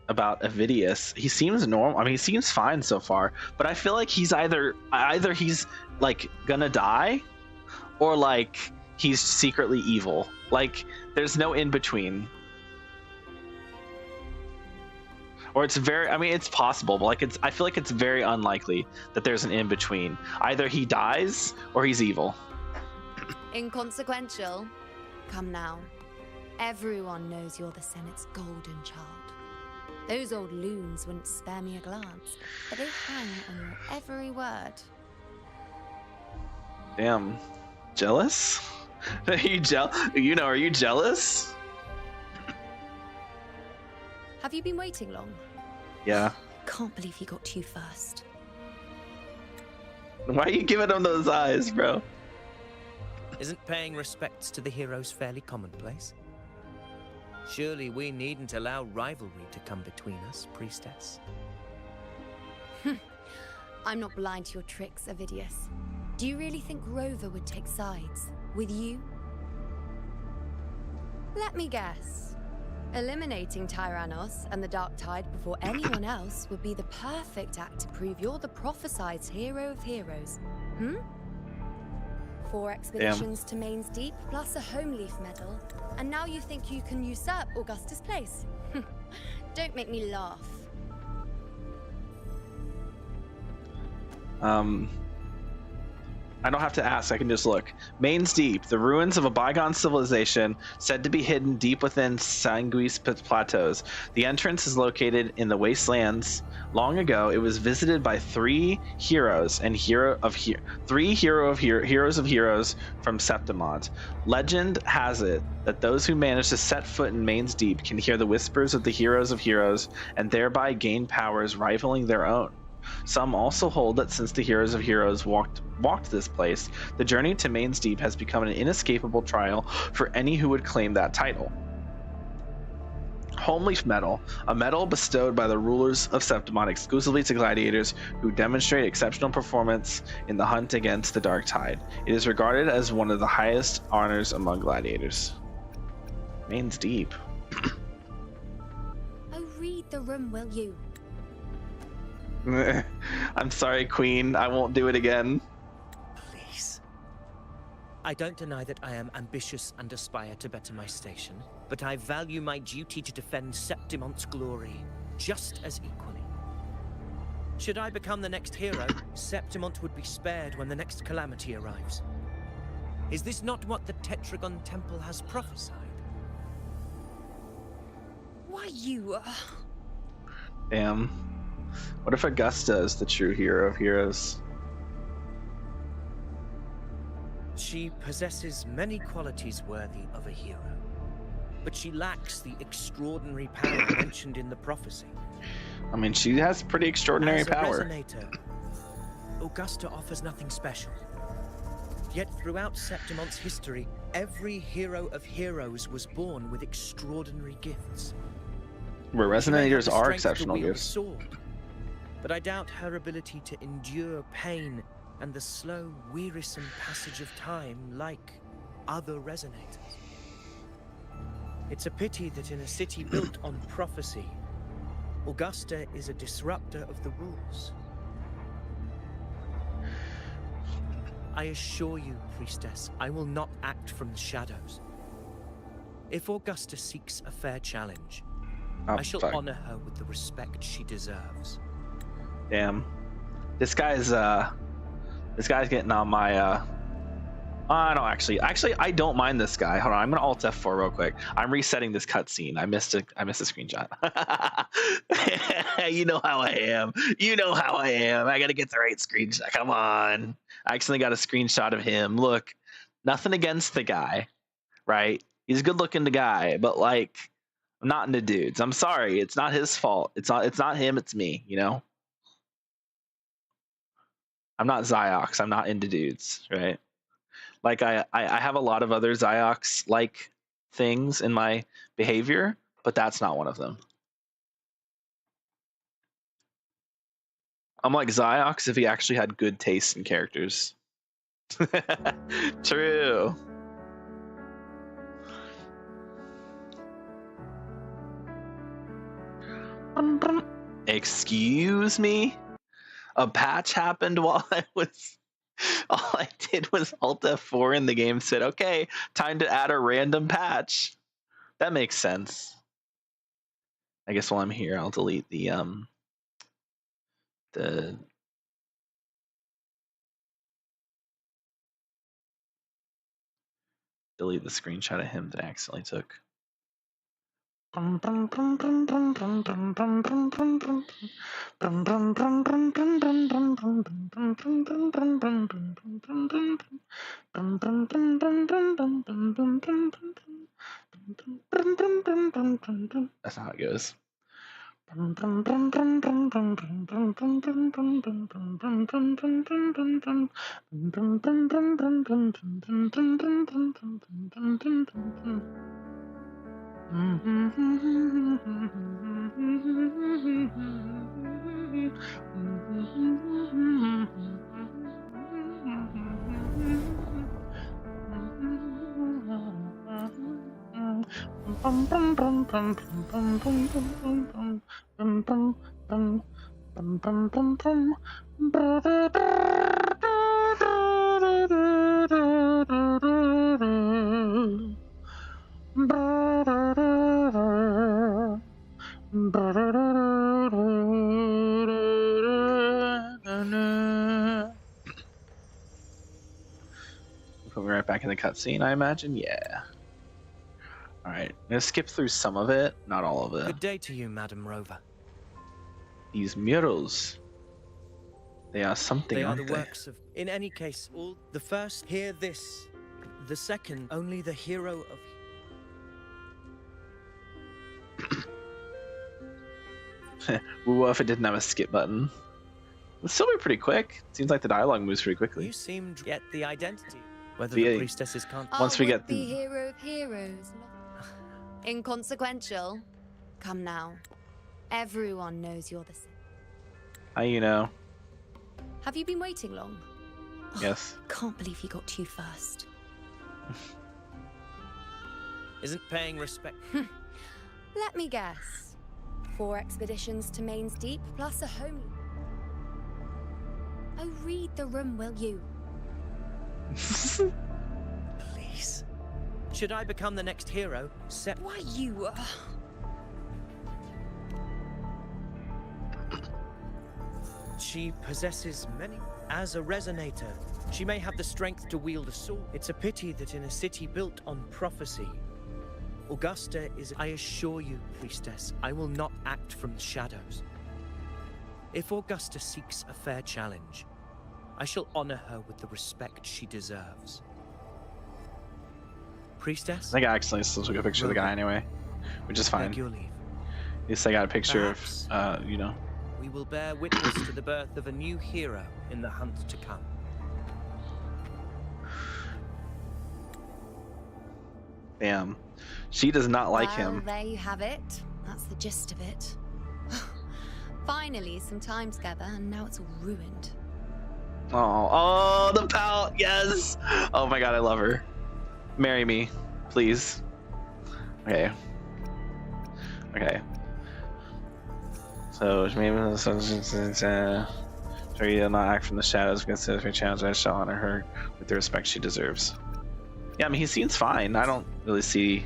Avidius. He seems normal. I mean, he seems fine so far, but I feel like he's either he's like gonna die, or like he's secretly evil. Like there's no in between. Or it's very, I mean, it's possible, but like I feel like it's very unlikely that there's an in between. Either he dies or he's evil. Inconsequential. Come now. Everyone knows you're the Senate's golden child. Those old loons wouldn't spare me a glance, but they hang on your every word. Damn. Jealous? Are you are you jealous? Have you been waiting long? Yeah. Can't believe he got to you first. Why are you giving him those eyes, bro? Isn't paying respects to the heroes fairly commonplace? Surely we needn't allow rivalry to come between us, priestess. I'm not blind to your tricks, Avidius. Do you really think Rover would take sides with you? Let me guess. Eliminating Tyrannos and the Dark Tide before anyone else would be the perfect act to prove you're the prophesied hero of heroes. 4 expeditions to Main's Deep, plus a home leaf medal, and now you think you can usurp Augustus' place? Don't make me laugh. I don't have to ask, I can just look. Main's Deep, the ruins of a bygone civilization said to be hidden deep within Sanguis Plateaus. The entrance is located in the wastelands. Long ago, it was visited by 3 heroes and heroes of heroes from Septimont. Legend has it that those who manage to set foot in Main's Deep can hear the whispers of the heroes of heroes and thereby gain powers rivaling their own. Some also hold that since the heroes of heroes walked this place, the journey to Main's Deep has become an inescapable trial for any who would claim that title. Homeleaf Medal, a medal bestowed by the rulers of Septimon exclusively to gladiators who demonstrate exceptional performance in the hunt against the Dark Tide. It is regarded as one of the highest honors among gladiators. Main's Deep. Oh, read the room, will you? I'm sorry, Queen. I won't do it again. Please. I don't deny that I am ambitious and aspire to better my station, but I value my duty to defend Septimont's glory just as equally. Should I become the next hero, Septimont would be spared when the next calamity arrives. Is this not what the Tetragon Temple has prophesied? Why you... Damn. What if Augusta is the true hero of heroes? She possesses many qualities worthy of a hero, but she lacks the extraordinary power mentioned in the prophecy. I mean, she has pretty extraordinary power. As a resonator, Augusta offers nothing special. Yet throughout Septimont's history, every hero of heroes was born with extraordinary gifts. Where resonators are exceptional gifts. But I doubt her ability to endure pain and the slow, wearisome passage of time like other resonators. It's a pity that in a city built on prophecy, Augusta is a disruptor of the rules. I assure you, priestess, I will not act from the shadows. If Augusta seeks a fair challenge, I shall honor her with the respect she deserves. Damn. This guy's getting on my no, actually I don't mind this guy. Hold on, I'm gonna Alt F4 real quick. I'm resetting this cutscene. I missed a screenshot. You know how I am. I gotta get the right screenshot. Come on. I accidentally got a screenshot of him. Look, nothing against the guy, right? He's a good looking guy, but like I'm not into dudes. I'm sorry, it's not his fault. It's not him, it's me, you know? I'm not Ziox. I'm not into dudes, right? Like I have a lot of other Ziox like things in my behavior, but that's not one of them. I'm like Ziox if he actually had good taste in characters. True. Excuse me? A patch happened while all I did was Alt F4 and the game said, okay, time to add a random patch. That makes sense. I guess while I'm here, I'll delete the screenshot of him that I accidentally took. That's not how it goes. Put me right back in the cutscene, I imagine. Yeah. All right, I'm gonna skip through some of it, not all of it. Good day to you, Madam Rover. These murals, they are something, they are aren't the works of. In any case, all the first hear this, the second only the hero of. What if it didn't have a skip button? It'd still be pretty quick. Seems like the dialogue moves pretty quickly. You seem to get the identity. Whether the priestesses can't. Once we get the hero of heroes. Inconsequential. Come now. Everyone knows you're the same. How you know? Have you been waiting long? Yes. Can't believe he got to you first. Isn't paying respect. Let me guess. 4 expeditions to Main's Deep, plus a home. Oh, read the room, will you? Please. Should I become the next hero? Why you? She possesses many. As a resonator, she may have the strength to wield a sword. It's a pity that in a city built on prophecy, Augusta is. I assure you, priestess, I will not act from the shadows. If Augusta seeks a fair challenge, I shall honor her with the respect she deserves. Priestess? I think I accidentally still took a picture of the guy anyway, which is fine. Your leave. At least I got a picture Perhaps of, you know. We will bear witness to the birth of a new hero in the hunt to come. Damn. She does not like him. There you have it. That's the gist of it. Finally, some time together, and now it's all ruined. Oh, the pout, yes! Oh my god, I love her. Marry me, please. Okay. So maybe she will not act from the shadows because if we challenge, I shall honor her with the respect she deserves. Yeah, I mean, he seems fine. I don't really see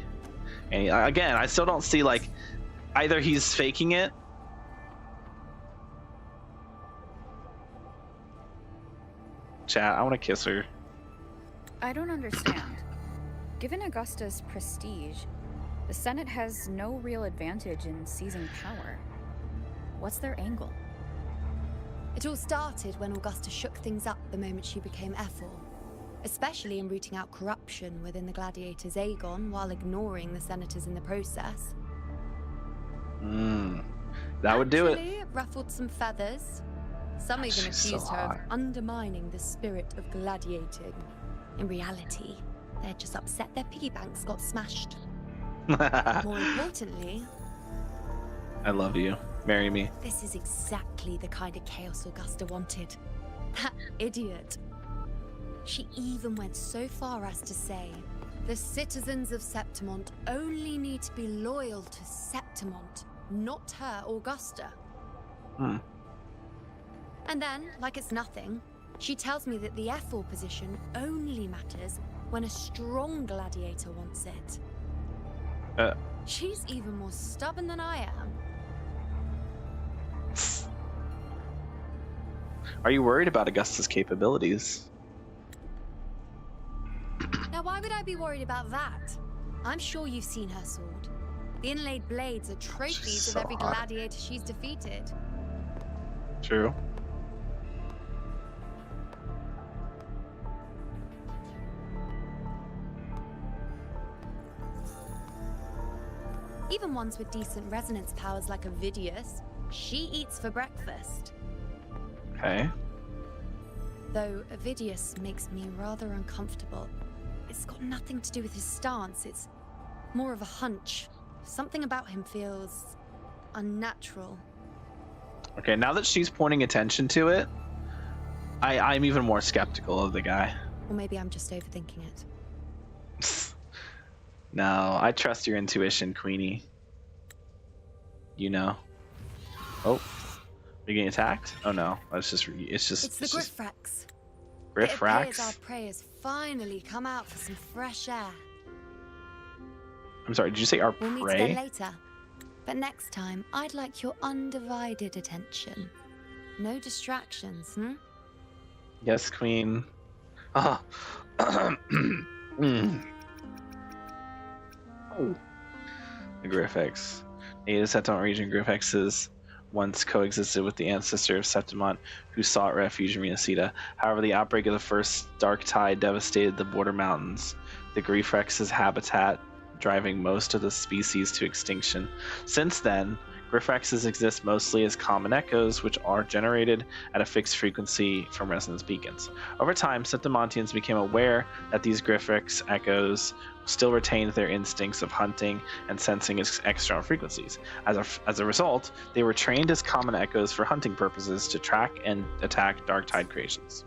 any. Again, I still don't see, like, either he's faking it. Chat, I want to kiss her. I don't understand. Given Augusta's prestige, the Senate has no real advantage in seizing power. What's their angle? It all started when Augusta shook things up the moment she became Ethel, especially in rooting out corruption within the gladiators' Aegon while ignoring the senators in the process. That would do it. It ruffled some feathers. Some even accused her of undermining the spirit of gladiating. In reality, they're just upset their piggy banks got smashed. More importantly, I love you. Marry me. This is exactly the kind of chaos Augusta wanted. That idiot. She even went so far as to say, the citizens of Septimont only need to be loyal to Septimont, not her, Augusta. And then, like it's nothing, she tells me that the Ethel position only matters when a strong gladiator wants it. She's even more stubborn than I am. Are you worried about Augusta's capabilities? Now, why would I be worried about that? I'm sure you've seen her sword. The inlaid blades are trophies of every gladiator she's defeated. True. Even ones with decent resonance powers like Ovidius, she eats for breakfast. Okay. Though Ovidius makes me rather uncomfortable. It's got nothing to do with his stance, it's more of a hunch. Something about him feels unnatural. Okay, now that she's pointing attention to it, I'm even more skeptical of the guy. Or maybe I'm just overthinking it. No, I trust your intuition, Queenie. You know. Oh, you're getting attacked? Oh no, it's the Griffrex. Griffrex? It appears our prey has finally come out for some fresh air. I'm sorry, did you say our We'll meet prey? again later. But next time, I'd like your undivided attention. No distractions, hmm? Yes, Queen. Ah. The Griffex. Native Septimont region Griffexes once coexisted with the ancestor of Septimont, who sought refuge in Renacida. However, the outbreak of the first dark tide devastated the border mountains, the Griffex's habitat, driving most of the species to extinction. Since then, Griffexes exist mostly as common echoes, which are generated at a fixed frequency from resonance beacons. Over time, Septimontians became aware that these Griffex echoes still retained their instincts of hunting and sensing external frequencies. As a result, they were trained as common echoes for hunting purposes to track and attack dark tide creations.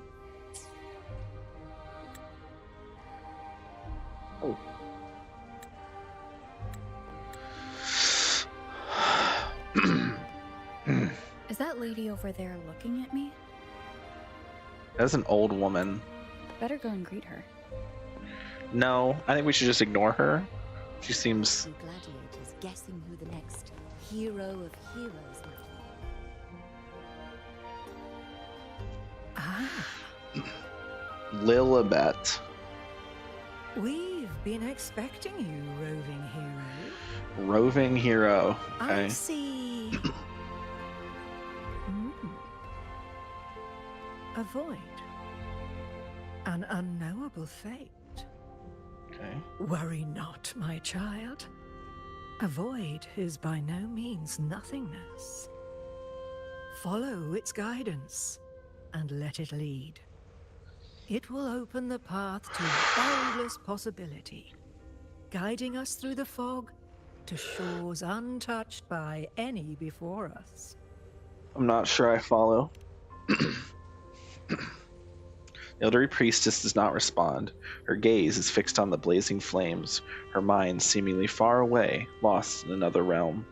Oh. Is that lady over there looking at me? That's an old woman. Better go and greet her. No, I think we should just ignore her. She seems... Gladiators guessing who the next hero of heroes might be. Ah. Lilibet. We've been expecting you, roving hero. Roving hero. Okay. I see. A void. An unknowable fate. Okay. Worry not, my child. A void is by no means nothingness. Follow its guidance and let it lead. It will open the path to boundless possibility, guiding us through the fog to shores untouched by any before us. I'm not sure I follow. The elderly priestess does not respond. Her gaze is fixed on the blazing flames, her mind seemingly far away, lost in another realm.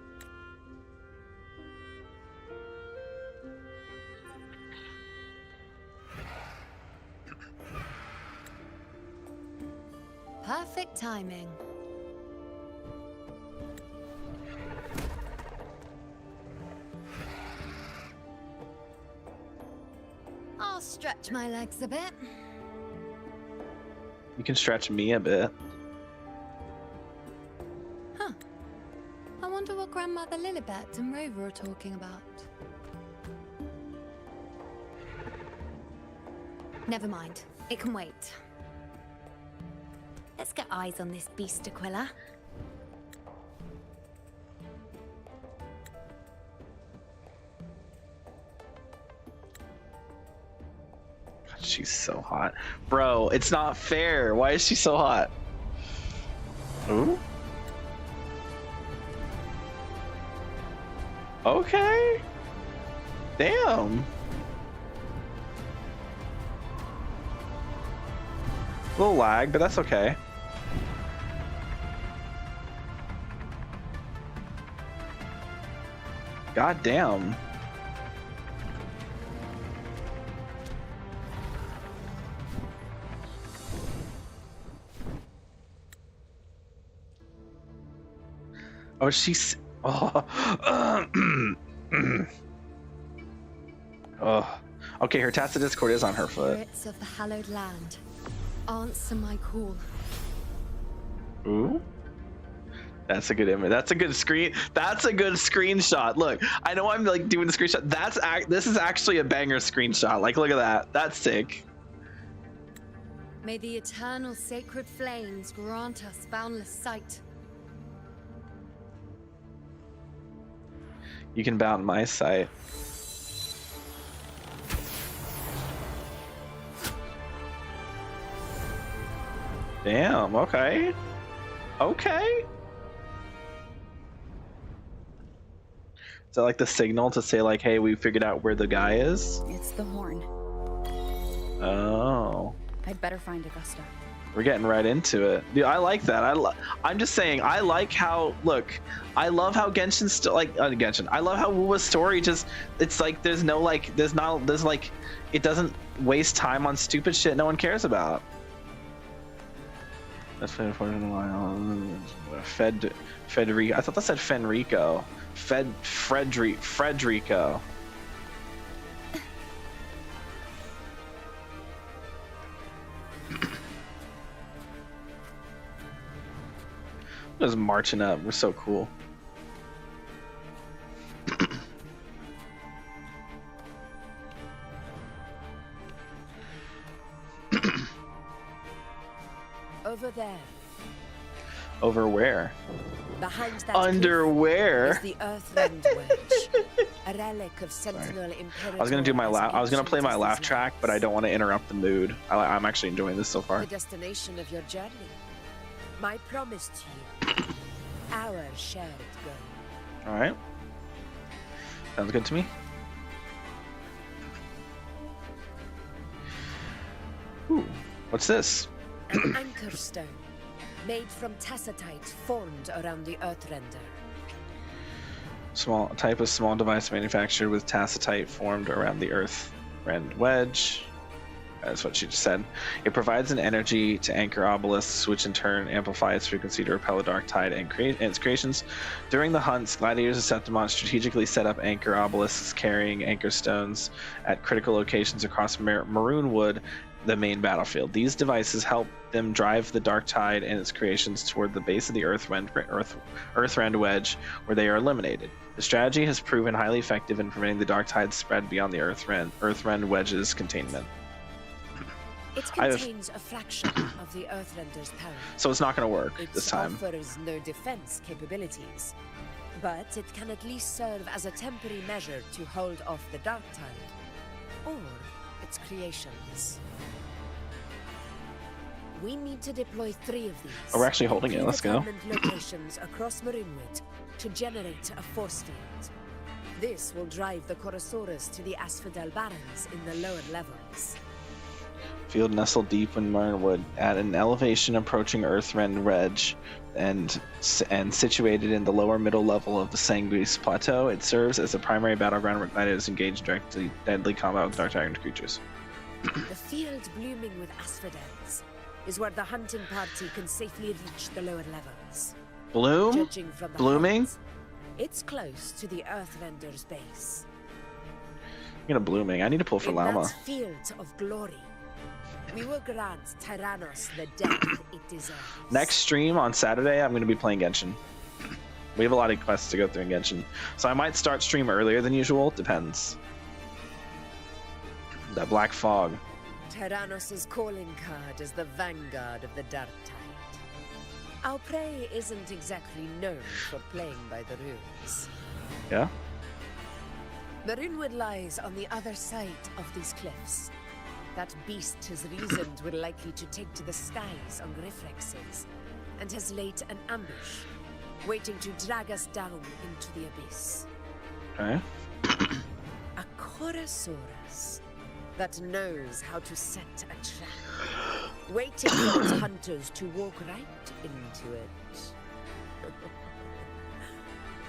Perfect timing. I'll stretch my legs a bit. You can stretch me a bit. Huh. I wonder what Grandmother Lilibet and Rover are talking about. Never mind. It can wait. Let's get eyes on this beast Aquila. God, she's so hot. Bro, it's not fair. Why is she so hot? Ooh. Okay. Damn. A little lag, but that's okay. God damn. Oh, she's... Oh. Oh. Okay, her tacit discord is on her foot. Spirits of the hallowed land, answer my call. Ooh. That's a good image. That's a good screen. That's a good screenshot. Look, I know I'm like doing the screenshot. This is actually a banger screenshot. Like, look at that. That's sick. May the eternal sacred flames grant us boundless sight. You can bound my sight. Damn. Okay. Okay. Is that like the signal to say like, hey, we figured out where the guy is? It's the horn. Oh. I'd better find Augusta. We're getting right into it. Dude, I like that. I'm just saying, I like how, look, I love how Genshin's still like, Genshin. I love how Wuwa's story just, it's like, there's no like, there's like, it doesn't waste time on stupid shit no one cares about. That's Federico. I thought that said Fenrico. Frederico. Just marching up. We're so cool. Over there. Over where? Behind that underwear. Is the Earthrend Wedge, a relic of Sentinel Imperator. I was gonna do my I was gonna play my laugh track, but I don't want to interrupt the mood. I'm actually enjoying this so far. The destination of your journey. My promise to you. Our shared goal. All right. Sounds good to me. Ooh, what's this? An anchor stone, made from tacitite formed around the Earthrender. Small type of small device manufactured with tacitite formed around the Earthrend wedge. That's what she just said. It provides an energy to anchor obelisks, which in turn amplify its frequency to repel a dark tide and its creations. During the hunts, gladiators of Septimont strategically set up anchor obelisks carrying anchor stones at critical locations across Maroonwood, the main battlefield. These devices help them drive the dark tide and its creations toward the base of the Earthrend wedge, where they are eliminated. The strategy has proven highly effective in preventing the dark tide spread beyond the Earthrend wedge's containment. It contains a fraction of the Earthrender's power. So it's not going to work this time. It offers no defense capabilities, but it can at least serve as a temporary measure to hold off the dark tide, or its creations. We need to deploy 3 of these. Oh, we're actually holding it. Let's go. Locations across Maroonwood to generate a force field. This will drive the Chorosaurus to the Asphodel Barrens in the lower levels. Field nestled deep in Maroonwood at an elevation approaching Earthrend Wedge and situated in the lower middle level of the Sanguis Plateau. It serves as a primary battleground where gladiators engage directly deadly combat with dark dragon creatures. The field blooming with asphodels is where the hunting party can safely reach the lower levels. Judging from the blooming? hunts, it's close to the Earthrender's base. I'm gonna blooming. I need to pull for Llama. That field of glory, we will grant Tyrannos the death it deserves. Next stream on Saturday, I'm gonna be playing Genshin. We have a lot of quests to go through in Genshin, so I might start stream earlier than usual. Depends. That black fog. Tyrannos' calling card is the vanguard of the dark tide. Our prey isn't exactly known for playing by the rules. Yeah? Maroonwood lies on the other side of these cliffs. That beast has reasoned we're likely to take to the skies on Griffrexes, and has laid an ambush, waiting to drag us down into the abyss. Okay. A Chorosaurus that knows how to set a trap, waiting for its hunters to walk right into it.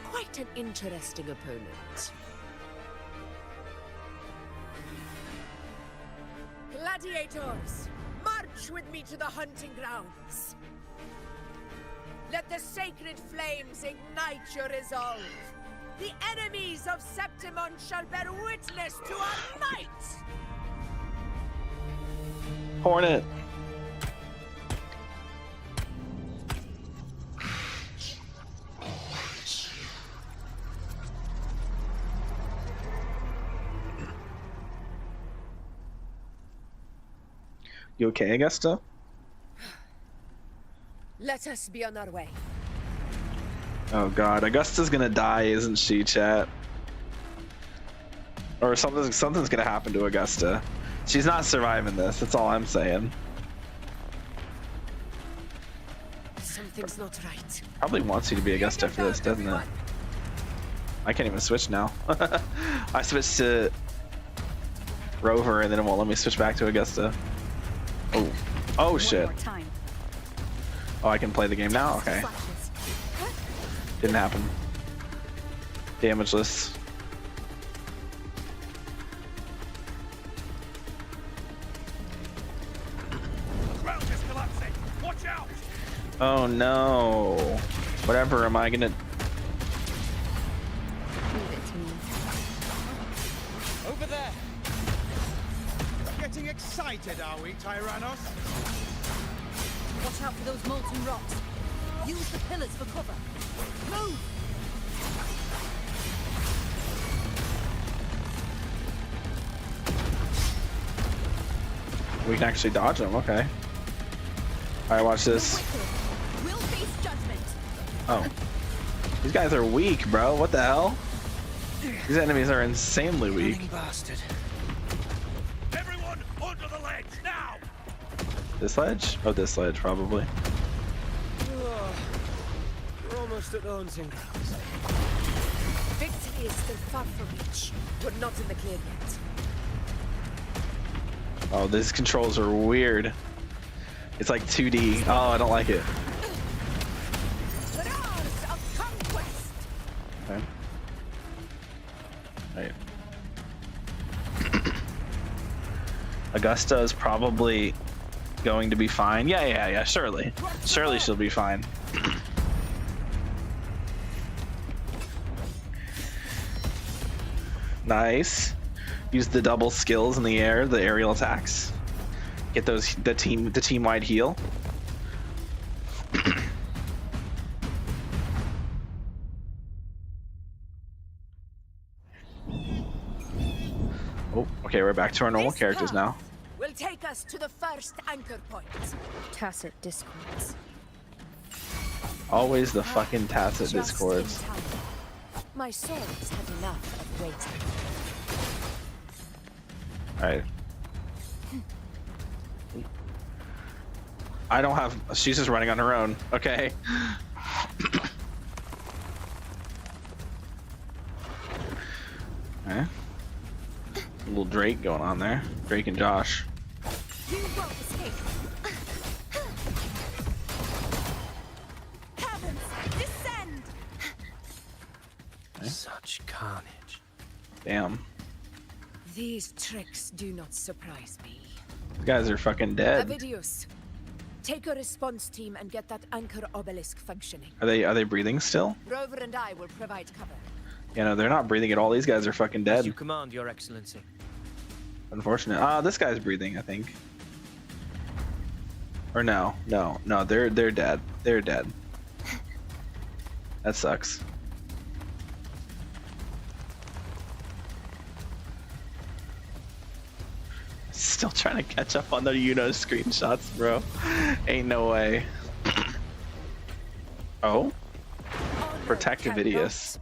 Quite an interesting opponent. Gladiators, march with me to the hunting grounds. Let the sacred flames ignite your resolve. The enemies of Septimon shall bear witness to our might! Hornet. You okay, Augusta? Let us be on our way. Oh god, Augusta's gonna die, isn't she, chat? Or something's gonna happen to Augusta. She's not surviving this, that's all I'm saying. Something's not right. Probably wants you to be Augusta for this, doesn't it? I can't even switch now. I switched to Rover and then it won't let me switch back to Augusta. Oh. Oh shit. Oh, I can play the game now? Okay. Didn't happen. Damageless. Watch out! Oh no. Whatever am I gonna... Over there. Getting excited, are we, Tyrannos? Watch out for those molten rocks. Use the pillars for cover. Move! We can actually dodge them, okay. Alright, watch this. We'll face judgment. Oh. These guys are weak, bro. What the hell? These enemies are insanely weak. Bastard. Everyone under the ledge now! This ledge? Oh, this ledge, probably. Oh, we're almost at the hunting grounds. Victory is still far from reach. We're not in the clear yet. Oh, these controls are weird. It's like 2D. Oh, I don't like it. Okay. Right. Augusta is probably going to be fine. Yeah, surely. Surely she'll be fine. Nice. Use the double skills in the air, the aerial attacks. Get those the team-wide heal. Oh, okay, we're back to our normal characters now. Will take us to the first anchor point. Tacit discords. Always the fucking tacit discords. My soul has had enough of waiting. Alright. I don't have... She's just running on her own. Okay. Okay. A little Drake going on there. Drake and Josh. You won't escape. Heavens, descend! Okay. Such carnage. Damn. These tricks do not surprise me. These guys are fucking dead. Avidius, take a response team and get that anchor obelisk functioning. Are they breathing still? Rover and I will provide cover. Yeah, no, they're not breathing at all. These guys are fucking dead. As you command, Your Excellency. Unfortunate. This guy's breathing, I think. Or no, they're dead. They're dead. That sucks. Still trying to catch up on the Inuo screenshots, bro. Ain't no way. Oh? Protect Avidius.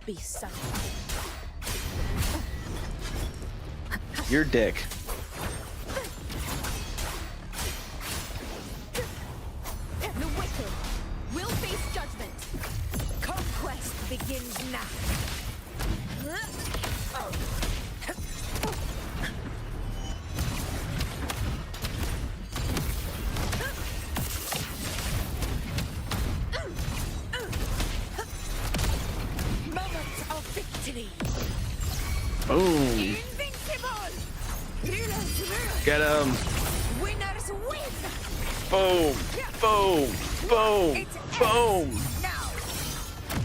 Your dick. The wicked will face judgment. Conquest begins now. Boom. Get him. Winners win. Boom. Boom. Boom. Boom.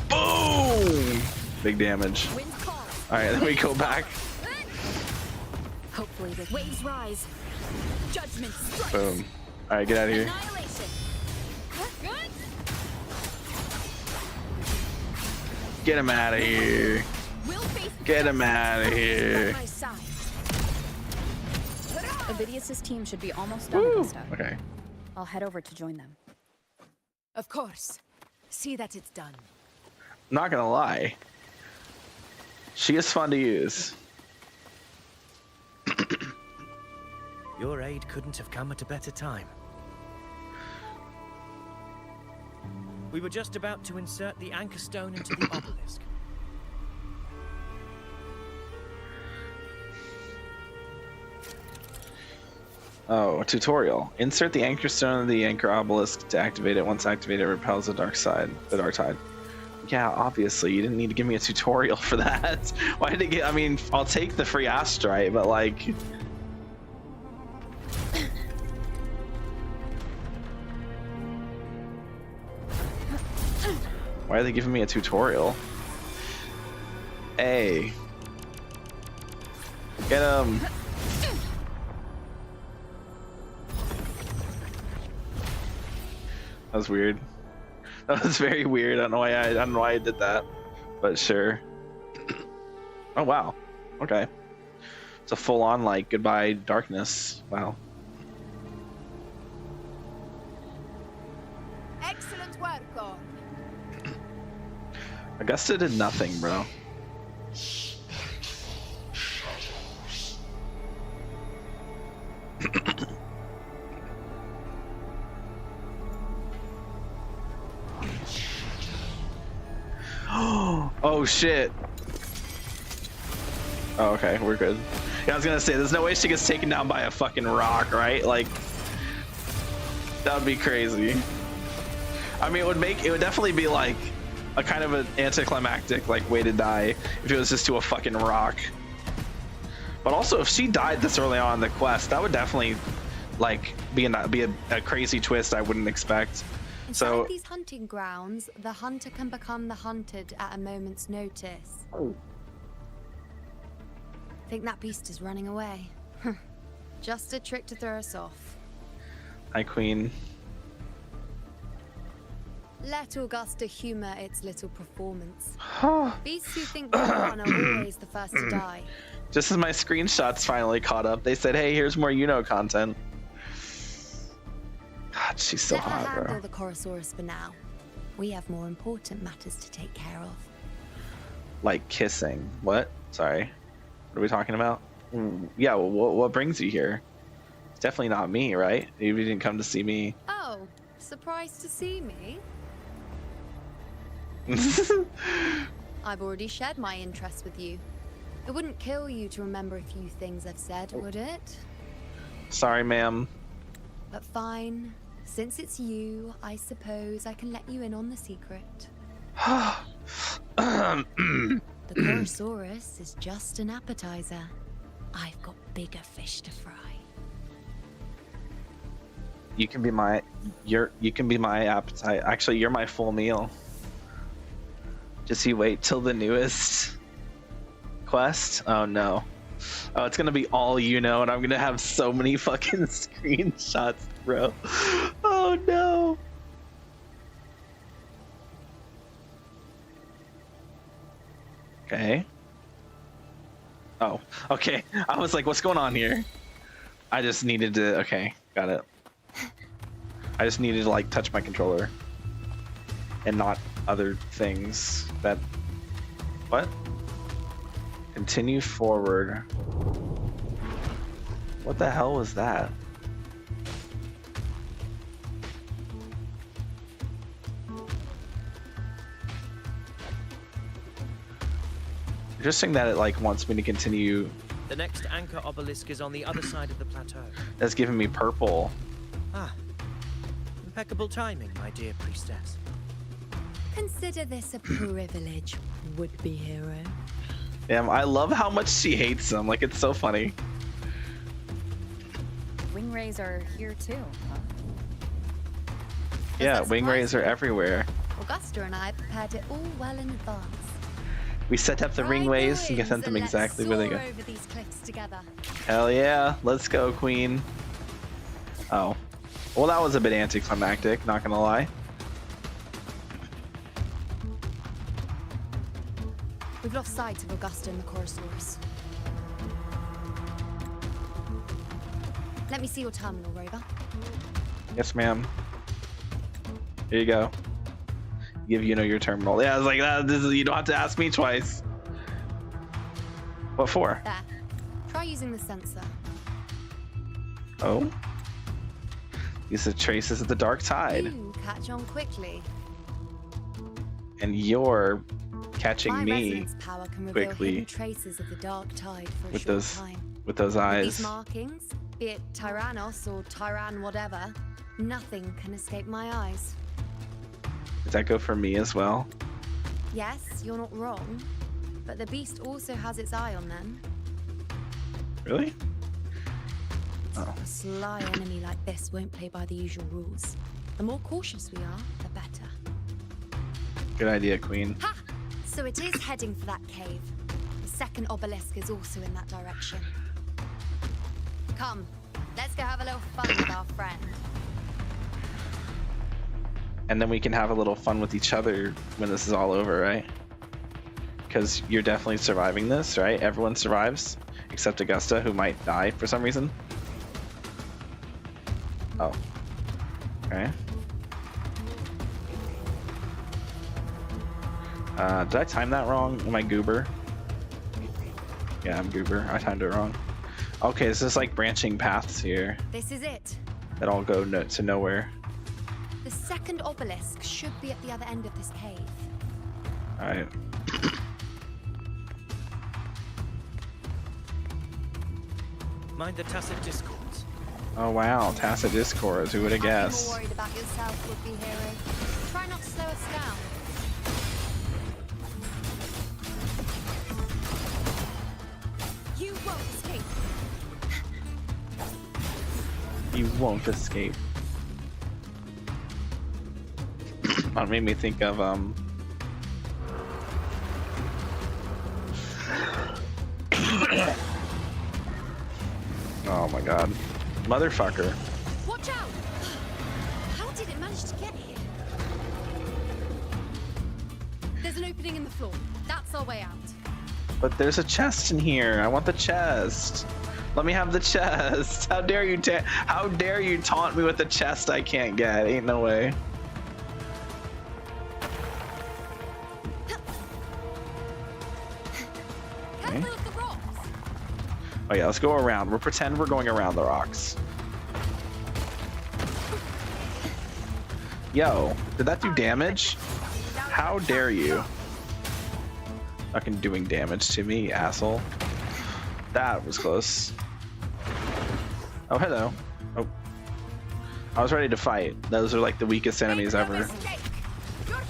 Boom. Big damage. All right, then we go back. Hopefully avoided. Waves rise. Judgment strikes. Boom. All right, get out of here. Annihilation. Get him out of here. Get him out of here. Avidius's team should be almost done, Augusta. Okay. I'll head over to join them. Of course. See that it's done. I'm not gonna lie. She is fun to use. Your aid couldn't have come at a better time. We were just about to insert the anchor stone into the obelisk. Oh, a tutorial. Insert the anchor stone in the anchor obelisk to activate it. Once activated, it repels the dark tide. Yeah, obviously, you didn't need to give me a tutorial for that. Why did it get? I mean, I'll take the free astrite, but like. Why are they giving me a tutorial? Hey. Get him. That was weird. That was very weird. I don't know why I did that, but sure. Oh wow. Okay. It's a full-on like goodbye darkness. Wow. Excellent work, God. Augusta did nothing, bro. Oh shit. Oh, okay, we're good. Yeah, I was gonna say, there's no way she gets taken down by a fucking rock, right? Like, that would be crazy. I mean, it would definitely be like a kind of an anticlimactic like way to die if it was just to a fucking rock. But also, if she died this early on in the quest, that would definitely like be a crazy twist I wouldn't expect. Inside these hunting grounds, the hunter can become the hunted at a moment's notice. Think that beast is running away. Just a trick to throw us off. Hi, Queen. Let Augusta humor its little performance. Beasts who think they're one are always the first to die. Just as my screenshots finally caught up, they said, "Hey, here's more Inuo content." God, she's so hot, Let her bro. handle the Chorosaurus for now. We have more important matters to take care of. Like kissing. What? Sorry. What are we talking about? Yeah, well, what brings you here? It's definitely not me, right? You didn't come to see me. Oh, surprised to see me? I've already shared my interest with you. It wouldn't kill you to remember a few things I've said, would it? Sorry, ma'am. But fine. Since it's you, I suppose I can let you in on the secret. The Chorosaurus is just an appetizer. I've got bigger fish to fry. You can be my appetite. Actually, you're my full meal. Just you wait till the newest quest. Oh no. Oh, it's gonna be all Inuo, and I'm gonna have so many fucking screenshots, bro. Oh no. Okay. Oh, okay. I was like, what's going on here? I just needed to, okay, got it. I just needed to like touch my controller and not other things that, what? Continue forward. What the hell was that? Interesting that it like wants me to continue. The next anchor obelisk is on the other side of the plateau. That's giving me purple. Ah, impeccable timing, my dear priestess. Consider this a privilege, would-be hero. Damn, I love how much she hates them. Like, it's so funny. Wing rays are here too, huh? Yeah, wing rays are everywhere. Augusta and I prepared it all well in advance. We set up the ringways and sent them exactly where they go. Over these cliffs together. Hell yeah, let's go, Queen. Oh, well, that was a bit anticlimactic, not gonna lie. We've lost sight of Augusta and the Chorosaurus. Let me see your terminal, Rover. Yes, ma'am. Here you go. Give your terminal. Yeah, I was like, you don't have to ask me twice. What for? There. Try using the sensor. Oh. These are traces of the dark tide. You catch on quickly. And you're catching My me resonance power can reveal quickly hidden traces of the dark tide for a with short those time. with those With eyes. these markings, be it Tyrannos or Tyran whatever, nothing can escape my eyes. Does that go for me as well? Yes, you're not wrong, but the beast also has its eye on them. Really? Oh. A sly enemy like this won't play by the usual rules. The more cautious we are, the better. Good idea, Queen. Ha! So it is heading for that cave. The second obelisk is also in that direction. Come, let's go have a little fun with our friend. And then we can have a little fun with each other when this is all over, right? Because you're definitely surviving this, right? Everyone survives except Augusta, who might die for some reason. Oh. Okay. Did I time that wrong? Am I goober? Yeah, I'm goober. I timed it wrong. Okay, this is like branching paths here This is it. that all go to nowhere. The second obelisk should be at the other end of this cave. Alright. Mind the tacit discords. Oh wow, tacit discords. Who would have Be more guessed? worried about yourself, would-be hero. Try not to slow us down. You won't escape. You won't escape. That made me think of oh my god. Motherfucker. Watch out! How did it manage to get here? There's an opening in the floor. That's our way out. But there's a chest in here. I want the chest. Let me have the chest. How dare you taunt me with a chest I can't get? Ain't no way. Okay. Oh yeah, let's go around. We'll pretend we're going around the rocks. Yo, did that do damage? How dare you? Fucking doing damage to me, asshole. That was close. Oh, hello. Oh. I was ready to fight. Those are like the weakest enemies ever. Your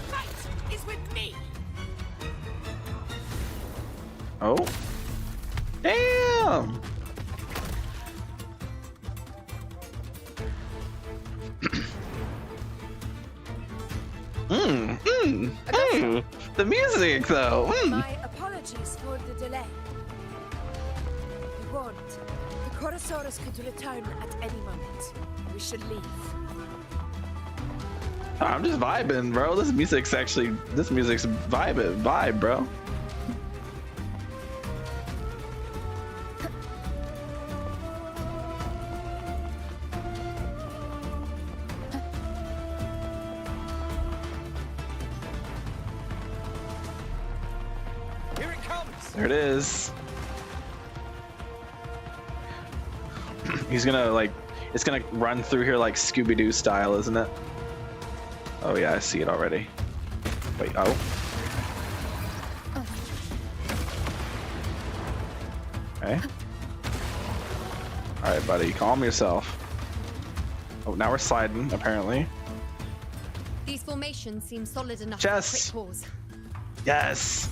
fight is with me. Oh. Damn! The music, though. My apologies for the delay. We warned. The Chorosaurus could return at any moment. We should leave. I'm just vibing, bro. This music's vibe, bro. Here it comes. There it is. He's gonna it's gonna run through here like Scooby-Doo style, isn't it? Oh yeah, I see it already. Wait, oh. Okay. Alright, buddy, calm yourself. Oh, now we're sliding, apparently. These formations seem solid enough Chess. for a quick pause. Yes!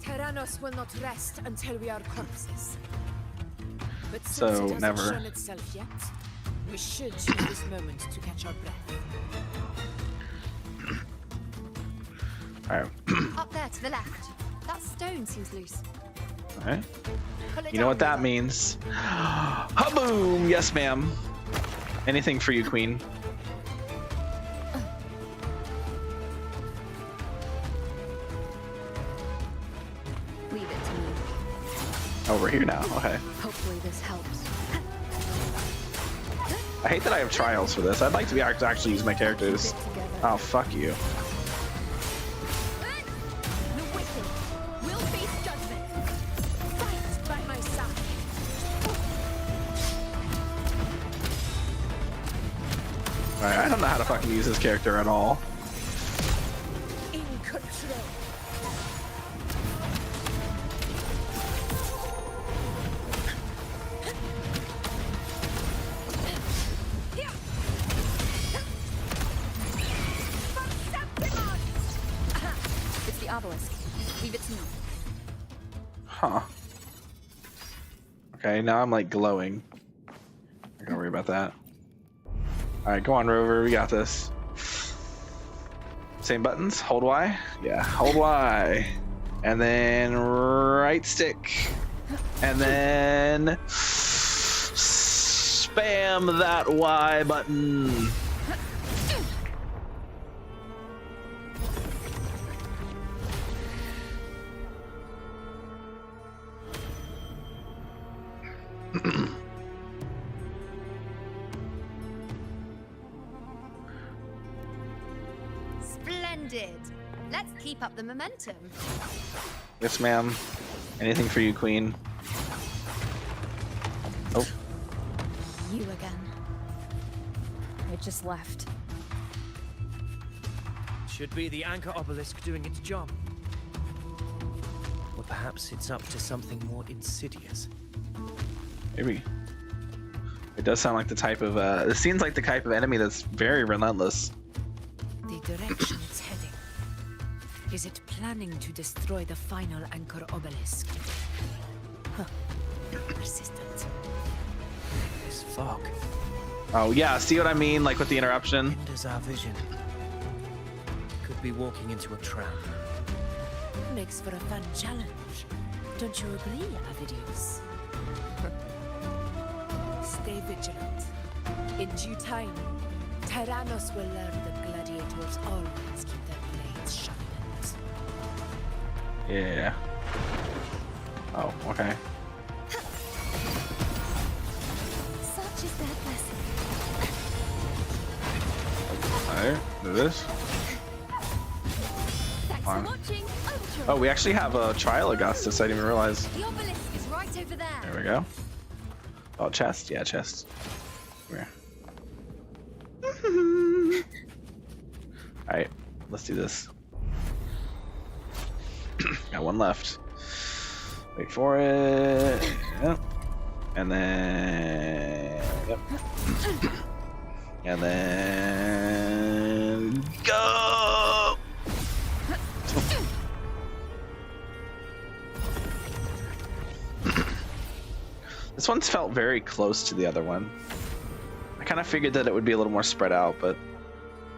Tyrannos will not rest until we are corpses. But since So, it hasn't never. shown itself yet, we should use this moment to catch our breath. Alright. Up there to the left. That stone seems loose. All right. You know what that means? Ha-boom! Yes, ma'am. Anything for you, Queen. Leave it to me. Oh, we're here now. Okay. Hopefully this helps. I hate that I have trials for this. I'd like to be able to actually use my characters. Oh, fuck you. The wicked will face judgment. Fight by my side. Alright, I don't know how to fucking use this character at all. In control. It's the obelisk. Leave it to me. Huh. Okay, now I'm like glowing. I'm gonna worry about that. Alright, go on, Rover. We got this. Same buttons. Hold Y. Yeah, hold Y. And then right stick. And then spam that Y button. Splendid. Let's keep up the momentum. Yes, ma'am. Anything for you, Queen? Oh. You again. It just left. Should be the anchor obelisk doing its job. Or perhaps it's up to something more insidious. Maybe. It does sound like the type of, it seems like the type of enemy that's very relentless. The direction it's heading. Is it planning to destroy the final anchor obelisk? Huh. Persistent. This fog Oh yeah, see what I mean? Like with the interruption? hinders our vision. Could be walking into a trap. Makes for a fun challenge. Don't you agree, Avidius? Stay vigilant. In due time, Tyrannos will learn that gladiators always keep their blades sharpened. Yeah. Oh, okay. Such is their blessing. Alright, do this. Thanks for watching. Oh, we actually have a trial Augustus. I didn't even realize. The obelisk is right over there. There we go. Oh, chest. Yeah, chest. Come here. Alright, let's do this. Got one left. Wait for it. Yep. And then... Yep. And then... Go! This one's felt very close to the other one. I kind of figured that it would be a little more spread out, but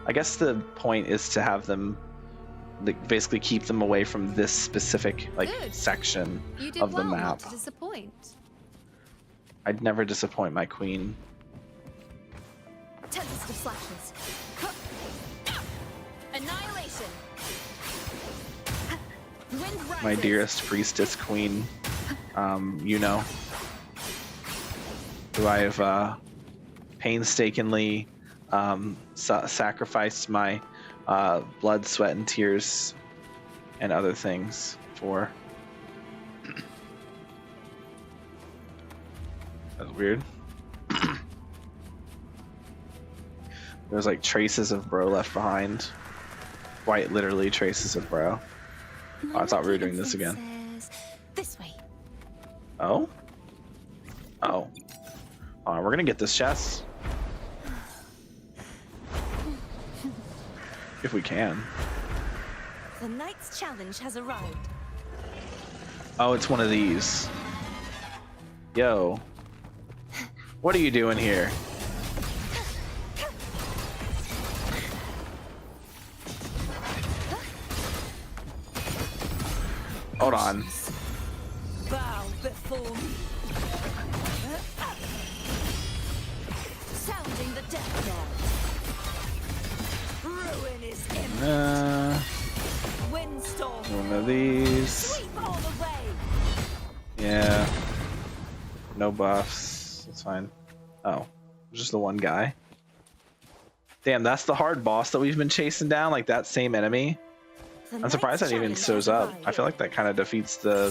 I guess the point is to have them, like, basically keep them away from this specific section of the map. Not to disappoint. I'd never disappoint my queen. Tempest of slashes. Annihilation. Wind rises. My dearest priestess queen, you know, who I have painstakingly sacrificed my blood, sweat, and tears and other things for. That's weird. There's like traces of bro left behind. Quite literally traces of bro. Oh, I thought we were doing this again. This way. Oh? Oh. We're gonna get this chest. If we can. The knight's challenge has arrived. Oh, it's one of these. Yo. What are you doing here? Hold on. Bow before me. Sounding the death knell. Ruin is imminent. Windstorm. One of these. Sweep all the way. Yeah. No buffs. That's fine. Oh, just the one guy. Damn, that's the hard boss that we've been chasing down, like that same enemy. I'm surprised that even shows up. I feel like that kind of defeats the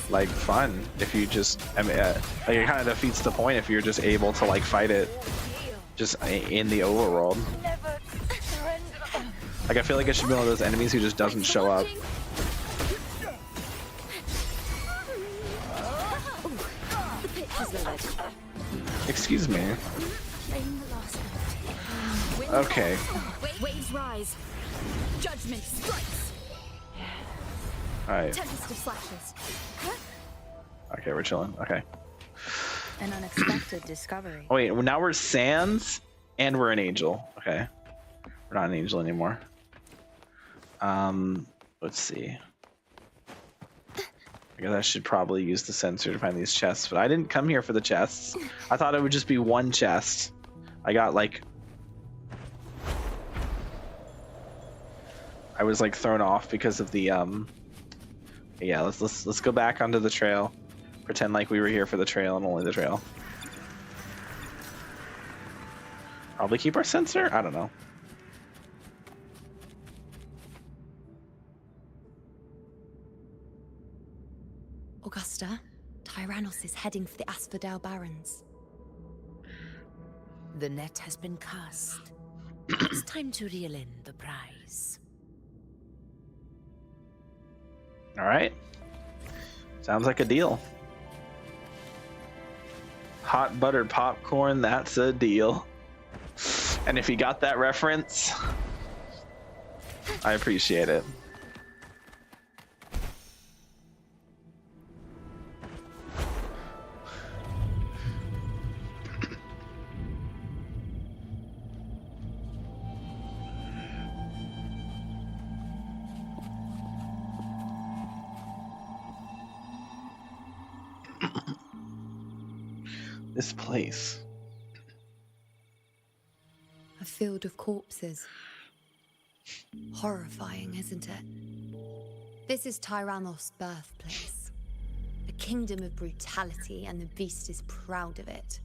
like fun if you just, I mean, like it kind of defeats the point if you're just able to like fight it just in the overworld. Like I feel like it should be one of those enemies who just doesn't show up. Excuse me. Okay. Waves rise. Judgment strikes. Alright. Tempest of slashes. Okay, we're chilling. Okay. An unexpected discovery. Oh wait, well, now we're Sans and we're an angel. Okay. We're not an angel anymore. Let's see. I guess I should probably use the sensor to find these chests, but I didn't come here for the chests. I thought it would just be one chest. I got like I was like thrown off because of the yeah, let's go back onto the trail. Pretend like we were here for the trail and only the trail. Probably keep our sensor? I don't know. Augusta, Tyrannos is heading for the Asphodel Barrens. The net has been cast. It's time to reel in the prize. All right. Sounds like a deal. Hot buttered popcorn, that's a deal. And if you got that reference, I appreciate it. This place. A field of corpses. Horrifying, isn't it? This is Tyrannos' birthplace. A kingdom of brutality, and the beast is proud of it.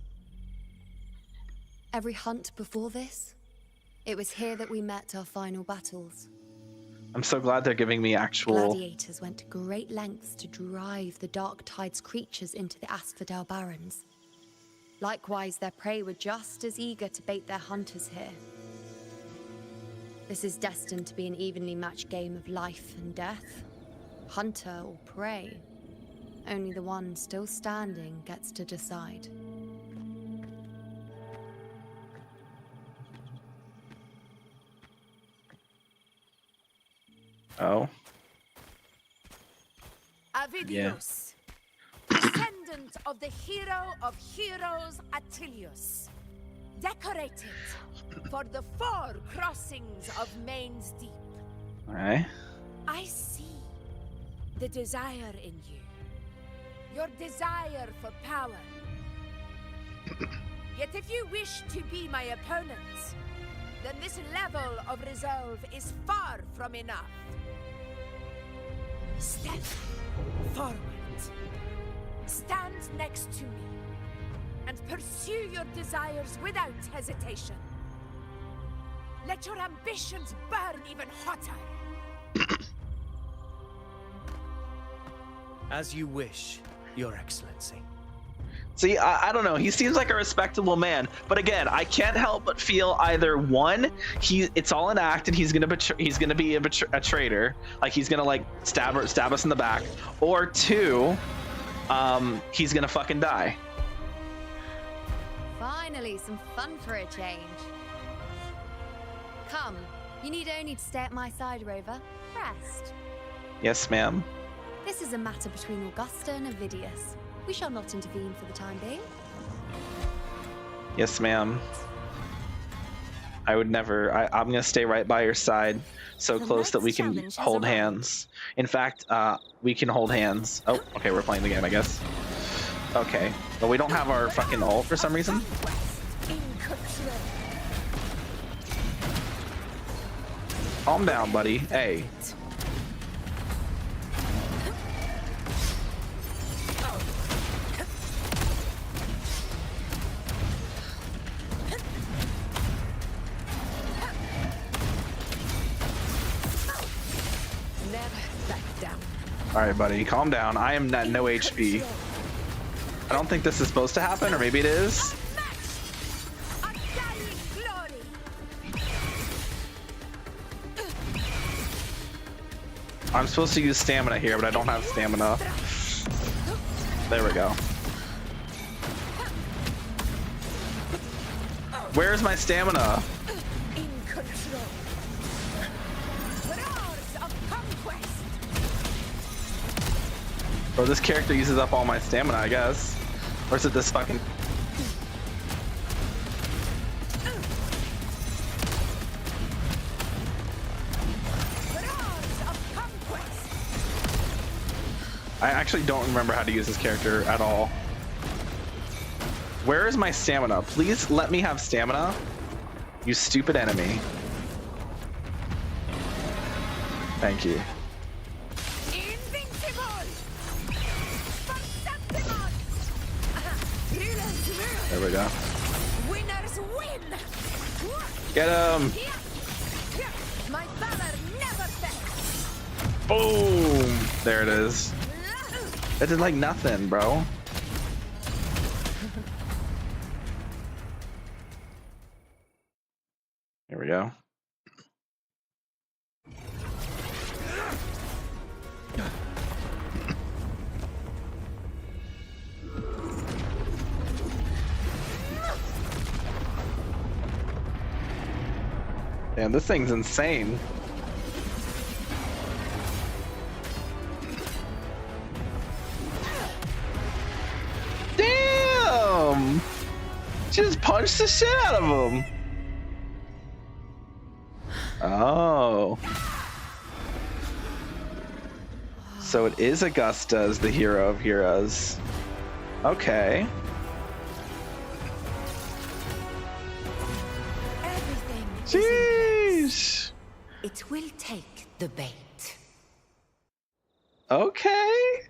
Every hunt before this, it was here that we met our final battles. I'm so glad they're giving me actual... Gladiators went to great lengths to drive the Dark Tide's creatures into the Asphodel Barrens. Likewise, their prey were just as eager to bait their hunters here. This is destined to be an evenly matched game of life and death. Hunter or prey. Only the one still standing gets to decide. Oh. Avidius, descendant of the hero of heroes Attilius, decorated for the 4 crossings of Main's Deep. Alright. I see the desire in you. Your desire for power. Yet if you wish to be my opponents, then this level of resolve is far from enough. Step forward. Stand next to me and pursue your desires without hesitation. Let your ambitions burn even hotter. As you wish, Your Excellency. See, I don't know. He seems like a respectable man, but again, I can't help but feel either one, it's all an act, and he's gonna be a traitor, like he's gonna like stab us in the back, or 2, he's gonna fucking die. Finally, some fun for a change. Come, you need only to stay at my side, Rover. Rest. Yes, ma'am. This is a matter between Augusta and Avidius. We shall not intervene for the time being. Yes, ma'am. I would never. I'm gonna stay right by your side, so The close that we next can challenge has hold arrived. hands. In fact, we can hold hands. Oh, okay, we're playing the game, I guess. Okay, but we don't have our fucking ult for some reason. Calm down, buddy. Hey. All right, buddy, calm down. I am at no HP. I don't think this is supposed to happen, or maybe it is. I'm supposed to use stamina here, but I don't have stamina. There we go. Where's my stamina? Bro, this character uses up all my stamina, I guess. Or is it this fucking... I actually don't remember how to use this character at all. Where is my stamina? Please let me have stamina. You stupid enemy. Thank you. There we go. Winners win. Get him! My valor never fails. Boom! There it is. That did like nothing, bro. Here we go. Damn, this thing's insane. Damn! She just punched the shit out of him. Oh. So it is Augusta as the hero of heroes. Okay. Jeez. It will take the bait. Okay.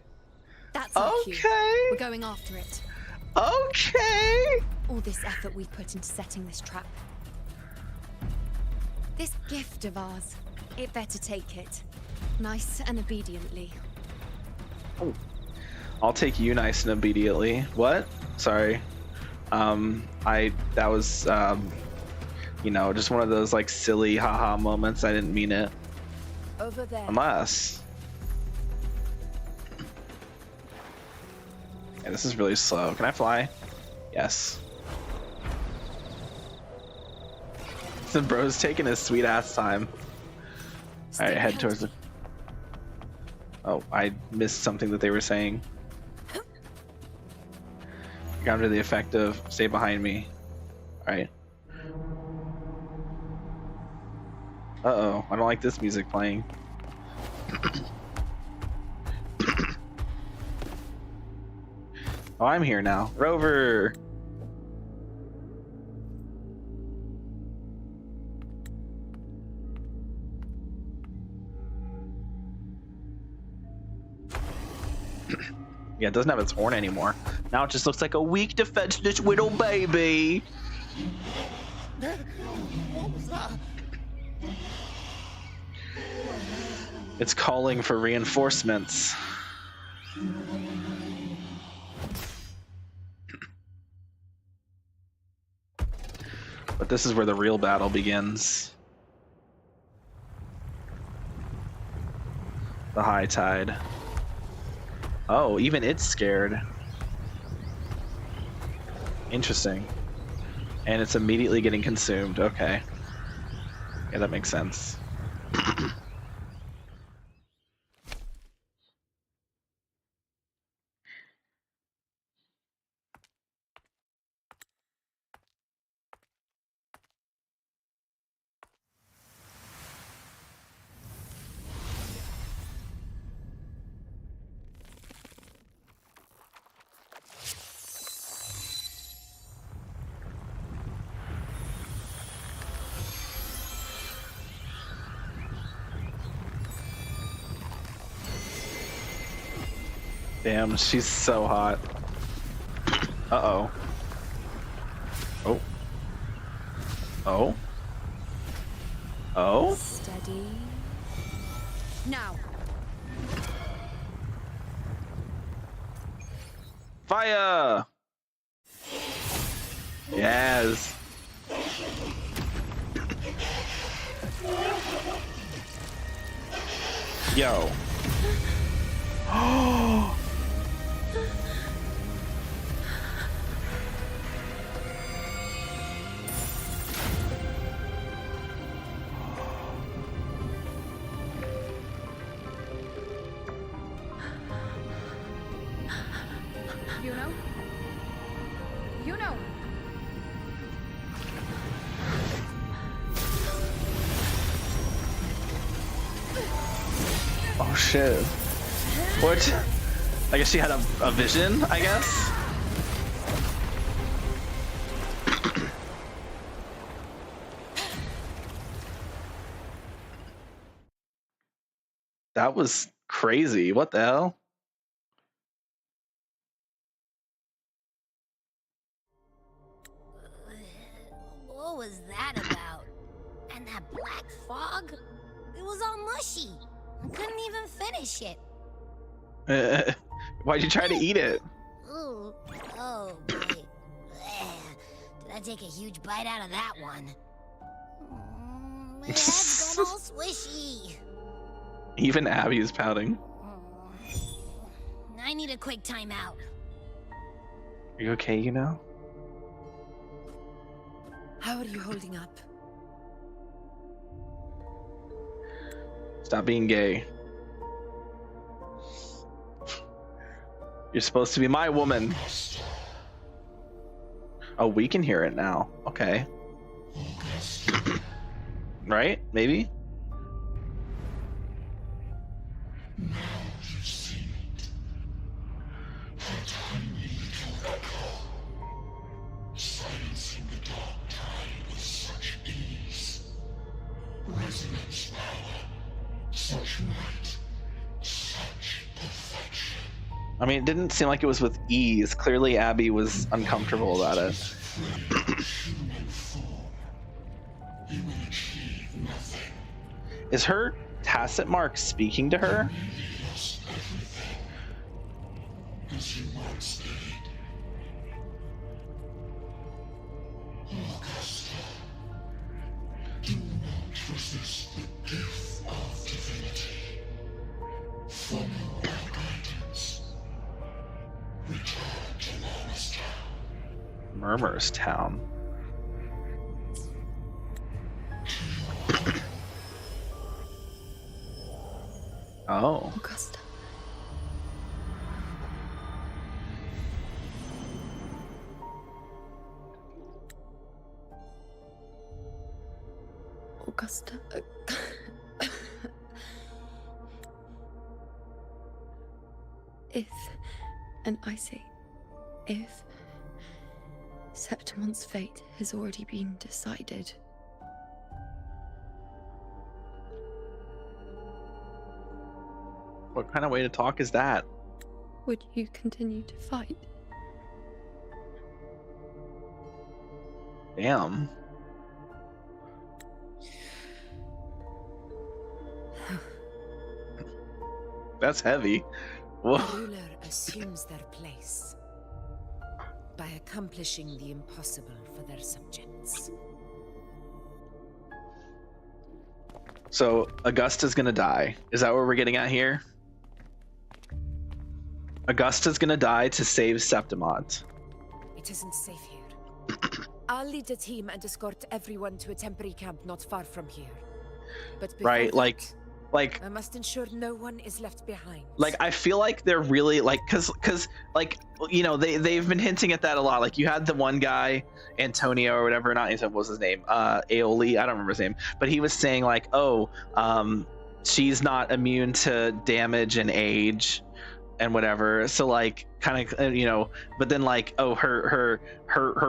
That's our cue. Okay. We're going after it. Okay. All this effort we've put into setting this trap. This gift of ours, it better take it. Nice and obediently. Oh. I'll take you nice and obediently. What? Sorry. That was you know, just one of those like silly haha moments. I didn't mean it. Over there. Unless. Yeah, this is really slow. Can I fly? Yes. The bro's taking his sweet ass time. All right, head towards the... Oh, I missed something that they were saying. You're under the effect of stay behind me. All right. Uh-oh, I don't like this music playing. Oh, I'm here now. Rover! Yeah, it doesn't have its horn anymore. Now it just looks like a weak, defenseless little baby. What was that? It's calling for reinforcements. But this is where the real battle begins. The high tide. Oh, even it's scared. Interesting. And it's immediately getting consumed. Okay. Yeah, that makes sense. Damn, she's so hot. Uh-oh. Oh. Oh. Oh. Steady. Now. Fire! Yes. Yo. Oh. Inuo? Inuo! Oh shit. What? I guess she had a vision, I guess? That was crazy. What the hell? What was that about? And that black fog? It was all mushy. I couldn't even finish it. Why'd you try to eat it? Ooh, oh boy. Did I take a huge bite out of that one? My head's gone all swishy. Even Abby is pouting. I need a quick timeout. Are you okay, you know? How are you holding up? Stop being gay. You're supposed to be my woman. Oh, we can hear it now. Okay. Right? Maybe? Silencing the dark tide with such ease. Resonance power, such might, such perfection. I mean, it didn't seem like it was with ease. Clearly, Abby was uncomfortable about it. Is her tacit mark speaking to her? As you once did. Augusta, do not resist the gift of divinity. Follow our guidance. Return to Lawless Town. Murmur's Town. Oh. Augusta. Augusta. If, and I say, if Septimon's fate has already been decided, What kind of way to talk is that? would you continue to fight? Damn. That's heavy. Whoa. The ruler assumes their place by accomplishing the impossible for their subjects. So Augusta's gonna die. Is that what we're getting at here? Augusta's gonna die to save Septimont. It isn't safe here. I'll lead a team and escort everyone to a temporary camp not far from here. But before Right, that, like I must ensure no one is left behind. like I feel like they're really like cause like you know they've been hinting at that a lot. Like you had the one guy, Antonio or whatever, not Antonio, what was his name? Aoli, I don't remember his name, but he was saying like, oh, she's not immune to damage and age and whatever, so like kind of you know, but then like, oh, her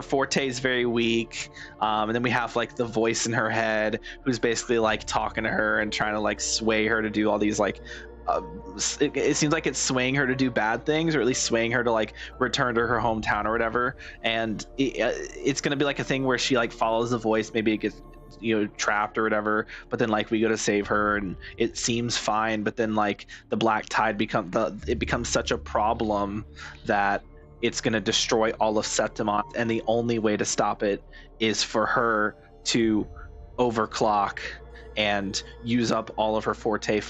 forte is very weak, and then we have like the voice in her head who's basically like talking to her and trying to like sway her to do all these like it seems like it's swaying her to do bad things, or at least swaying her to like return to her hometown or whatever. And it's going to be like a thing where she like follows the voice. Maybe it gets trapped or whatever, but then like we go to save her and it seems fine, but then like the black tide becomes such a problem that it's going to destroy all of Septimont, and the only way to stop it is for her to overclock and use up all of her forte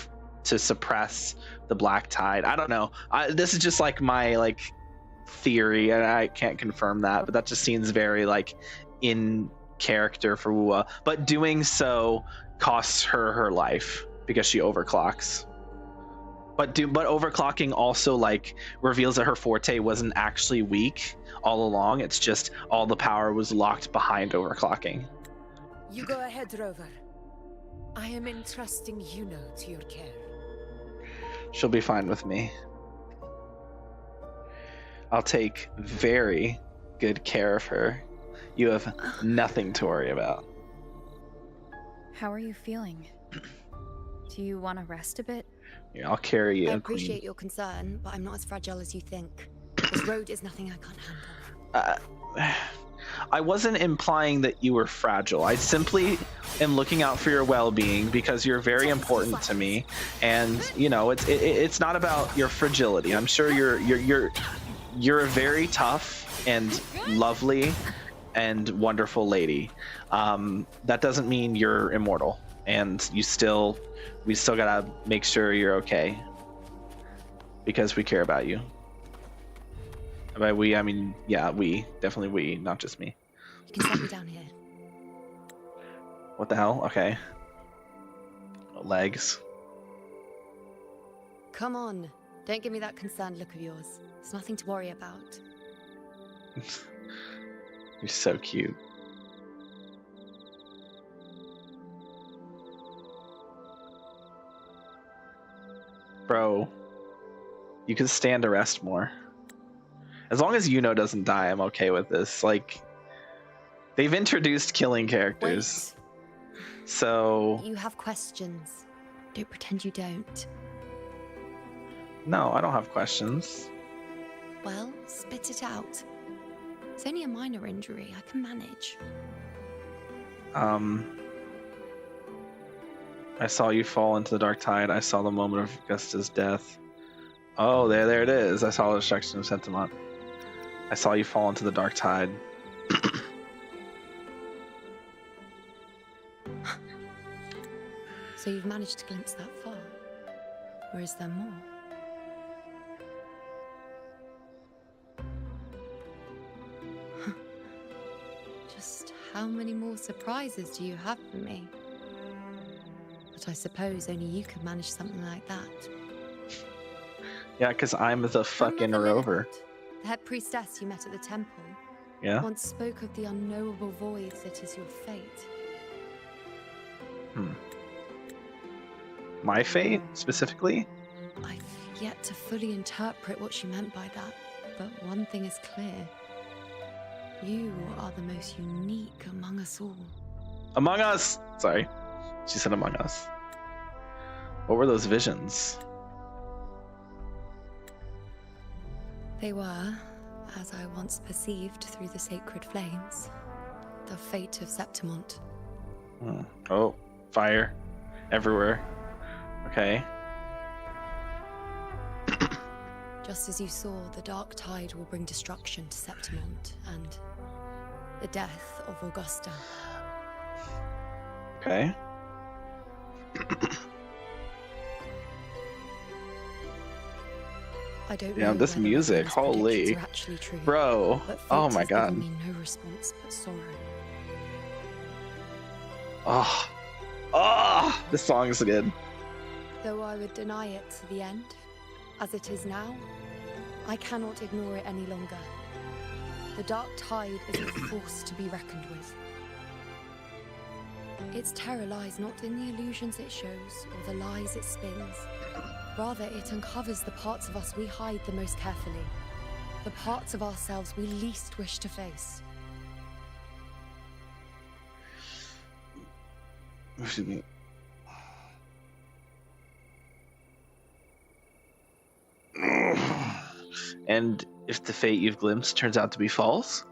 to suppress the black tide. I don't know. This is just like my like theory, and I can't confirm that, but that just seems very like in character for Wua. But doing so costs her life because she overclocks. But overclocking also like reveals that her forte wasn't actually weak all along. It's just all the power was locked behind overclocking. You go ahead, Rover. I am entrusting Inuo to your care. She'll be fine with me. I'll take very good care of her. You have nothing to worry about. How are you feeling? Do you want to rest a bit? Yeah, I'll carry you. I appreciate your concern, but I'm not as fragile as you think. This road is nothing I can't handle. I wasn't implying that you were fragile. I simply am looking out for your well-being because you're very important to me, and it's not about your fragility. I'm sure you're a very tough and lovely and wonderful lady. That doesn't mean you're immortal, and we still gotta make sure you're okay because we care about you. By we, I mean, yeah, definitely we, not just me. You can set me down here. What the hell? Okay. Legs. Come on. Don't give me that concerned look of yours. There's nothing to worry about. You're so cute. Bro, you can stand to rest more. As long as Inuo doesn't die, I'm okay with this. Like, they've introduced killing characters. Wait. So... You have questions. Don't pretend you don't. No, I don't have questions. Well, spit it out. It's only a minor injury. I can manage. I saw you fall into the dark tide. I saw the moment of Augusta's death. Oh, there it is. I saw the destruction of Septimont. I saw you fall into the dark tide. So you've managed to glimpse that far? Or is there more? Just how many more surprises do you have for me? But I suppose only you could manage something like that. Yeah, because I'm the fucking rover. The head priestess you met at the temple. Yeah? Once spoke of the unknowable void that is your fate. My fate, specifically? I've yet to fully interpret what she meant by that, but one thing is clear. You are the most unique among us all. Among us! Sorry. She said among us. What were those visions? They were, as I once perceived through the sacred flames, the fate of Septimont. Oh, fire everywhere. Okay. Just as you saw, the dark tide will bring destruction to Septimont and the death of Augusta. Okay. I don't know this music, holy. True, bro. Oh my god. Me no response but sorrow. Oh, this song is good. Though I would deny it to the end, as it is now, I cannot ignore it any longer. The dark tide is a force to be reckoned with. Its terror lies not in the illusions it shows or the lies it spins. Rather, it uncovers the parts of us we hide the most carefully. The parts of ourselves we least wish to face. And if the fate you've glimpsed turns out to be false?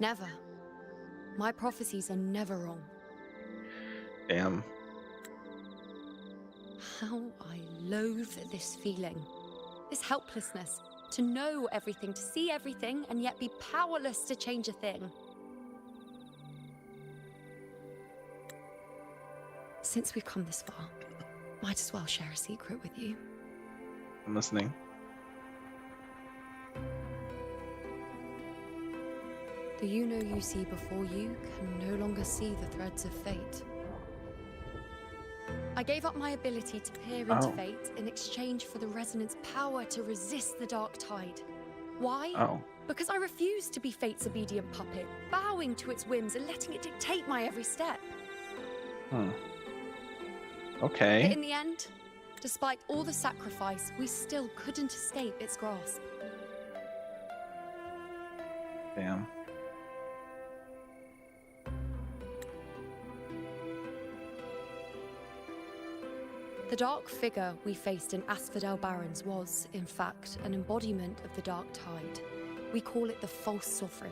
Never. My prophecies are never wrong. Damn. How I loathe this feeling. This helplessness. To know everything, to see everything, and yet be powerless to change a thing. Since we've come this far, might as well share a secret with you. I'm listening. The Inuo you see before you can no longer see the threads of fate. I gave up my ability to peer into fate in exchange for the resonance power to resist the dark tide. Why? Because I refused to be fate's obedient puppet, bowing to its whims and letting it dictate my every step. Okay. But in the end, despite all the sacrifice, we still couldn't escape its grasp. Damn. The dark figure we faced in Asphodel Barrens was, in fact, an embodiment of the dark tide. We call it the false sovereign.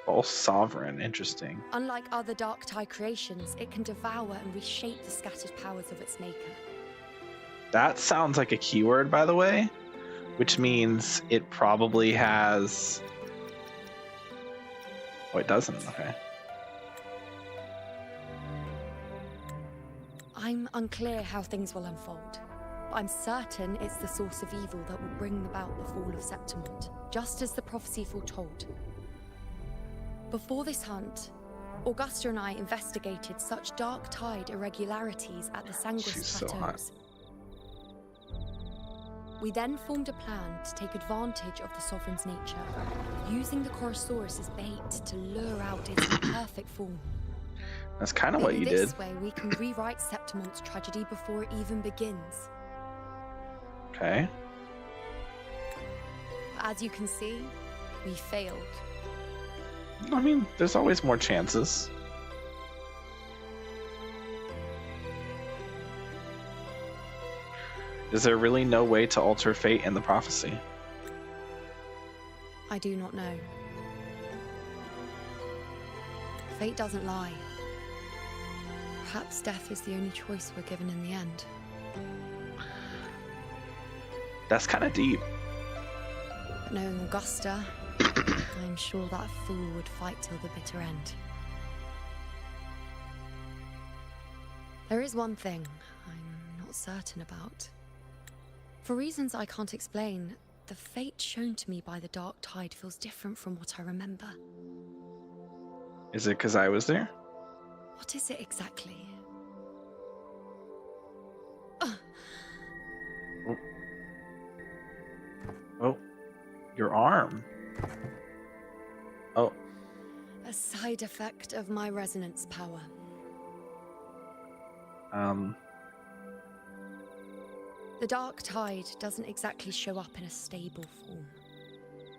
False sovereign, interesting. Unlike other dark tide creations, it can devour and reshape the scattered powers of its maker. That sounds like a keyword, by the way, which means it probably has... Oh, it doesn't, okay. I'm unclear how things will unfold, but I'm certain it's the source of evil that will bring about the fall of Septimont, just as the prophecy foretold. Before this hunt, Augusta and I investigated such dark tide irregularities at the Sangris Plateaus. We then formed a plan to take advantage of the Sovereign's nature, using the Chorosaurus as bait to lure out its imperfect form. That's kind of what you did. In this way, we can rewrite Septimont's tragedy before it even begins. Okay. As you can see, we failed. I mean, there's always more chances. Is there really no way to alter fate in the prophecy? I do not know. Fate doesn't lie. Perhaps death is the only choice we're given in the end. That's kind of deep. But knowing Augusta, I'm sure that fool would fight till the bitter end. There is one thing I'm not certain about. For reasons I can't explain, the fate shown to me by the dark tide feels different from what I remember. Is it because I was there? What is it exactly? Oh, your arm. Oh. A side effect of my resonance power. The dark tide doesn't exactly show up in a stable form.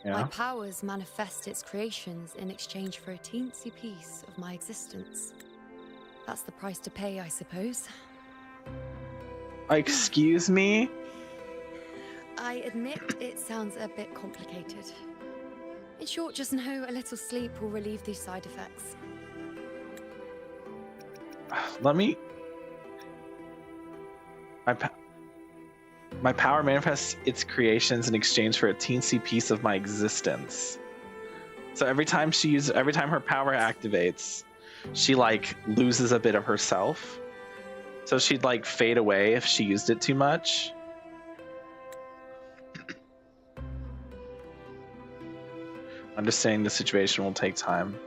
Yeah. My powers manifest its creations in exchange for a teensy piece of my existence. That's the price to pay, I suppose. Excuse me? I admit it sounds a bit complicated. In short, just know a little sleep will relieve these side effects. Let me... My power manifests its creations in exchange for a teensy piece of my existence. So every time her power activates, she like loses a bit of herself. So she'd like fade away if she used it too much. Understanding the situation will take time.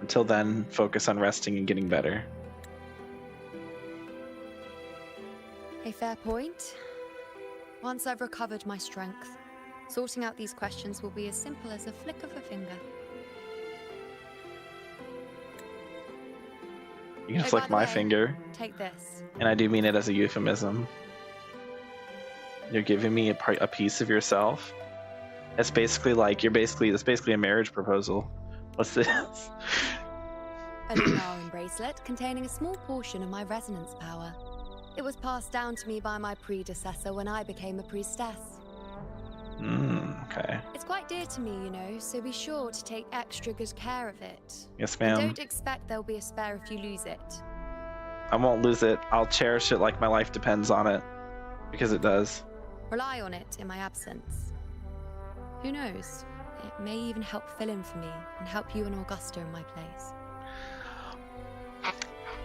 Until then, focus on resting and getting better. A fair point. Once I've recovered my strength, sorting out these questions will be as simple as a flick of a finger. You can flick my finger. Take this. And I do mean it as a euphemism. You're giving me a piece of yourself. It's basically like it's basically a marriage proposal. What's this? A Lunarin bracelet containing a small portion of my resonance power. It was passed down to me by my predecessor when I became a priestess. Okay. It's quite dear to me, you know, so be sure to take extra good care of it. Yes, And ma'am. don't expect there'll be a spare if you lose it. I won't lose it. I'll cherish it like my life depends on it. Because it does. Rely on it in my absence. Who knows? It may even help fill in for me and help you and Augusta in my place.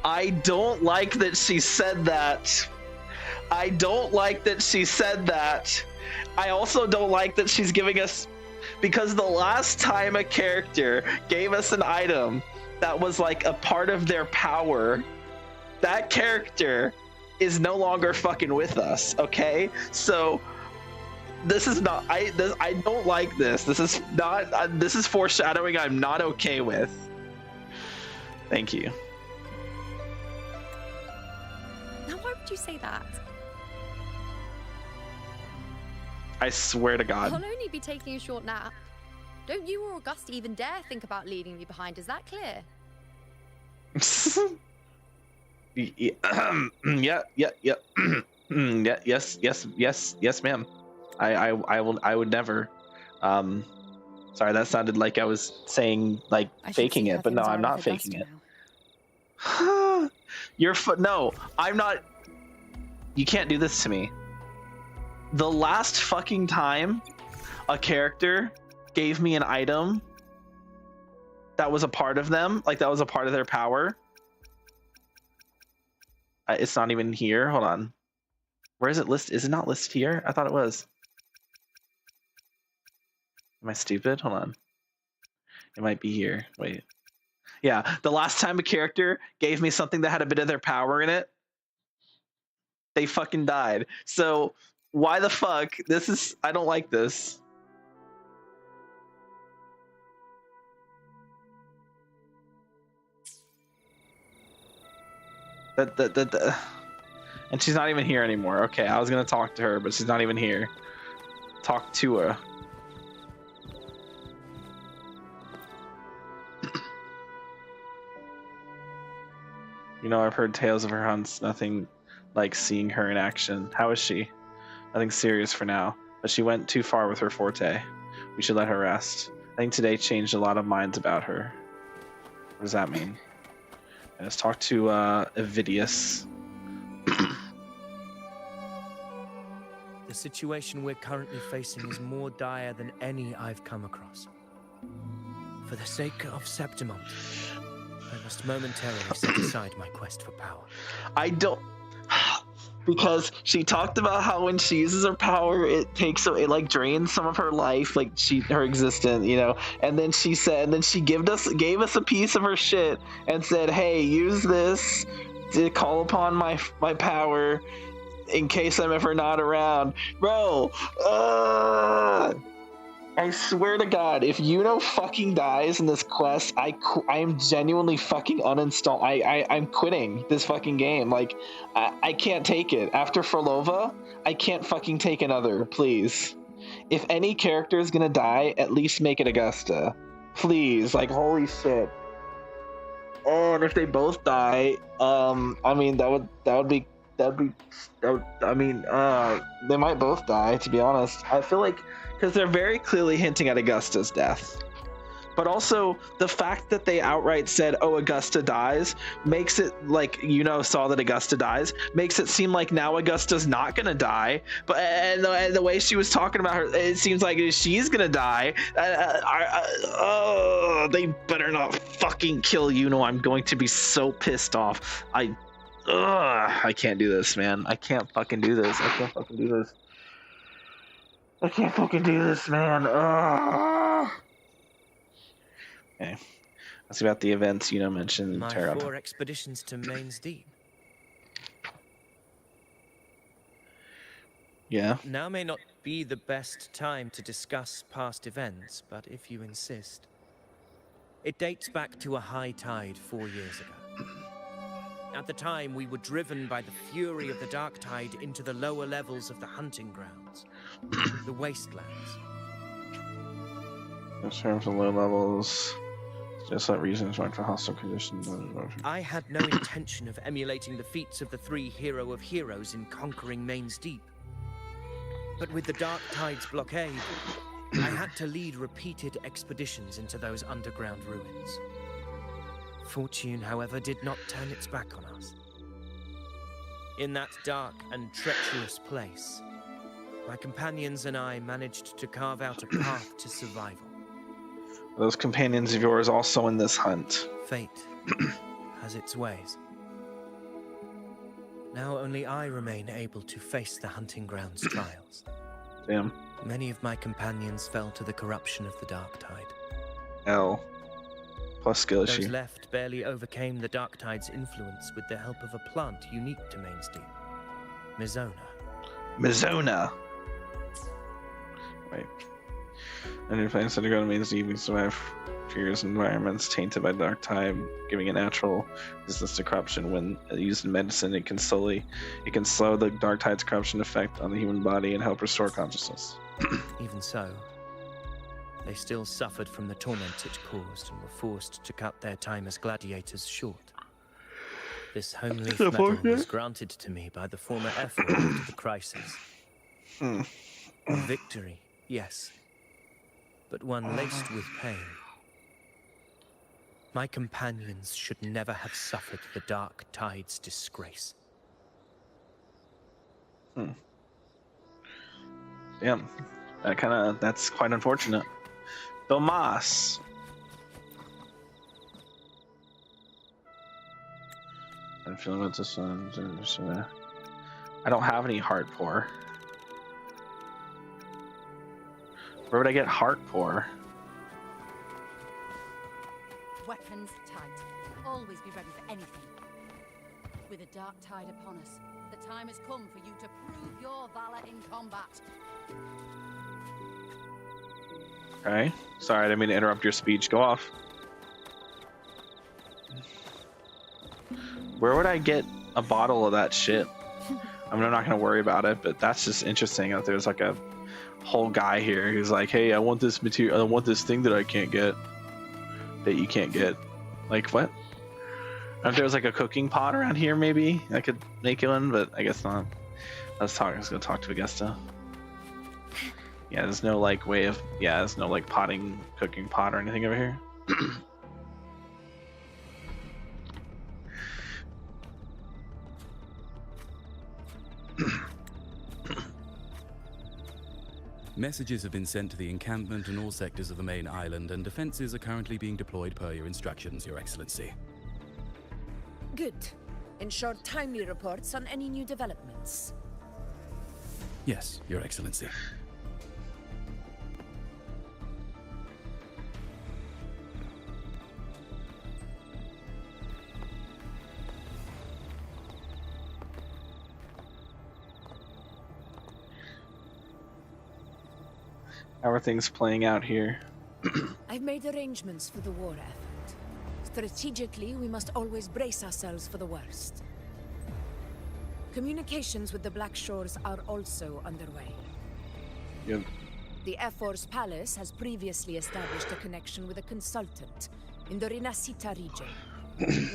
I don't like that she said that. I don't like that she said that. I also don't like that she's giving us... Because the last time a character gave us an item that was like a part of their power, that character is no longer fucking with us, okay? So this is not... I don't like this. This is not... this is foreshadowing I'm not okay with. Thank you. Now why would you say that? I swear to God. I'll only be taking a short nap. Don't you or Augusta even dare think about leaving me behind, is that clear? Yeah. Yes, ma'am. I would never. Sorry, that sounded like I was saying like faking it, but no, I'm not faking it. No, I'm not. You can't do this to me. The last fucking time a character gave me an item that was a part of them, like that was a part of their power. It's not even here. Hold on. Where is it listed? Is it not listed here? I thought it was. Am I stupid? Hold on. It might be here. Wait. Yeah, the last time a character gave me something that had a bit of their power in it, they fucking died. So why the fuck? This is... I don't like this. And she's not even here anymore. Okay, I was gonna talk to her, but she's not even here. Talk to her. You know, I've heard tales of her hunts. Nothing like seeing her in action. How is she? Nothing serious for now, but she went too far with her forte. We should let her rest. I think today changed a lot of minds about her. What does that mean? Let's talk to Evidius. The situation we're currently facing is more dire than any I've come across. For the sake of Septimont, I must momentarily set aside my quest for power. I don't... Because she talked about how when she uses her power, it like drains some of her life, like her existence, you know. And then she said, and then she gave us a piece of her shit and said, "Hey, use this to call upon my power in case I'm ever not around." Bro, I swear to God, if Inuo fucking dies in this quest, I am genuinely fucking uninstall. I'm quitting this fucking game. Like, I can't take it. After Frolova, I can't fucking take another, please. If any character is gonna die, at least make it Augusta. Please, like, holy shit. Oh, and if they both die, I mean, they might both die, to be honest. I feel like, because they're very clearly hinting at Augusta's death. But also, the fact that they outright said, "Oh, Augusta dies," makes it like, saw that Augusta dies, makes it seem like now Augusta's not gonna die. But and the way she was talking about her, it seems like she's gonna die. They better not fucking kill Inuo. I'm going to be so pissed off. I can't do this, man. I can't fucking do this. I can't fucking do this. I can't fucking do this, man. Okay. That's about the events mentioned. My 4 expeditions to Main's Deep. Yeah. Now may not be the best time to discuss past events, but if you insist. It dates back to a high tide 4 years ago. At the time, we were driven by the fury of the dark tide into the lower levels of the hunting grounds, the wastelands. In terms of low levels, Just that reasons why for hostile conditions. I had no intention of emulating the feats of the 3 hero of heroes in conquering Main's Deep. But with the Dark Tide's blockade, I had to lead repeated expeditions into those underground ruins. Fortune, however, did not turn its back on us. In that dark and treacherous place, my companions and I managed to carve out a path to survival. Those companions of yours also in this hunt. Fate has its ways. Now only I remain able to face the hunting grounds trials. Damn. Many of my companions fell to the corruption of the Dark Tide. L. Plus skill issue. Those left barely overcame the Dark Tide's influence with the help of a plant unique to Main's Deep. Mizona. Mizona! Wait. Any plants underground Main's Deep can survive fierce environments tainted by dark tide, giving it natural resistance to corruption. When used in medicine, it can slow the dark tide's corruption effect on the human body and help restore consciousness. Even so, they still suffered from the torment it caused and were forced to cut their time as gladiators short. This home leaf medal was granted to me by the former effort after the crisis. Victory, yes, but one laced with pain. My companions should never have suffered the Dark Tide's disgrace. Yeah, that's quite unfortunate. Tomas. I'm feeling about this one. I don't have any heart pour. Where would I get heart pour? Weapons tight. Always be ready for anything. With a dark tide upon us, the time has come for you to prove your valor in combat. Okay. Sorry, I didn't mean to interrupt your speech. Go off. Where would I get a bottle of that shit? I mean, I'm not gonna worry about it, but that's just interesting that there's like a whole guy here who's like, hey, I want this material, I want this thing that I can't get, that you can't get. Like, what? If there was like a cooking pot around here, maybe I could make one, but I guess not. Let's go talk to Augusta. Yeah, there's no like way of, yeah, there's no like cooking pot or anything over here. Messages have been sent to the encampment and all sectors of the main island, and defenses are currently being deployed per your instructions, Your Excellency. Good. Ensure timely reports on any new developments. Yes, Your Excellency. How are things playing out here? I've made arrangements for the war effort. Strategically, we must always brace ourselves for the worst. Communications with the Black Shores are also underway. Yep. The Ephor's palace has previously established a connection with a consultant in the Rinascita region.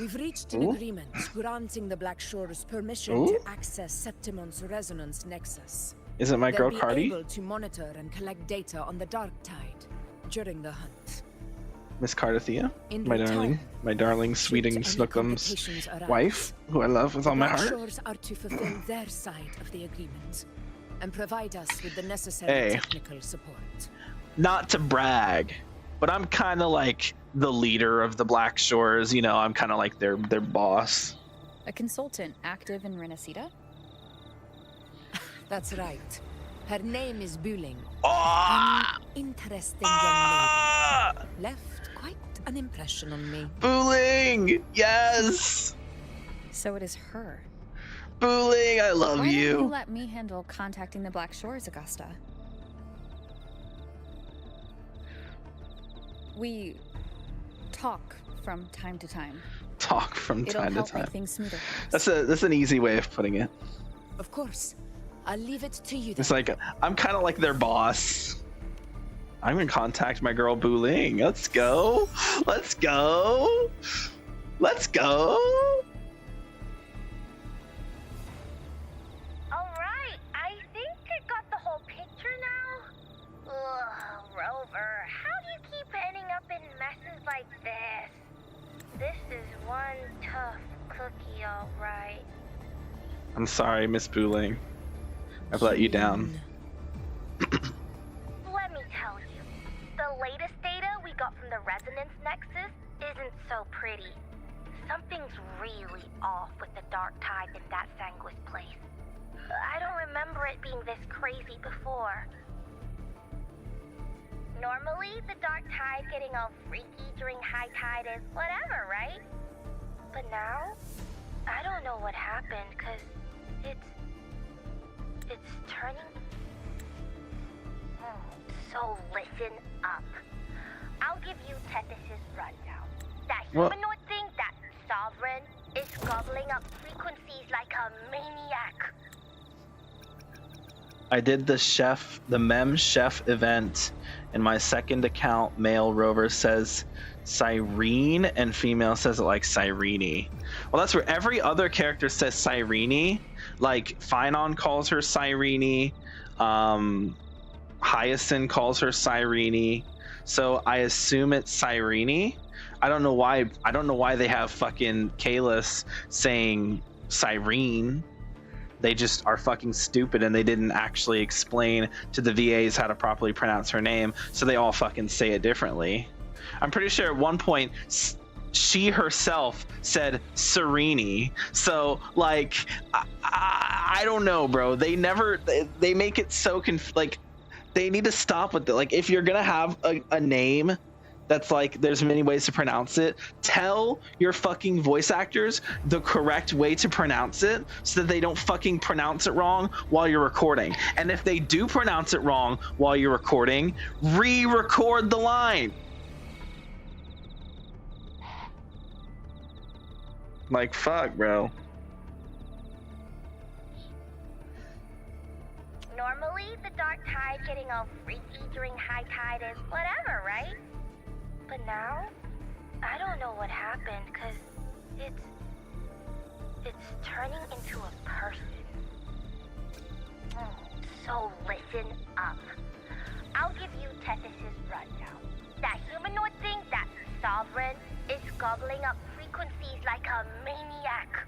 We've reached an agreement granting the Black Shores permission to access Septimon's resonance nexus. Is it my girl Cardi? They'll be able to monitor and collect data on the Dark Tide during the hunt. Miss Cardathea, In my darling, sweeting Snookums wife, who I love with all my heart. The Shores are to fulfill their side of the agreement and provide us with the necessary technical support. Not to brag, but I'm kind of like the leader of the Black Shores. You know, I'm kind of like their boss. A consultant active in Rinascita? That's right. Her name is Buling. An interesting young lady. Left quite an impression on me. Buling! Yes! So it is her. Buling, I love Why you. don't you let me handle contacting the Black Shores, Augusta? We talk from time to time. Talk from It'll time to help time. make things smoother. That's an easy way of putting it. Of course. I'll leave it to you then. It's like, I'm kind of like their boss. I'm gonna contact my girl Buling. Let's go. Let's go. Let's go. Alright, I think I got the whole picture now. Ugh, Rover, how do you keep ending up in messes like this? This is one tough cookie, alright. I'm sorry, Miss Buling. I've let you down. Let me tell you, the latest data we got from the resonance nexus isn't so pretty. Something's really off with the dark tide in that Sanguis place. I don't remember it being this crazy before. Normally, the dark tide getting all freaky during high tide is whatever, right? But now, I don't know what happened, cause it's turning. So listen up. I'll give you Tethys' rundown. That humanoid thing, that sovereign, is gobbling up frequencies like a maniac. I did the Mem Chef event. In my second account, male Rover says Cyrene and female says it like Cyrene. Well, that's where every other character says Cyrene. Like Phynon calls her Cyrene. Hyacinth calls her Cyrene. So I assume it's Cyrene. I don't know why they have fucking Kalis saying Cyrene. They just are fucking stupid and they didn't actually explain to the VAs how to properly pronounce her name, so they all fucking say it differently. I'm pretty sure at one point she herself said Serene. So like I don't know, bro. They make it so like they need to stop with it. Like if you're gonna have a name that's like there's many ways to pronounce it, tell your fucking voice actors the correct way to pronounce it so that they don't fucking pronounce it wrong while you're recording. And if they do pronounce it wrong while you're recording, re-record the line. Like fuck, bro. Normally, the dark tide getting all freaky during high tide is whatever, right? But now, I don't know what happened, cause it's turning into a person. So listen up. I'll give you Tethys' rundown. That humanoid thing, that sovereign, is gobbling up frequencies like a maniac.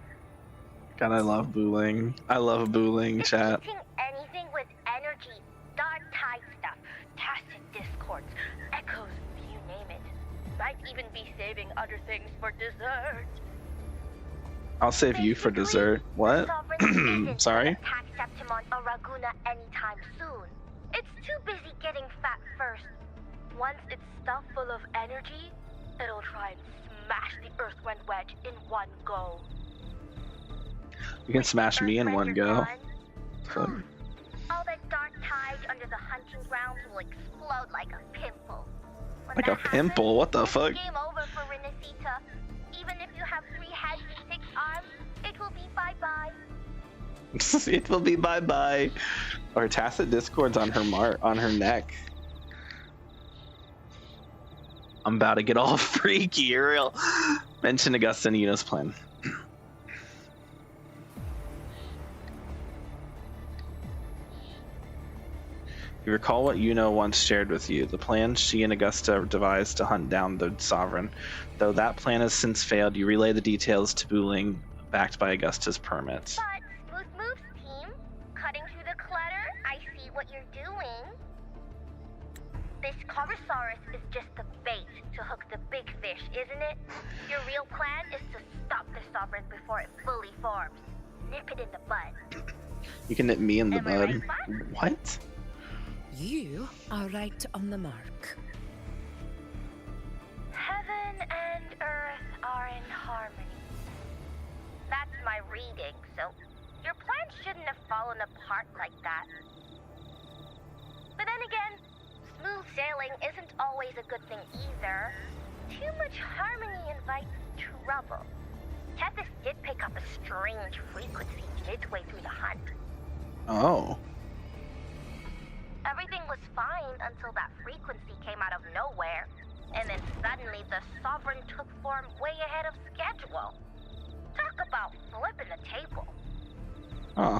God, I love Buling. I love Buling, chat. Eating anything with energy, dark tide stuff, tacit discords, echoes, you name it. Might even be saving other things for dessert. I'll save you for dessert. What? Sorry? Attack Septimon or Raguna anytime soon. It's too busy getting fat first. Once it's stuffed full of energy, it'll try and smash the Earthwind Wedge in one go. You can smash me in one go. All that dark tide under the hunting grounds will explode like a pimple. When like a pimple? What the fuck? Game over for Renacita. Even if you have 3 heads and 6 arms, it will be bye-bye. It will be bye-bye. Or tacit discords on her neck. I'm about to get all freaky, Ariel. Mention Augusta and Inuo's plan. You recall what Inuo once shared with you, the plan she and Augusta devised to hunt down the Sovereign. Though that plan has since failed, you relay the details to Buling, backed by Augusta's permit. But, smooth moves, team. Cutting through the clutter, I see what you're doing. This Carbosaurus is just the bait to hook the big fish, isn't it? Your real plan is to stop the Sovereign before it fully forms. Nip it in the bud. You can nip me in the bud. What? You are right on the mark. Heaven and earth are in harmony. That's my reading, so your plan shouldn't have fallen apart like that. But then again, smooth sailing isn't always a good thing either. Too much harmony invites trouble. Tethys did pick up a strange frequency midway through the hunt. Oh. Everything was fine until that frequency And then suddenly the Sovereign took form way ahead of schedule. Talk about flipping the table. Huh.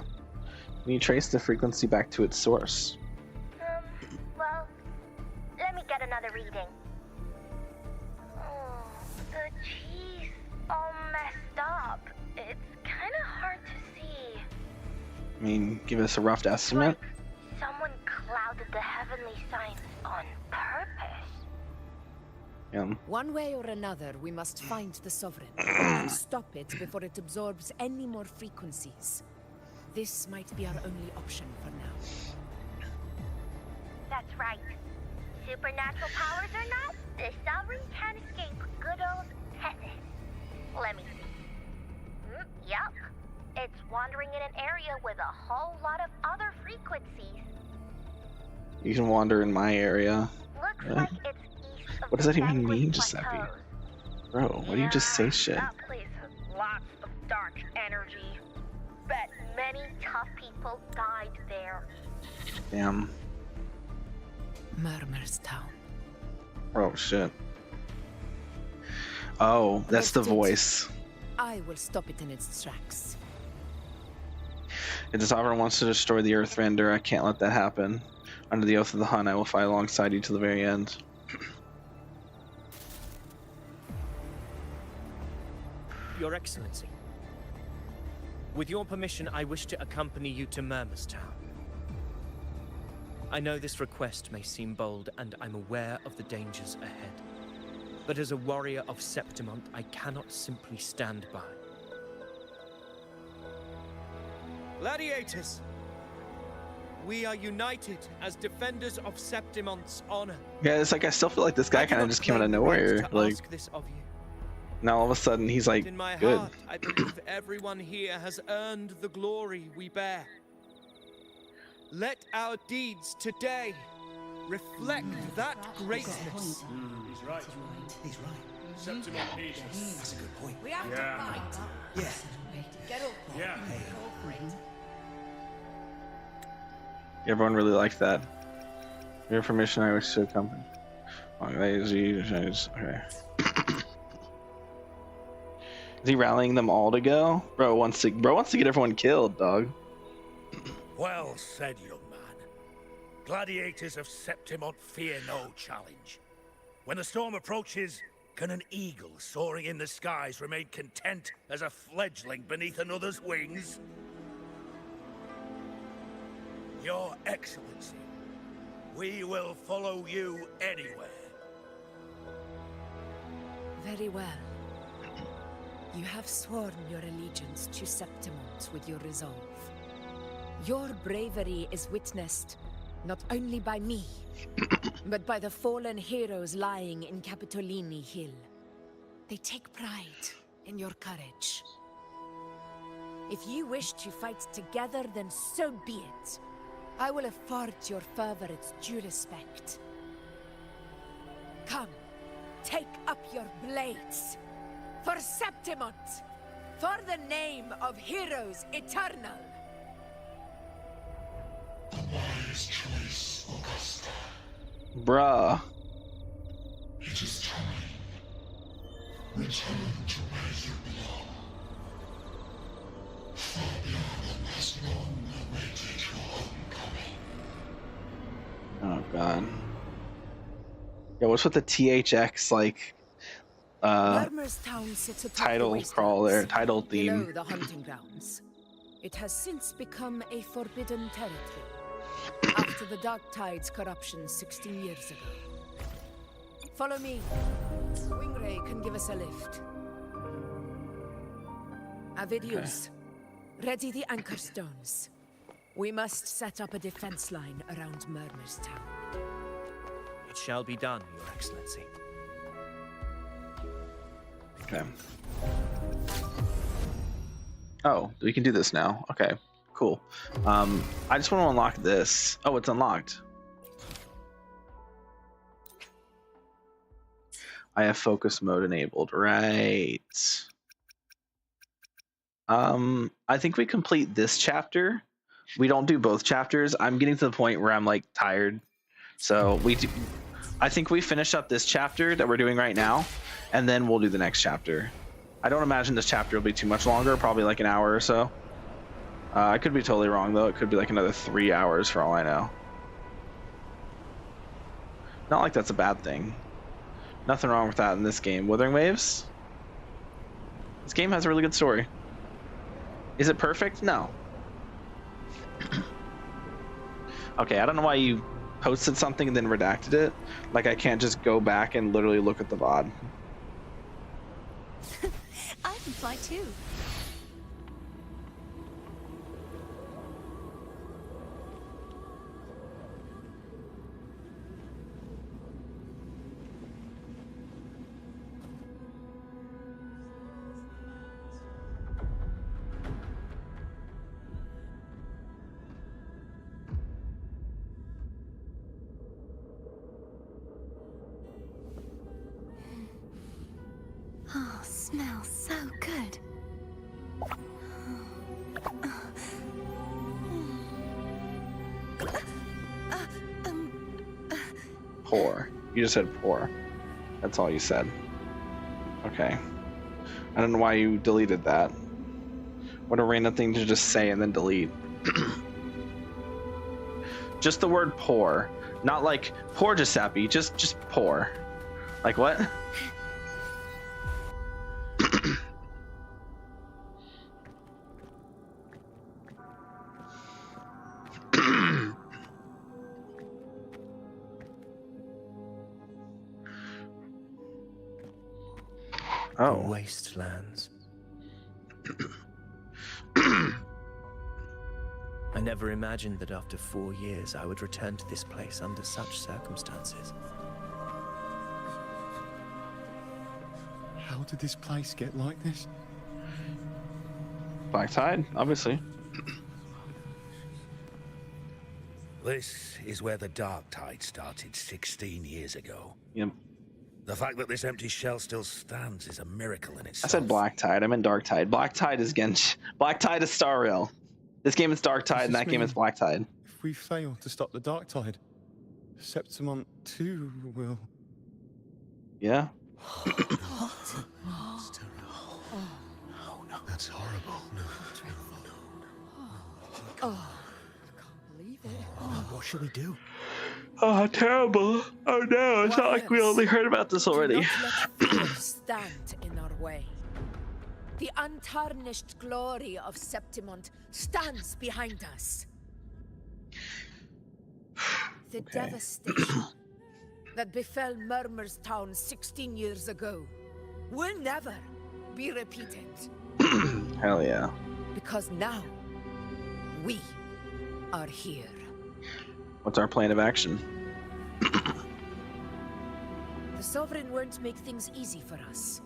Can you trace the frequency back to its source? Well, let me get another reading. Oh, the cheese all messed up. It's kind of hard to see. I mean, give us a rough estimate. Like someone clouded the heavenly signs on purpose. Yeah. One way or another, we must find the Sovereign and stop it before it absorbs any more frequencies. This might be our only option for now. That's right. Supernatural powers or not, the Sovereign can't escape good old Tethys. Let me see. Yup. It's wandering in an area with a whole lot of other frequencies. You can wander in my area. Looks Yeah. like it's east of What does the that even Sanguine mean, Giuseppe? Plateaus. Bro, why do you just say shit? That place has lots of dark energy. Bet many tough people died there. Damn. Murmur's Town. Oh shit. Oh, that's the Arrest it. voice. I will stop it in its tracks. If the Sovereign wants to destroy the Earthrender, I can't let that happen. Under the oath of the Hun, I will fight alongside you to the very end. Your Excellency, with your permission, I wish to accompany you to Murmur's Town. I know this request may seem bold, and I'm aware of the dangers ahead. But as a warrior of Septimont, I cannot simply stand by. Gladiators, we are united as defenders of Septimont's honor. Yeah, it's like I still feel like this guy kind of just came out of nowhere. Like, Ask this of you. now all of a sudden he's like, In my good. heart, I believe everyone here has earned the glory we bear. Let our deeds today reflect that greatness. He's right. He's right. Septimont needs us. That's a good point. We have Yeah. to fight. Yeah. Get up. Yeah. Go for it. Everyone really liked that. With your permission, I wish to accompany. Okay. Is he rallying them all to go? Bro wants to get everyone killed, dog. Well said, young man. Gladiators of Septimont fear no challenge. When the storm approaches, can an eagle soaring in the skies remain content as a fledgling beneath another's wings? Your Excellency, we will follow you anywhere. Very well. You have sworn your allegiance to Septimont with your resolve. Your bravery is witnessed not only by me, but by the fallen heroes lying in Capitolini Hill. They take pride in your courage. If you wish to fight together, then so be it. I will afford your fervor its due respect. Come, take up your blades. For Septimont! For the name of heroes eternal! The wise choice, Augusta. Bruh. It is time. Return to where you belong. Far beyond has long awaited your homecoming. Oh god. Yeah, what's with the THX like Murmur's Town sits atop the title wastelands, crawl there, title below theme? the hunting grounds. It has since become a forbidden territory after the Dark Tide's corruption 16 years ago. Follow me. Wingray can give us a lift. Avidius, ready the anchor stones. We must set up a defense line around Murmur's Town. It shall be done, Your Excellency. Okay. Oh, we can do this now. Okay, cool. I just want to unlock this. Oh, it's unlocked. I have focus mode enabled. Right. I think we complete this chapter. We don't do both chapters. I'm getting to the point where I'm like tired. So I think we finish up this chapter that we're doing right now, and then we'll do the next chapter. I don't imagine this chapter will be too much longer, probably like an hour or so. I could be totally wrong though. It could be like another 3 hours for all I know. Not like that's a bad thing. Nothing wrong with that in this game. Wuthering Waves? This game has a really good story. Is it perfect? No. Okay, I don't know why you posted something and then redacted it. Like I can't just go back and literally look at the VOD. I can fly too. Oh, smells so good. Poor. You just said poor. That's all you said. Okay. I don't know why you deleted that. What a random thing to just say and then delete. Just the word poor. Not like poor Giuseppe, just poor. Like what? The wastelands. I never imagined that after 4 years I would return to this place under such circumstances. How did this place get like this? Black Tide, obviously. This is where the Dark Tide started 16 years ago. Yep. The fact that this empty shell still stands is a miracle in I itself. said Black Tide. I meant Dark Tide. Black Tide is Gensh. Black Tide is Star Rail. This game is Dark Tide, and that game is Black Tide. If we fail to stop the Dark Tide, Septimont too will... Yeah. That's horrible. Oh, I can't believe it. What should we do? Oh, terrible. Oh no, it's not like we only heard about this already. Do not let fear stand in our way. The untarnished glory of Septimont stands behind us. The devastation that befell Murmur's town 16 years ago will never be repeated. Hell yeah. Because now, we are here. What's our plan of action? The Sovereign won't make things easy for us.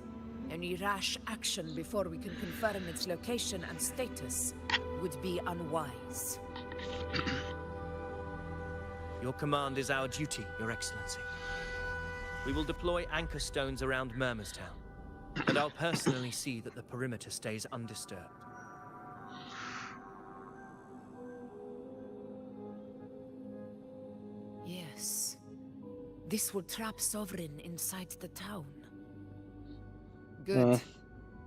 Any rash action before we can confirm its location and status would be unwise. Your command is our duty, Your Excellency. We will deploy anchor stones around Murmurstown, and I'll personally see that the perimeter stays undisturbed. Yes. This will trap Sovereign inside the town. Good.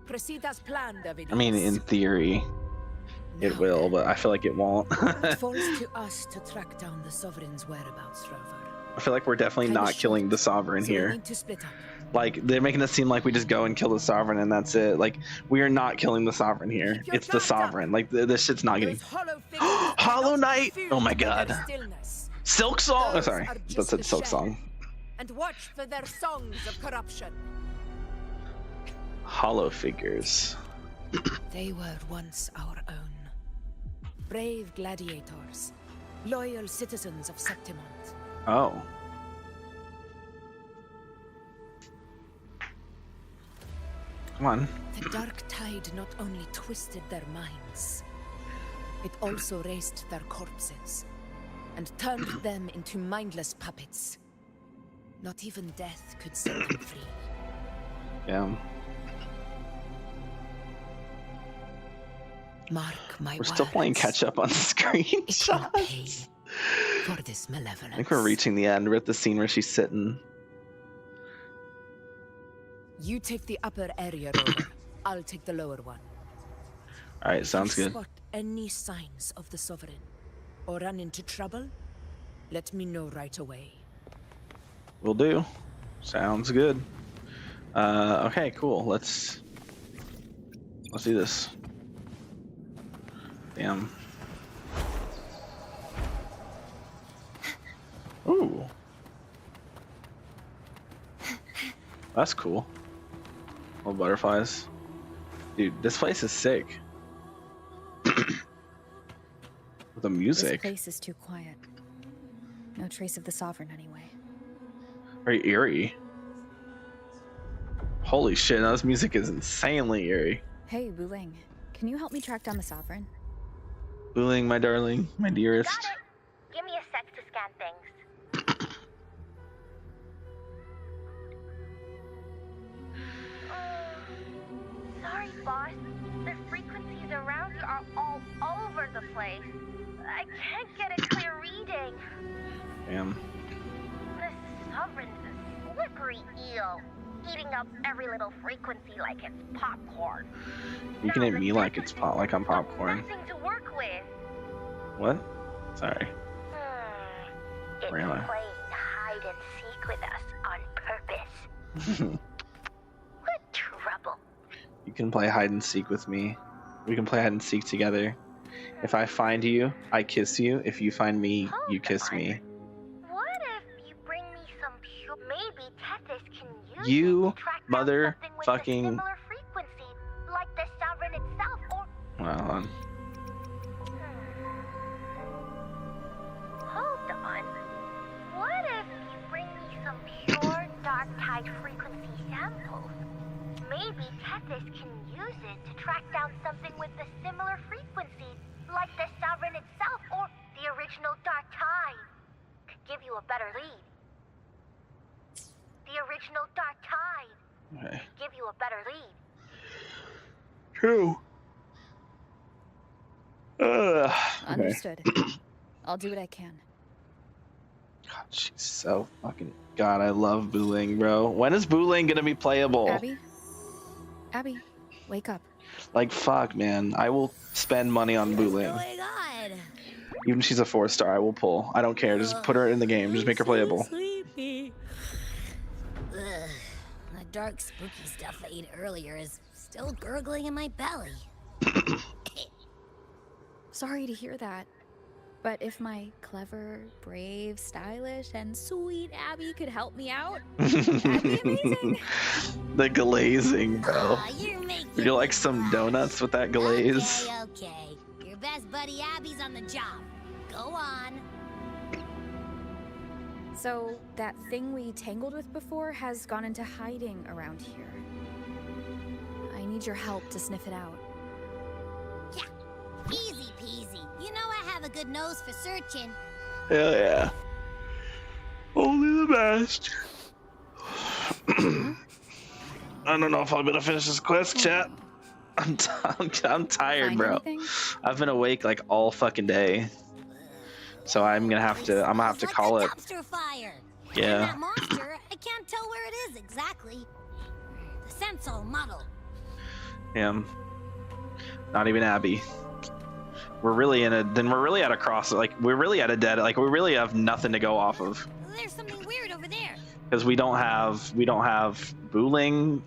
Proceed as planned, Evidence. I mean, in theory, it will, but I feel like it won't. It falls to us to track down the Sovereign's whereabouts, Rover. I feel like we're definitely not killing the Sovereign So we here. need to split up. Like, they're making it seem like we just go and kill the Sovereign and that's it. Like, we are not killing the Sovereign here. It's the Sovereign. Like, this shit's not getting... Hollow Knight! Oh my god. Silk Song? Oh, sorry. That said Silk Song. And watch for their songs of corruption. Hollow figures. They were once our own. Brave gladiators. Loyal citizens of Septimont. Oh. Come on. The Dark Tide not only twisted their minds, it also raised their corpses and turned them into mindless puppets. Not even death could set them free. Yeah. Mark my We're still playing catch up on screenshots. for this malevolence. I think we're reaching the end. We're at the scene where she's sitting. You take the upper area, Rover. I'll take the lower one. All right, sounds If you good. spot any signs of the Sovereign or run into trouble, let me know right away. Will do. Sounds good. Okay, cool. Let's do this. Damn. Ooh. That's cool. Little butterflies. Dude, this place is sick. With the music. This place is too quiet. No trace of the Sovereign anyway. Very eerie. Holy shit, now this music is insanely eerie. Hey, Wuling, can you help me track down the Sovereign? Wuling, my darling, my dearest. Got it. Give me a sec to scan things. Sorry, boss. The frequencies around you are all over the place. I can't get a clear reading. Damn. The Sovereign's a slippery eel, eating up every little frequency like it's popcorn. You can eat me like it's like I'm popcorn. Nothing to work with. What? Sorry. It's Where am I? playing hide and seek with us on purpose. What trouble? You can play hide and seek with me. We can play hide and seek together. If I find you, I kiss you. If you find me, you kiss me. What if you bring me some pure? Maybe Tethys can use You it to track down mother something with fucking. a similar frequency, like the Sovereign itself, or Well, hold on. hold on. What if you bring me some pure dark tide frequency samples? Maybe Tethys can use it to track down something with a similar frequency, like the Sovereign itself or the original dark tide. Could give you a better lead. The original dark tide. Okay. Give you a better lead. True. Okay. Understood. I'll do what I can. God, she's so fucking. God, I love Buling, bro. When is Buling gonna be playable? Abby, wake up. Like, fuck, man. I will spend money on Buling. Even if she's a 4-star, I will pull. I don't care. Just put her in the game. Just make her playable. Sleepy. Ugh, that dark, spooky stuff I ate earlier is still gurgling in my belly. Sorry to hear that. But if my clever, brave, stylish, and sweet Abby could help me out, that'd be amazing. The glazing, bro. You're Would you like some donuts with that glaze? Okay. Your best buddy Abby's on the job. Go on. So, that thing we tangled with before has gone into hiding around here. I need your help to sniff it out. Yeah, easy peasy. You know I have a good nose for searching. Hell yeah. Only the best. I don't know if I'm gonna finish this quest, chat. I'm tired, bro. I've been awake like all fucking day, so I'm gonna have to call it. Dumpster fire. Yeah. And that monster, I can't tell where it is exactly. The scent's all muddled. Yeah. Not even Abby. We're really at a cross. Like we're really at a dead. Like we really have nothing to go off of. There's something weird over there. Because we don't have Buling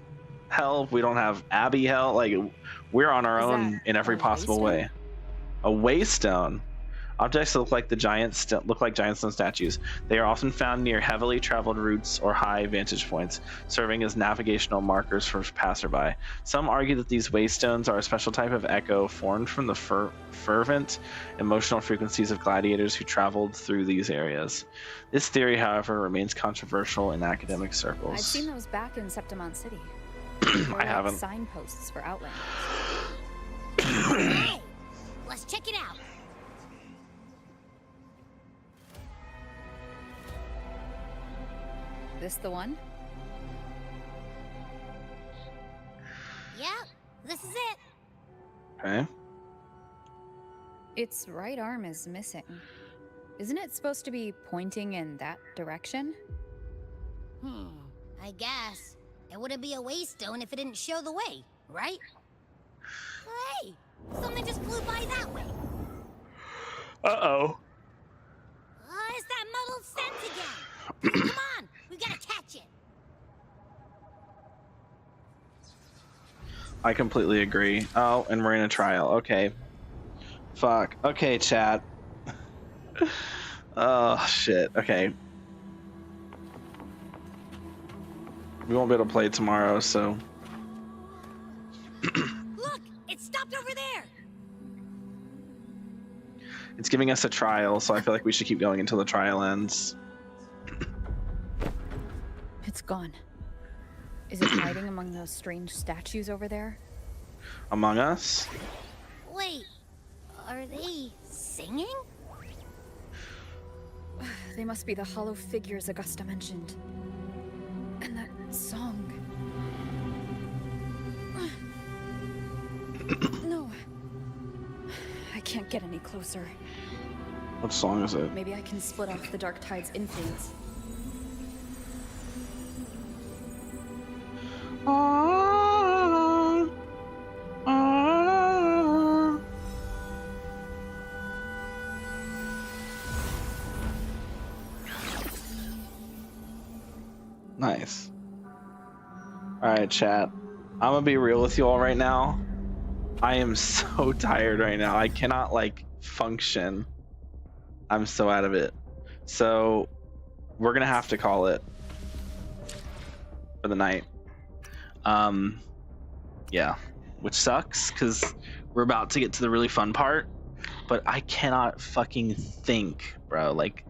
help. We don't have Abby help. Like we're on our own in every possible way. A waystone. Objects that look like giant stone statues. They are often found near heavily traveled routes or high vantage points, serving as navigational markers for passerby. Some argue that these waystones are a special type of echo formed from the fervent emotional frequencies of gladiators who traveled through these areas. This theory, however, remains controversial in academic circles. I've seen those back in Septimont City. I haven't. Signposts for Outlanders. Hey, let's check it out. This the one? Yep, this is it. Okay. Its right arm is missing. Isn't it supposed to be pointing in that direction? I guess. It wouldn't be a waystone if it didn't show the way, right? Hey! Something just flew by that way! Uh-oh. It's that muddled scent again! Come on! We gotta catch it! I completely agree. Oh, and we're in a trial. Okay. Fuck. Okay, chat. Oh, shit. Okay. We won't be able to play tomorrow, so... Look! It stopped over there! It's giving us a trial, so I feel like we should keep going until the trial ends. It's gone. Is it hiding among those strange statues over there? Among Us? Wait, are they singing? They must be the hollow figures Augusta mentioned. And that song. No. I can't get any closer. What song is it? Maybe I can split off the Dark Tide's influence. Nice. Alright, chat. I'm gonna be real with you all right now. I am so tired right now. I cannot, like, function. I'm so out of it. So, we're gonna have to call it for the night. Yeah. Which sucks, because we're about to get to the really fun part. But I cannot fucking think, bro. Like,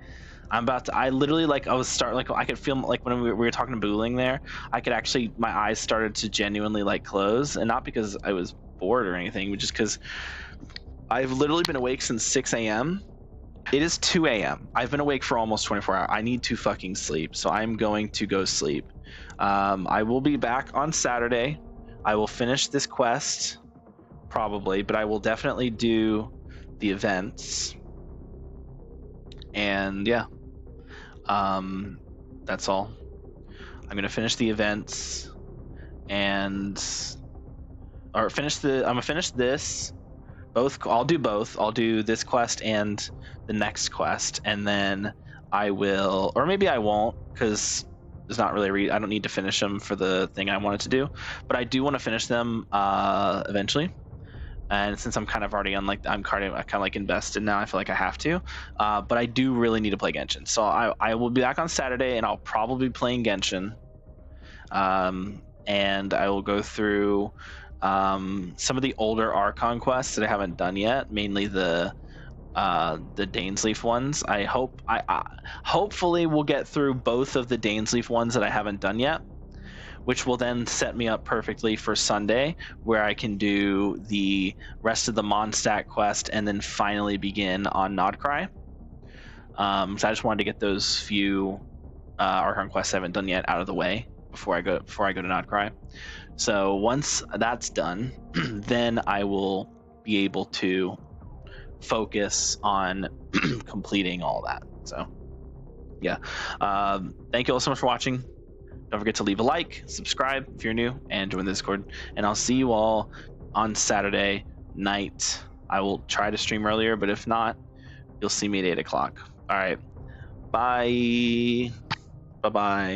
I literally, like, I could feel, like, when we were talking to Booling there, I could actually, my eyes started to genuinely, like, close, and not because I was bored or anything, but just because I've literally been awake since 6 a.m. It is 2 a.m. I've been awake for almost 24 hours. I need to fucking sleep, so I'm going to go sleep. I will be back on Saturday. I will finish this quest, probably, but I will definitely do the events. And yeah. That's all. I'm gonna finish the events I'm gonna finish this. I'll do both. I'll do this quest and the next quest, and then I will, or maybe I won't, because there's not really I don't need to finish them for the thing I wanted to do, but I do want to finish them eventually. And since I'm kind of already on, like, I'm kind of like invested now, I feel like I have to. But I do really need to play Genshin. So I will be back on Saturday, and I'll probably be playing Genshin. And I will go through some of the older Archon quests that I haven't done yet, mainly the Dainsleif ones. I hopefully we'll get through both of the Dainsleif ones that I haven't done yet, which will then set me up perfectly for Sunday, where I can do the rest of the Mondstadt quest and then finally begin on Nodcry. So I just wanted to get those few Archon quests I haven't done yet out of the way before I go to Nodcry. So once that's done, then I will be able to focus on completing all that. So yeah, thank you all so much for watching. Don't forget to leave a like, subscribe if you're new, and join the Discord. And I'll see you all on Saturday night. I will try to stream earlier, but if not, you'll see me at 8 o'clock. All right. Bye. Bye-bye.